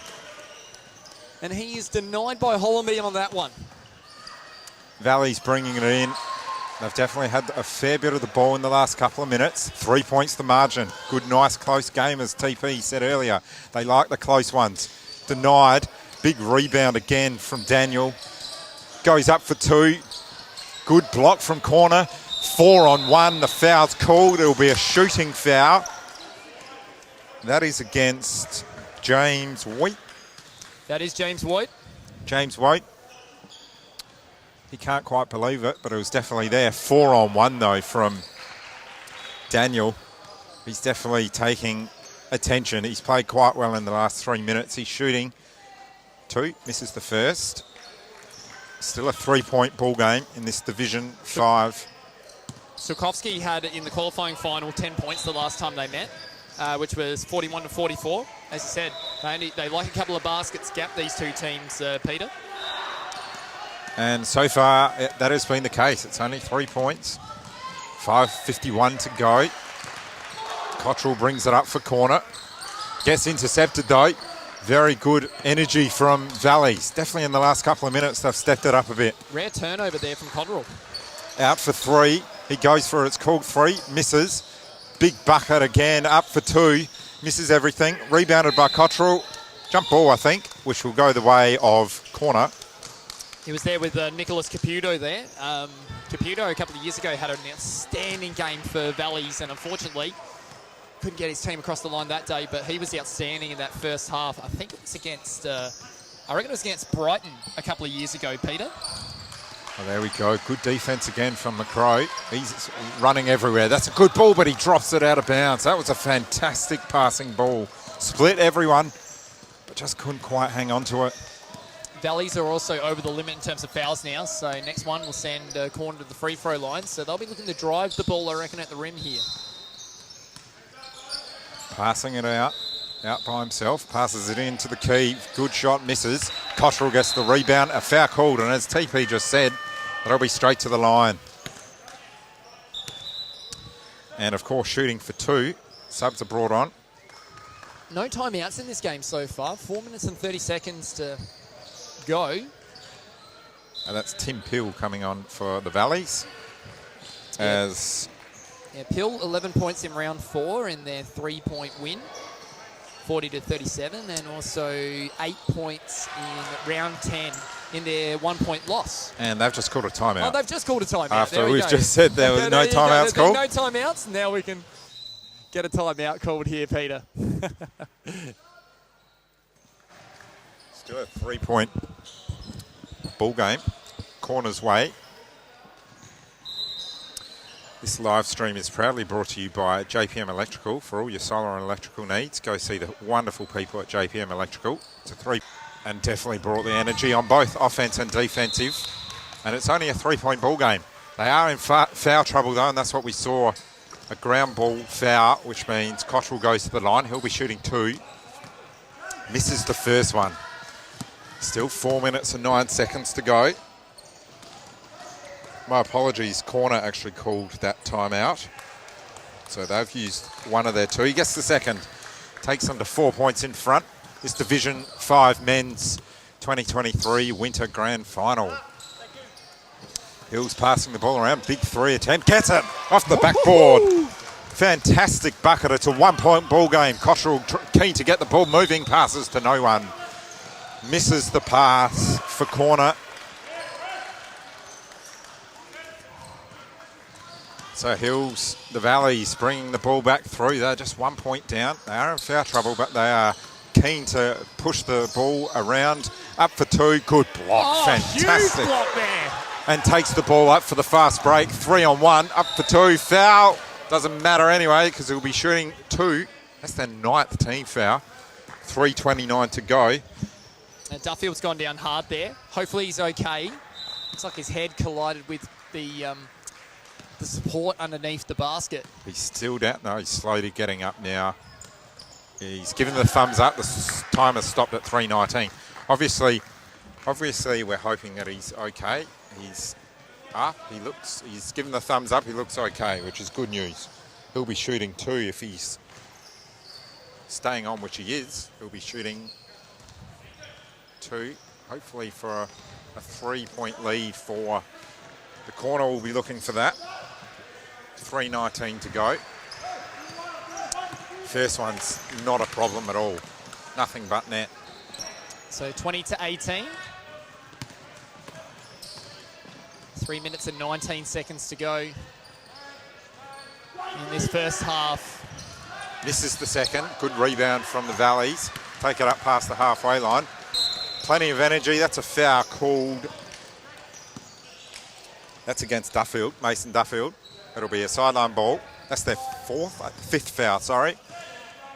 And he is denied by Hollenby on that one. Valley's bringing it in. They've definitely had a fair bit of the ball in the last couple of minutes. 3 points the margin. Good, nice, close game, as TP said earlier. They like the close ones. Denied. Big rebound again from Daniel. Goes up for 2. Good block from corner. 4 on 1. The foul's called. It'll be a shooting foul. That is against James Voigt. That is James Voigt. James Voigt. He can't quite believe it, but it was definitely there. 4 on 1, though, from Daniel. He's definitely taking attention. He's played quite well in the last 3 minutes. He's shooting 2, misses the first. Still a 3-point ball game in this Division 5. Sulkowski had in the qualifying final 10 points the last time they met, which was 41-44. As you said, they like a couple of baskets gap, these two teams, Peter. And so far, that has been the case. It's only 3 points. 5:51 to go. Cottrell brings it up for corner. Gets intercepted, though. Very good energy from Valleys. Definitely in the last couple of minutes, they've stepped it up a bit. Rare turnover there from Cotterill. Out for 3. He goes for it. It's called 3. Misses. Big bucket again. Up for 2. Misses everything. Rebounded by Cottrell. Jump ball, I think, which will go the way of corner. He was there with Nicholas Caputo there. Caputo a couple of years ago had an outstanding game for Valleys, and unfortunately couldn't get his team across the line that day, but he was outstanding in that first half. I think it was against, I reckon it was against Brighton a couple of years ago, Peter. Oh, there we go. Good defence again from McCrow. He's running everywhere. That's a good ball, but he drops it out of bounds. That was a fantastic passing ball. Split everyone, but just couldn't quite hang on to it. Valleys are also over the limit in terms of fouls now, so next one will send corner to the free throw line. So they'll be looking to drive the ball, I reckon, at the rim here. Passing it out by himself. Passes it into the key. Good shot, misses. Cottrell gets the rebound. A foul called, and as TP just said, that'll be straight to the line. And, of course, shooting for 2. Subs are brought on. No timeouts in this game so far. 4 minutes and 30 seconds to go. And that's Tim Pill coming on for the Valleys. Pill 11 points in round 4 in their 3-point win, 40-37, and also 8 points in round 10 in their 1-point loss. And they've just called a timeout. Oh, they've just called a timeout. After we've just said there were no timeouts called. No timeouts. Now we can get a timeout called here, Peter. Still a 3-point ball game. Corner's way. This live stream is proudly brought to you by JPM Electrical. For all your solar and electrical needs, go see the wonderful people at JPM Electrical. It's a 3, and definitely brought the energy on both offense and defensive. And it's only a 3-point ball game. They are in foul trouble though, and that's what we saw. A ground ball foul, which means Cottrell goes to the line. He'll be shooting 2. Misses the first one. Still 4 minutes and 9 seconds to go. My apologies, corner actually called that timeout. So they've used one of their 2. He gets the second. Takes them to 4 points in front. This Division 5 Men's 2023 Winter Grand Final. Hills passing the ball around. Big 3 attempt. Gets it off the backboard. Fantastic bucket. It's a 1-point ball game. Cottrell keen to get the ball moving. Passes to no one. Misses the pass for corner. So Hills, the Valleys, bringing the ball back through. They're just 1 point down. They are in foul trouble, but they are keen to push the ball around. Up for 2. Good block. Fantastic. Huge block there. And takes the ball up for the fast break. 3-on-1. Up for 2. Foul. Doesn't matter anyway because he'll be shooting 2. That's their 9th team foul. 3:29 to go. And Duffield's gone down hard there. Hopefully he's okay. Looks like his head collided with the support underneath the basket. He's still down. No, he's slowly getting up now. He's given the thumbs up. The timer stopped at 3:19. Obviously, we're hoping that he's okay. He's up. He's given the thumbs up. He looks okay, which is good news. He'll be shooting 2 if he's staying on, which he is. He'll be shooting 2, hopefully for a 3-point lead for the corner. Will be looking for that. 3:19 to go. First one's not a problem at all. Nothing but net. So 20-18. 3 minutes and 19 seconds to go in this first half. Misses the second. Good rebound from the Valleys. Take it up past the halfway line. Plenty of energy. That's a foul called. That's against Duffield, Mason Duffield. It'll be a sideline ball. That's their 5th foul, sorry.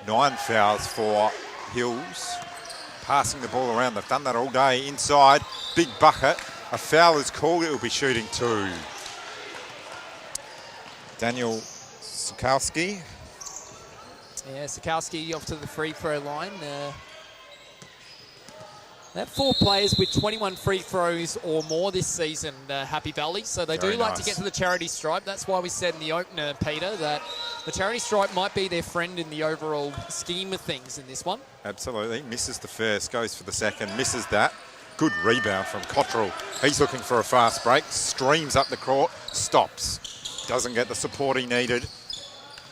9 fouls for Hills. Passing the ball around. They've done that all day. Inside, big bucket. A foul is called. It will be shooting 2. Daniel Sukowski. Yeah, Sukowski off to the free throw line. They have 4 players with 21 free throws or more this season, Happy Valley. So they Very do like nice. to get to the charity stripe. That's why we said in the opener, Peter, that the charity stripe might be their friend in the overall scheme of things in this one. Absolutely. Misses the first, goes for the second, misses that. Good rebound from Cottrell. He's looking for a fast break, streams up the court, stops. Doesn't get the support he needed.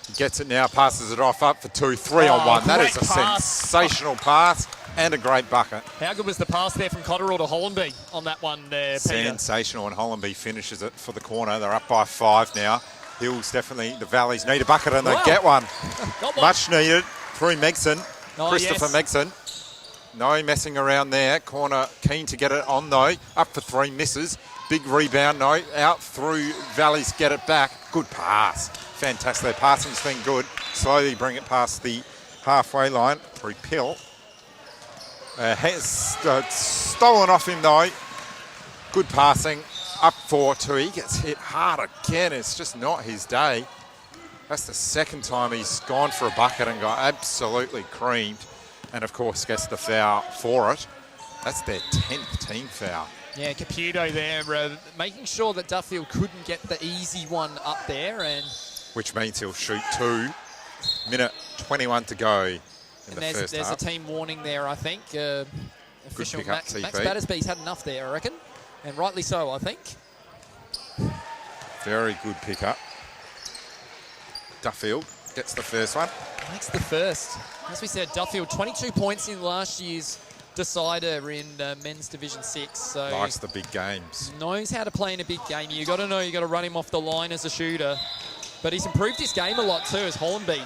He gets it now, passes it off, up for 2, 3-on-1. That is a sensational pass and a great bucket. How good was the pass there from Cotterill to Hollenby on that one there, Peter? Sensational, and Hollenby finishes it for the corner. They're up by 5 now. Hills definitely, the Valleys need a bucket and they get one. Got one. Much needed through Megson. Oh, Christopher Megson. No messing around there. Corner keen to get it on though. Up for 3, misses. Big rebound, no. Out through Valleys, get it back. Good pass. Fantastic. Their passing's been good. Slowly bring it past the halfway line through Pill. Has stolen off him though. Good passing. Up 4-2. He gets hit hard again. It's just not his day. That's the second time he's gone for a bucket and got absolutely creamed. And of course gets the foul for it. That's their 10th team foul. Yeah, Caputo there, making sure that Duffield couldn't get the easy one up there. And which means he'll shoot 2. Minute 21 to go in the first there's half. a team warning there, I think. Official pick up, Max TP. Battersby's had enough there, I reckon. And rightly so, I think. Very good pick-up. Duffield gets the first one. Makes the first. As we said, Duffield, 22 points in last year's decider in men's Division 6. So Likes the big games. knows how to play in a big game. You got to know you got to run him off the line as a shooter. But he's improved his game a lot too as Hollenby.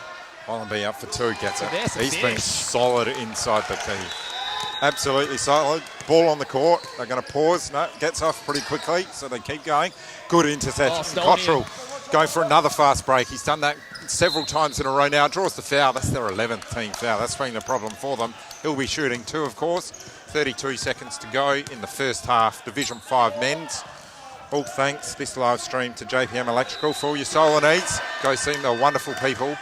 Hollenby up for 2, gets So there's it. a He's been finish. solid inside the key. Absolutely solid. Ball on the court. They're going to pause. No, gets off pretty quickly, so they keep going. Good interception. stolen Cottrell going for another fast break. He's done that several times in a row now. Draws the foul. That's their 11th team foul. That's been the problem for them. He'll be shooting 2, of course. 32 seconds to go in the first half. Division 5 men's. All thanks this live stream to JPM Electrical for all your solar needs. Go see them. They're wonderful people.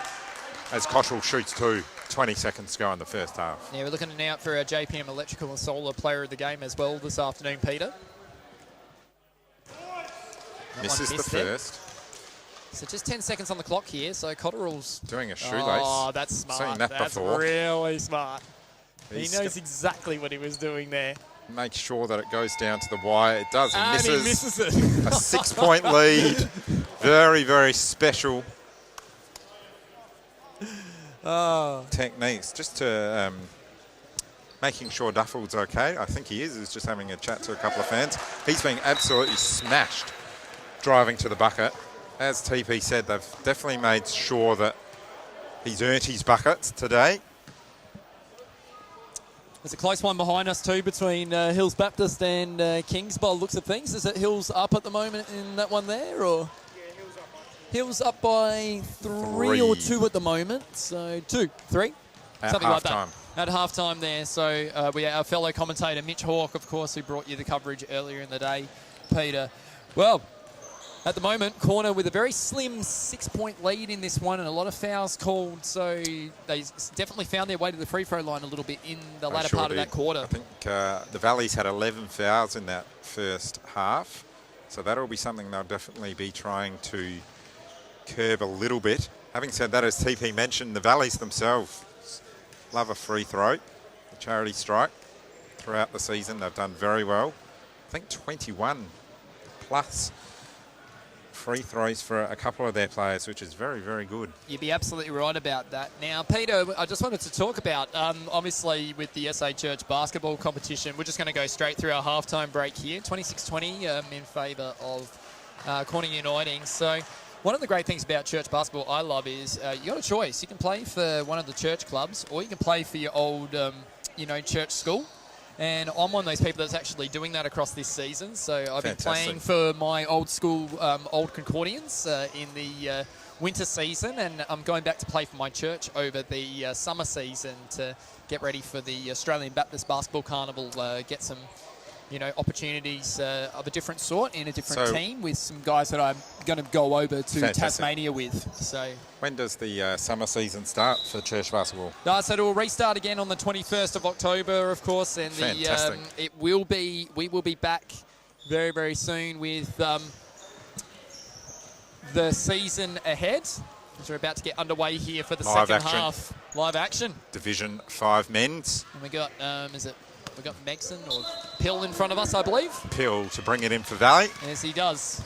As Cottrell shoots 2. 20 seconds to go in the first half. Yeah, we're looking out for our JPM Electrical and Solar player of the game as well this afternoon, Peter. That Misses one the missed there. first. So just 10 seconds on the clock here. So Cotterill's Doing a shoelace. Oh, that's smart. Seen that That's before. really smart. He's he knows exactly what he was doing there. make sure that it goes down to the wire. It does. He And he misses it. A 6-point lead. Very, very special techniques. Just to making sure Duffel's okay. I think he is. He's just having a chat to a couple of fans. He's being absolutely smashed driving to the bucket. As TP said, they've definitely made sure that he's earned his buckets today. There's a close one behind us too between Hills Baptist and Kings by the looks of things. Is it Hills up at the moment in that one there, or? Yeah, Hill's up by 2. Hills up by 3 or 2 at the moment. So 2, 3, At something like that. half-time. At halftime there. So we our fellow commentator Mitch Hawke, of course, who brought you the coverage earlier in the day, Peter. Well, at the moment, Corner with a very slim 6-point lead in this one and a lot of fouls called. So they definitely found their way to the free throw line a little bit in the latter part of that quarter. I think the Valleys had 11 fouls in that first half. So that'll be something they'll definitely be trying to curb a little bit. Having said that, as TP mentioned, the Valleys themselves love a free throw, a charity strike. Throughout the season, they've done very well. I think 21 plus free throws for a couple of their players, which is very, very good. You'd be absolutely right about that. Now, Peter, I just wanted to talk about, obviously, with the SA Church basketball competition, we're just going to go straight through our halftime break here, 26-20 in favour of Corner Uniting. So one of the great things about church basketball I love is you got a choice. You can play for one of the church clubs or you can play for your old, church school. And I'm one of those people that's actually doing that across this season. So I've been playing for my old school, old Concordians in the winter season. And I'm going back to play for my church over the summer season to get ready for the Australian Baptist Basketball Carnival, get some opportunities of a different sort in a different team with some guys that I'm going to go over to Tasmania with. So when does the summer season start for church basketball? So it'll restart again on the 21st of October, of course, and we will be back very, very soon with the season ahead. We're about to get underway here for the second half. Live action. Division 5 men's. And we got we got Megson or Pill in front of us, I believe. Pill to bring it in for Valley. Yes, he does.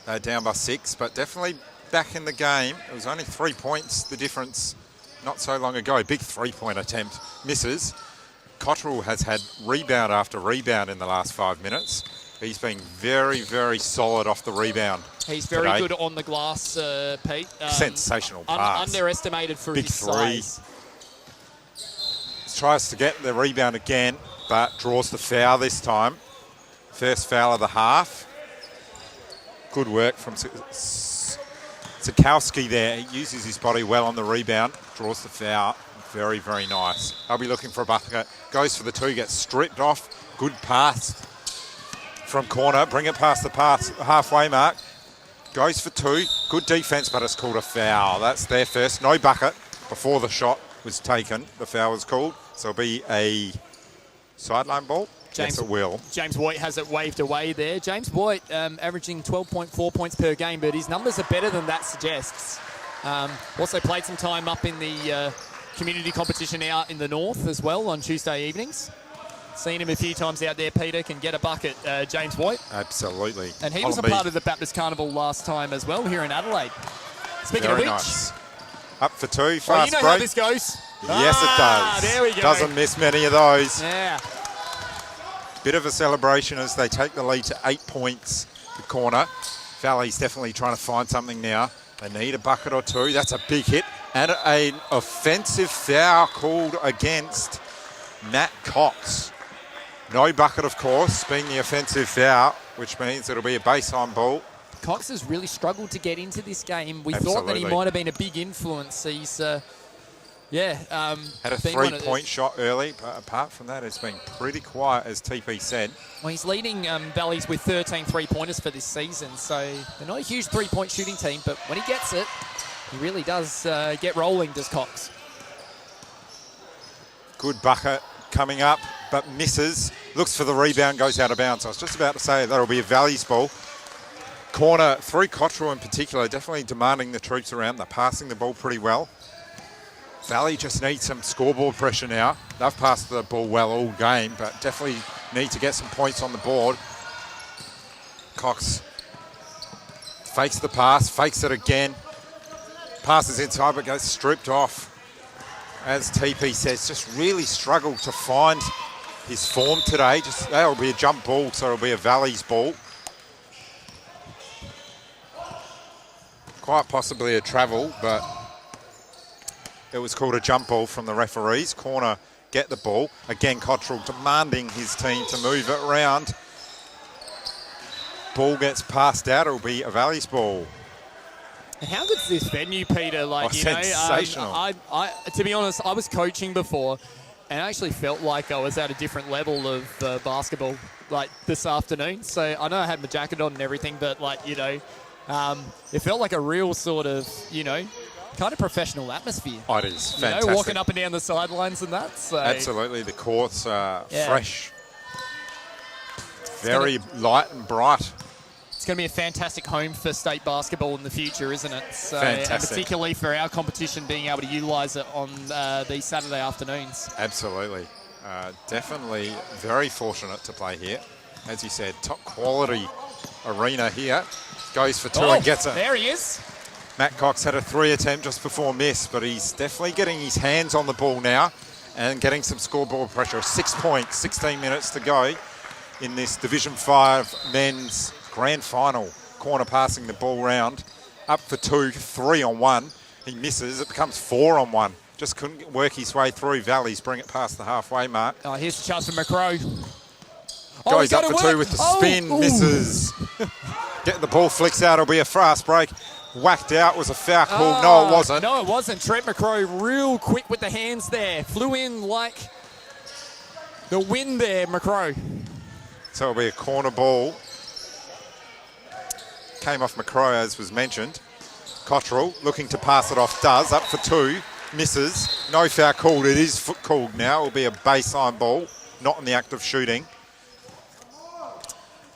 They're down by 6, but definitely back in the game. It was only 3 points, the difference not so long ago. Big 3-point attempt. Misses. Cottrell has had rebound after rebound in the last 5 minutes. He's been very, very solid off the rebound. He's very good on the glass, Pete. Sensational pass. Underestimated for his size. Tries to get the rebound again, but draws the foul this time. First foul of the half. Good work from Sikowski there. He uses his body well on the rebound. Draws the foul. Very, very nice. I'll be looking for a bucket. Goes for the 2, gets stripped off. Good pass from Corner. Bring it past the halfway mark. Goes for 2. Good defence, but it's called a foul. That's their first. No bucket before the shot was taken. The foul was called. So it'll be a sideline ball. Yes, it will. James White has it waved away there. James White averaging 12.4 points per game, but his numbers are better than that suggests. Also played some time up in the community competition out in the north as well on Tuesday evenings. Seen him a few times out there, Peter. Can get a bucket, James White. Absolutely. And he was a part of the Baptist Carnival last time as well here in Adelaide. Speaking of which... Nice. Up for 2, fast break. How this goes. Yes, it does. There we go. Doesn't miss many of those. Yeah. Bit of a celebration as they take the lead to 8 points. The Corner. Valley's definitely trying to find something now. They need a bucket or 2. That's a big hit. And an offensive foul called against Matt Cox. No bucket, of course, being the offensive foul, which means it'll be a baseline ball. Cox has really struggled to get into this game. We thought that he might have been a big influence. He's, had a 3-point shot early, but apart from that, it's been pretty quiet, as TP said. Well, he's leading Valleys with 13 3-pointers for this season, so they're not a huge 3-point shooting team, but when he gets it, he really does get rolling, does Cox. Good bucket coming up, but misses. Looks for the rebound, goes out of bounds. I was just about to say that'll be a Valleys ball. Corner, through Cottrell in particular, definitely demanding the troops around. They're passing the ball pretty well. Valley just needs some scoreboard pressure now. They've passed the ball well all game, but definitely need to get some points on the board. Cox fakes the pass, fakes it again. Passes inside but gets stripped off. As TP says, just really struggled to find his form today. Just that'll be a jump ball, so it'll be a Valley's ball. Quite possibly a travel, but it was called a jump ball from the referees. Corner get the ball. Again, Cottrell demanding his team to move it around. Ball gets passed out. It'll be a Valley's ball. And how good's this venue, Peter? Like, sensational. I to be honest, I was coaching before, and I actually felt like I was at a different level of basketball, like this afternoon. So I know I had my jacket on and everything, but it felt like a real sort of, kind of professional atmosphere. Oh, it is fantastic. Walking up and down the sidelines and that. So. Absolutely, the courts are fresh, very light and bright. It's going to be a fantastic home for state basketball in the future, isn't it? So, fantastic. and particularly for our competition being able to utilise it on these Saturday afternoons. Absolutely. Definitely very fortunate to play here. As you said, top quality arena here. Goes for two and gets it. There he is. Matt Cox had a 3 attempt just before miss, but he's definitely getting his hands on the ball now and getting some scoreboard pressure. 6 points, 16 minutes to go in this Division 5 men's grand final. Corner passing the ball round. Up for 2, 3 on 1. He misses. It becomes 4 on 1. Just couldn't work his way through. Valleys bring it past the halfway mark. Oh, here's the chance for McCrow. Goes up for 2 with the spin. Misses. Get the ball, flicks out. It'll be a fast break. Whacked out. Was a foul call. No, it wasn't. No, it wasn't. Trent McCrow real quick with the hands there. Flew in like the wind there, McCrow. So it'll be a corner ball. Came off McCrow, as was mentioned. Cottrell looking to pass it off. Does. Up for 2. Misses. No foul called. It is foot called now. It'll be a baseline ball. Not in the act of shooting.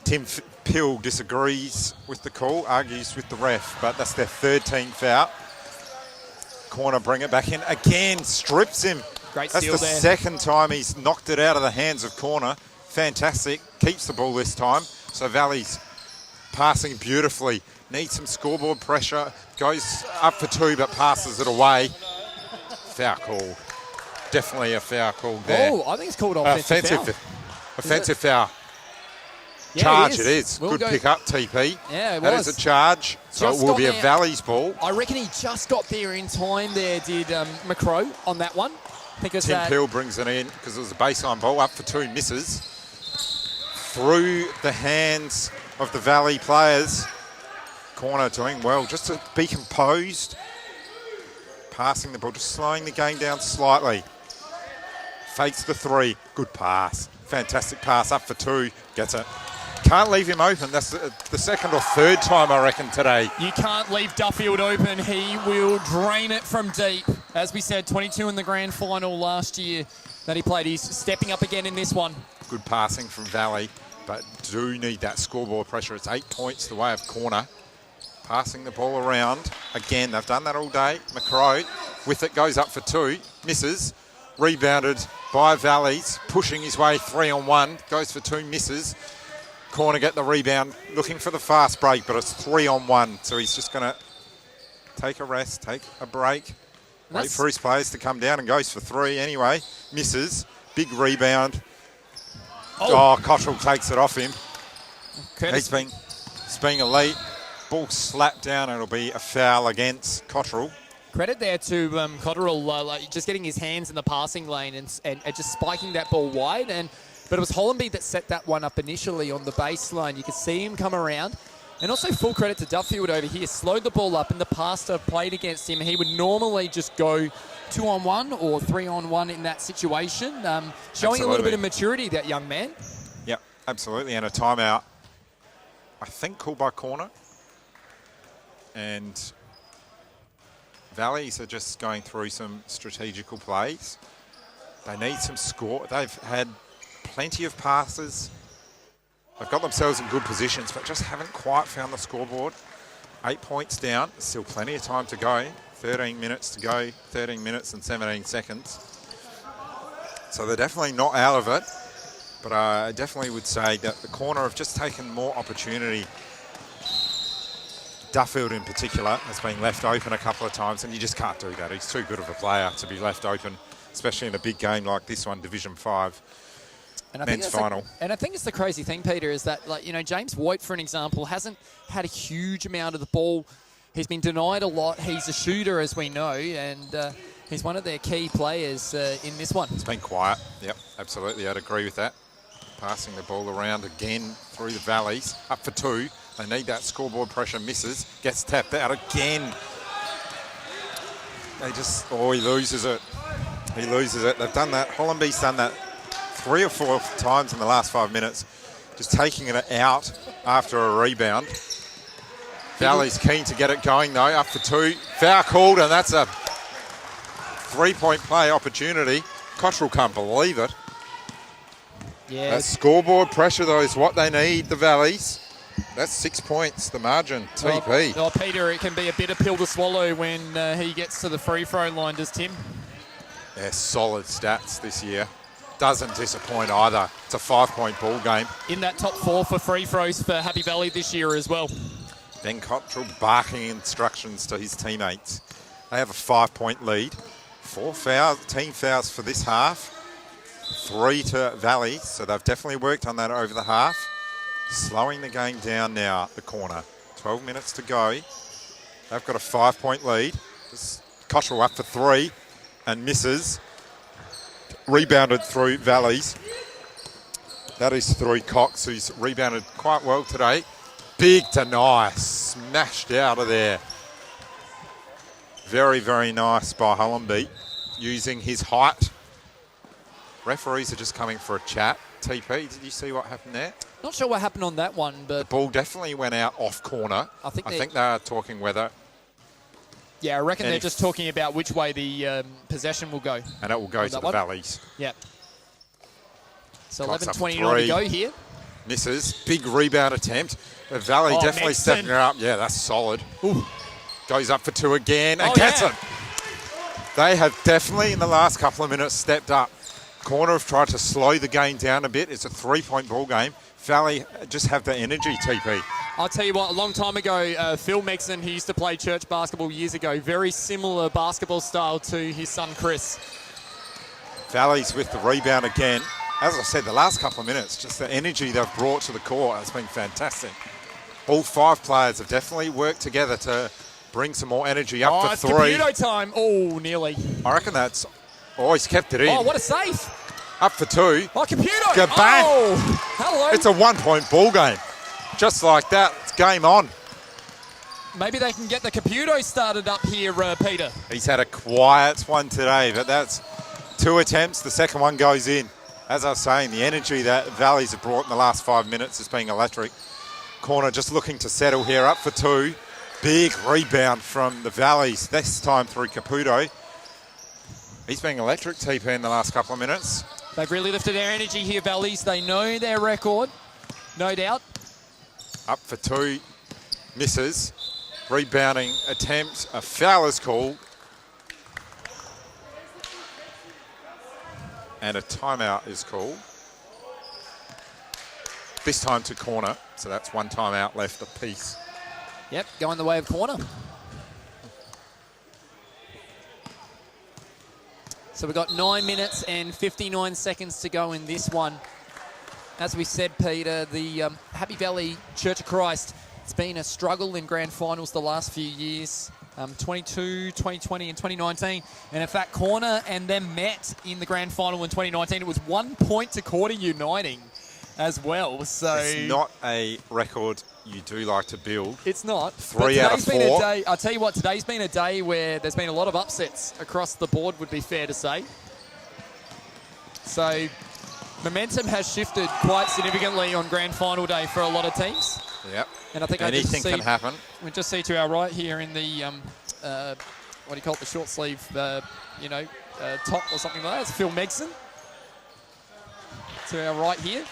Tim Pill disagrees with the call, argues with the ref, but that's their 3rd team foul. Corner, bring it back in. Again, strips him. Great That's steal the there. second time he's knocked it out of the hands of Corner. Fantastic. Keeps the ball this time. So Valley's passing beautifully. Needs some scoreboard pressure. Goes up for 2, but passes it away. Foul call. Definitely a foul call there. Oh, I think it's called offensive foul. Offensive foul. Yeah, Charge it is. We'll Good go. pick up, TP. Yeah, it That was. is a charge, so Just it will got be a there. Valley's ball. I reckon he just got there in time there, did McCrow on that one. I think it was Tim that. Peel brings it in because it was a baseline ball. Up for 2, misses. Through the hands of the Valley players. Corner doing well, just to be composed. Passing the ball, just slowing the game down slightly. Fakes the 3, good pass. Fantastic pass, up for 2, gets it. Can't leave him open. That's the second or third time, I reckon, today. You can't leave Duffield open. He will drain it from deep. As we said, 22 in the grand final last year that he played. He's stepping up again in this one. Good passing from Valley, but do need that scoreboard pressure. It's 8 points the way of Corner. Passing the ball around. Again, they've done that all day. McCrow with it, goes up for 2, misses. Rebounded by Valleys, pushing his way 3 on 1. Goes for 2, misses. Corner get the rebound, looking for the fast break, but it's 3 on 1. So he's just going to take a rest, take a break, wait for his players to come down, and goes for 3 anyway. Misses. Big rebound. Oh, Cottrell takes it off him. He's being elite. Ball slapped down, and it'll be a foul against Cottrell. Credit there to Cotterill, just getting his hands in the passing lane and just spiking that ball wide. But it was Hollenby that set that one up initially on the baseline. You could see him come around. And also full credit to Duffield over here. Slowed the ball up. In the past I've played against him, he would normally just go 2 on 1 or 3 on 1 in that situation. Showing a little bit of maturity, that young man. Yep, absolutely. And a timeout, I think, called by Corner. And Valleys are just going through some strategical plays. They need some score. They've had plenty of passes. They've got themselves in good positions, but just haven't quite found the scoreboard. 8 points down. Still plenty of time to go. 13 minutes to go. 13 minutes and 17 seconds. So they're definitely not out of it. But I definitely would say that the corner have just taken more opportunity. Duffield in particular has been left open a couple of times, and you just can't do that. He's too good of a player to be left open, especially in a big game like this one, Division 5. And I men's think final. And I think it's the crazy thing, Peter, is that, like, you know, James White, for an example, hasn't had a huge amount of the ball. He's been denied a lot. He's a shooter, as we know, and he's one of their key players in this one. It's been quiet. Yep, absolutely. I'd agree with that. Passing the ball around again through the valleys. Up for 2. They need that scoreboard pressure. Misses. Gets tapped out again. They just... Oh, he loses it. He loses it. They've done that. Hollenby's done that 3 or 4 times in the last 5 minutes. Just taking it out after a rebound. Valley's keen to get it going, though. Up for 2. Foul called, and that's a 3-point play opportunity. Cottrell can't believe it. Yeah. That scoreboard pressure, though, is what they need, the Valleys. That's 6 points, the margin, TP. Well, Peter, it can be a bitter pill to swallow when he gets to the free throw line, does Tim? Yeah, solid stats this year. Doesn't disappoint either. It's a 5-point ball game. In that top 4 for free throws for Happy Valley this year as well. Ben Cottrell barking instructions to his teammates. They have a 5-point lead. 4 fouls, team fouls for this half. 3 to Valley, so they've definitely worked on that over the half. Slowing the game down now, the corner. 12 minutes to go. They've got a 5-point lead. Cottrell up for 3 and misses. Rebounded through Valleys. That is through Cox, who's rebounded quite well today. Big to nice. Smashed out of there. Very, very nice by Hollenby, using his height. Referees are just coming for a chat. TP, did you see what happened there? Not sure what happened on that one, but... The ball definitely went out off corner. I think they are talking whether... Yeah, I reckon they're just talking about which way the possession will go. And it will go to the Valleys. Yep. So Cox 11:29 to go here. Misses. Big rebound attempt. The Valley definitely stepping her up. Yeah, that's solid. Ooh. Goes up for 2 again and gets it. They have definitely, in the last couple of minutes, stepped up. Corner have tried to slow the game down a bit. It's a 3-point ball game. Valley just have the energy, TP. I'll tell you what, a long time ago, Phil Megson, he used to play church basketball years ago. Very similar basketball style to his son, Chris. Valley's with the rebound again. As I said, the last couple of minutes, just the energy they've brought to the court has been fantastic. All 5 players have definitely worked together to bring some more energy up for 3. It's Caputo time. Oh, nearly. I reckon that's... Oh, he's kept it in. Oh, what a save. Up for 2. Oh, Caputo. Kabang. Oh, hello. It's a 1-point ball game. Just like that, it's game on. Maybe they can get the Caputo started up here, Peter. He's had a quiet one today, but that's 2 attempts. The second one goes in. As I was saying, the energy that Valleys have brought in the last 5 minutes has been electric. Corner just looking to settle here, up for 2. Big rebound from the Valleys, this time through Caputo. He's been electric, TP, in the last couple of minutes. They've really lifted their energy here, Valleys. They know their record, no doubt. Up for 2, misses. Rebounding attempt, a foul is called. And a timeout is called. This time to corner, so that's 1 timeout left apiece. Yep, going the way of corner. So we've got 9 minutes and 59 seconds to go in this one. As we said, Peter, the Happy Valley Church of Christ, it's been a struggle in grand finals the last few years. 22, 2020 and 2019. And in fact, Corner and them met in the grand final in 2019. It was 1 point to Corner Uniting as well. So it's not a record you do like to build. It's not. 3 out of 4. Been a day, I'll tell you what, today's been a day where there's been a lot of upsets across the board, would be fair to say. So momentum has shifted quite significantly on grand final day for a lot of teams. Yep. And I think anything can happen. We just see to our right here in the what do you call it, the short sleeve, top or something like that. It's Phil Megson. To our right here,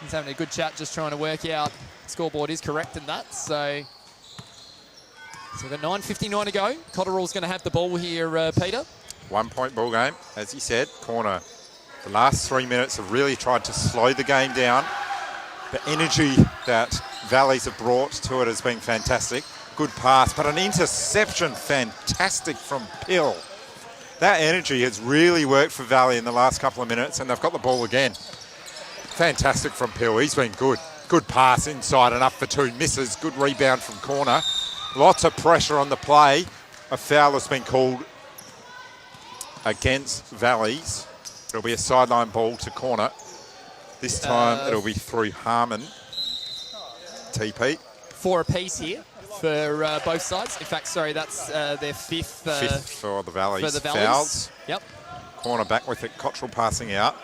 he's having a good chat, just trying to work out scoreboard is correct in that. So we've got 9:59 to go. Cotterill's going to have the ball here, Peter. 1 point ball game, as he said. Corner The last 3 minutes have really tried to slow the game down. The energy that Valleys have brought to it has been fantastic. Good pass, but an interception, fantastic from Pill. That energy has really worked for Valley in the last couple of minutes, and they've got the ball again. Fantastic from Pill. He's been good. Good pass inside and up for 2 misses. Good rebound from corner. Lots of pressure on the play. A foul has been called against Valleys. It'll be a sideline ball to corner. This time it'll be through Harmon. TP. 4 apiece here for both sides. In fact, sorry, that's their fifth. Fifth for the Valleys. For the Valleys. Fouls. Yep. Corner back with it. Cottrell passing out.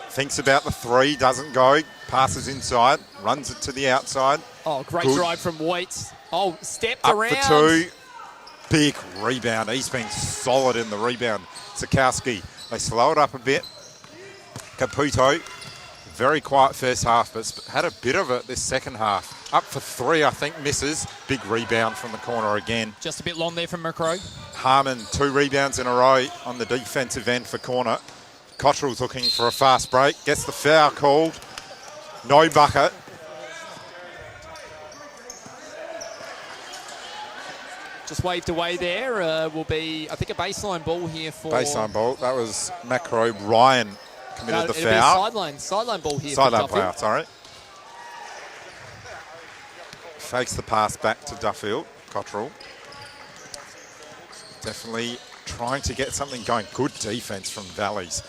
Thinks about the 3, doesn't go. Passes inside, runs it to the outside. Oh, great Good. drive from Waite. Oh, stepped Up around. for 2. Big rebound. He's been solid in the rebound. Sikowski. They slow it up a bit. Caputo. Very quiet first half, but had a bit of it this second half. Up for 3, I think, misses. Big rebound from the corner again. Just a bit long there from McCrow. Harmon, 2 rebounds in a row on the defensive end for corner. Cottrell's looking for a fast break. Gets the foul called. No bucket. Just waved away there. Will be, I think, a baseline ball here for... Baseline ball. That was Macro. Ryan committed the it'll be a foul. sideline ball here Sideline for Duffield. player, sorry. Fakes the pass back to Duffield. Cottrell. Definitely trying to get something going. Good defense from Valleys.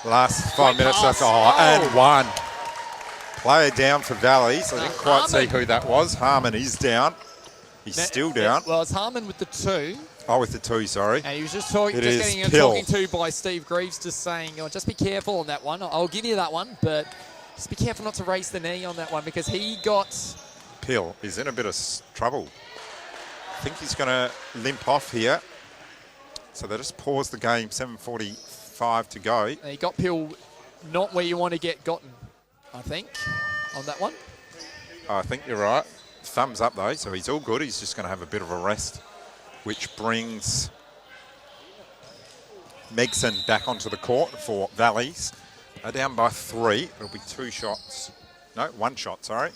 Last 5 minutes left. And 1. Player down for Valleys. I didn't quite see who that was. Harmon is down. He's still down. Well, it's Harmon with the 2. Oh, with the 2, sorry. And he was just, It is getting Pill. talking to by Steve Greaves, just saying, oh, just be careful on that one. I'll give you that one, but just be careful not to raise the knee on that one because he got... Pill is in a bit of trouble. I think he's going to limp off here. So they just pause the game, 7:45 to go. He got Pill not where you want to get gotten, I think, on that one. I think you're right. Thumbs up, though, so he's all good. He's just going to have a bit of a rest, which brings Megson back onto the court for Valleys. They're down by 3. It'll be 2 shots. No, 1 shot, sorry.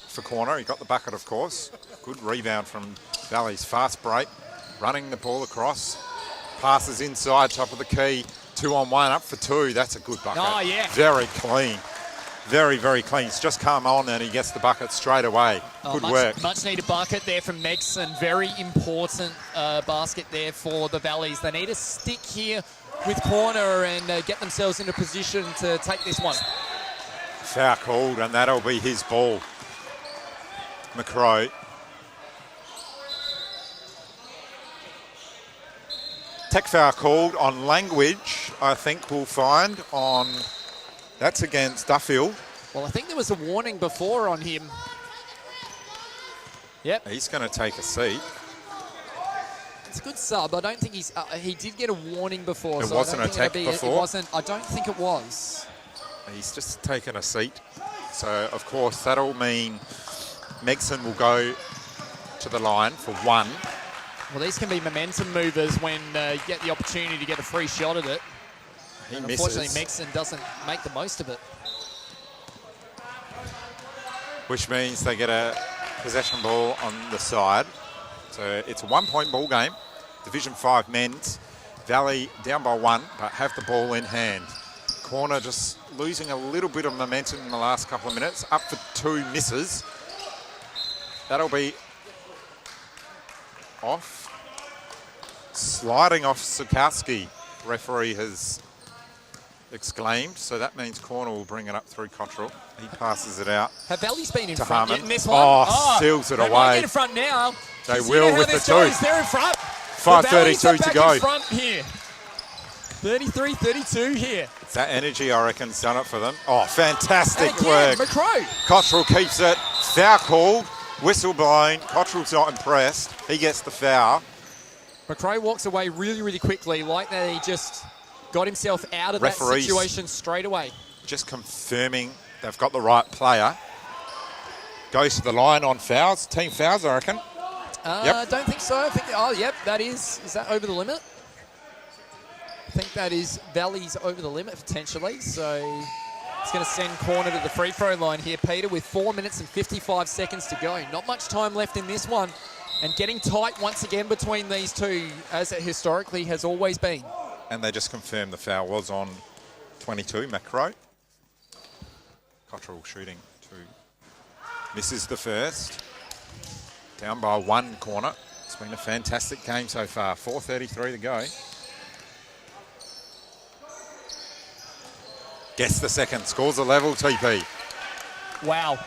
For corner, he got the bucket, of course. Good rebound from Valleys. Fast break. Running the ball across. Passes inside, top of the key. 2-on-1, up for 2. That's a good bucket. Oh, yeah. Very clean. Very, very clean. He's just come on and he gets the bucket straight away. Good work. Much needed bucket there from Megson. Very important basket there for the Valleys. They need to stick here with corner and get themselves into position to take this one. Foul called, and that'll be his ball. McCrow. Tech foul called on Language, I think we'll find on... That's against Duffield. Well, I think there was a warning before on him. Yep. He's going to take a seat. It's a good sub. I don't think he's... he did get a warning before. It wasn't a tech before? It wasn't... I don't think it was. He's just taken a seat. So, of course, that'll mean Megson will go to the line for 1. Well, these can be momentum movers when you get the opportunity to get a free shot at it. He and misses. unfortunately, Megson doesn't make the most of it. Which means they get a possession ball on the side. So it's a 1-point ball game. Division 5 men's. Valley down by 1, but have the ball in hand. Corner just losing a little bit of momentum in the last couple of minutes. Up for 2 misses. That'll be off. Sliding off Sikowski. Referee has exclaimed. So that means corner will bring it up through Cottrell. He passes it out. Have Valleys been in to front Harmon. yet in this one? Oh, steals it they away. Might get in front now. They You will know with how the this 2. goes. They're in front. 5:32 to go. In front here. 33-32 here. It's that energy, I reckon, has done it for them. Oh, fantastic And again, work. McCrow. Cottrell keeps it. Foul called. Whistle blown. Cottrell's not impressed. He gets the foul. McCrow walks away really, really quickly, like that he just got himself out of Referees that situation straight away. Just confirming they've got the right player. Goes to the line on fouls. Team fouls, I reckon. I don't think so. I think, yep, that is. Is that over the limit? think that is Valley's over the limit potentially. So it's going to send corner to the free throw line here, Peter, with 4 minutes and 55 seconds to go. Not much time left in this one. And getting tight once again between these two, as it historically has always been. And they just confirmed the foul was on 22, Macro. Cottrell shooting 2. Misses the first. Down by 1 corner. It's been a fantastic game so far. 4:33 to go. Gets the second. Scores a level, TP. Wow.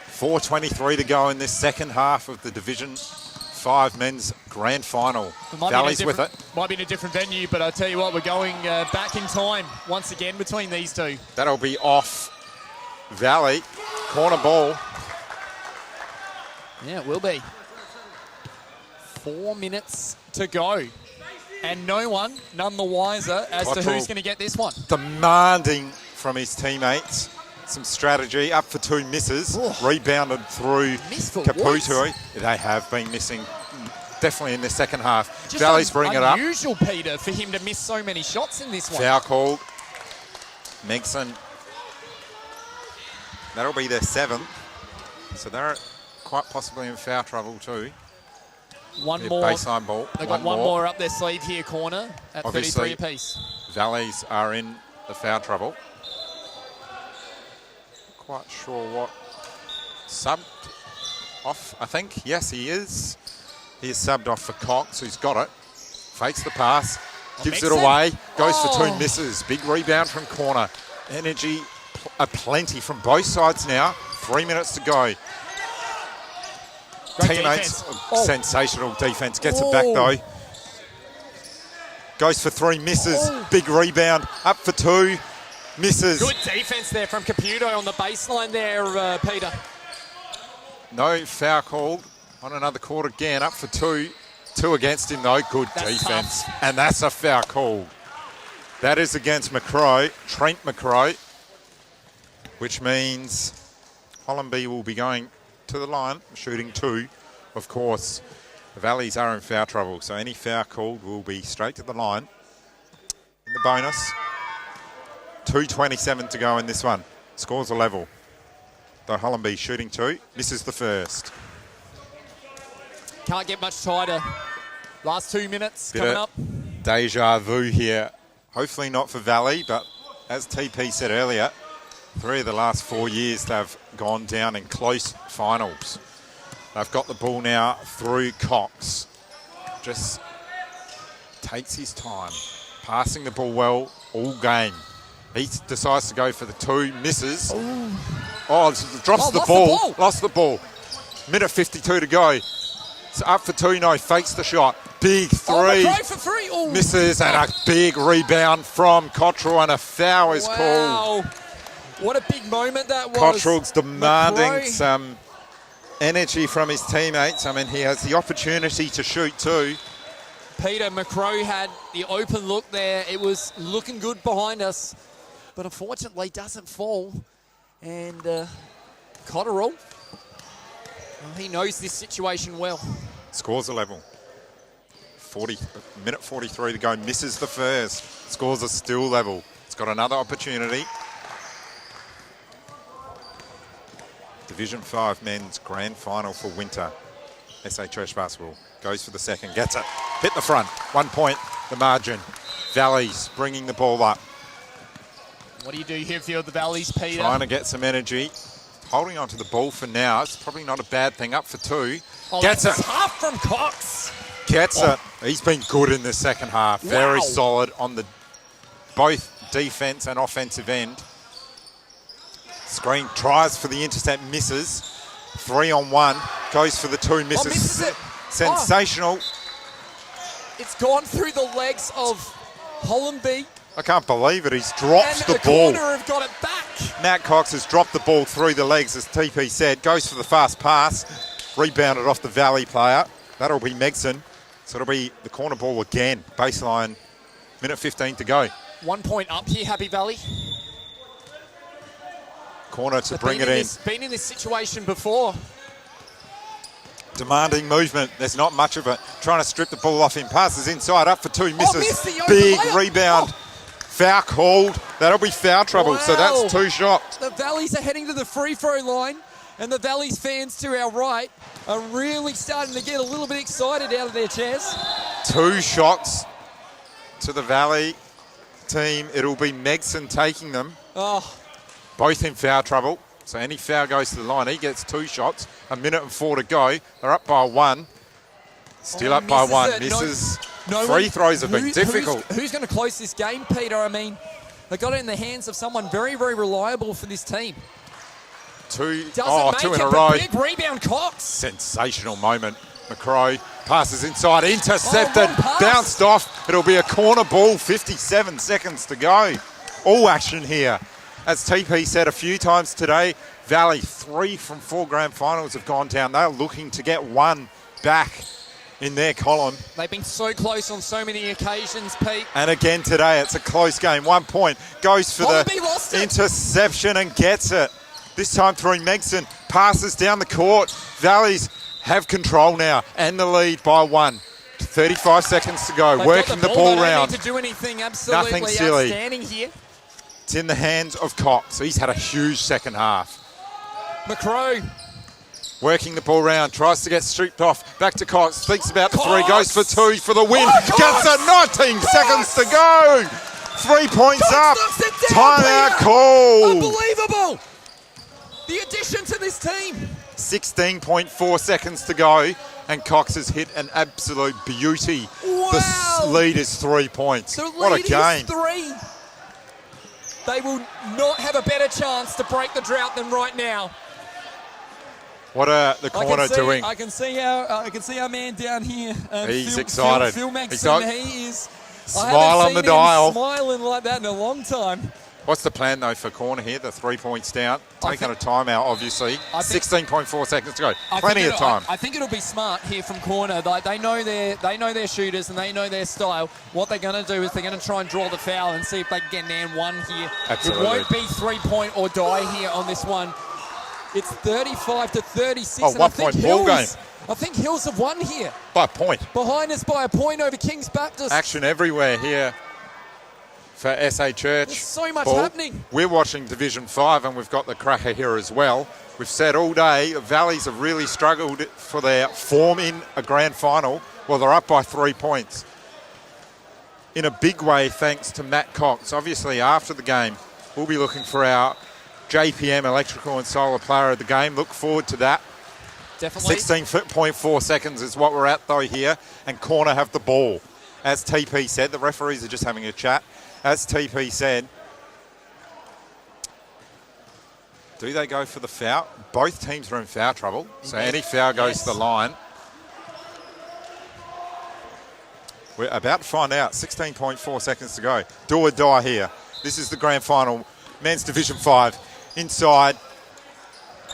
4:23 to go in this second half of the Division 5 men's grand final. Valley's with it. Might be in a different venue, but I tell you what, we're going back in time once again between these two. That'll be off Valley. Corner ball. Yeah, it will be. 4 minutes to go. And no one, none the wiser as to who's going to get this one. Demanding from his teammates some strategy. Up for 2 misses. Rebounded through Caputo. They have been missing definitely in the second half. Just Valley's bring it up. Unusual, Peter, for him to miss so many shots in this one. Foul called. Megson. That'll be their 7th. So they're quite possibly in foul trouble too. One more. Baseline ball. They've got one more up their sleeve here, corner, at Obviously, 33 apiece. Valleys are in the foul trouble. Quite sure what subbed off, I think. Yes, he is. He is subbed off for Cox, who's got it. Fakes the pass, gives it away, goes for 2 misses. Big rebound from corner. Energy aplenty from both sides now. 3 minutes to go. Great Teammates, defense. sensational defense. Gets it back though. Goes for 3 misses. Big rebound. Up for 2. Misses. Good defense there from Caputo on the baseline there, Peter. No foul called on another court again. Up for 2. 2 against him though. Good That's defense. tough. And that's a foul call. That is against McCrow, Trent McCrow, which means Hollenby will be going to the line, shooting 2. Of course, the Valleys are in foul trouble, so any foul called will be straight to the line. In the bonus, 2:27 to go in this one. Scores a level. Though Hollenby shooting 2, misses the first. Can't get much tighter. Last 2 minutes Bit coming of up. Deja vu here. Hopefully not for Valley, but as TP said earlier, 3 of the last 4 years they've gone down in close finals. They've got the ball now through Cox. Just takes his time. Passing the ball well all game. He decides to go for the 2, misses. Drops the ball. Lost the ball. Minute 52 to go. It's up for 2, no, fakes the shot. Big 3. McCrow for 3. Ooh. Misses, and a big rebound from Cottrell, and a foul is called. What a big moment that was. Cottrell's demanding McCrow. some energy from his teammates. I mean, he has the opportunity to shoot 2. Peter, McCrow had the open look there. It was looking good behind us, but unfortunately doesn't fall. And Cottrell, well, he knows this situation well. Scores a level. Minute 43 to go. Misses the first. Scores a still level. It's got another opportunity. Division 5 men's grand final for winter. SA Church basketball. Goes for the second. Gets it. Hit the front. 1 point. The margin. Valleys bringing the ball up. What do you do here for the Valleys, Peter? Trying to get some energy. Holding onto the ball for now. It's probably not a bad thing. Up for 2. Gets it. Tough from Cox. Gets it. He's been good in the second half. Very solid on the both defense and offensive end. Screen tries for the intercept, misses. 3-on-1. Goes for the 2, misses. Misses it. Sensational. It's gone through the legs of Hollenby. I can't believe it. He's dropped And the ball. corner have got it back. Matt Cox has dropped the ball through the legs, as TP said. Goes for the fast pass. Rebounded off the Valley player. That'll be Megson. So it'll be the corner ball again. Baseline, minute 15 to go. 1 point up here, Happy Valley. Corner to bring it in. Been in this situation before. Demanding movement. There's not much of it. Trying to strip the ball off him. Passes inside, up for two, misses. missed the open Big layup. rebound. Foul called. That'll be foul trouble. So Wow. that's 2 shots. The Valleys are heading to the free throw line, and the Valleys fans to our right are really starting to get a little bit excited out of their chairs. 2 shots to the Valley team. It'll be Megson taking them. Oh, Both in foul trouble. So any foul goes to the line. He gets 2 shots. 1:04 to go. They're up by 1. Still up by misses 1. it. Misses. no Free one- throws have been who's- difficult. Who's going to close this game, Peter? I mean, they got it in the hands of someone very, very reliable for this team. 2 Doesn't make 2 in it, a but row. big rebound, Cox. Sensational moment. McCrow passes inside, intercepted, wrong pass. bounced off. It'll be a corner ball, 57 seconds to go. All action here. As TP said a few times today, Valley, 3 from 4 grand finals have gone down. They're looking to get 1 back in their column. They've been so close on so many occasions, Pete. And again today, it's a close game. 1 point, goes for Wallaby the lost it. interception and gets it. This time through Megson, passes down the court. Valleys have control now and the lead by 1. 35 seconds to go, They've working got the They ball don't round. need to do anything absolutely Nothing silly. outstanding here. It's in the hands of Cox. He's had a huge second half. McCrow. Working the ball round, tries to get stripped off. Back to Cox, thinks about the 3, Cox! goes for 2 for the win. Oh, Cox! Gets it, 19 seconds to go. 3 points Cox up. knocks it down, Timeout Peter. call. Unbelievable. The addition to this team. 16.4 seconds to go, and Cox has hit an absolute beauty. Wow. The lead is 3 points. The What a lead game. is 3. They will not have a better chance to break the drought than right now. What are the corner doing? I can see our man down here. He's Phil, excited. Phil He's Maxson, got he is. smile I haven't on seen the him dial. Smiling like that in a long time. What's the plan, though, for corner here? The 3 points down. Taking a think- timeout, obviously. I think- 16.4 seconds to go. I Plenty think of it'll- time. I think it'll be smart here from corner. They know their shooters and they know their style. What they're going to do is they're going to try and draw the foul and see if they can get an and 1 here. Absolutely. It won't be 3-point or die here on this one. It's 35 to 36. Oh, and I think 1-point ball Hills, I think Hills have won here. By a point. Behind us by a point over King's Baptist. Action everywhere here for SA Church. There's so much Ball. happening. We're watching Division 5 and we've got the cracker here as well. We've said all day, Valleys have really struggled for their form in a grand final. Well, they're up by 3 points. In a big way, thanks to Matt Cox. Obviously, after the game, we'll be looking for our JPM Electrical and Solar Player of the game. Look forward to that. Definitely. 16.4 seconds is what we're at, though, here. And corner have the ball. As TP said, the referees are just having a chat. As TP said, do they go for the foul? Both teams are in foul trouble, so any foul goes to the line. We're about to find out. 16.4 seconds to go. Do or die here. This is the grand final. Men's Division 5. Inside.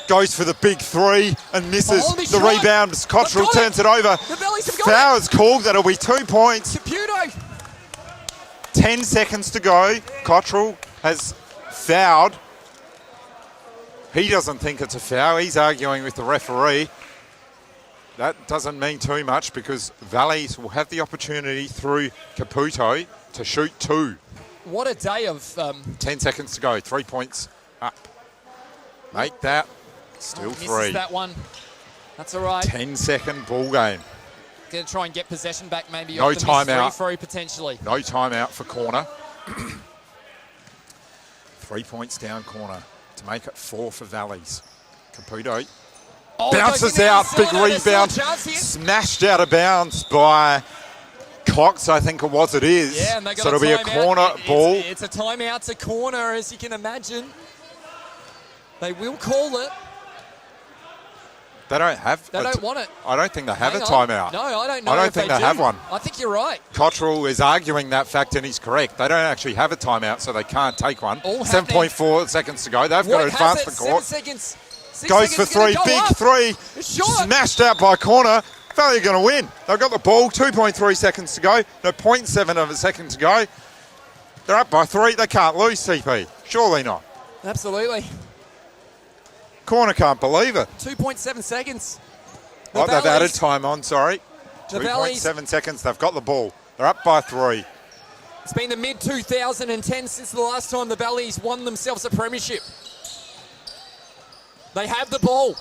Goes for the big 3 and misses. Oh, The rebound. Cottrell They've got turns it over. The Valleys have got Foul is called. That'll be 2 points. Caputo. 10 seconds to go. Cottrell has fouled. He doesn't think it's a foul. He's arguing with the referee. That doesn't mean too much because Valleys will have the opportunity through Caputo to shoot 2. What a day of 10 seconds to go. 3 points up. Make that. Still misses 3. that one. That's all right. 10-second ball game. Going to try and get possession back maybe No off the timeout. missed free throw potentially. No timeout for corner. 3 points down corner to make it 4 for Valleys. Caputo Oh, bounces goes in out, big outside. There's still a rebound, chance here. smashed out of bounds by Cox, I think it was. It is. Yeah, and they got so it'll be a timeout. corner ball. It's a timeout to corner, as you can imagine. They will call it. They don't have. They don't want it. I don't think they have Hang a on. timeout. No, I don't know. I don't if think they they do. have one. I think you're right. Cottrell is arguing that fact, and he's correct. They don't actually have a timeout, so they can't take one. All happening. 7.4 seconds to go. They've got What to has advance it? the 7 court. seconds. 6 Goes for seconds, gonna 3, go big up. 3. It's short. Smashed out by corner. Valley are going to win. They've got the ball. 2.3 seconds to go. No, 0.7 of a second to go. They're up by 3. They can't lose, TP. Surely not. Absolutely. Corner can't believe it. 2.7 seconds. The they've added Valleys- time on, sorry. The Valleys- 2.7 seconds. They've got the ball. They're up by 3. It's been the mid-2010s since the last time the Valleys won themselves a premiership. They have the ball.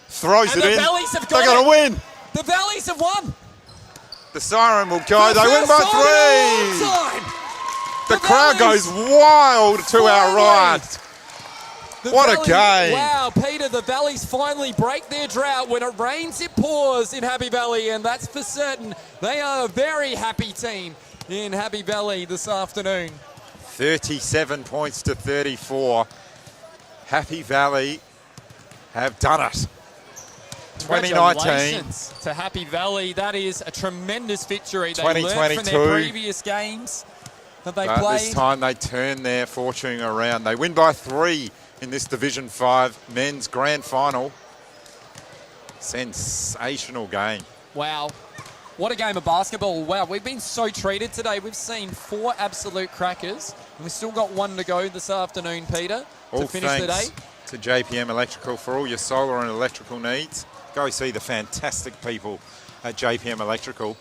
Throws And it the in. Valleys have They're got going it. to win. The Valleys have won. The siren will go. For the They win first by time in a 3. long time. The crowd Valleys goes wild to our finally- right. The What a Valleys- game. Wow, Peter, the Valleys finally break their drought. When it rains, it pours in Happy Valley, and that's for certain. They are a very happy team in Happy Valley this afternoon. 37 points to 34. Happy Valley have done it. 2019. Congratulations to Happy Valley. That is a tremendous victory. They learned from 2022. their previous games that they But played. this time they turn their fortune around. They win by 3 in this Division 5 men's grand final. Sensational game. Wow. What a game of basketball. Wow, we've been so treated today. We've seen 4 absolute crackers, and we've still got 1 to go this afternoon, Peter, All to finish the day. thanks to JPM Electrical for all your solar and electrical needs. Go see the fantastic people at JPM Electrical.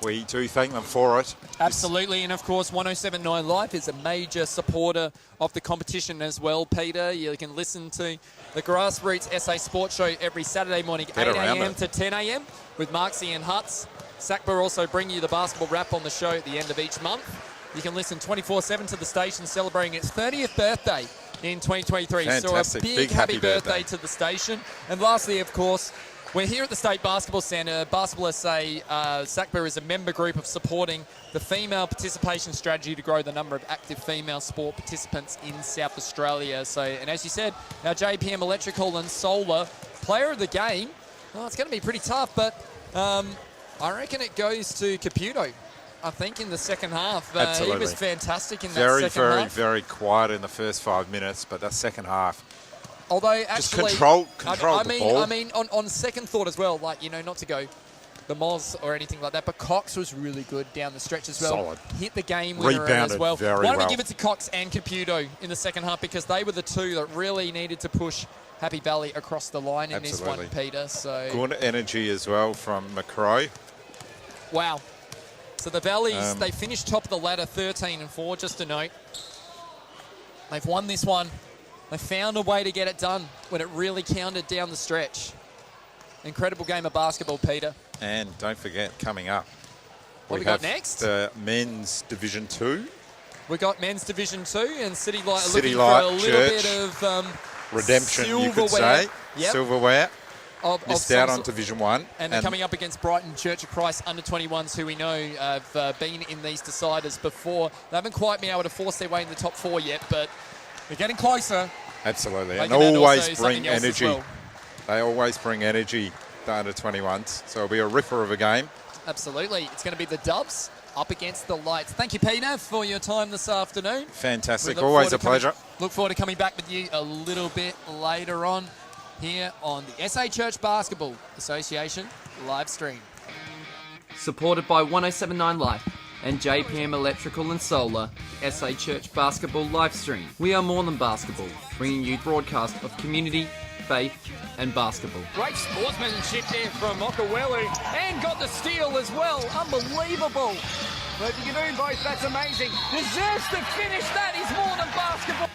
We do thank them for it. Absolutely, and of course 1079 Live is a major supporter of the competition as well, Peter. You can listen to the Grassroots SA Sports Show every Saturday morning, 8 a.m. to 10 a.m. with Marksy and Hutz. SACBA also bring you the basketball wrap on the show at the end of each month. You can listen 24/7 to the station celebrating its 30th birthday in 2023. Fantastic. So a Big happy birthday to the station. And lastly, of course, we're here at the State Basketball Centre. Basketball SA, SACBA is a member group of supporting the female participation strategy to grow the number of active female sport participants in South Australia. So, and as you said, our JPM Electrical and Solar player of the game, well, it's going to be pretty tough, but I reckon it goes to Caputo. I think in the second half. He Absolutely. was fantastic in that Very, second very, half. very quiet in the first 5 minutes, but that second half, Although just actually, control I the mean, ball. I mean, on second thought as well, like, you know, not to go the Moz or anything like that, but Cox was really good down the stretch as well. Solid. Hit the game winner as Rebounded well. very Why don't well. we give it to Cox and Caputo in the second half, because they were the two that really needed to push Happy Valley across the line in this one, Absolutely. Peter. So Good energy as well from McCrow. wow. So the Valleys, they finished top of the ladder 13-4, just a note. They've won this one. They found a way to get it done when it really counted down the stretch. Incredible game of basketball, Peter. And don't forget, coming up, What we got next? The men's Division 2. We got men's Division 2 and CityLight are looking CityLight for a little Church. bit of Redemption, you could silverware. say. Yep. Silverware. Of Missed some out on sort. Division 1. And they're coming up against Brighton Church of Christ under-21s, who we know have been in these deciders before. They haven't quite been able to force their way in the top 4 yet, but they're getting closer. Absolutely. Making And that always also bring something else as energy. well. They always bring energy, the under-21s. So it'll be a ripper of a game. Absolutely. It's going to be the Dubs up against the Lights. Thank you, Peter, for your time this afternoon. Fantastic. We look Always forward a to coming- pleasure. Look forward to coming back with you a little bit later on here on the SA Church Basketball Association live stream. Supported by 1079 Life and JPM Electrical and Solar, SA Church Basketball live stream. We are more than basketball, bringing you broadcast of community, faith, and basketball. Great sportsmanship there from Okawelu, and got the steal as well. Unbelievable. But if you can do both, that's amazing. Deserves to finish. That is more than basketball.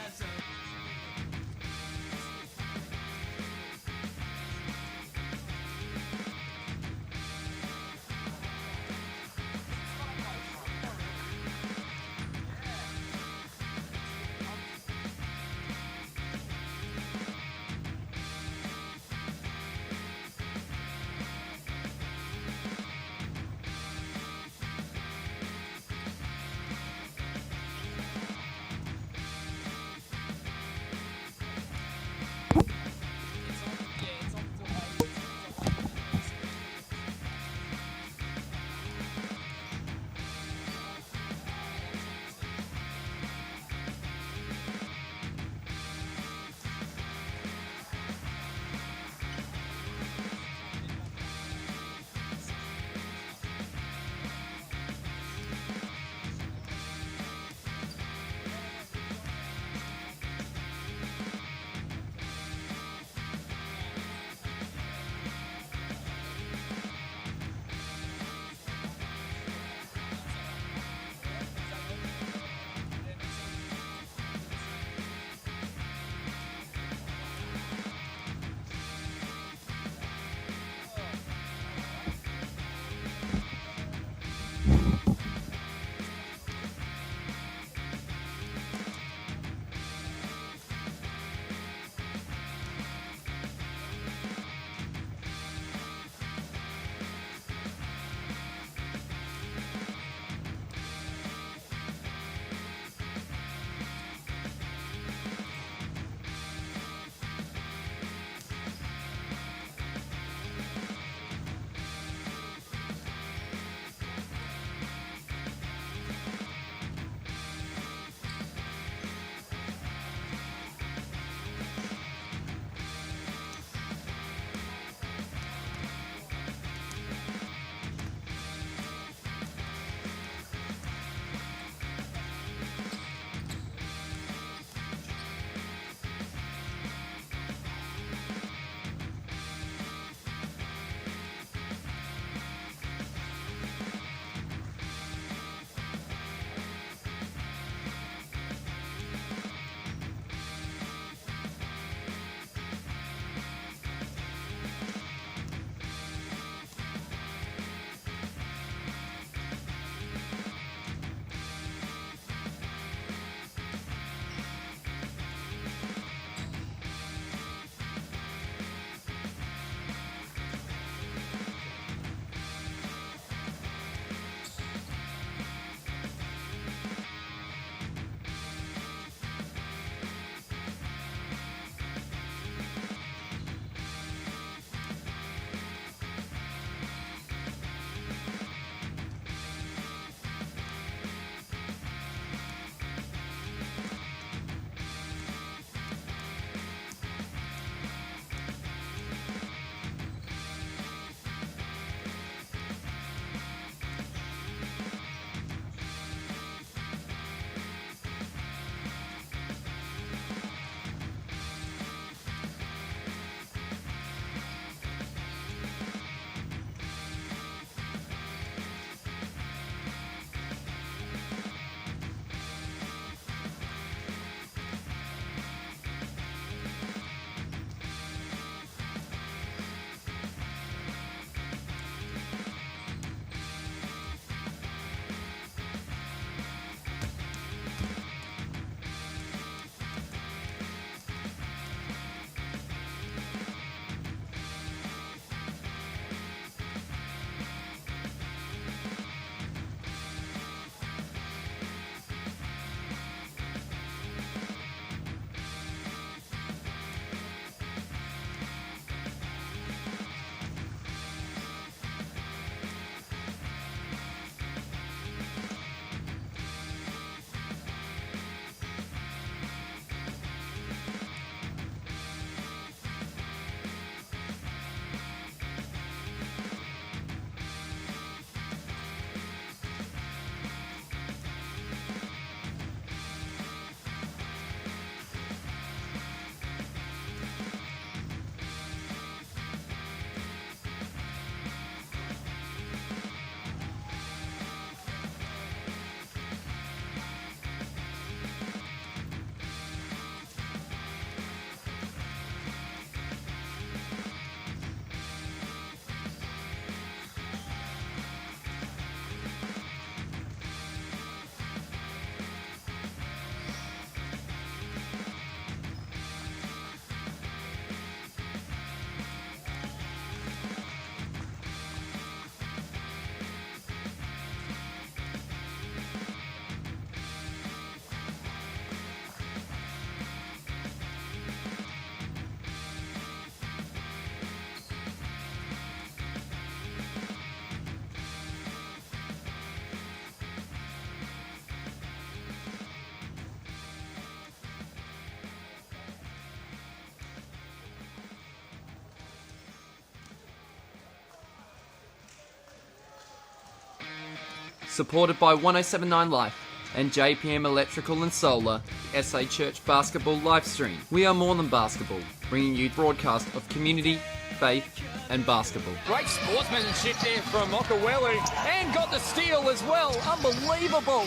Supported by 1079 Life and JPM Electrical and Solar, SA Church Basketball live stream. We are more than basketball, bringing you broadcast of community, faith and basketball. Great sportsmanship there from Okawelu, and got the steal as well. Unbelievable.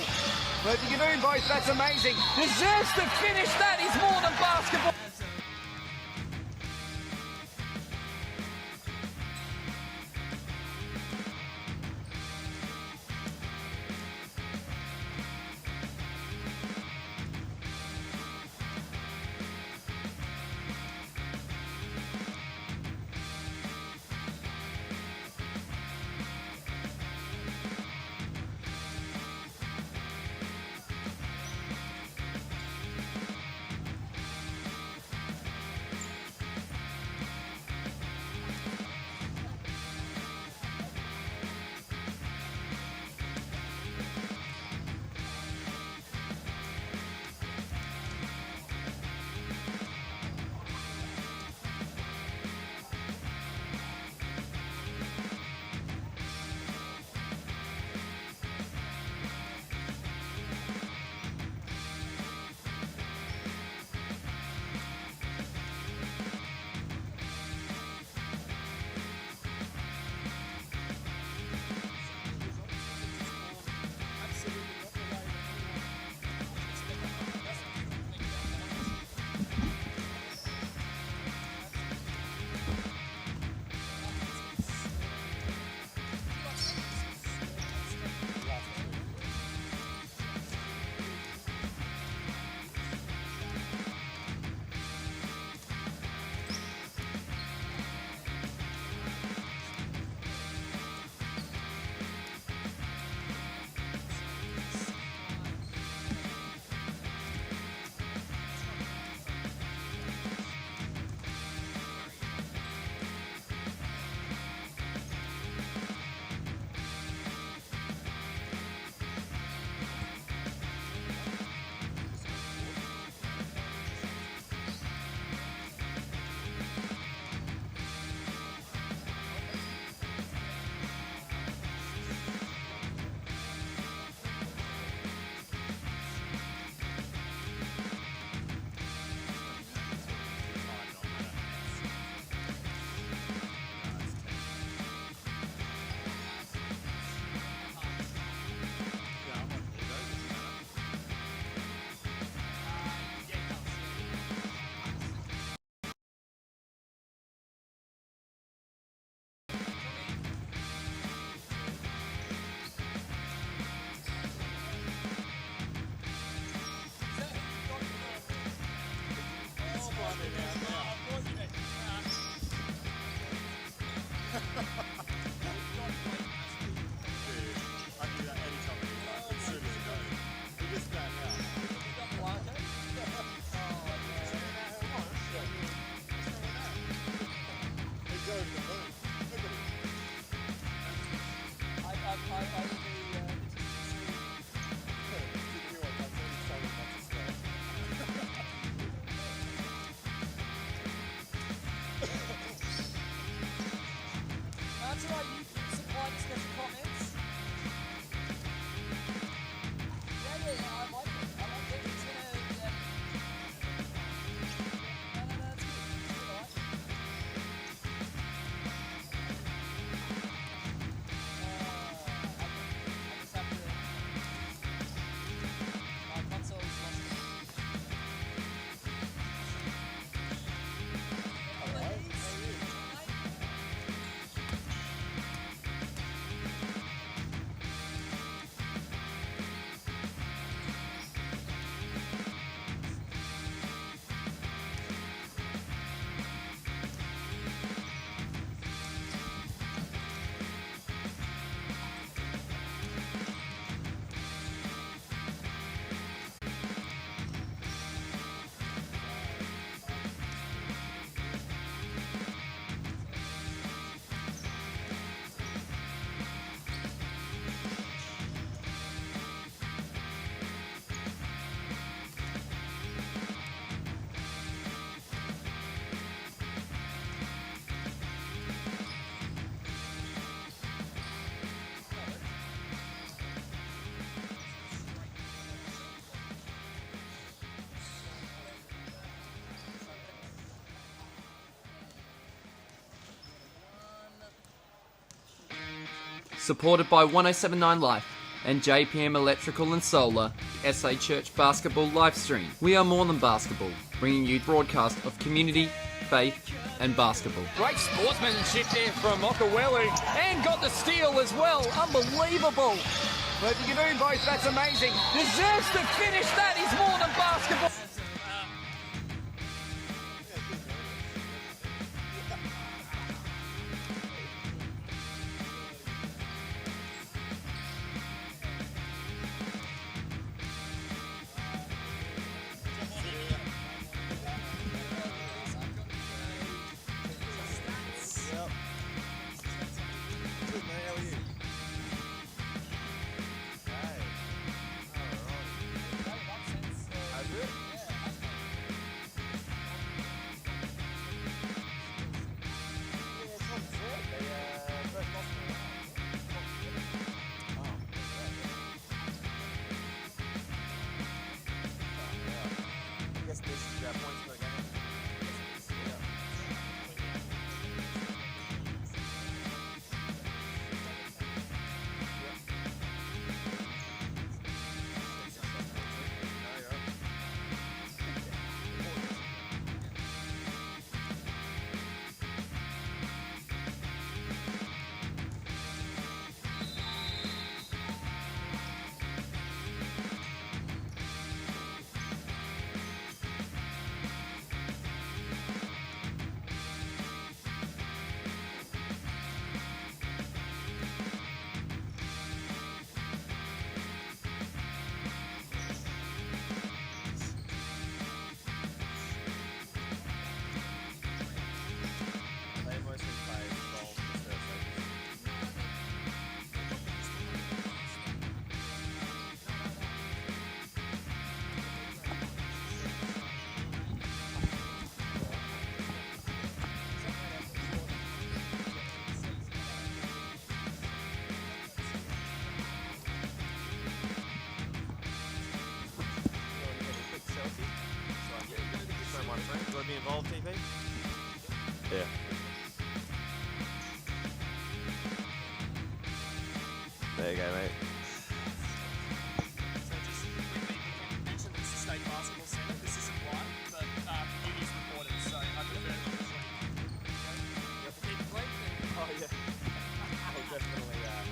But if you can do both, that's amazing. Deserves to finish. That is more than basketball. Supported by 1079 Life and JPM Electrical and Solar, the SA Church Basketball live stream. We are more than basketball, bringing you broadcast of community, faith and basketball. Great sportsmanship there from Okawelu, and got the steal as well. Unbelievable. But if you can do both, that's amazing. Deserves to finish. That is more than basketball. Yeah. There you go, mate. So just quickly, we mentioned it's the State Basketball Centre. This isn't live, but it is recorded, so I prefer it this week. You have to keep it clean? Oh, yeah. I'll definitely do that.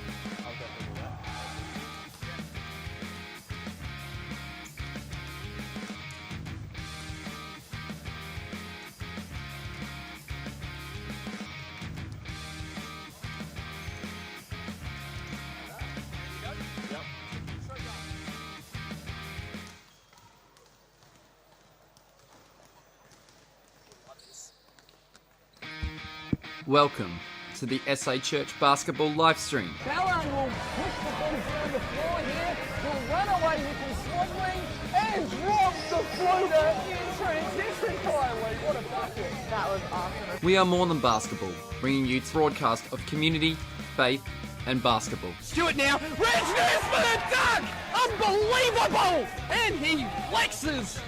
Welcome to the SA Church Basketball live stream. Fallon will push the ball down the floor here. Will run away with his swaddling and drops the floater in transition. Kylie, what a bucket. That was awesome. We are more than basketball, bringing you broadcast of community, faith and basketball. Do it now. Rich for the dunk! Unbelievable! And he flexes.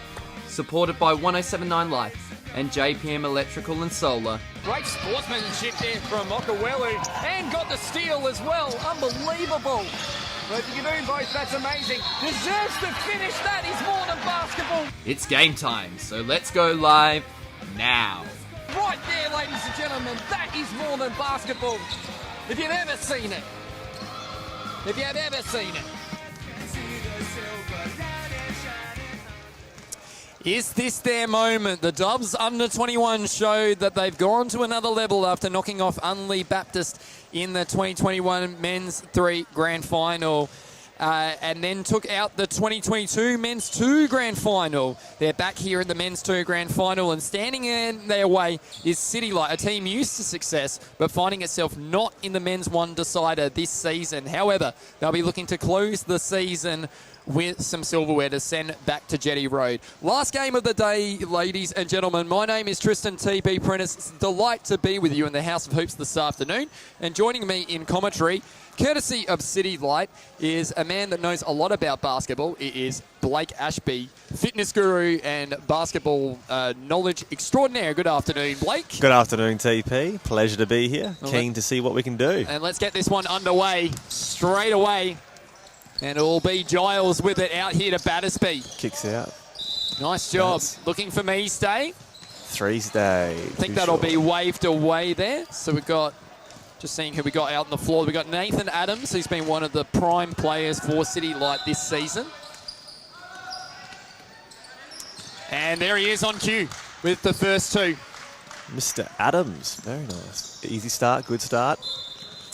Supported by 1079 Life and JPM Electrical and Solar. Great sportsmanship there from Okawelu, and got the steal as well. Unbelievable. But if you can do both, that's amazing. Deserves to finish. That is more than basketball. It's game time, so let's go live now. Right there, ladies and gentlemen, that is more than basketball. If you've ever seen it. If you have ever seen it. Is this their moment? The Dubs under 21 showed that they've gone to another level after knocking off Unley Baptist in the 2021 Men's 3 Grand Final. And then took out the 2022 Men's 2 Grand Final. They're back here in the Men's 2 Grand Final, and standing in their way is CityLight, a team used to success, but finding itself not in the Men's 1 decider this season. However, they'll be looking to close the season with some silverware to send back to Jetty Road. Last game of the day, ladies and gentlemen. My name is Tristan TP Prentice. It's a delight to be with you in the House of Hoops this afternoon. And joining me in commentary, courtesy of CityLight, is a man that knows a lot about basketball. It is Blake Ashby, fitness guru and basketball knowledge extraordinaire. Good afternoon, Blake. Good afternoon, TP. Pleasure to be here. Keen to see what we can do. And let's get this one underway straight away. And it'll be Giles with it out here to Battersby. Kicks out. Nice job. Looking for me, stay. 3 stay. I think that'll be waved away there. So we've got, just seeing who we got out on the floor. We've got Nathan Adams, who's been one of the prime players for CityLight this season. And there he is on cue with the first 2. Mr. Adams. Very nice. Easy start, good start.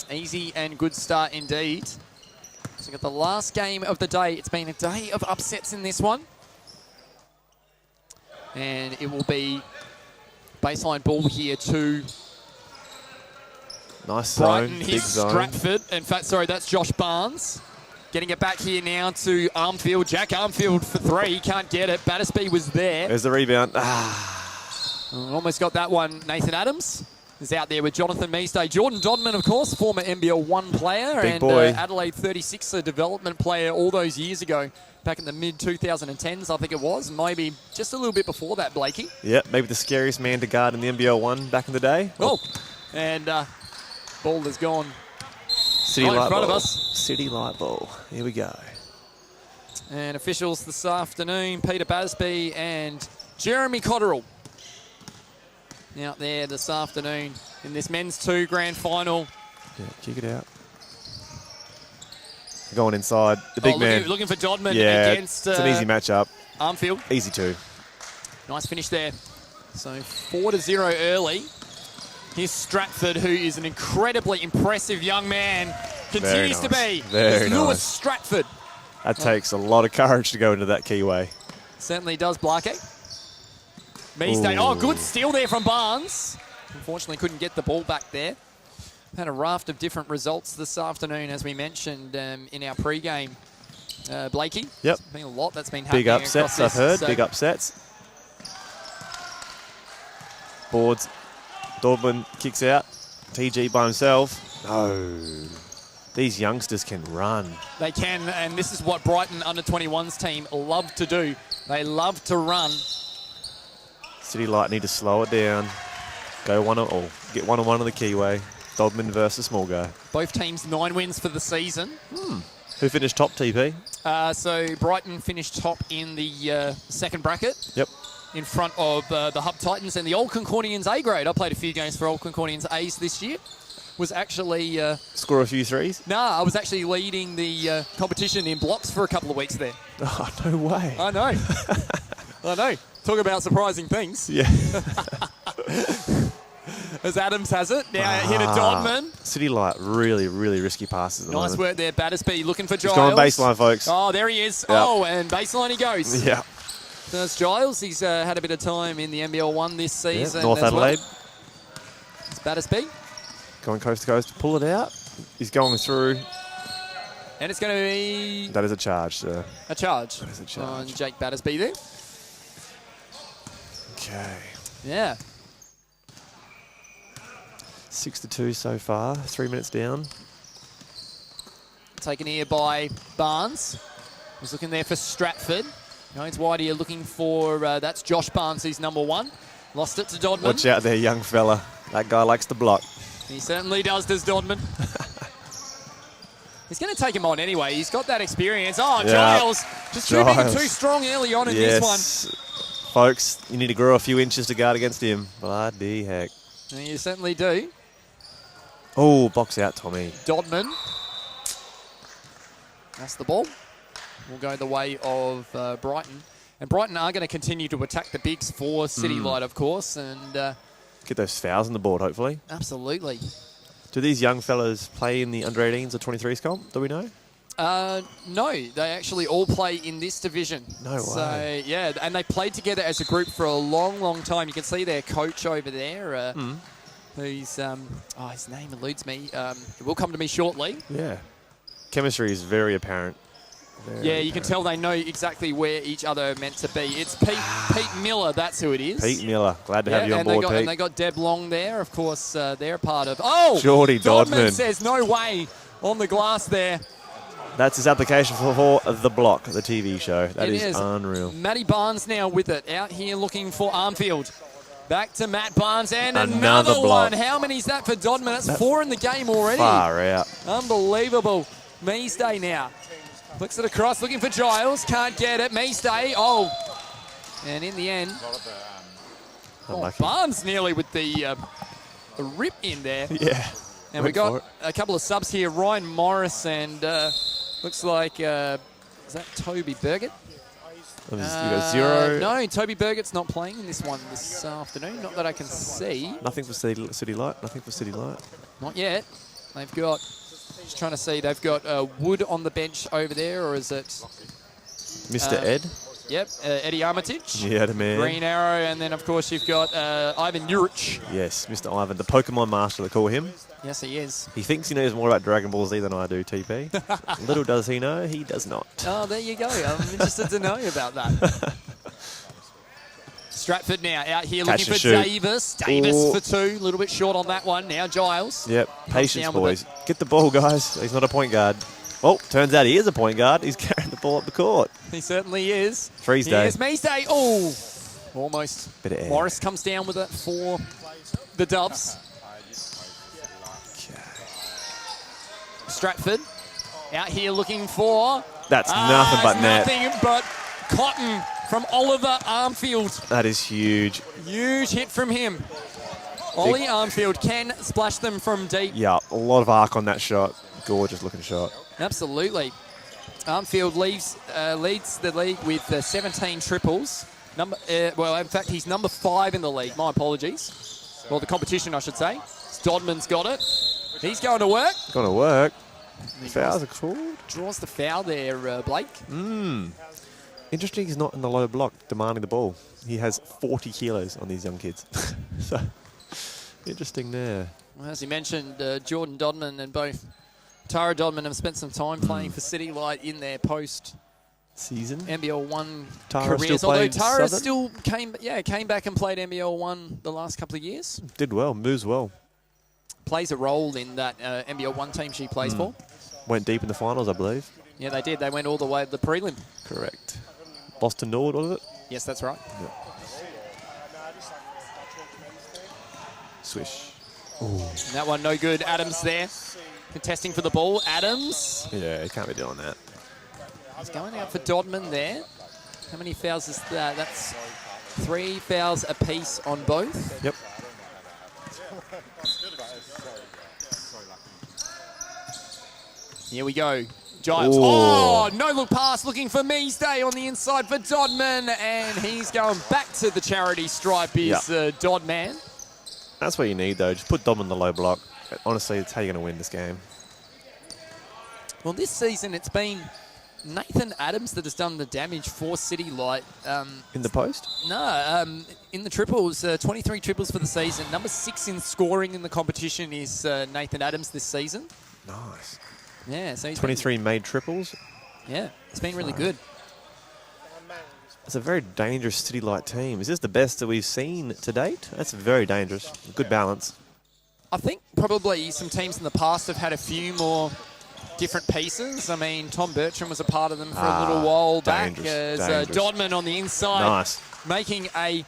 Easy and good start indeed. So we've got the last game of the day. It's been a day of upsets in this one. And it will be baseline ball here to nice zone, Brighton. big Here's zone. Stratford. In fact, sorry, that's Josh Barnes. Getting it back here now to Armfield. Jack Armfield for 3. Can't get it. Battersby was there. There's the rebound. Almost got that one. Nathan Adams is out there with Jonathan Meestay. Jordan Dodman, of course, former NBL 1 player. Big and boy. Adelaide 36, a development player all those years ago. Back in the mid-2010s, I think it was. Maybe just a little bit before that, Blakey. Yep, maybe the scariest man to guard in the NBL 1 back in the day. Oh, and ball has gone City right in light front ball. of us. City light ball. Here we go. And officials this afternoon, Peter Battersby and Jeremy Cotterill out there this afternoon in this men's 2 grand final. Yeah, kick it out. Going inside. The big man. Looking for Dodman against it's an easy matchup. Armfield. Easy 2. Nice finish there. So 4-0 early. Here's Stratford, who is an incredibly impressive young man. Continues to be. Very Lewis nice. Stratford. That takes a lot of courage to go into that keyway. Certainly does, Blake. Meestay. Oh, good steal there from Barnes. Unfortunately, couldn't get the ball back there. Had a raft of different results this afternoon, as we mentioned in our pre-game. Blakey. Yep. There's been a lot that's been happening. Big upsets, I've heard. Big upsets. Boards. Dortmund kicks out. TG by himself. No. These youngsters can run. They can, and this is what Brighton under-21s team love to do. They love to run. CityLight need to slow it down. Go get 1-on-1 on the keyway. Dodman versus small guy. Both teams 9 wins for the season. Who finished top, TP? So Brighton finished top in the second bracket. Yep. In front of the Hub Titans and the Old Concordians A grade. I played a few games for Old Concordians A's this year. Was actually... Score a few threes? Nah, I was actually leading the competition in blocks for a couple of weeks there. Oh, no way. I know. I know. Talk about surprising things. Yeah. As Adams has it. Now hit a Dodman. CityLight, really, really risky passes at the Nice moment. work there, Battersby looking for Giles. He's going baseline, folks. Oh, there he is. Yep. Oh, and baseline he goes. Yeah. There's Giles. He's had a bit of time in the NBL 1 this season. North as Adelaide. Well. It's Battersby. Going coast to coast to pull it out. He's going through. And it's going to be... That is a charge, sir. A charge. That is a charge. On Jake Battersby there. Okay. Yeah. 6-2 so far. 3 minutes down. Taken here by Barnes. He's looking there for Stratford. Goes wide here looking for... that's Josh Barnes, who's number 1. Lost it to Dodman. Watch out there, young fella. That guy likes to block. He certainly does Dodman. He's going to take him on anyway. He's got that experience. Oh, Yeah. Giles. Just too big and too strong early on in this one. Folks, you need to grow a few inches to guard against him. Bloody heck. And you certainly do. Oh, box out, Tommy. Dodman. That's the ball. Will go the way of Brighton. And Brighton are going to continue to attack the bigs for CityLight, of course. And Get those fouls on the board, hopefully. absolutely. Do these young fellas play in the under-18s or 23s comp? Do we know? No, they actually all play in this division. No way. So, yeah, and they played together as a group for a long, long time. You can see their coach over there, who's, his name eludes me. It will come to me shortly. Yeah. Chemistry is very apparent. Yeah, you can tell they know exactly where each other are meant to be. It's Pete Miller, that's who it is. Pete Miller, glad to have you on board, Pete. And they got Deb Long there, of course, they're a part of... Oh! Geordie Dodman. Says, no way. on the glass there. That's his application for The Block, the TV show. That is unreal. Matty Barnes now with it. Out here looking for Armfield. Back to Matt Barnes and Another block. one. How many is that for Dodman? That's 4 in the game already. Far out. Unbelievable. Meestay now. Flicks it across, looking for Giles. Can't get it. Meestay. Oh. And in the end, Barnes nearly with the rip in there. Yeah. And we got a couple of subs here. Ryan Morris and looks like, is that Toby Burgett? You got 0. No, Toby Burgett's not playing in this one this afternoon. Not that I can see. Nothing for CityLight. Nothing for CityLight. Not yet. They've got, just trying to see, they've got Wood on the bench over there, or is it? Mr. Ed. Yep, Eddie Armitage. Yeah, the man. Green Arrow, and then of course you've got Ivan Juric. Yes, Mr. Ivan, the Pokemon Master, they call him. Yes, he is. He thinks he knows more about Dragon Ball Z than I do, TP. Little does he know, he does not. Oh, there you go. I'm interested to know about that. Stratford now out here Catch looking for and shoot. Davis. Davis for 2. A little bit short on that one. Now Giles. Yep, patience, down with boys. Get the ball, guys. He's not a point guard. Oh, turns out he is a point guard. He's carrying the ball up the court. He certainly is. Freeze day. Here's Meestay. Oh, almost. Bit of air. Morris comes down with it for the Doves. Stratford out here looking for... That's nothing but net. Nothing but Cotton from Oliver Armfield. That is huge. Huge hit from him. Ollie Armfield can splash them from deep. Yeah, a lot of arc on that shot. Gorgeous looking shot. Absolutely. Armfield leads the league with 17 triples. Well, in fact, he's number 5 in the league. My apologies. Well, the competition, I should say. Dodman's got it. He's going to work. Going to work. Fouls are called. Draws the foul there, Blake. Interesting he's not in the low block demanding the ball. He has 40 kilos on these young kids. So, interesting there. Well, as you mentioned, Jordan Dodman and both Tara Dodman have spent some time playing for CityLight in their season NBL 1 Tara careers. still Although played Tara Southern? still came back and played NBL 1 the last couple of years. Did well, moves well. Plays a role in that NBL 1 team she plays for. Went deep in the finals, I believe. Yeah, they did. They went all the way to the prelim. Correct. Lost to Nord, was it? Yes, that's right. Yeah. Swish. And that one no good. Adams there. Contesting for the ball. Adams. Yeah, he can't be doing that. He's going out for Dodman there. How many fouls is that? That's 3 fouls apiece on both. Yep. Here we go. Giles. Ooh. Oh, no look pass looking for Meestay on the inside for Dodman. And he's going back to the charity stripe is Dodman. That's what you need, though. Just put Dom in the low block. Honestly, it's how you're going to win this game. Well, this season it's been Nathan Adams that has done the damage for CityLight. In the post? No, in the triples, 23 triples for the season. Number 6 in scoring in the competition is Nathan Adams this season. Nice. Yeah, so he's 23 made triples. Yeah, it's been really good. It's a very dangerous CityLight team. Is this the best that we've seen to date? That's very dangerous. Good balance. I think probably some teams in the past have had a few more different pieces. I mean, Tom Bertram was a part of them for a little while back. As Dodman on the inside, making a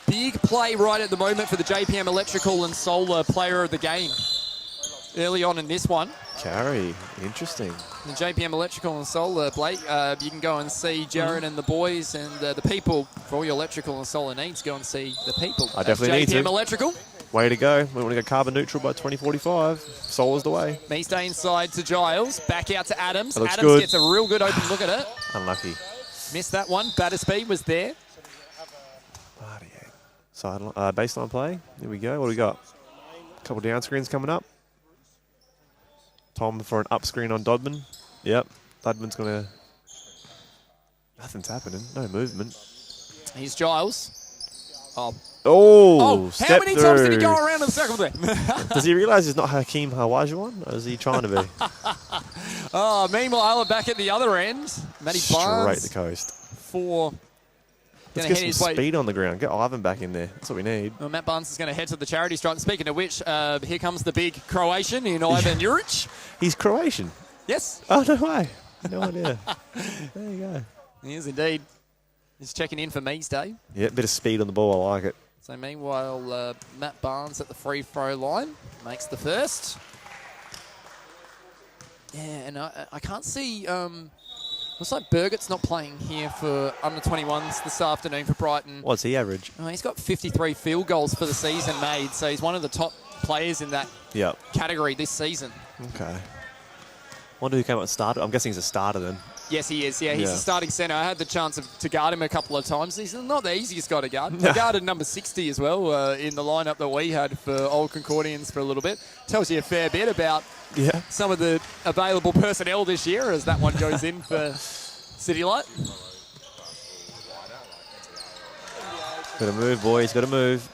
big play right at the moment for the JPM Electrical and Solar Player of the Game. Early on in this one. Carry. Interesting. The JPM Electrical and Solar, Blake, you can go and see Jared and the boys and the people. For all your electrical and solar needs, go and see the people. I definitely need to. JPM Electrical. Way to go. We want to go carbon neutral by 2045. Solar's the way. Meestay inside to Giles. Back out to Adams. That looks Adams good. gets a real good open look at it. Unlucky. Missed that one. Battersby was there. Side, baseline play. Here we go. What do we got? A couple down screens coming up. Tom for an up screen on Dodman. Yep. Dodman's going to... Nothing's happening. No movement. Here's Giles. Oh, how many times did he go around in the circle there? Does he realise he's not Hakeem Hawajuan? Or is he trying to be? Meanwhile, back at the other end. Matty Barnes. Straight the coast. For Let's Gonna get head some his way. speed on the ground. Get Ivan back in there. That's what we need. Well, Matt Barnes is going to head to the charity stripe. Speaking of which, here comes the big Croatian in Ivan Juric. He's Croatian. Yes. Oh, no way. No idea. There you go. He is indeed. He's checking in for Mees Day. Yeah, bit of speed on the ball. I like it. So meanwhile, Matt Barnes at the free throw line makes the first. Yeah, and I can't see... looks like Burgett's not playing here for under-21s this afternoon for Brighton. What's he average? Oh, he's got 53 field goals for the season made, so he's one of the top players in that category this season. Okay. Wonder who came up and started. I'm guessing he's a starter then. Yes, he is. Yeah, he's the starting centre. I had the chance to guard him a couple of times. He's not the easiest guy to guard. I guarded number 60 as well in the lineup that we had for Old Concordians for a little bit. Tells you a fair bit about some of the available personnel this year as that one goes in for CityLight. Got to move, boys. Got to move.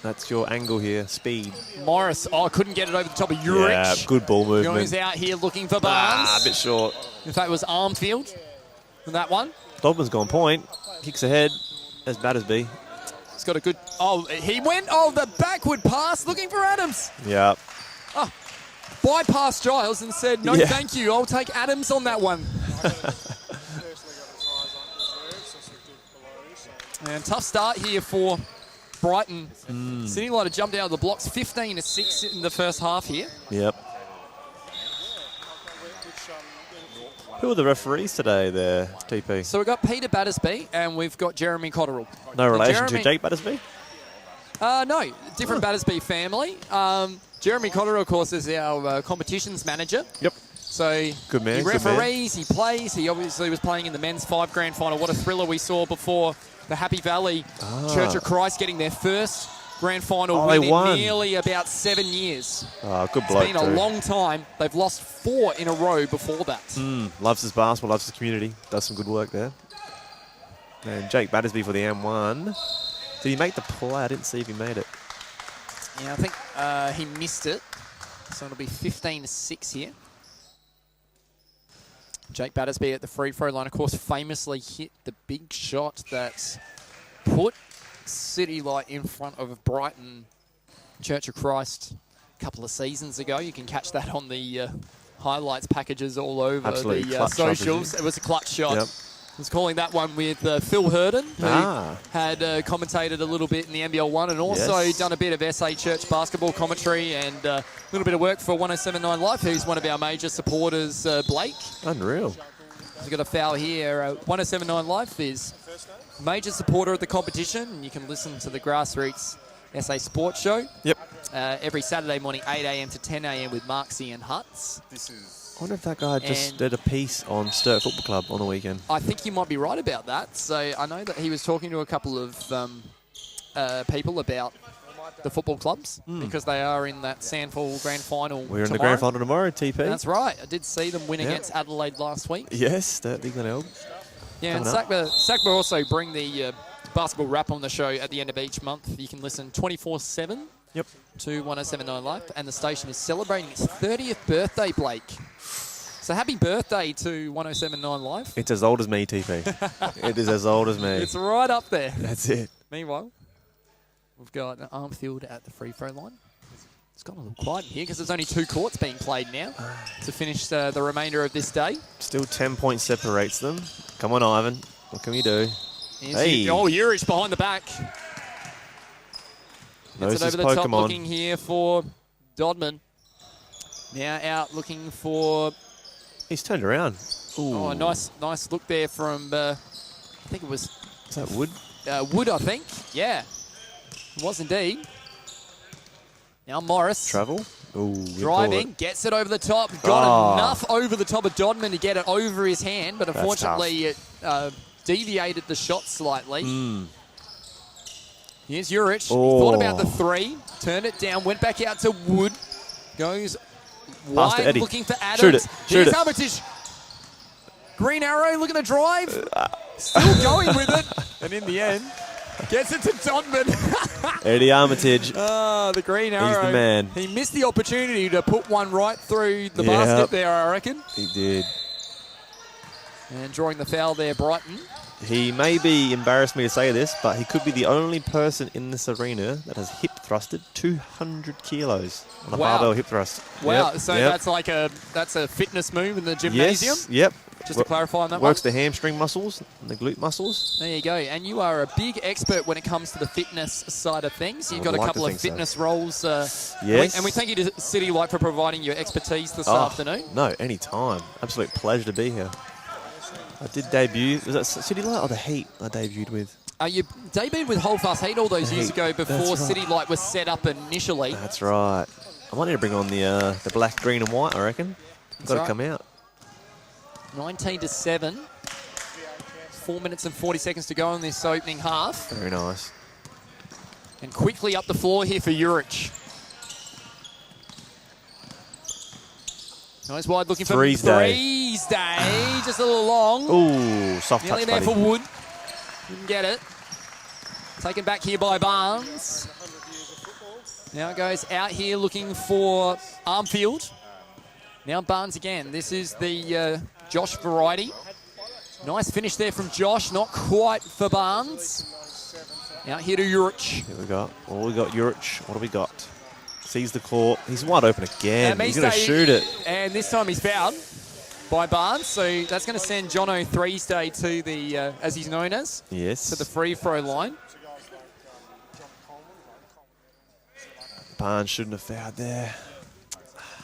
That's your angle here. Speed. Morris, couldn't get it over the top of Juric. Yeah, good ball movement. Goes out here looking for Barnes. A bit short. In fact, it was Armfield for that one. Dogman's gone point. Kicks ahead. As Battersby. He's got a good... Oh, he went... Oh, the backward pass looking for Adams. Yeah. Oh, bypassed Giles and said, no, thank you. I'll take Adams on that one. And tough start here for Brighton. CityLight have jumped out of the blocks 15-6 in the first half here. Yep. Who are the referees today there, TP? So we've got Peter Battersby and we've got Jeremy Cotterill. No relation to Jake Battersby? No, different Battersby family. Jeremy Cotterill, of course, is our competitions manager. Yep. So good man, he referees, he plays. He obviously was playing in the men's 5 grand final. What a thriller we saw before the Happy Valley Church of Christ getting their first grand final win in nearly about 7 years. Good bloke. It's been a long time. They've lost 4 in a row before that. Loves his basketball, loves his community. Does some good work there. And Jake Battersby for the M1. Did he make the play? I didn't see if he made it. Yeah, I think he missed it. So it'll be 15-6 here. Jake Battersby at the free throw line, of course, famously hit the big shot that put CityLight in front of Brighton Church of Christ a couple of seasons ago. You can catch that on the highlights packages all over the socials. It was a clutch shot. Yep. I was calling that one with Phil Herden, who had commentated a little bit in the NBL 1 and also done a bit of SA Church basketball commentary and a little bit of work for 107.9 Life, who's one of our major supporters, Blake. Unreal. We've got a foul here. 107.9 Life is major supporter of the competition, and you can listen to the Grassroots SA Sports Show. Yep. Every Saturday morning, 8 a.m. to 10 a.m. with Marksy and Hutz. I wonder if that guy just did a piece on Sturt Football Club on the weekend. I think you might be right about that. So I know that he was talking to a couple of people about the football clubs because they are in that Sandford Grand Final We're in the Grand Final tomorrow, TP. That's right. I did see them win against Adelaide last week. Yes, that big one. Yeah, and SACBA also bring the basketball wrap on the show at the end of each month. You can listen 24/7 to 107.9 Life, and the station is celebrating its 30th birthday, Blake. So happy birthday to 107.9 Live. It's as old as me, TP. It is as old as me. It's right up there. That's it. Meanwhile, we've got Armfield at the free throw line. It's gone a little quiet in here because there's only 2 courts being played now to finish the remainder of this day. Still 10 points separates them. Come on, Ivan. What can we do? Juric behind the back. Gets it over the top, looking here for Dodman. Now out looking for... He's turned around. Ooh. Oh, nice look there from, I think it was... Is that Wood? Wood, I think. Yeah. It was indeed. Now Morris. Travel. Ooh, driving, gets it over the top. Got enough over the top of Dodman to get it over his hand, but unfortunately it deviated the shot slightly. Here's Juric. He thought about the 3, turned it down, went back out to Wood. Goes wide, looking for Adams. Shoot it. Armitage. Green arrow, looking to drive. Still going with it. And in the end, gets it to Dodman. Eddie Armitage. The green arrow. He's the man. He missed the opportunity to put one right through the basket there, I reckon. He did. And drawing the foul there, Brighton. He may be embarrassed me to say this, but he could be the only person in this arena that has hip thrusted 200 kilos on a barbell hip thrust. Wow, Yep, so yep. that's a fitness move in the gymnasium? Yes, yep. Just to clarify on that Works one. the hamstring muscles and the glute muscles. There you go. And you are a big expert when it comes to the fitness side of things. You've I got would a like couple to of think so. fitness roles. Yes. And we thank you to CityLight for providing your expertise this afternoon. No, any time. Absolute pleasure to be here. I did debut. Was that CityLight or the Heat I debuted with? You debuted with Holdfast Heat all those years Heat, ago before that's right. CityLight was set up initially. That's right. I might need to bring on the black, green and white, I reckon. Got to right. come out. 19-7. 4 minutes and 40 seconds to go in this opening half. Very nice. And quickly up the floor here for Juric. Nice wide looking for Threes day. Threes day. Just a little long. Ooh, soft Nearly touch, there buddy. for Wood. Didn't get it. Taken back here by Barnes. Now it goes out here looking for Armfield. Now Barnes again. This is the Josh variety. Nice finish there from Josh. Not quite for Barnes. Out here to Juric. Here we go. Oh, we got Juric. What do we got? Sees the court. He's wide open again. He's going to shoot it. And this time he's fouled by Barnes. So that's going to send Jono Threes Day to the, as he's known as, Yes. to the free throw line. Barnes shouldn't have fouled there.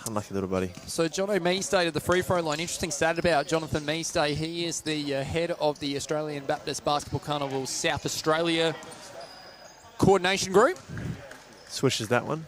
Unlucky little buddy. So Jono Meestay to the free throw line. Interesting stat about Jonathan Meestay. He is the head of the Australian Baptist Basketball Carnival South Australia coordination group. Swishes that one.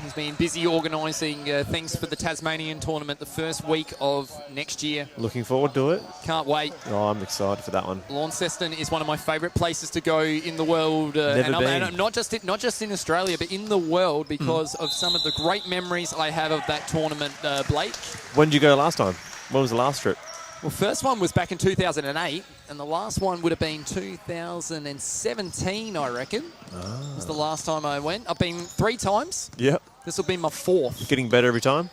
He's been busy organising things for the Tasmanian tournament the first week of next year. Looking forward to it. Can't wait. Oh, I'm excited for that one. Launceston is one of my favourite places to go in the world. Never been. And not just in Australia, but in the world because of some of the great memories I have of that tournament, Blake. When did you go last time? When was the last trip? Well, first one was back in 2008, and the last one would have been 2017, I reckon. Was the last time I went. I've been 3 times. Yep. This will be my 4th. Getting better every time?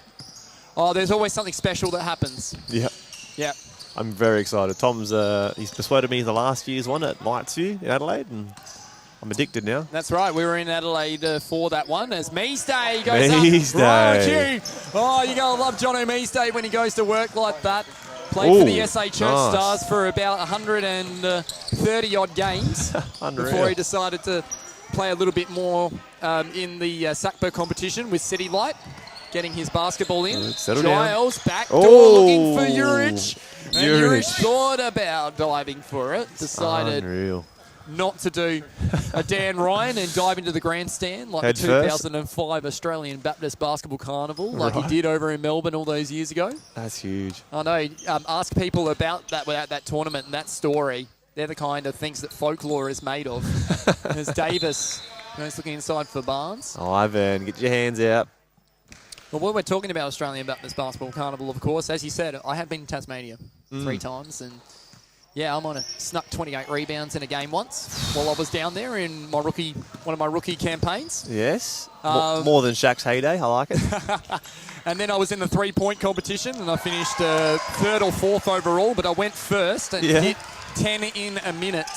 Oh, there's always something special that happens. Yep. Yeah. I'm very excited. Tom's he's persuaded me the last year's one at Lightsview in Adelaide, and I'm addicted now. That's right. We were in Adelaide for that one as Meestay goes Meestay. up. Right, you. Oh, you're going to love Jono Meestay when he goes to work like that. Played for the SA Church Stars for about 130-odd games before he decided to play a little bit more in the SACBA competition with CityLight, getting his basketball in. Giles back door looking for Juric. And Juric thought about diving for it, decided not to do a Dan Ryan and dive into the grandstand like Head the 2005 Australian Baptist Basketball Carnival, like he did over in Melbourne all those years ago. That's huge. I know. Ask people about that tournament and that story. They're the kind of things that folklore is made of. There's Davis goes looking inside for Barnes. Oh, Ivan, get your hands out. Well, when we're talking about Australian Baptist Basketball Carnival, of course, as you said, I have been in Tasmania 3 times, and yeah, I'm on a snuck 28 rebounds in a game once while I was down there in one of my rookie campaigns. Yes. More than Shaq's heyday. I like it. And then I was in the 3-point competition, and I finished 3rd or 4th overall, but I went first and hit 10 in a minute,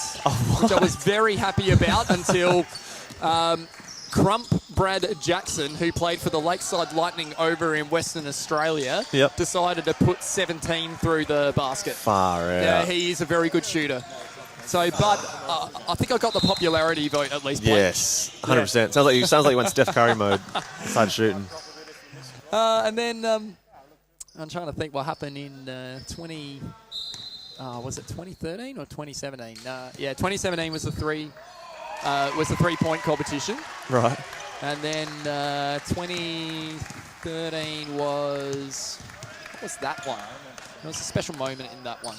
which I was very happy about until Crump Brad Jackson, who played for the Lakeside Lightning over in Western Australia, decided to put 17 through the basket. Far out. Yeah, he is a very good shooter. So, but I think I got the popularity vote at least. Blake. Yes, 100%. Sounds like you went Steph Curry mode. Started shooting. And then I'm trying to think what happened in was it 2013 or 2017? 2017 was the 3-point competition. Right. And then 2013 was... What was that one? There was a special moment in that one.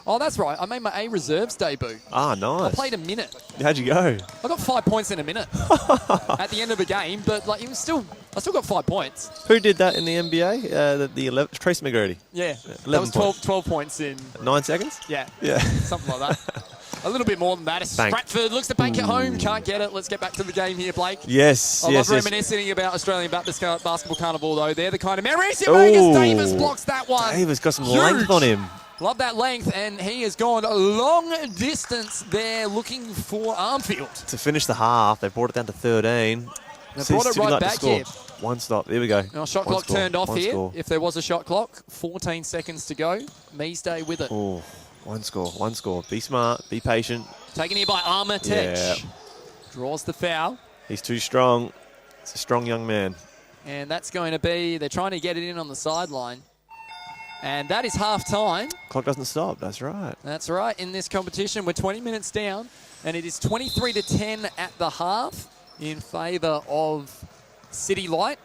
Oh, that's right. I made my A Reserves debut. Ah, nice. I played a minute. How'd you go? I got 5 points in a minute at the end of a game, but like I still got 5 points. Who did that in the NBA? The 11, Tracy McGrady. Yeah, that was 12 points in 9 seconds. Yeah, yeah, something like that. A little bit more than that. Stratford looks to bank at home, can't get it. Let's get back to the game here, Blake. Yes, I love reminiscing about Australian Baptist Basketball Carnival, though. They're the kind of memories. Davis blocks that one. Davis got some length on him. Love that length, and he has gone a long distance there looking for Armfield. To finish the half, they brought it down to 13. They brought it right back here. One stop. There we go. Now, shot One clock score. turned off One here. score. If there was a shot clock, 14 seconds to go. Measday with it. Oh, one score. One score. Be smart. Be patient. Taken here by Armitage. Yeah. Draws the foul. He's too strong. It's a strong young man. And that's going to be, they're trying to get it in on the sideline. And that is half time. Clock doesn't stop. That's right. That's right. In this competition, we're 20 minutes down. And it is 23-10 at the half in favour of CityLight.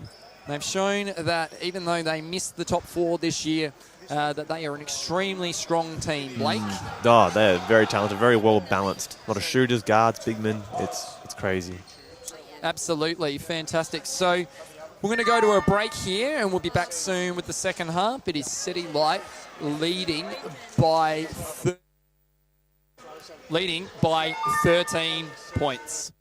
They've shown that even though they missed the top 4 this year, that they are an extremely strong team. Blake? Oh, they're very talented, very well balanced. A lot of shooters, guards, big men. It's crazy. Absolutely. Fantastic. So we're going to go to a break here, and we'll be back soon with the second half. It is CityLight leading by 13 points.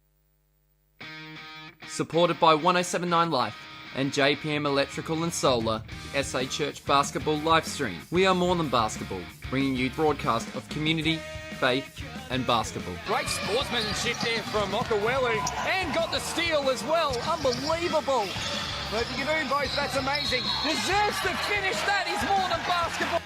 Supported by 1079 Life and JPM Electrical and Solar, the SA Church Basketball live stream. We are more than basketball, bringing you broadcast of community, faith and basketball. Great sportsmanship there from Okawelu, and got the steal as well. Unbelievable. But if you can do both, that's amazing. Deserves to finish. That is more than basketball.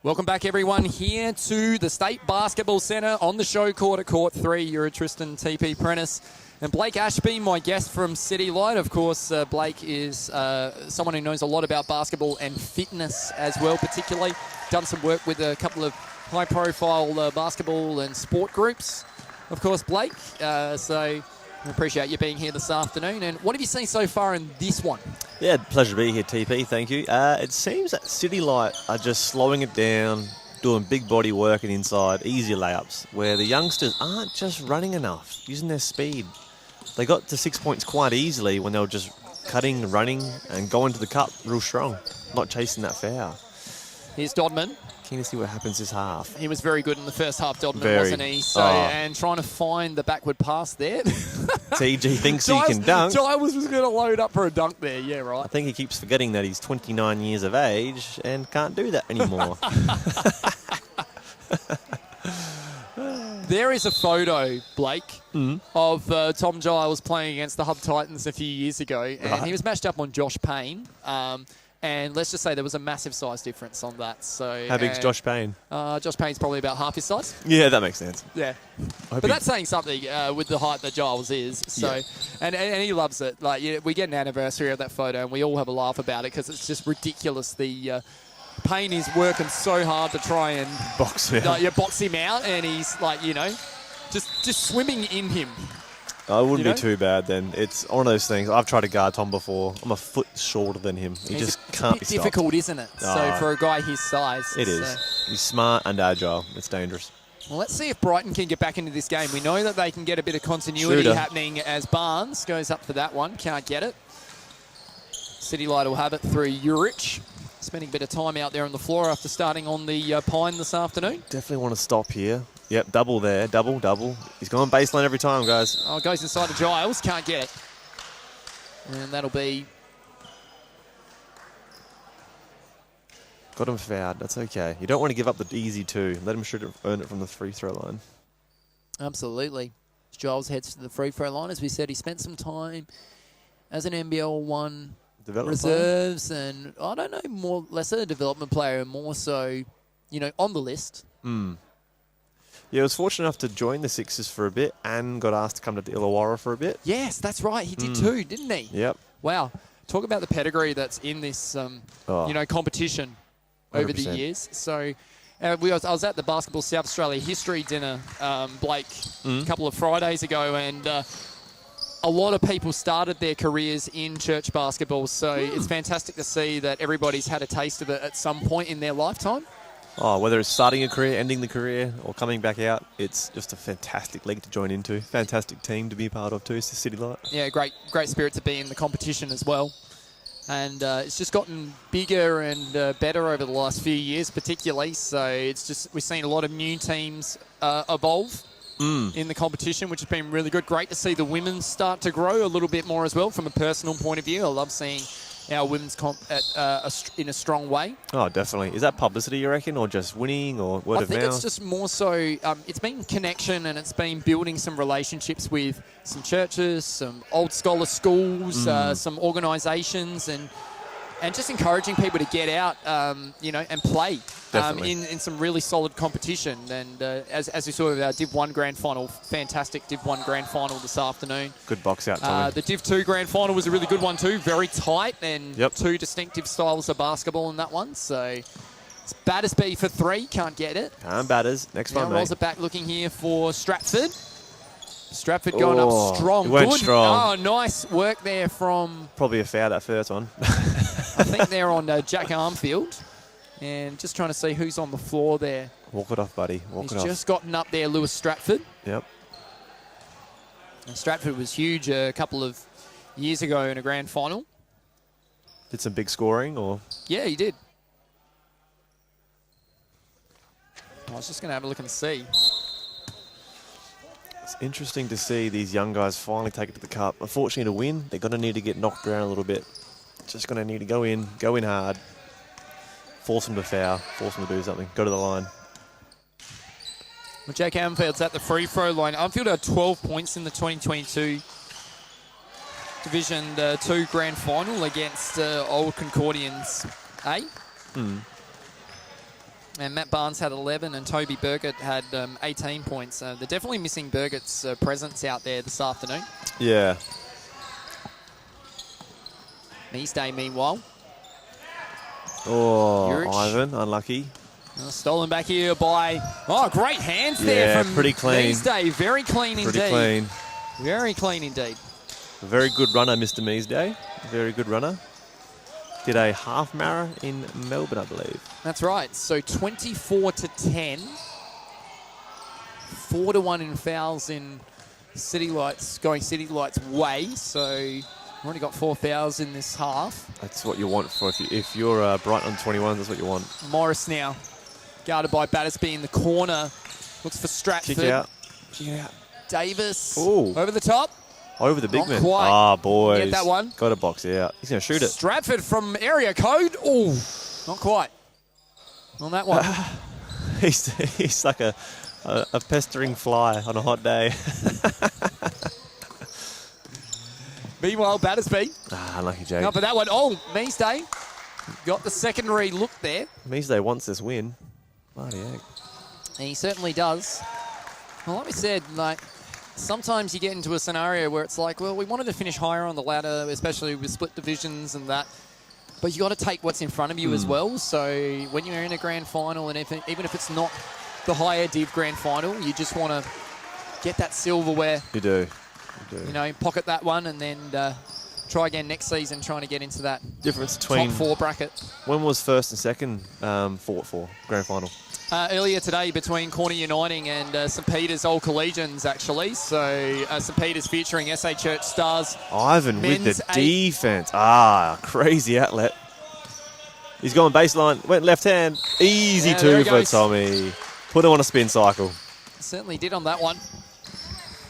Welcome back, everyone, here to the State Basketball Centre on the show court at Court 3. You're a Tristan TP Prentice. And Blake Ashby, my guest from CityLight. Of course, Blake is someone who knows a lot about basketball and fitness as well, particularly. Done some work with a couple of high-profile basketball and sport groups, of course, Blake. So I appreciate you being here this afternoon. And what have you seen so far in this one? Yeah, pleasure to be here, TP. Thank you. It seems that CityLight are just slowing it down, doing big body work and inside, easy layups, where the youngsters aren't just running enough, using their speed. They got to 6 points quite easily when they were just cutting, running, and going to the cup real strong, not chasing that foul. Here's Dodman. Keen to see what happens this half. He was very good in the first half, Dodman, Very. wasn't he? So, and trying to find the backward pass there. TG thinks he can dunk. Giles was going to load up for a dunk there. Yeah, right. I think he keeps forgetting that he's 29 years of age and can't do that anymore. There is a photo, Blake, of Tom Giles playing against the Hub Titans a few years ago, and he was matched up on Josh Payne. And let's just say there was a massive size difference on that. So How big's Josh Payne? Josh Payne's probably about half his size. Yeah, that makes sense. Yeah. But that's saying something with the height that Giles is. So, Yeah. and he loves it. Like, we get an anniversary of that photo, and we all have a laugh about it because it's just ridiculous. The Payne is working so hard to try and box him out. box him out, and he's like, just swimming in him. I wouldn't You be know? too bad then. It's one of those things. I've tried to guard Tom before. I'm a foot shorter than him. He just can't be It's stopped. difficult, isn't it? So Oh. for a guy his size. It is. He's smart and agile. It's dangerous. Well, let's see if Brighton can get back into this game. We know that they can get a bit of continuity Shooter. happening as Barnes goes up for that one. Can't get it. CityLight will have it through Urich. Spending a bit of time out there on the floor after starting on the Pine this afternoon. Definitely want to stop here. Yep, double there. Double. He's going baseline every time, guys. Oh, goes inside of Giles. Can't get it. And that'll be... Got him fouled. That's okay. You don't want to give up the easy two. Let him shoot it, earn it from the free throw line. Absolutely. Giles heads to the free throw line. As we said, he spent some time as an NBL 1 Development player? reserves and, I don't know, less a development player and more so, on the list. Yeah, I was fortunate enough to join the Sixers for a bit and got asked to come to the Illawarra for a bit. Yes, that's right. He did too, didn't he? Yep. Wow. Talk about the pedigree that's in this, competition over the 100%. years. So I was at the Basketball South Australia History Dinner, Blake, a couple of Fridays ago, and a lot of people started their careers in church basketball. So it's fantastic to see that everybody's had a taste of it at some point in their lifetime. Oh, whether it's starting a career, ending the career, or coming back out, it's just a fantastic league to join into. Fantastic team to be part of too. It's the CityLight. Yeah, great spirit to be in the competition as well. And it's just gotten bigger and better over the last few years, particularly. So we've seen a lot of new teams evolve in the competition, which has been really good. Great to see the women start to grow a little bit more as well from a personal point of view. I love seeing our women's comp in a strong way. Oh, definitely. Is that publicity, you reckon, or just winning, or word of mouth? I think it's just more so, it's been connection and it's been building some relationships with some churches, some old scholar schools, some organisations, and just encouraging people to get out, and play in some really solid competition. And as we saw with our Div 1 Grand Final, fantastic Div 1 Grand Final this afternoon. Good box out, Tommy. The Div 2 Grand Final was a really good one too, very tight, and Yep. two distinctive styles of basketball in that one. So it's Battersby for 3, can't get it. Batters. Next Now one, rolls mate. it back looking here for Stratford. Stratford going up strong. It went Good. strong. Oh, nice work there from, Probably a foul, that first one. I think they're on Jack Armfield. And just trying to see who's on the floor there. Walk it off, buddy. Walk He's it off. just gotten up there, Lewis Stratford. Yep. And Stratford was huge a couple of years ago in a grand final. Did some big scoring, or? Yeah, he did. I was just going to have a look and see. It's interesting to see these young guys finally take it to the cup. Unfortunately, to win, they're going to need to get knocked around a little bit. Just going to need to go in hard, force them to foul, force them to do something, go to the line. Well, Jack Armfield's at the free throw line. Armfield had 12 points in the 2022 Division 2 Grand Final against Old Concordians A. And Matt Barnes had 11 and Toby Burgett had 18 points. They're definitely missing Burgett's presence out there this afternoon. Yeah. East Day, meanwhile. Oh, Urich. Ivan, unlucky. Stolen back here by... Oh, great hands there Yeah, from pretty clean. East Day. Very clean indeed. Pretty clean. Very clean indeed. A very good runner, Mr. Measday. Very good runner. Did a half marathon in Melbourne, I believe. That's right. So 24-10. 4-1 in fouls in CityLights, going CityLights' way. So we've already got 4 fouls in this half. That's what you want for if you're Brighton on 21. That's what you want. Morris now, guarded by Battersby in the corner. Looks for Stratford. Kick out. Davis. Ooh. Over the top. Over the big Not man. quite. Ah, boys. Get that one. Got to box it out. He's going to shoot it. Stratford from area code. Oh, not quite. On that one. He's like a pestering fly on a hot day. Meanwhile, Battersby. Unlucky, Jake. Up for that one. Oh, Measday got the secondary look there. Measday wants this win. Bloody heck. And he certainly does. Well, like we said, sometimes you get into a scenario where it's like, well, we wanted to finish higher on the ladder, especially with split divisions and that. But you got to take what's in front of you as well. So when you're in a grand final, and even if it's not the higher Div Grand Final, you just want to get that silverware. You do. you know, pocket that one and then try again next season, trying to get into that Difference between top 4 bracket. When was first and second fought for grand final? Earlier today between Corner Uniting and St Peter's Old Collegians, actually. So St Peter's featuring SA Church Stars. Ivan with men's the 8. defense. Crazy outlet. He's gone baseline, went left hand. Easy Yeah, there two he for goes. Tommy. Put him on a spin cycle. Certainly did on that one.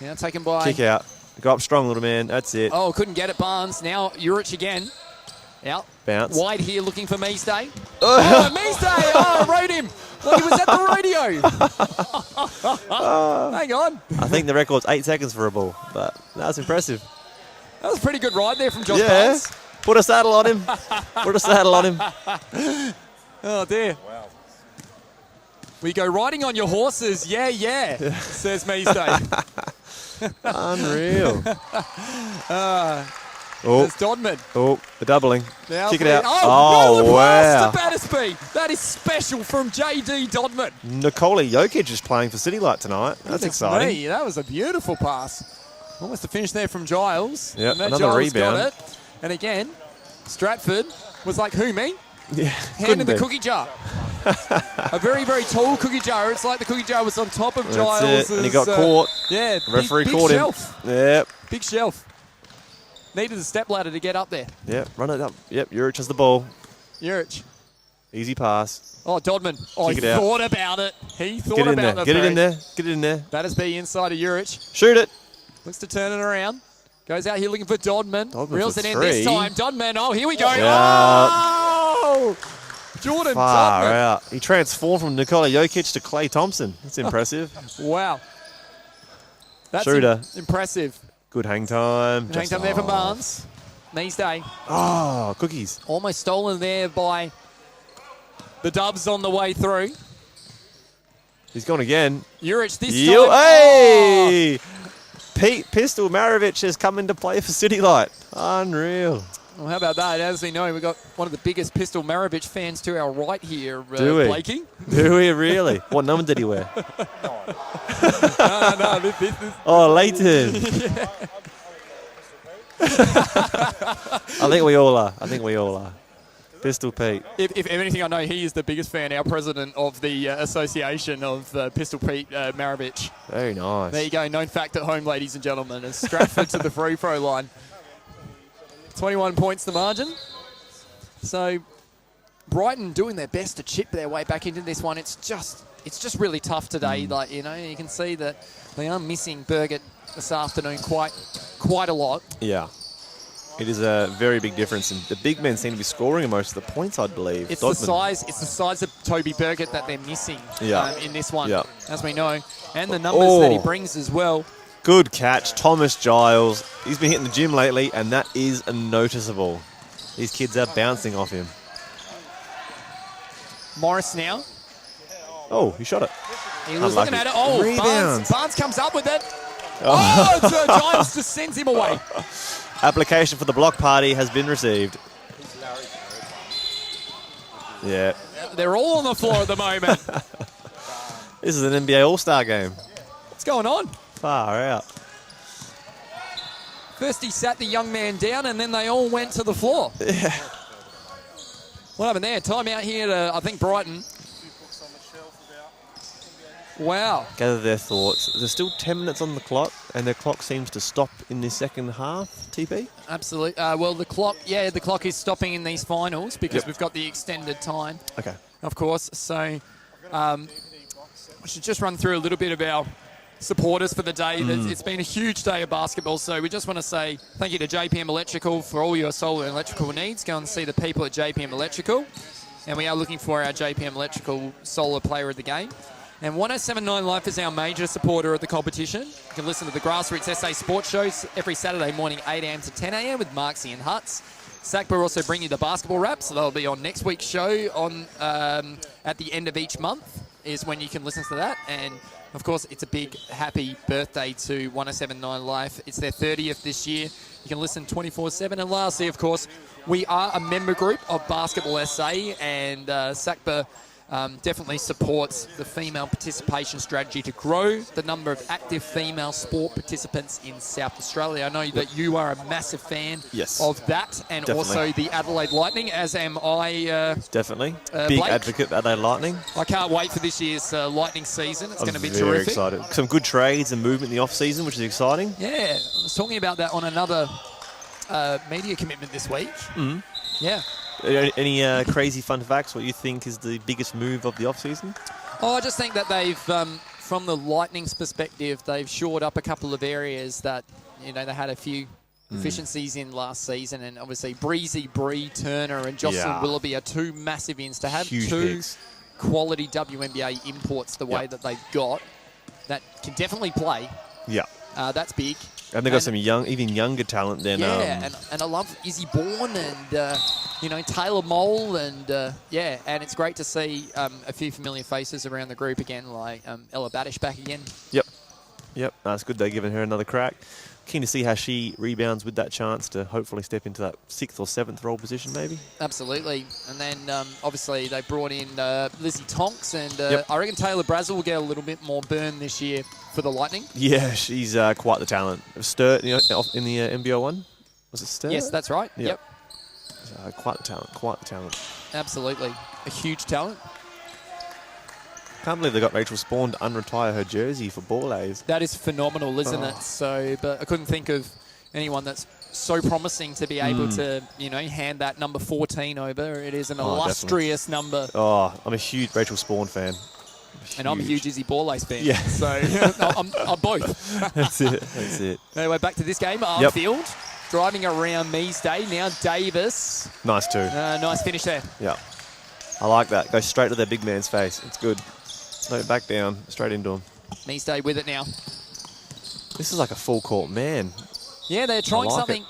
Now taken by... Kick out. Go up strong, little man. That's it. Oh, couldn't get it, Barnes. Now Urich again. Out. Bounce. Wide here looking for Meesday. Oh, Meesday! Oh, I rode him. Well, he was at the radio. Hang on. I think the record's 8 seconds for a ball, but that was impressive. That was a pretty good ride there from Josh Yeah. Barnes. Put a saddle on him. Put a saddle on him. Oh, dear. Wow. We go riding on your horses. Yeah, yeah, says Meesday. Unreal. There's Dodman. Oh, the doubling. Now Kick it out. Oh, no wow. pass to Battersby. That is special from JD Dodman. Nikola Jokic is playing for CityLight tonight. That's Goodness exciting. me, that was a beautiful pass. Almost a finish there from Giles. Yep, And that another Giles rebound. Got it. And again, Stratford was like, who, me? Yeah, Hand couldn't in the be. cookie jar. A very, very tall cookie jar. It's like the cookie jar was on top of That's Giles'. it. And he got caught. Yeah, The referee big caught shelf. him. Yep. Big shelf. Needed a step ladder to get up there. Yep. Run it up. Yep. Urich has the ball. Urich. Easy pass. Oh, Dodman. Oh, Kick he it out. thought about it. He thought Get it in about there. it. Get it in there. Get it in there. Battersby inside of Urich. Shoot it. Looks to turn it around. Goes out here looking for Dodman. Dodman Reels for it in this 3. time. Dodman. Oh, here we go. Yeah. Oh! Jordan Far Dodman. out. He transformed from Nikola Jokic to Klay Thompson. That's impressive. Wow. That's Shooter. impressive. Good hang time. Hang Just time there for off. Barnes. Meesday. Oh, cookies. Almost stolen there by the Dubs on the way through. He's gone again. Urich this Yo, time. hey! Pete Pistol Maravich has come into play for CityLight. Unreal. Well, how about that? As we know, we've got one of the biggest Pistol Maravich fans to our right here, Do we? Blakey. Do we really? What number did he wear? No, this is... Oh, Leighton. I think we all are. Pistol Pete. If anything, I know he is the biggest fan, our president of the association of Pistol Pete Maravich. Very nice. There you go, known fact at home, ladies and gentlemen. As Stratford to the free throw line. 21 points the margin. So Brighton doing their best to chip their way back into this one. It's just really tough today. Like, you know, you can see that they are missing Burgett this afternoon quite a lot. Yeah. It is a very big difference, and the big men seem to be scoring most of the points, I believe. It's Dodman. the size of Toby Burgett that they're missing in this one, Yeah. as we know, and the numbers that he brings as well. Good catch, Thomas Giles. He's been hitting the gym lately, and that is noticeable. These kids are bouncing off him. Morris now. Oh, he shot it. He was Unlucky. looking at it. Oh, Rebounds. Barnes comes up with it. Oh, Giles just sends him away. Application for the block party has been received. Yeah. They're all on the floor at the moment. This is an NBA All-Star game. What's going on? Far out. First he sat the young man down, and then they all went to the floor. Yeah. What happened there? Timeout here to, I think, Brighton. Wow. Gather their thoughts. There's still 10 minutes on the clock, and their clock seems to stop in the second half, TP? Absolutely. Well, the clock is stopping in these finals because we've got the extended time, Okay. of course. So we should just run through a little bit of our supporters for the day. It's been a huge day of basketball, so we just want to say thank you to JPM Electrical for all your solar and electrical needs. Go and see the people at JPM Electrical. And we are looking for our JPM Electrical Solar Player of the Game. And 107.9 Life is our major supporter of the competition. You can listen to the Grassroots SA Sports shows every Saturday morning, 8 a.m. to 10 a.m. with Marksy and Huts. SACBA also bring you the basketball wrap, so they'll be on next week's show on at the end of each month is when you can listen to that. And, of course, it's a big, happy birthday to 107.9 Life. It's their 30th this year. You can listen 24/7. And lastly, of course, we are a member group of Basketball SA, and SACBA definitely supports the female participation strategy to grow the number of active female sport participants in South Australia. I know that you are a massive fan of that, and also the Adelaide Lightning, as am I. Definitely. Big Blake. advocate of Adelaide Lightning. I can't wait for this year's Lightning season. It's going to be very terrific. Excited. Some good trades and movement in the off-season, which is exciting. Yeah, I was talking about that on another media commitment this week. Mm. Yeah. Any crazy fun facts? What you think is the biggest move of the off-season? Oh, I just think that they've, from the Lightning's perspective, they've shored up a couple of areas that, they had a few deficiencies in last season, and obviously Breezy, Bree, Turner, and Jocelyn Willoughby are two massive ins. To have Huge two picks. quality WNBA imports the way that they've got, that can definitely play. Yeah. That's big. And they've got some even younger talent than... Yeah, and I love Izzy Bourne and, Taylor Mole and, and it's great to see a few familiar faces around the group again, like Ella Baddish back again. Yep. That's good. They're giving her another crack. Keen to see how she rebounds with that chance to hopefully step into that 6th or 7th role position, maybe. Absolutely. And then, obviously, they brought in Lizzie Tonks, and I reckon Taylor Brazel will get a little bit more burn this year for the Lightning. Yeah, she's quite the talent. Sturt in the NBL one? Was it Sturt? Yes, that's right. Yep. Quite the talent. Absolutely. A huge talent. Can't believe they got Rachel Spawn to unretire her jersey for Ball A's. That is phenomenal, isn't it? So, but I couldn't think of anyone that's so promising to be able to, hand that number 14 over. It is an illustrious number. Oh, I'm a huge Rachel Spawn fan. And I'm a huge Izzy Borlace fan. Yeah. So I'm both. That's it. Anyway, back to this game. Armfield driving around Measday. Now Davis. Nice too. Nice finish there. Yeah. I like that. Go straight to their big man's face. It's good. No, back down. Straight into him. Measday with it now. This is like a full court man. Yeah, they're trying like something.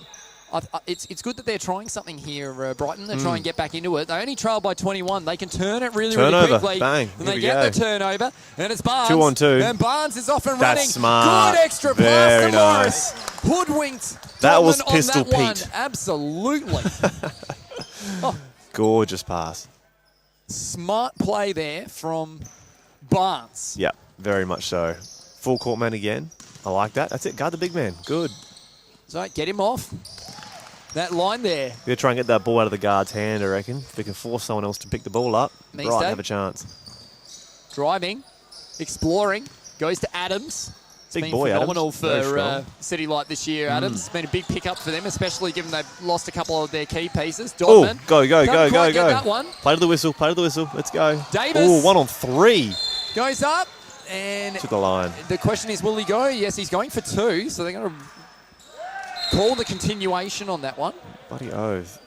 It's good that they're trying something here, Brighton. They're trying to get back into it. They only trail by 21. They can turn it really quickly. Bang. And they get the turnover. And it's Barnes. 2 on 2. And Barnes is off and running. That's smart. Good extra pass Very to nice. Morris. Hoodwinked. That was Dortmund Pistol on that Pete. One. Absolutely. Gorgeous pass. Smart play there from Barnes. Yeah, very much so. Full court man again. I like that. That's it. Guard the big man. Good. So get him off. That line there. We're going to try and get that ball out of the guard's hand, I reckon. If we can force someone else to pick the ball up, Brighton have a chance. Driving. Exploring. Goes to Adams. It's big been boy, phenomenal Adams. for CityLight this year, Adams. It's been a big pickup for them, especially given they've lost a couple of their key pieces. Dortmund. Go. That one. Play to the whistle. Let's go. Davis. Oh, 1 on 3. Goes up. And to the line. The question is, will he go? Yes, he's going for 2. So they're going to call the continuation on that one. Bloody oath.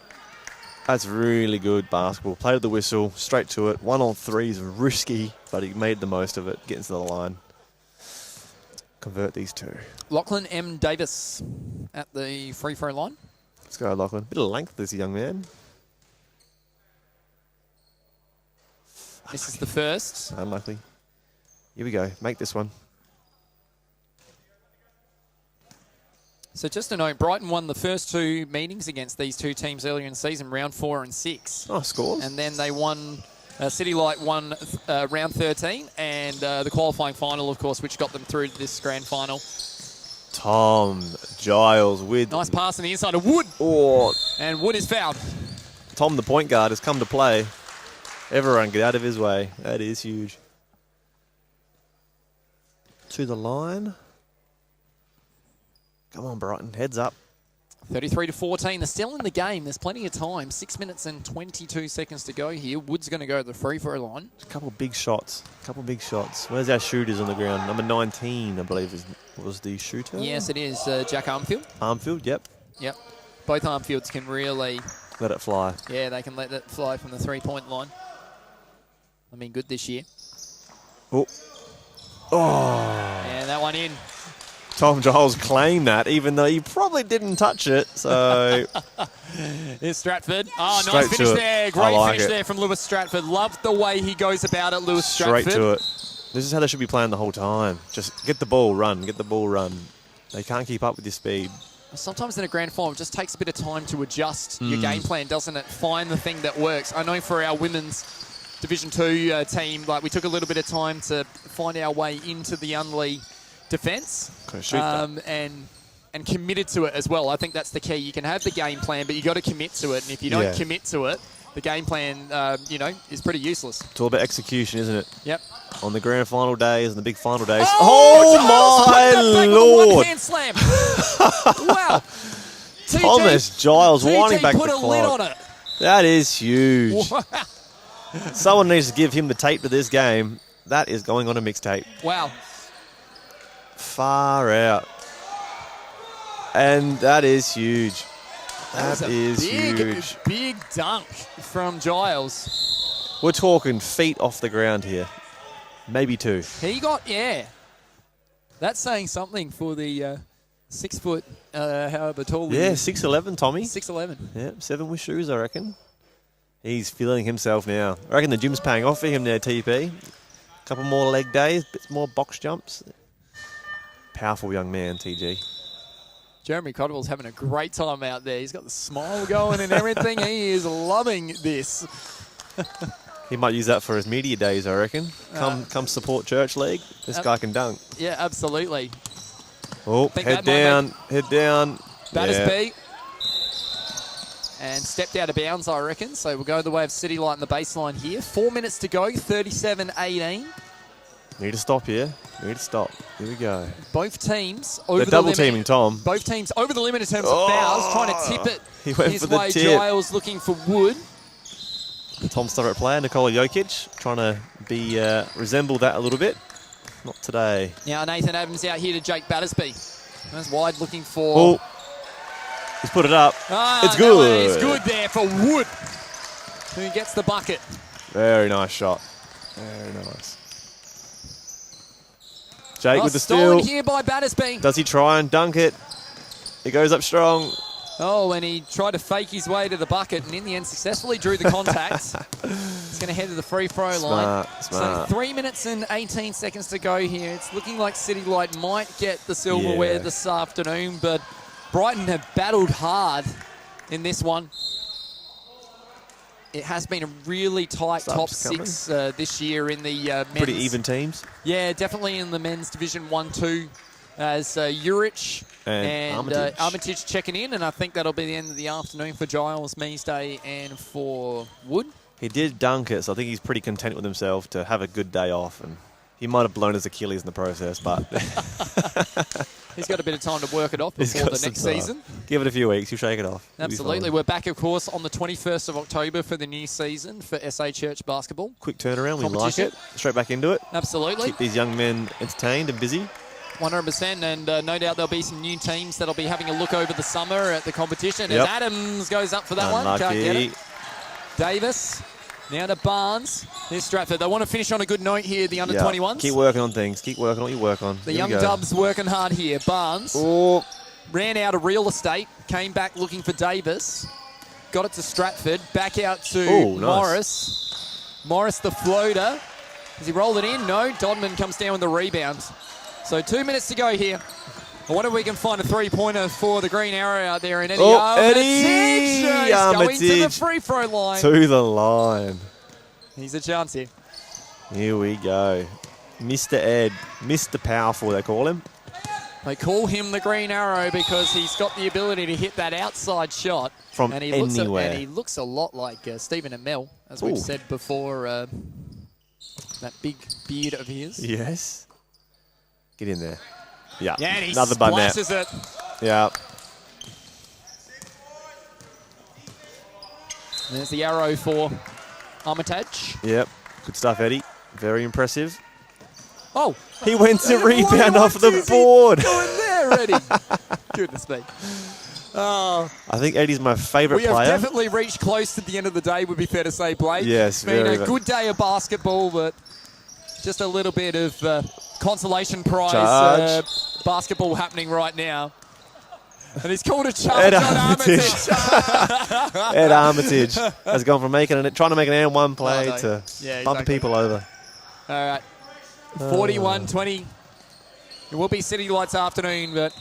That's really good basketball. Play to the whistle. Straight to it. 1 on 3 is risky, but he made the most of it. Getting to the line. Convert these 2. Lachlan M. Davis at the free throw line. Let's go, Lachlan. Bit of length, this young man. This is the first. Unlikely. Here we go. Make this one. So just to note, Brighton won the first 2 meetings against these 2 teams earlier in the season, round 4 and 6. Oh, scores. And then they won... CityLight won round 13 and the qualifying final, of course, which got them through to this grand final. Tom Giles with... Nice pass on the inside of Wood. Oh. And Wood is fouled. Tom, the point guard, has come to play. Everyone get out of his way. That is huge. To the line. Come on, Brighton. Heads up. 33-14. They're still in the game. There's plenty of time. 6 minutes and 22 seconds to go here. Wood's going to go to the free throw line. A couple big shots. Where's our shooters on the ground? Number 19, I believe, was the shooter. Yes, it is. Jack Armfield. Armfield, yep. Yep. Both Armfields can really... let it fly. Yeah, they can let it fly from the three-point line. I mean, good this year. Oh. And that one in. Tom Giles claimed that, even though he probably didn't touch it. So, here's Stratford. Oh, straight nice finish to there. Great like finish there from Lewis Stratford. Love the way he goes about it, Lewis Stratford. Stratford. Straight to it. This is how they should be playing the whole time. Just get the ball, run. They can't keep up with your speed. Sometimes in a grand final, it just takes a bit of time to adjust your game plan, doesn't it? Find the thing that works. I know for our women's Division 2 team, like we took a little bit of time to find our way into the Unley defence and committed to it as well. I think that's the key. You can have the game plan, but you got to commit to it. And if you don't commit to it, the game plan, is pretty useless. It's all about execution, isn't it? Yep. On the grand final days and the big final days. Oh my Lord! One-hand slam. Wow. Thomas Giles TG winding back the put a lid clock. on it. That is huge. Wow. Someone needs to give him the tape to this game. That is going on a mixtape. Wow. Far out. And that is huge. That is huge. Big dunk from Giles. We're talking feet off the ground here. Maybe 2. He got, That's saying something for the 6 foot, however tall he is. 6'11", Tommy. 6'11". Yeah, 7 with shoes, I reckon. He's feeling himself now. I reckon the gym's paying off for him there, TP. Couple more leg days, bits more box jumps. Powerful young man, TG. Jeremy Cotterill's having a great time out there. He's got the smile going and everything. He is loving this. He might use that for his media days, I reckon. Come support Church League. This guy can dunk. Yeah, absolutely. Oh, head down. Battersby. And stepped out of bounds, I reckon. So we'll go the way of CityLight in the baseline here. 4 minutes to go, 37-18. Need to stop here. Need to stop. Here we go. Both teams over the double limit. teaming Tom. Both teams over the limit in terms of fouls, trying to tip it He went his for the way. tip. Giles looking for Wood. Tom's favourite player, Nikola Jokic, trying to be resemble that a little bit. Not today. Now Nathan Adams out here to Jake Battersby. That's wide looking for... Oh, he's put it up. It's No, good. it's good there for Wood, who gets the bucket. Very nice shot. Very nice. Jake with the stolen steal. here by Battersby. Does he try and dunk it? He goes up strong. Oh, and he tried to fake his way to the bucket and in the end successfully drew the contact. He's going to head to the free throw line. Smart. So 3 minutes and 18 seconds to go here. It's looking like CityLight might get the silverware this afternoon, but Brighton have battled hard in this one. It has been a really tight top 6 this year in the men's. Pretty even teams. Yeah, definitely in the men's Division 1-2 as Urich and Armitage checking in, and I think that'll be the end of the afternoon for Giles, Measday, and for Wood. He did dunk it, so I think he's pretty content with himself to have a good day off. And he might have blown his Achilles in the process, but... He's got a bit of time to work it off before the next season. Give it a few weeks, he'll shake it off. Absolutely. We're back, of course, on the 21st of October for the new season for SA Church basketball. Quick turnaround, we like it. Straight back into it. Absolutely. Keep these young men entertained and busy. 100%, and no doubt there'll be some new teams that'll be having a look over the summer at the competition. And Adams goes up for that one. Can't get it. Davis. Now to Barnes. Here's Stratford. They want to finish on a good note here, the under-21s. Keep working on things. Keep working on what you work on. The young Dubs working hard here. Barnes ran out of real estate, came back looking for Davis, got it to Stratford, back out to Morris. Morris the floater. Does he roll it in? No. Dodman comes down with the rebound. So 2 minutes to go here. I wonder if we can find a three-pointer for the green arrow out there in Eddie. Eddie Armitage going to the free throw line. To the line. He's a chance here. Here we go. Mr. Ed. Mr. Powerful, they call him. They call him the green arrow because he's got the ability to hit that outside shot. From anywhere. And he looks a lot like Stephen Amell, as we've said before. That big beard of his. Yes. Get in there. Yeah, and he another button out. splashes it. Yeah. There's the arrow for Armitage. Yep. Good stuff, Eddie. Very impressive. Oh. He went to rebound off the board. Going there, Eddie. Goodness me. I think Eddie's my favourite player. We have definitely reached close to the end of the day, would be fair to say, Blake. Yes, it's been a good day of basketball, but just a little bit of consolation prize basketball happening right now. And he's called a charge on Armitage. Ed Armitage has gone from trying to make an and one play to bumping people over. All right. 41-20. It will be CityLight's afternoon, but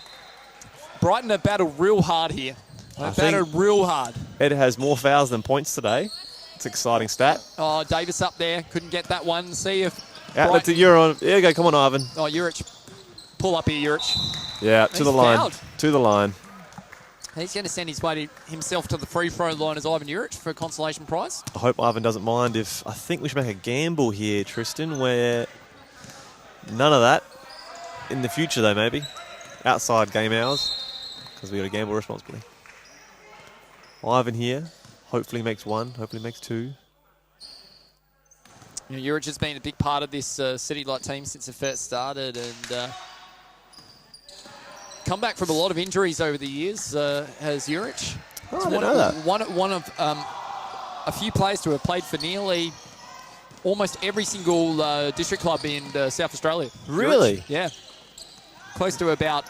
Brighton have battled real hard here. They've battled real hard. Ed has more fouls than points today. It's an exciting stat. Oh, Davis up there. Couldn't get that one. See if... Outlet to Euron. There you go. Come on, Ivan. Oh, Urich. Pull up here, Urich. Yeah, to the line. Fouled. To the line. He's going to send himself to the free throw line as Ivan Urich for a consolation prize. I hope Ivan doesn't mind if... I think we should make a gamble here, Tristan, where none of that. In the future, though, maybe. Outside game hours. Because we got to gamble responsibly. Ivan here. Hopefully makes one. Hopefully makes two. You know, Urich has been a big part of this CityLight team since it first started, and come back from a lot of injuries over the years, has Urich. Oh, I didn't know that. One of a few players to have played for nearly almost every single district club in South Australia. Really? Urich, yeah. Close to about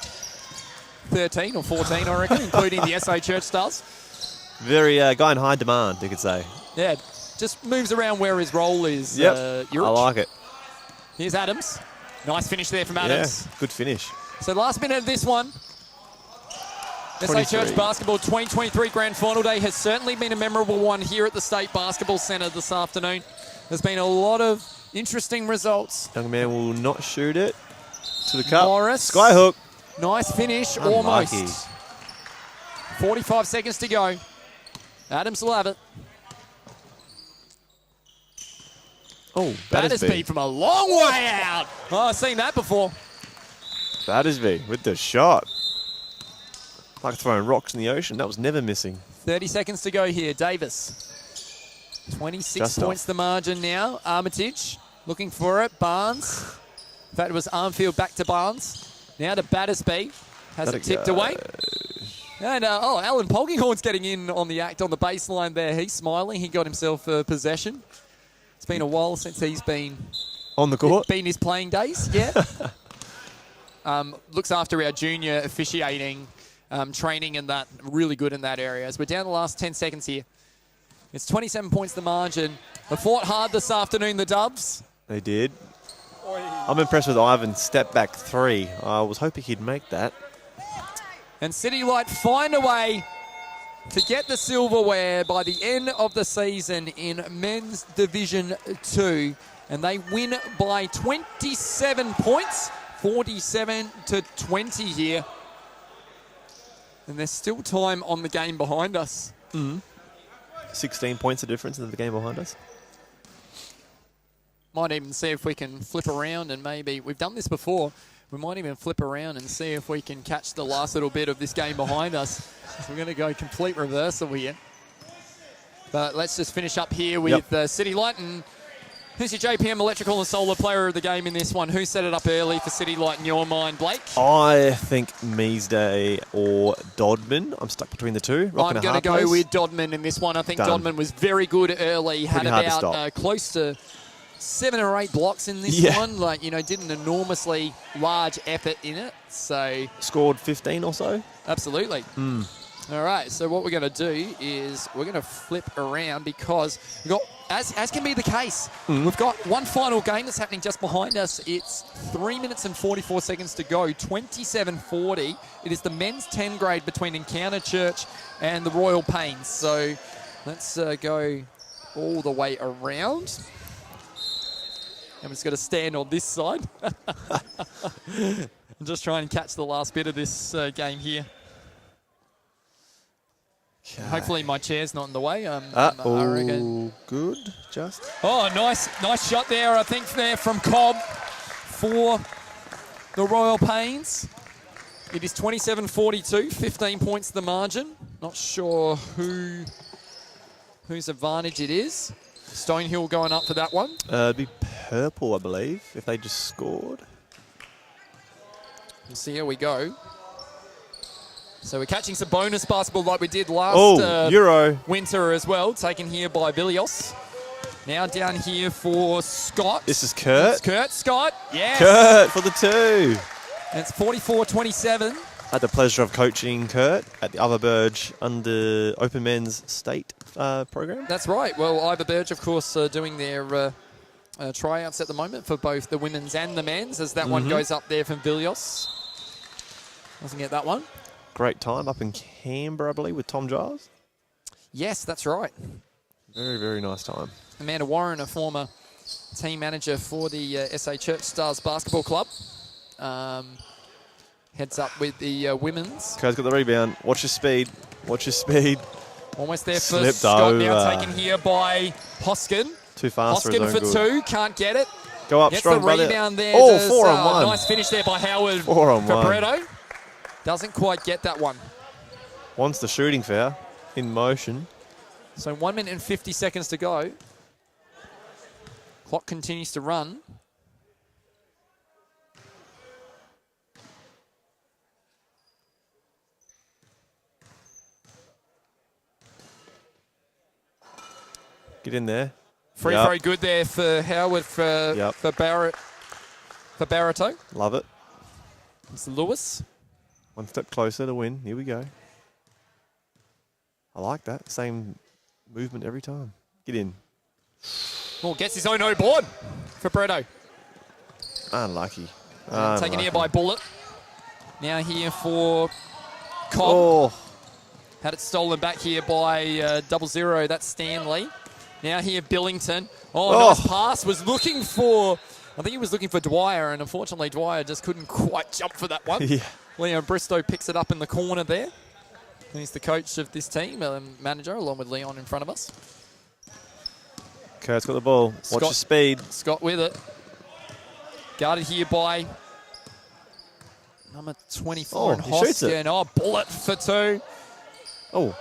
13 or 14, I reckon, including the SA Church Stars. Very guy in high demand, you could say. Yeah, just moves around where his role is. Yep, Urich. I like it. Here's Adams. Nice finish there from Adams. Yeah, good finish. So last minute of this one. SA 23. Church Basketball 2023 Grand Final Day has certainly been a memorable one here at the State Basketball Centre this afternoon. There's been a lot of interesting results. Young man will not shoot it. To the cup. Morris. Skyhook. Nice finish, Unlucky. almost. 45 seconds to go. Adams will have it. Oh, Battersby from a long way out. Oh, I've seen that before. Battersby with the shot. Like throwing rocks in the ocean. That was never missing. 30 seconds to go here. Davis. 26 Just points off. the margin now. Armitage looking for it. Barnes. In fact, it was Armfield back to Barnes. Now to Battersby. Has Let it it tipped go. away. And, Alan Polkinghorn's getting in on the act on the baseline there. He's smiling. He got himself possession. It's been a while since he's been On the court. his playing days. Yeah. Looks after our junior officiating, training and that. Really good in that area. As we're down the last 10 seconds here. It's 27 points the margin. They fought hard this afternoon, the Dubs. They did. I'm impressed with Ivan's step back three. I was hoping he'd make that. And CityLight find a way to get the silverware by the end of the season in Men's Division 2. And they win by 27 points, 47-20 here. And there's still time on the game behind us. 16 points of difference in the game behind us. Might even see if we can flip around and maybe... We've done this before. We might even flip around and see if we can catch the last little bit of this game behind us. So we're going to go complete reversal here. But let's just finish up here with CityLight. And who's your JPM Electrical and Solar player of the game in this one? Who set it up early for CityLight in your mind, Blake? I think Measday or Dodman. I'm stuck between the two. I'm going to go with Dodman in this one. I think Done. Dodman was very good early. Had Pretty hard to about stop. close to 7 or 8 blocks in this Yeah. one. Like, you know, did an enormously large effort in it. So, Scored 15 or so. absolutely. All right, so what we're going to do is we're going to flip around because we've got, as can be the case, we've got one final game that's happening just behind us. It's 3 minutes and 44 seconds to go, 27-40. It is the men's 10 grade between Encounter Church and the Royal Pains. So let's go all the way around. I'm just going to stand on this side. I'm just trying to catch the last bit of this game here. Okay. Hopefully my chair's not in the way. I reckon. Good. Just. Oh, nice shot there, I think, there from Cobb for the Royal Pains. It is 27-42, 15 points the margin. Not sure whose advantage it is. Stonehill going up for that one. It'd be purple, I believe, if they just scored. We'll see how we go. So we're catching some bonus basketball like we did last Euro. winter as well, taken here by Bilios. Now down here for Scott. This is Kurt. It's Kurt, Scott. Yes. Kurt for the two. And it's 44-27. I had the pleasure of coaching Kurt at the Other Burge under Open Men's State program. That's right. Well, Ivor Burge, of course, doing their tryouts at the moment for both the women's and the men's, as that one goes up there from Bilios. Doesn't get that one. Great time up in Canberra, I believe, with Tom Giles. Yes, that's right. Very, very nice time. Amanda Warren, a former team manager for the SA Church Stars Basketball Club. Heads up with the women's. Kerr's got the rebound. Watch your speed. Watch your speed. Almost there for Slipped Scott. Now over. taken here by Hoskin. Too fast for his Hoskin own for good. 2. Can't get it. Go up Gets strong, the brother. rebound there. Oh, does, 4 on 1. Nice finish there by Howard 4 on 1. Fabretto. Doesn't quite get that one. Wants the shooting foul in motion. So 1 minute and 50 seconds to go. Clock continues to run. Get in there. Free Yep. throw good there for Howard for Barrett. For Barretto. Love it. It's Lewis. One step closer to win. Here we go. I like that. Same movement every time. Get in. Oh, gets his own board for Bretto. Unlucky. Taken here by Bullet. Now here for Cobb. Oh, Had it stolen back here by 00. That's Stanley. Now here Billington. Oh, nice pass. Was looking for, I think he was looking for Dwyer, and unfortunately Dwyer just couldn't quite jump for that one. yeah. Leon Bristow picks it up in the corner there. He's the coach of this team, manager, along with Leon in front of us. Kurt's got the ball. Watch Scott- your speed. Scott with it. Guarded here by number 24 and he shoots it. Hoskin. Oh, Bullet for 2. Oh.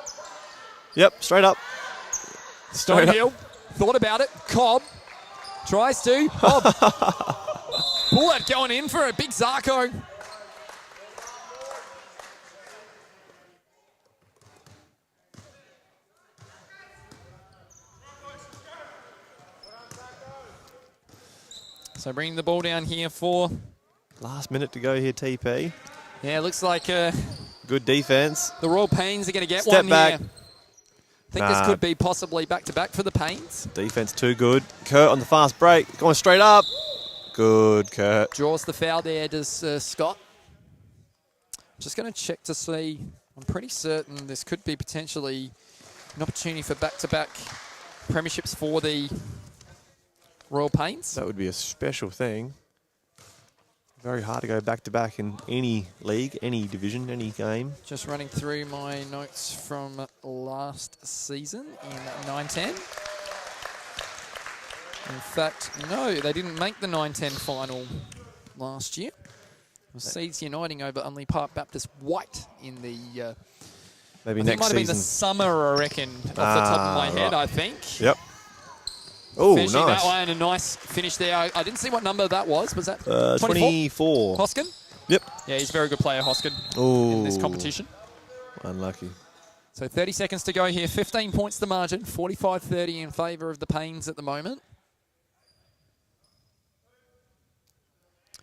Yep, straight up. Straight up. Stonehill thought about it. Cobb tries to. Oh, Bullet going in for a big Zarko. So bringing the ball down here for... Last minute to go here, TP. Yeah, looks like Good defense. the Royal Pains are going to get Step one back. here. I think this could be possibly back-to-back for the Pains. Defense too good. Kurt on the fast break. Going straight up. Good, Kurt. Draws the foul there, does Scott. Just going to check to see. I'm pretty certain this could be potentially an opportunity for back-to-back premierships for the Royal Pains. That would be a special thing. Very hard to go back-to-back in any league, any division, any game. Just running through my notes from last season in 9-10. In fact, no, they didn't make the 9-10 final last year. It was Seeds Uniting over Unley Park Baptist White in the... Maybe I think next it might have been the season. summer, I reckon, off the top of my head, right. I think. Yep. Oh, nice. Finishing that one, a nice finish there. I didn't see what number that was. Was that 24. Hoskin? Yep. Yeah, he's a very good player, Hoskin, Oh. in this competition. Unlucky. So 30 seconds to go here. 15 points the margin. 45-30 in favour of the Pains at the moment.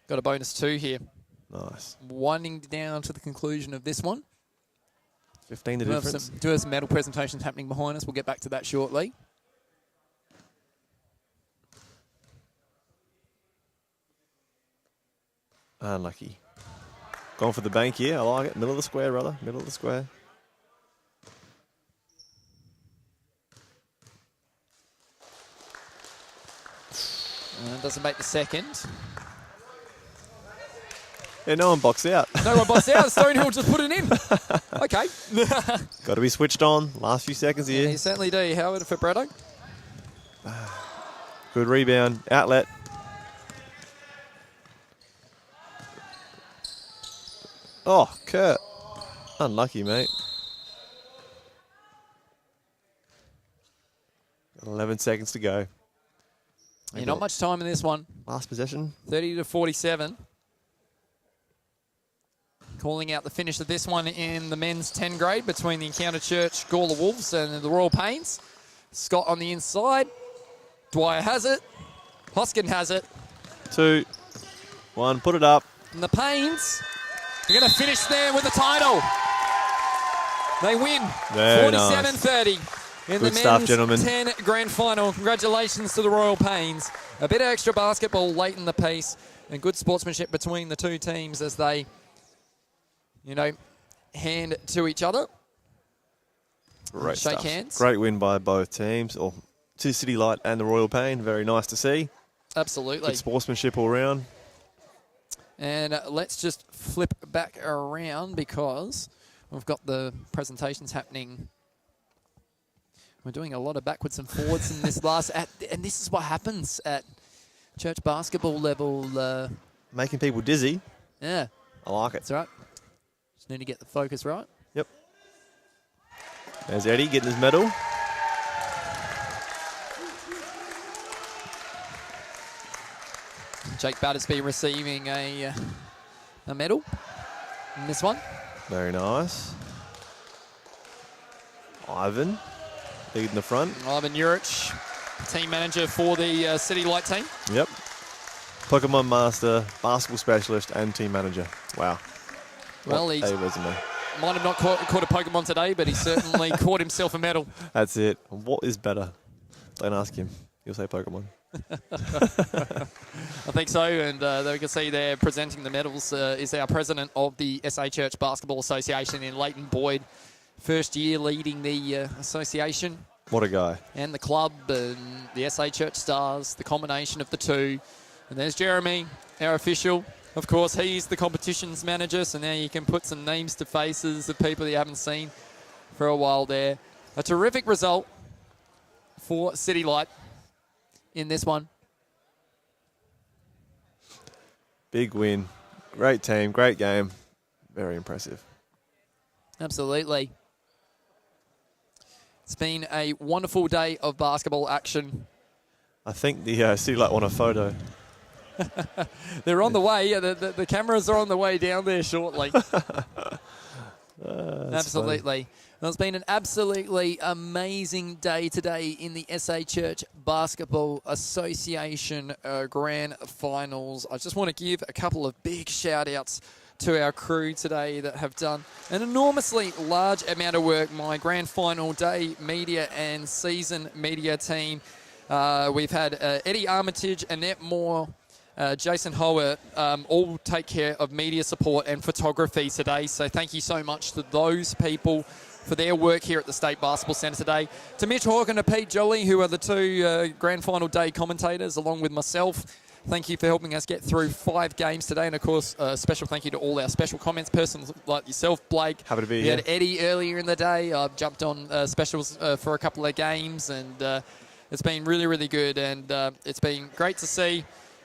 Got a bonus 2 here. Nice. Winding down to the conclusion of this one. 15 the Do have difference. some medal presentations happening behind us. We'll get back to that shortly. Unlucky. Going for the bank here. I like it. Middle of the square, brother. Middle of the square. Doesn't make the second. Yeah, no one boxed out. No one boxed out. Stonehill just put it in. Okay. Got to be switched on. Last few seconds Yeah, here. you certainly do. Howard for Bretto. Good rebound. Outlet. Oh, Kurt. Unlucky, mate. 11 seconds to go. Yeah, not much time in this one. Last possession. 30-47. Calling out the finish of this one in the men's 10 grade between the Encounter Church Gawler Wolves and the Royal Pains. Scott on the inside. Dwyer has it. Hoskin has it. 2, 1. Put it up. And the Pains are going to finish there with the title. They win Very nice. 47-30 in Good the stuff, men's gentlemen. 10 grand final. Congratulations to the Royal Pains. A bit of extra basketball late in the piece and good sportsmanship between the two teams as they, hand to each other. Great Shake stuff. hands. Great win by both teams, or to CityLight and the Royal Pain. Very nice to see. Absolutely. Good sportsmanship all round. And let's just flip back around because we've got the presentations happening. We're doing a lot of backwards and forwards in this and this is what happens at church basketball level. Making people dizzy. Yeah. I like it. That's right. Just need to get the focus right. Yep. There's Eddie getting his medal. Jake Battersby receiving a medal in this one. Very nice. Ivan leading the front. Ivan Juric, team manager for the CityLight team. Yep. Pokemon Master, basketball specialist, and team manager. Wow. Well, what he a resume. might have not caught a Pokemon today, but he certainly caught himself a medal. That's it. What is better? Don't ask him. He'll say Pokemon. I think so, and we can see there presenting the medals is our president of the SA Church Basketball Association in Leighton Boyd. First year leading the association. What a guy. And the club and the SA Church Stars, the combination of the two. And there's Jeremy, our official. Of course, he's the competitions manager, so now you can put some names to faces of people that you haven't seen for a while there. A terrific result for CityLight in this one. Big win. Great team, great game. Very impressive. Absolutely. It's been a wonderful day of basketball action. I think the CityLight want a photo. They're on the way. The cameras are on the way down there shortly. Absolutely. Well, it's been an absolutely amazing day today in the SA Church Basketball Association Grand Finals. I just want to give a couple of big shout-outs to our crew today that have done an enormously large amount of work. My Grand Final Day media and season media team. We've had Eddie Armitage, Annette Moore, Jason Howard, all take care of media support and photography today. So thank you so much to those people for their work here at the State Basketball Centre today. To Mitch Hawke and to Pete Jolley, who are the two Grand Final Day commentators, along with myself. Thank you for helping us get through 5 games today. And, of course, a special thank you to all our special comments persons like yourself, Blake. Happy to be here. We had Eddie earlier in the day. I've jumped on specials for a couple of games, and it's been really, really good. And it's been great to see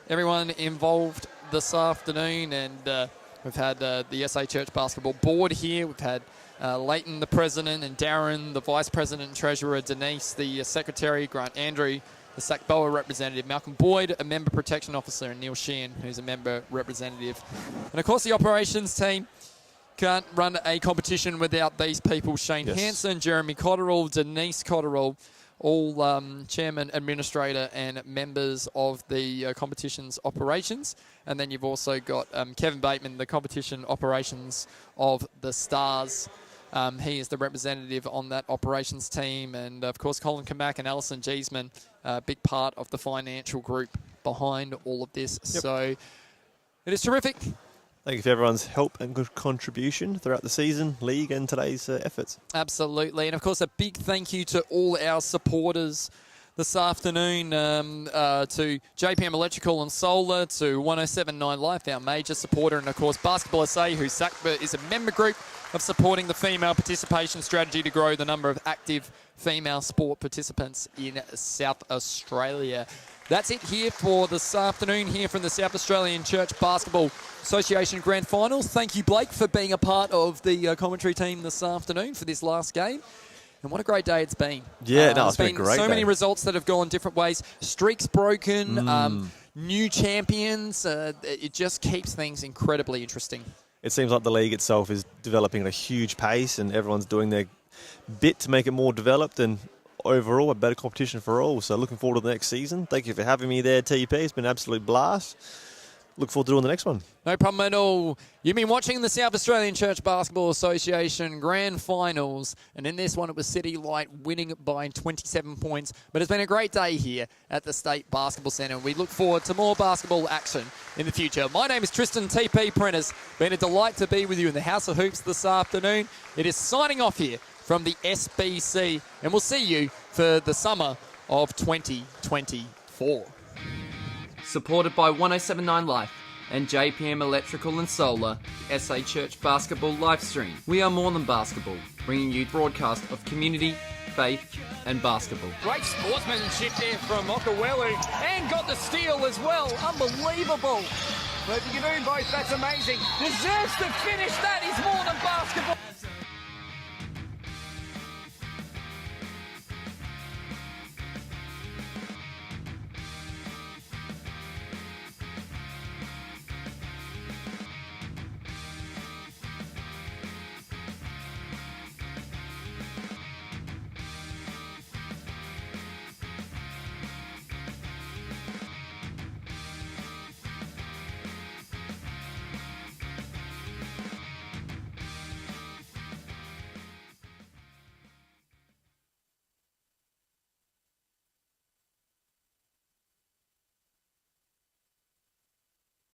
everyone involved this afternoon. And we've had the SA Church Basketball Board here. We've had Leighton, the president, and Darren, the vice president and treasurer, Denise, the secretary, Grant Andrew, the SACBA representative, Malcolm Boyd, a member protection officer, and Neil Sheehan, who's a member representative. And, of course, the operations team can't run a competition without these people. Shane Hansen, Jeremy Cotterill, Denise Cotterill, all chairman, administrator, and members of the competition's operations. And then you've also got Kevin Bateman, the competition operations of the Stars. He is the representative on that operations team. And, of course, Colin Kamak and Alison Giesman, a big part of the financial group behind all of this. Yep. So it is terrific. Thank you for everyone's help and good contribution throughout the season, league, and today's efforts. Absolutely. And, of course, a big thank you to all our supporters this afternoon, to JPM Electrical and Solar, to 1079 Life, our major supporter, and, of course, Basketball SA, who SACBA is a member group of supporting the female participation strategy to grow the number of active female sport participants in South Australia. That's it here for this afternoon here from the South Australian Church Basketball Association Grand Finals. Thank you, Blake, for being a part of the commentary team this afternoon for this last game. And what a great day it's been. Yeah, it's been a great so day. many results that have gone different ways. Streaks broken, new champions. It just keeps things incredibly interesting. It seems like the league itself is developing at a huge pace and everyone's doing their bit to make it more developed and overall a better competition for all. So looking forward to the next season. Thank you for having me there, TP. It's been an absolute blast. Look forward to doing the next one. No problem at all. You've been watching the South Australian Church Basketball Association Grand Finals, and in this one it was CityLight winning by 27 points. But it's been a great day here at the State Basketball Centre. We look forward to more basketball action in the future. My name is Tristan TP Prentice. Been a delight to be with you in the House of Hoops this afternoon. It is signing off here from the SBC. And we'll see you for the summer of 2024. Supported by 1079 Life and JPM Electrical and Solar, SA Church Basketball live stream. We are more than basketball, bringing you broadcast of community, faith and basketball. Great sportsmanship there from Okawelu, and got the steal as well. Unbelievable. But if you can do both, that's amazing. Deserves to finish. That is more than basketball.